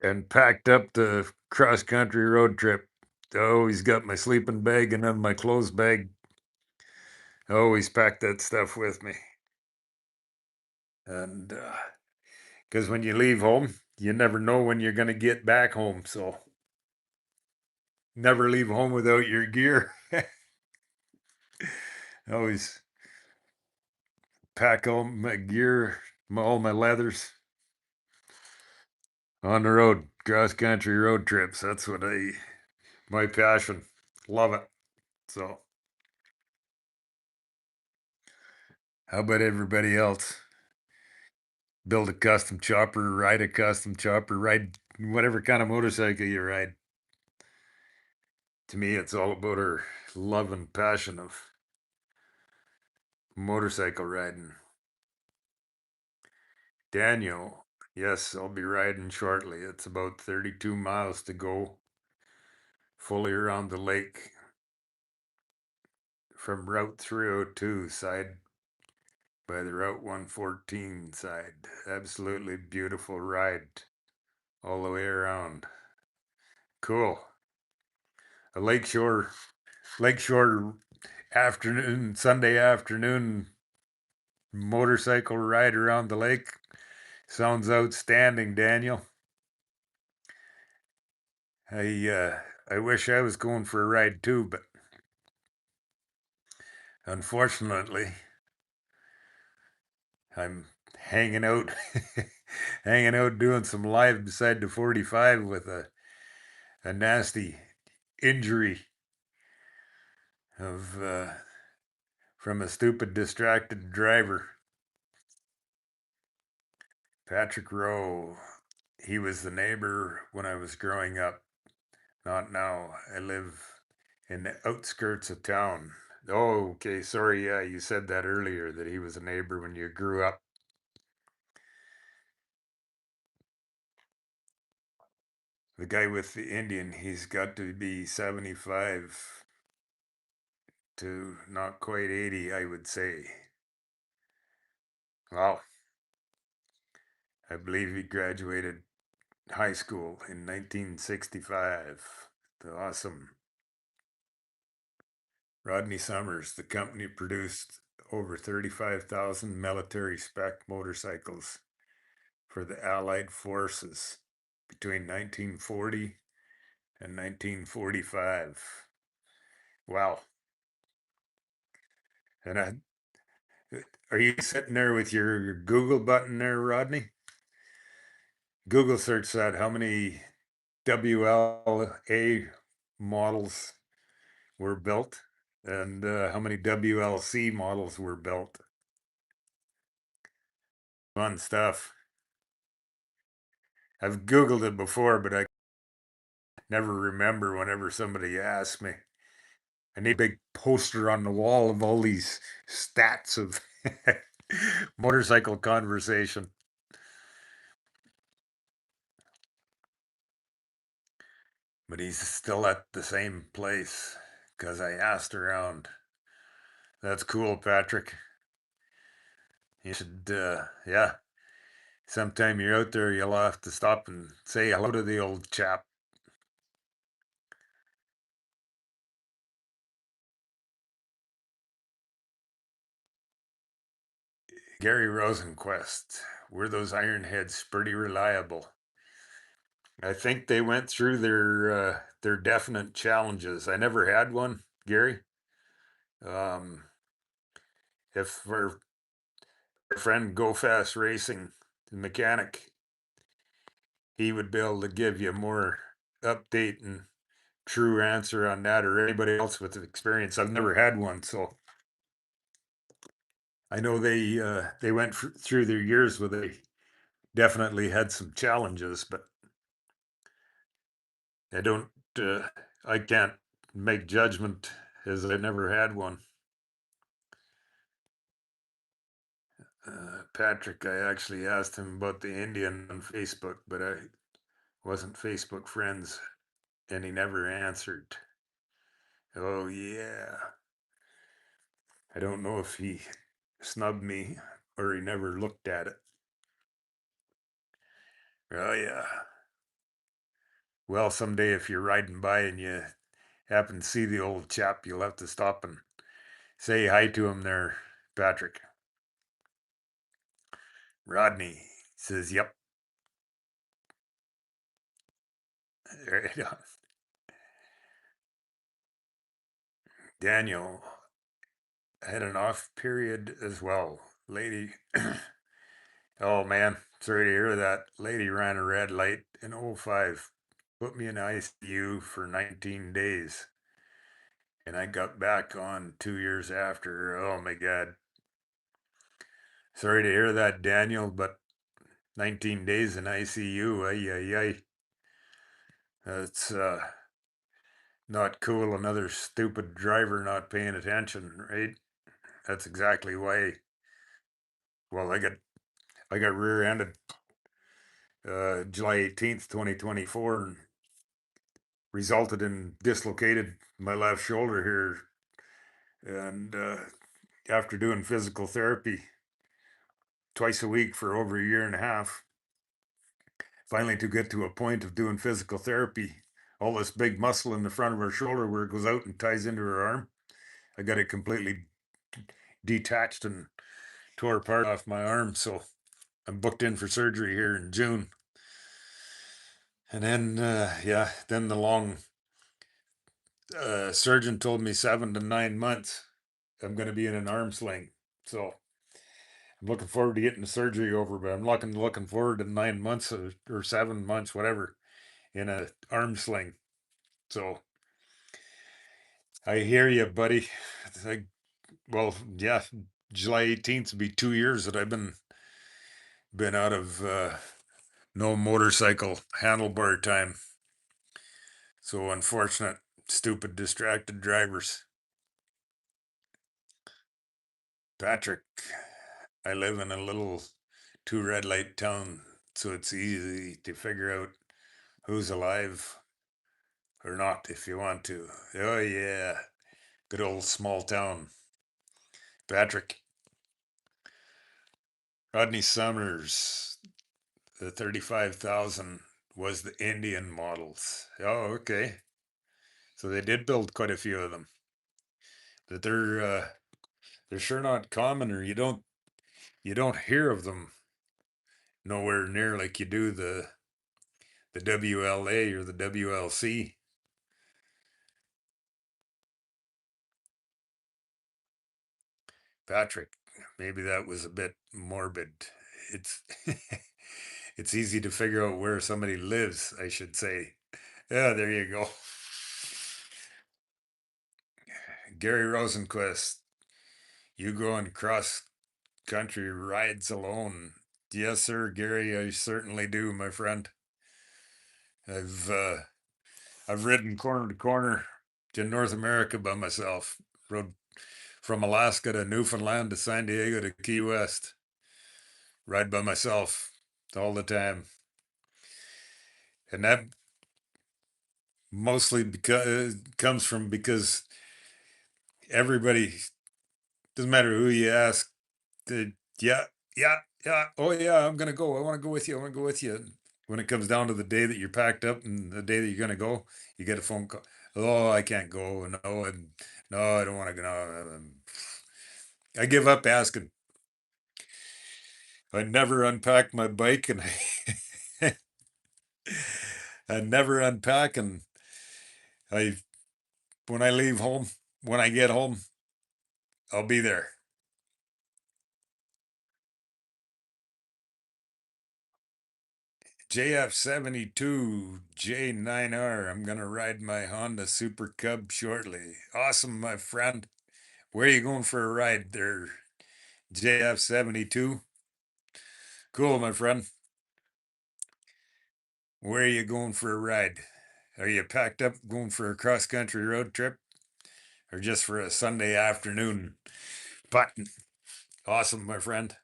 and packed up the cross country road trip. I always got my sleeping bag and then my clothes bag. I always pack that stuff with me. And because when you leave home, you never know when you're going to get back home. So never leave home without your gear. I always pack all my gear, all my leathers on the road, cross country road trips. That's my passion. Love it. So, how about everybody else? Build a custom chopper, ride a custom chopper, ride whatever kind of motorcycle you ride. To me, it's all about our love and passion of motorcycle riding. Daniel, yes, I'll be riding shortly. It's about 32 miles to go fully around the lake from Route 302 side by the Route 114 side. Absolutely beautiful ride all the way around. Cool. A lakeshore afternoon, Sunday afternoon motorcycle ride around the lake. Sounds outstanding, Daniel. I wish I was going for a ride too, but unfortunately, I'm hanging out, hanging out doing some live beside the 45 with a nasty injury of from a stupid distracted driver. Patrick Rowe, he was the neighbor when I was growing up. Not now. I live in the outskirts of town. Oh, okay. Sorry. Yeah, you said that earlier that he was a neighbor when you grew up. The guy with the Indian, he's got to be 75 to not quite 80, I would say. Wow. I believe he graduated high school in 1965. Awesome. Rodney Summers, the company produced over 35,000 military spec motorcycles for the Allied forces between 1940 and 1945. Wow. And are you sitting there with your Google button there, Rodney? Google search that how many WLA models were built and how many WLC models were built. Fun stuff. I've Googled it before, but I never remember whenever somebody asks me. I need a big poster on the wall of all these stats of motorcycle conversation. But he's still at the same place because I asked around. That's cool, Patrick. You should, yeah. Sometime you're out there, you'll have to stop and say hello to the old chap. Gary Rosenquist. Were those Ironheads pretty reliable? I think they went through their definite challenges. I never had one, Gary. Um, if our friend Go Fast Racing, the mechanic, he would be able to give you more update and true answer on that, or anybody else with experience. I've never had one, so I know they went through their years where they definitely had some challenges, but I don't, I can't make judgment as I never had one. Patrick, I actually asked him about the Indian on Facebook, but I wasn't Facebook friends, and he never answered. Oh yeah, I don't know if he snubbed me or he never looked at it. Oh yeah. Well, someday if you're riding by and you happen to see the old chap, you'll have to stop and say hi to him there, Patrick. Rodney says, "Yep." Right on. Daniel had an off period as well. Lady, oh man, sorry to hear that. Lady ran a red light in '05, put me in ICU for 19 days. And I got back on 2 years after. Oh my God. Sorry to hear that, Daniel, but 19 days in ICU, ay, ay, ay. That's not cool. Another stupid driver not paying attention, right? That's exactly why. Well, I got rear-ended July 18th, 2024, and resulted in dislocated my left shoulder here. And after doing physical therapy twice a week for over a year and a half, finally to get to a point of doing physical therapy, all this big muscle in the front of her shoulder where it goes out and ties into her arm, I got it completely detached and tore apart off my arm. So I'm booked in for surgery here in June. And then, then the long surgeon told me 7 to 9 months I'm going to be in an arm sling. So I'm looking forward to getting the surgery over, but I'm looking forward to 9 months or 7 months, whatever, in a arm sling. So I hear you, buddy. I, well, yeah, July 18th will be 2 years that I've been out of no motorcycle handlebar time. So unfortunate, stupid, distracted drivers. Patrick, I live in a little two red light town, so it's easy to figure out who's alive or not if you want to. Oh yeah, good old small town. Patrick, Rodney Summers, the 35,000 was the Indian models. Oh, okay. So they did build quite a few of them. But they're sure not common, or you don't hear of them nowhere near like you do the WLA or the WLC. Patrick, maybe that was a bit morbid. It's it's easy to figure out where somebody lives, I should say. Yeah, there you go. Gary Rosenquist, you go on cross country rides alone. Yes, sir, Gary, I certainly do, my friend. I've uh, I've ridden corner to corner to North America by myself. Rode from Alaska to Newfoundland to San Diego to Key West. Ride by myself all the time. And that mostly because comes from because everybody, doesn't matter who you ask, they, yeah, yeah, yeah, oh yeah, I'm gonna go. I want to go with you. I want to go with you. When it comes down to the day that you're packed up and the day that you're gonna go, you get a phone call. Oh, I can't go. No, no, I don't want to go. No, I give up asking. I never unpack my bike, and I never unpack, and I when I leave home, when I get home, I'll be there. JF72 J9R. I'm gonna ride my Honda Super Cub shortly. Awesome, my friend. Where are you going for a ride there, JF72? Cool, my friend. Where are you going for a ride? Are you packed up going for a cross country road trip or just for a Sunday afternoon putting? Awesome, my friend.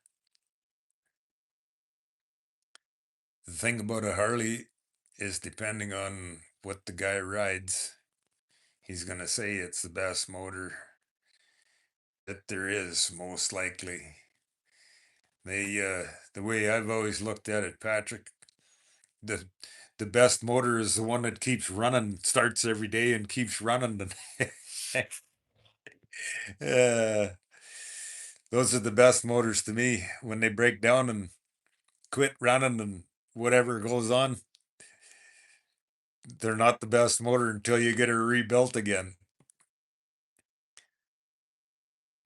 The thing about a Harley is depending on what the guy rides, he's going to say it's the best motor that there is, most likely. The way I've always looked at it, Patrick, the the best motor is the one that keeps running, starts every day and keeps running. And uh, those are the best motors to me. When they break down and quit running and whatever goes on, they're not the best motor until you get her rebuilt again.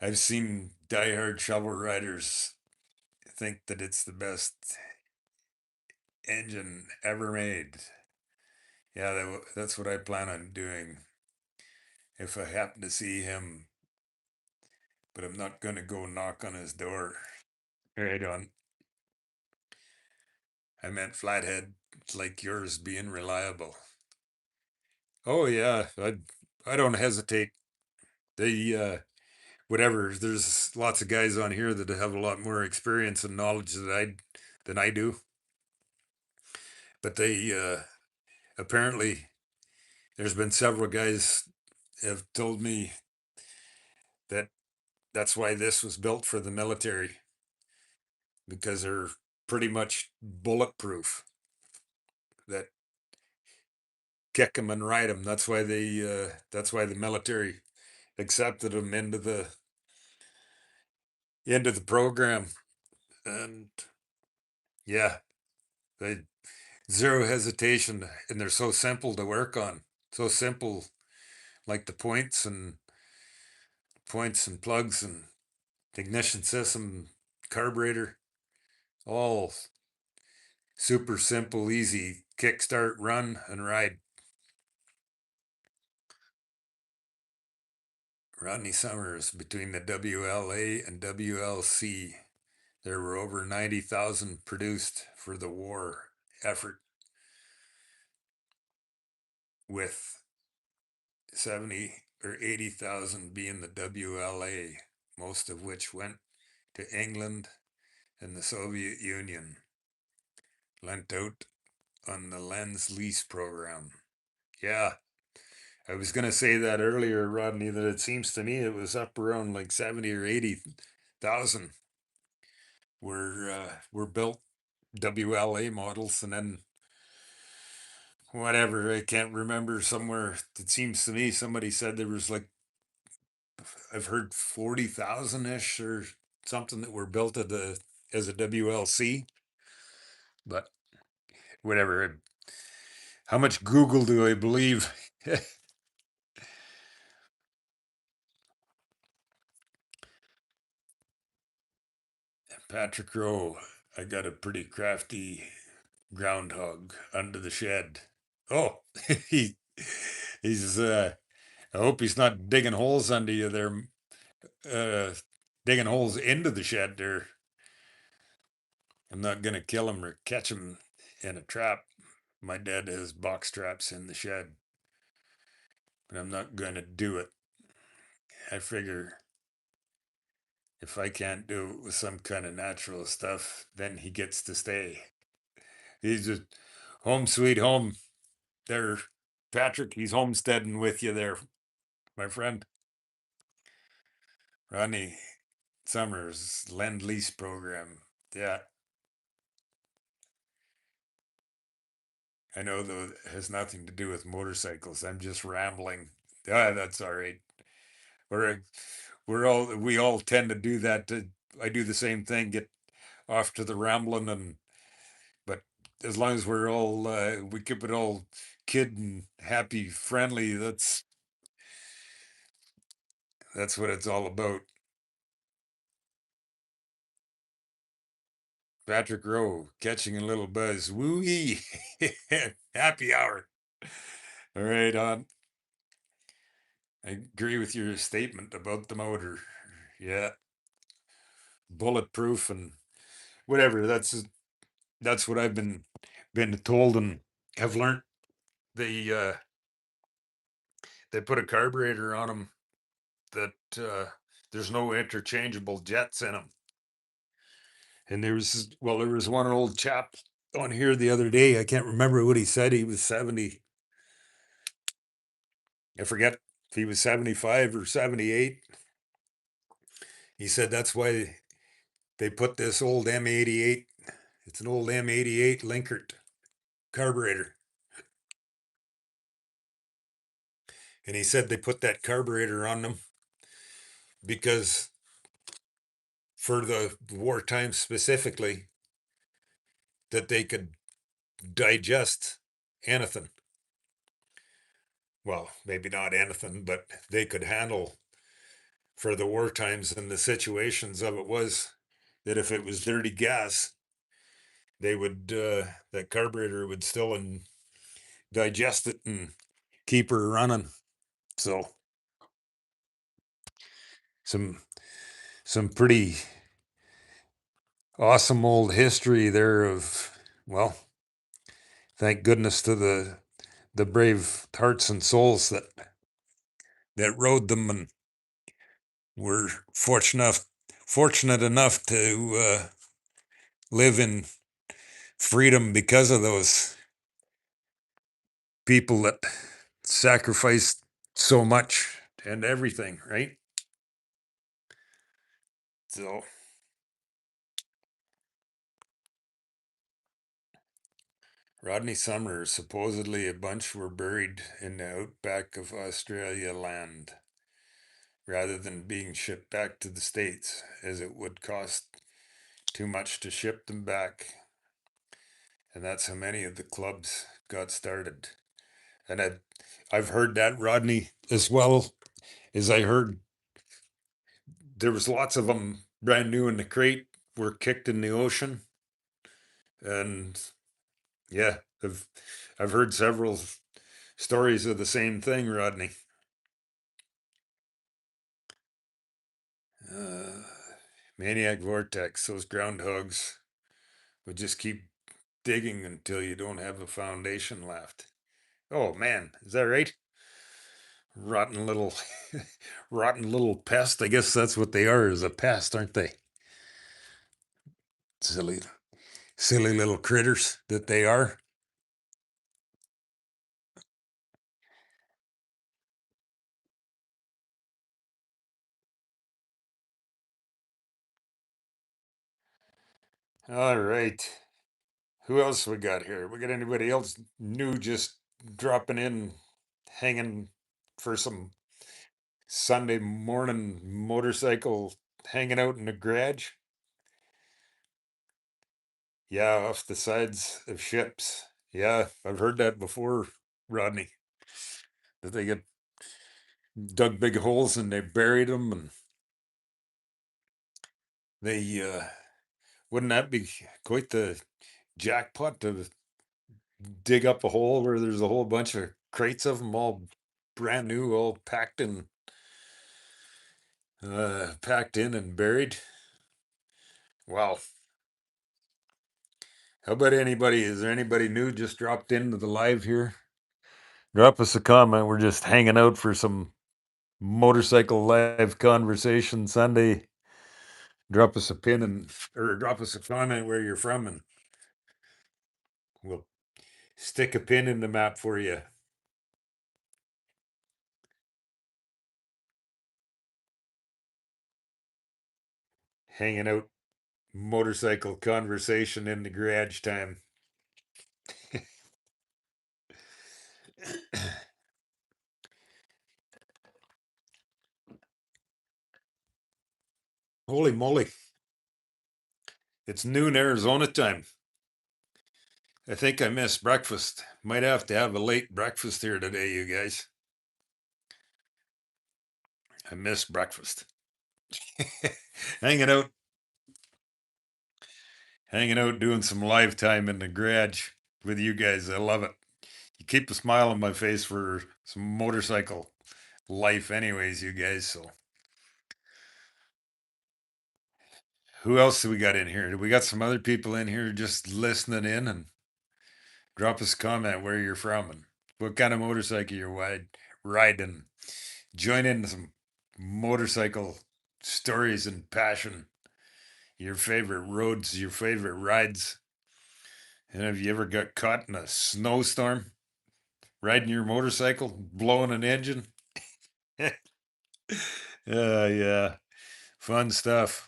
I've seen diehard shovel riders think that it's the best engine ever made. Yeah, that's what I plan on doing if I happen to see him, but I'm not going to go knock on his door. Right on. I meant flathead like yours being reliable. Oh yeah, I don't hesitate. They whatever. There's lots of guys on here that have a lot more experience and knowledge than I do. But they apparently there's been several guys have told me that that's why this was built for the military, because they're pretty much bulletproof. That kick them and ride them. That's why the military accepted them into the program. And yeah, they zero hesitation, and they're so simple to work on. So simple, like the points and plugs and ignition system, carburetor, all super simple, easy. Kickstart, run, and ride. Rodney Summers, between the WLA and WLC, there were over 90,000 produced for the war effort, with 70 or 80,000 being the WLA, most of which went to England and the Soviet Union, lent out on the Lend-Lease program. Yeah, I was going to say that earlier, Rodney, that it seems to me it was up around like 70 or 80,000 were built WLA models, and then whatever, I can't remember, somewhere it seems to me somebody said there was like, I've heard 40,000 ish or something that were built as a WLC, but whatever. How much Google do I believe? Patrick Rowe, I got a pretty crafty groundhog under the shed. Oh, he he's I hope he's not digging holes under you there, digging holes into the shed there. I'm not gonna kill him or catch him in a trap. My dad has box traps in the shed, but I'm not gonna do it. I figure if I can't do it with some kind of natural stuff, then he gets to stay. He's just home sweet home there, Patrick. He's homesteading with you there, my friend. Ronnie Summers, Lend-Lease program. Yeah, I know though it has nothing to do with motorcycles. I'm just rambling. Ah, that's all right. We're we all tend to do that. I do the same thing. Get off to the rambling, and but as long as we're all we keep it all kid and happy, friendly. That's what it's all about. Patrick Rowe catching a little buzz. Woo-ee. Happy hour. All right, on. I agree with your statement about the motor. Yeah, bulletproof and whatever. That's what I've been told and have learned. They uh, they put a carburetor on them that there's no interchangeable jets in them. And there was one old chap on here the other day. I can't remember what he said. He was 70. I forget if he was 75 or 78. He said that's why they put this old M88. It's an old M88 Linkert carburetor. And he said they put that carburetor on them because for the wartime specifically, that they could digest anything. Well, maybe not anything, but they could handle for the war times, and the situations of it was that if it was dirty gas, they would that carburetor would still and digest it and keep her running. So some some pretty awesome old history there of, well, thank goodness to the brave hearts and souls that rode them and we're fortunate enough to live in freedom because of those people that sacrificed so much and everything, right? So Rodney Summers, supposedly a bunch were buried in the outback of Australia land rather than being shipped back to the States, as it would cost too much to ship them back. And that's how many of the clubs got started. And I've heard that, Rodney, as well as I heard there was lots of them brand new in the crate were kicked in the ocean. And yeah, I've heard several stories of the same thing, Rodney. Uh, Maniac Vortex, those groundhogs would just keep digging until you don't have a foundation left. Oh man, is that right? Rotten little, rotten little pest. I guess that's what they are, is a pest, aren't they? Silly, silly little critters that they are. All right. Who else we got here? We got anybody else new just dropping in, hanging for some Sunday morning motorcycle hanging out in the garage? Yeah, off the sides of ships. Yeah, I've heard that before, Rodney. That they get dug big holes and they buried them, and they wouldn't that be quite the jackpot to dig up a hole where there's a whole bunch of crates of them, all brand new, all packed in and buried. Wow. How about anybody? Is there anybody new just dropped into the live here? Drop us a comment. We're just hanging out for some motorcycle live conversation Sunday. Drop us a pin and or drop us a comment where you're from, and we'll stick a pin in the map for you. Hanging out motorcycle conversation in the garage time. Holy moly. It's noon Arizona time. I think I missed breakfast. Might have to have a late breakfast here today, you guys. I missed breakfast. hanging out, hanging out, doing some live time in the garage with you guys. I love it. You keep a smile on my face for some motorcycle life, anyways, you guys. So, who else do we got in here? Do we got some other people in here just listening in? And drop us a comment where you're from and what kind of motorcycle you're riding. Join in some motorcycle stories and passion. Your favorite roads, your favorite rides. And have you ever got caught in a snowstorm riding your motorcycle, blowing an engine? Yeah, fun stuff.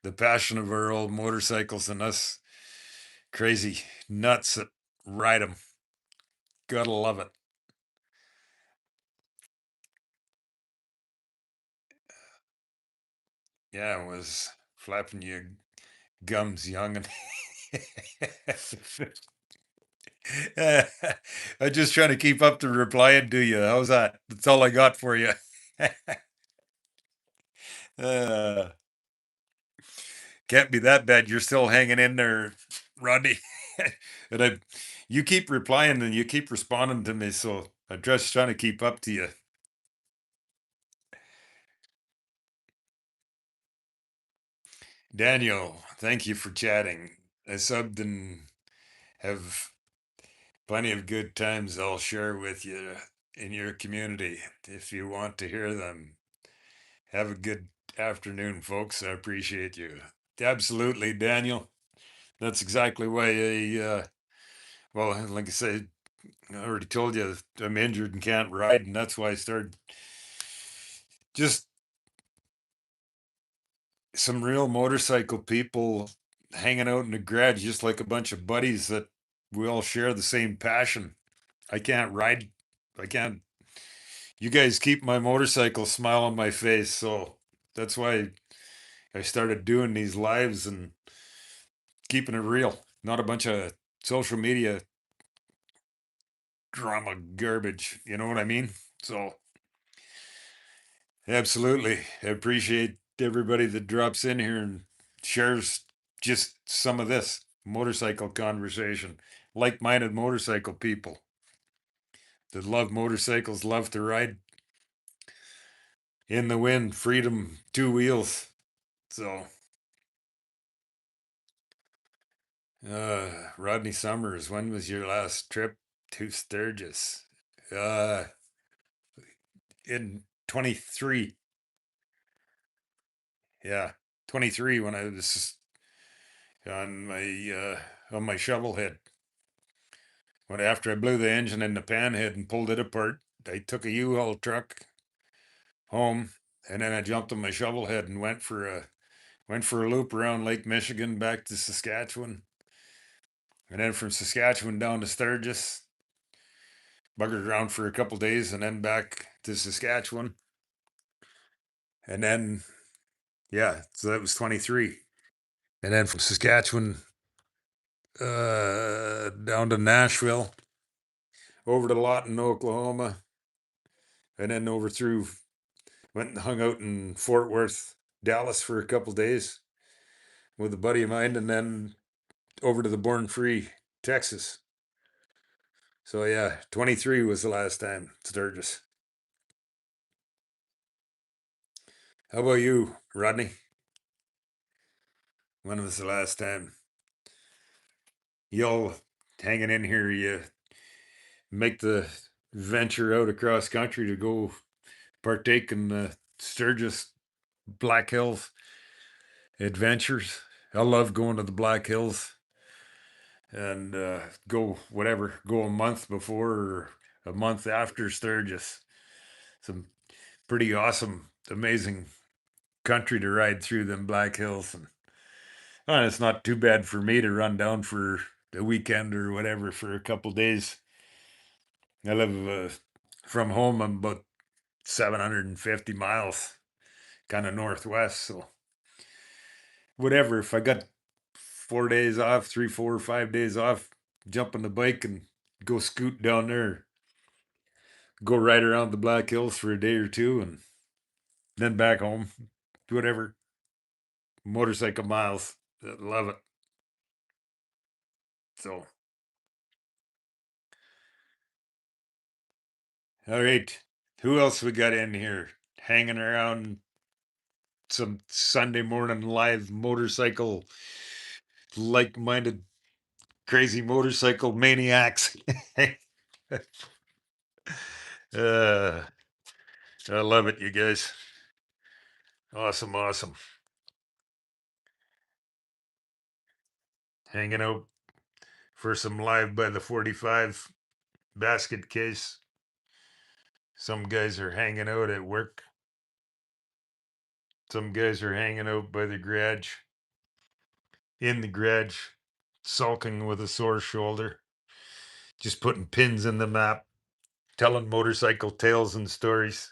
The passion of our old motorcycles and us crazy nuts that ride them. Gotta love it. Yeah, it was flapping your gums young and I'm just trying to keep up to replying to you. How's that? That's all I got for you. uh, can't be that bad. You're still hanging in there, Rodney. and you keep replying and you keep responding to me, so I'm just trying to keep up to you. Daniel, thank you for chatting. I subbed and have plenty of good times I'll share with you in your community if you want to hear them. Have a good afternoon, folks. I appreciate you. Absolutely, Daniel. That's exactly why well, like I said, I already told you I'm injured and can't ride, and that's why I started just some real motorcycle people hanging out in the garage, just like a bunch of buddies that we all share the same passion. I can't ride. I can't. You guys keep my motorcycle smile on my face, so that's why I started doing these lives and keeping it real, not a bunch of social media drama garbage. You know what I mean? So, absolutely. I appreciate everybody that drops in here and shares just some of this motorcycle conversation. Like minded motorcycle people that love motorcycles, love to ride in the wind, freedom, two wheels. So, Rodney Summers, when was your last trip to Sturgis? Uh, in 23. Yeah, 23 when I was on my shovel head. When after I blew the engine in the pan head and pulled it apart, I took a U-Haul truck home and then I jumped on my shovel head and went for a loop around Lake Michigan back to Saskatchewan. And then from Saskatchewan down to Sturgis, buggered around for a couple days and then back to Saskatchewan. And then yeah, so that was 23. And then from Saskatchewan down to Nashville, over to Lawton, Oklahoma, and then over through, went and hung out in Fort Worth, Dallas for a couple days with a buddy of mine, and then over to the Born Free, Texas. So yeah, 23 was the last time, Sturgis. How about you, Rodney? When was the last time? Y'all hanging in here, you make the venture out across country to go partake in the Sturgis Black Hills adventures. I love going to the Black Hills and go a month before or a month after Sturgis. Some pretty awesome, amazing country to ride through them Black Hills, and it's not too bad for me to run down for a weekend or whatever for a couple days. I live from home. I'm about 750 miles, kind of northwest, so whatever. If I got 4 days off, 3, 4, or 5 days off, jump on the bike and go scoot down there, go right around the Black Hills for a day or two, and then back home. Whatever, motorcycle miles. Love it. So, all right, who else we got in here hanging around? Some Sunday morning live motorcycle, like-minded, crazy motorcycle maniacs. uh, I love it, you guys. Awesome, awesome. Hanging out for some live by the 45 basket case. Some guys are hanging out at work. Some guys are hanging out by the garage, in the garage, sulking with a sore shoulder, just putting pins in the map, telling motorcycle tales and stories.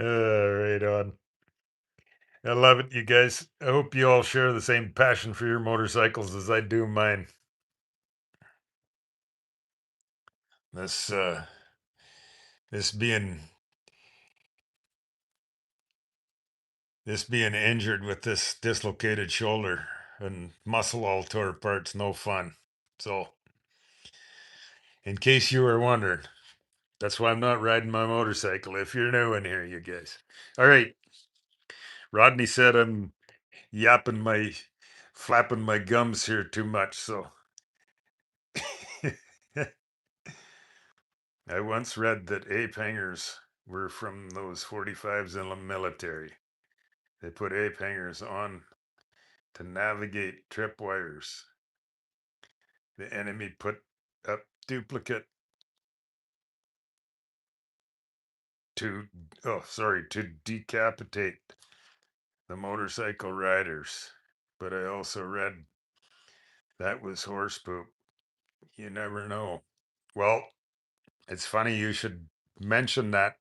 Right on. I love it, you guys. I hope you all share the same passion for your motorcycles as I do mine. This this being this being injured with this dislocated shoulder and muscle all tore apart's no fun. So, in case you were wondering, that's why I'm not riding my motorcycle. If you're new in here, you guys. All right. Rodney said I'm flapping my gums here too much. So, I once read that ape hangers were from those 45s in the military. They put ape hangers on to navigate tripwires. The enemy put up duplicate to to decapitate the motorcycle riders. But I also read that was horse poop. You never know. Well, it's funny you should mention that,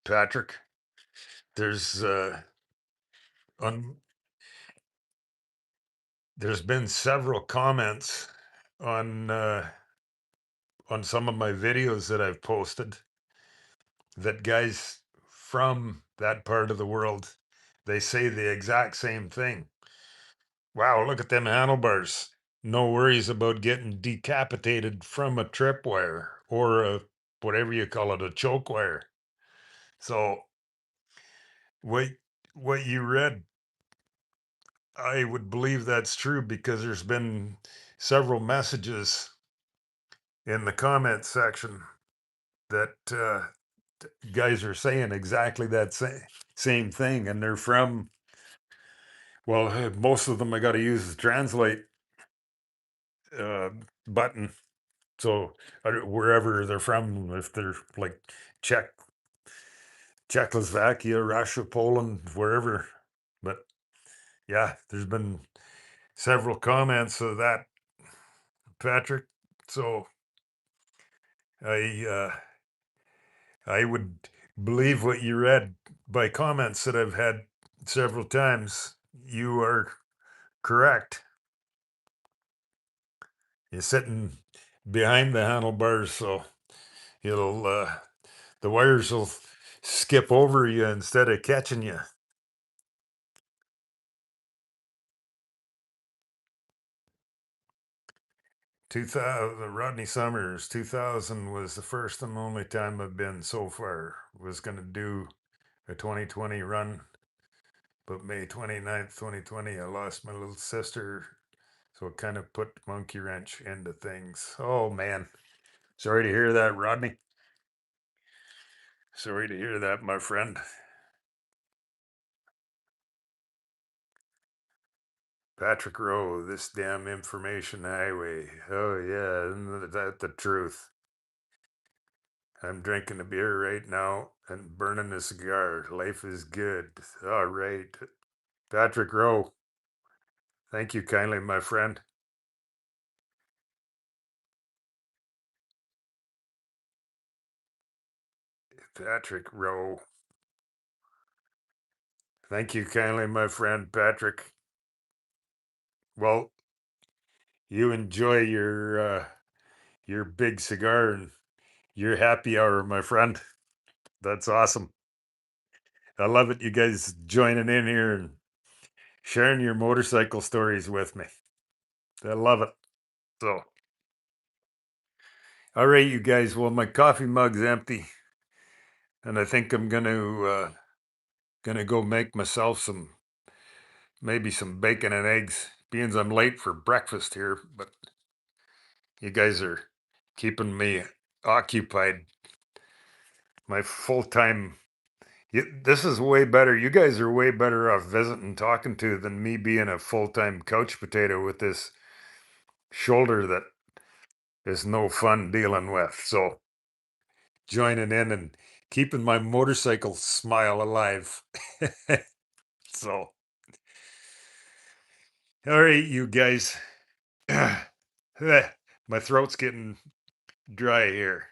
Patrick. There's on there's been several comments on some of my videos that I've posted that guys from that part of the world, they say the exact same thing. Wow, look at them handlebars. No worries about getting decapitated from a tripwire or a whatever you call it, a choke wire. So what what you read, I would believe that's true because there's been several messages in the comment section that guys are saying exactly that same thing, and they're from, well, most of them I got to use the translate uh, button. So wherever they're from, if they're like Czechoslovakia, Russia, Poland, wherever. But yeah, there's been several comments of that, Patrick. So I I would believe what you read by comments that I've had several times. You are correct. You're sitting behind the handlebars, so it'll the wires will skip over you instead of catching you. 2000, Rodney Summers, 2000 was the first and only time I've been so far. Was going to do a 2020 run, but May 29th, 2020, I lost my little sister. So it kind of put monkey wrench into things. Oh, man. Sorry to hear that, Rodney. Sorry to hear that, my friend. Patrick Rowe, this damn information highway. Oh, yeah, isn't that the truth? I'm drinking a beer right now and burning a cigar. Life is good. All right. Patrick Rowe, thank you kindly, my friend. Patrick Rowe. Thank you kindly, my friend, Patrick. Well, you enjoy your big cigar and your happy hour, my friend. That's awesome. I love it. You guys joining in here and sharing your motorcycle stories with me. I love it. So, all right, you guys. Well, my coffee mug's empty, and I think I'm gonna go make myself maybe some bacon and eggs. Being I'm late for breakfast here, but you guys are keeping me occupied. My full time. This is way better. You guys are way better off visiting, talking to than me being a full time couch potato with this shoulder that is no fun dealing with. So joining in and keeping my motorcycle smile alive. So, all right, you guys. My throat's getting dry here.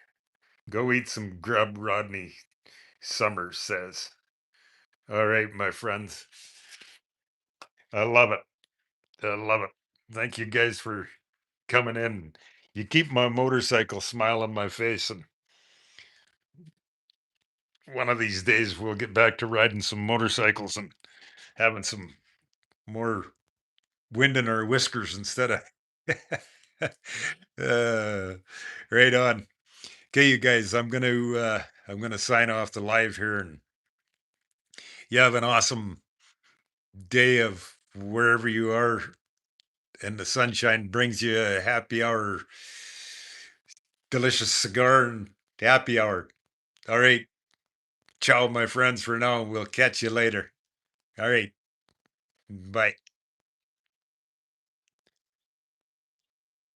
Go eat some grub, Rodney Summers says. All right, my friends. I love it. I love it. Thank you guys for coming in. You keep my motorcycle smile on my face, and one of these days we'll get back to riding some motorcycles and having some more wind in our whiskers instead of uh, right on. Okay, you guys, I'm gonna sign off the live here, and you have an awesome day of wherever you are, and the sunshine brings you a happy hour, delicious cigar and happy hour. All right. Ciao, my friends, for now. We'll catch you later. All right. Bye.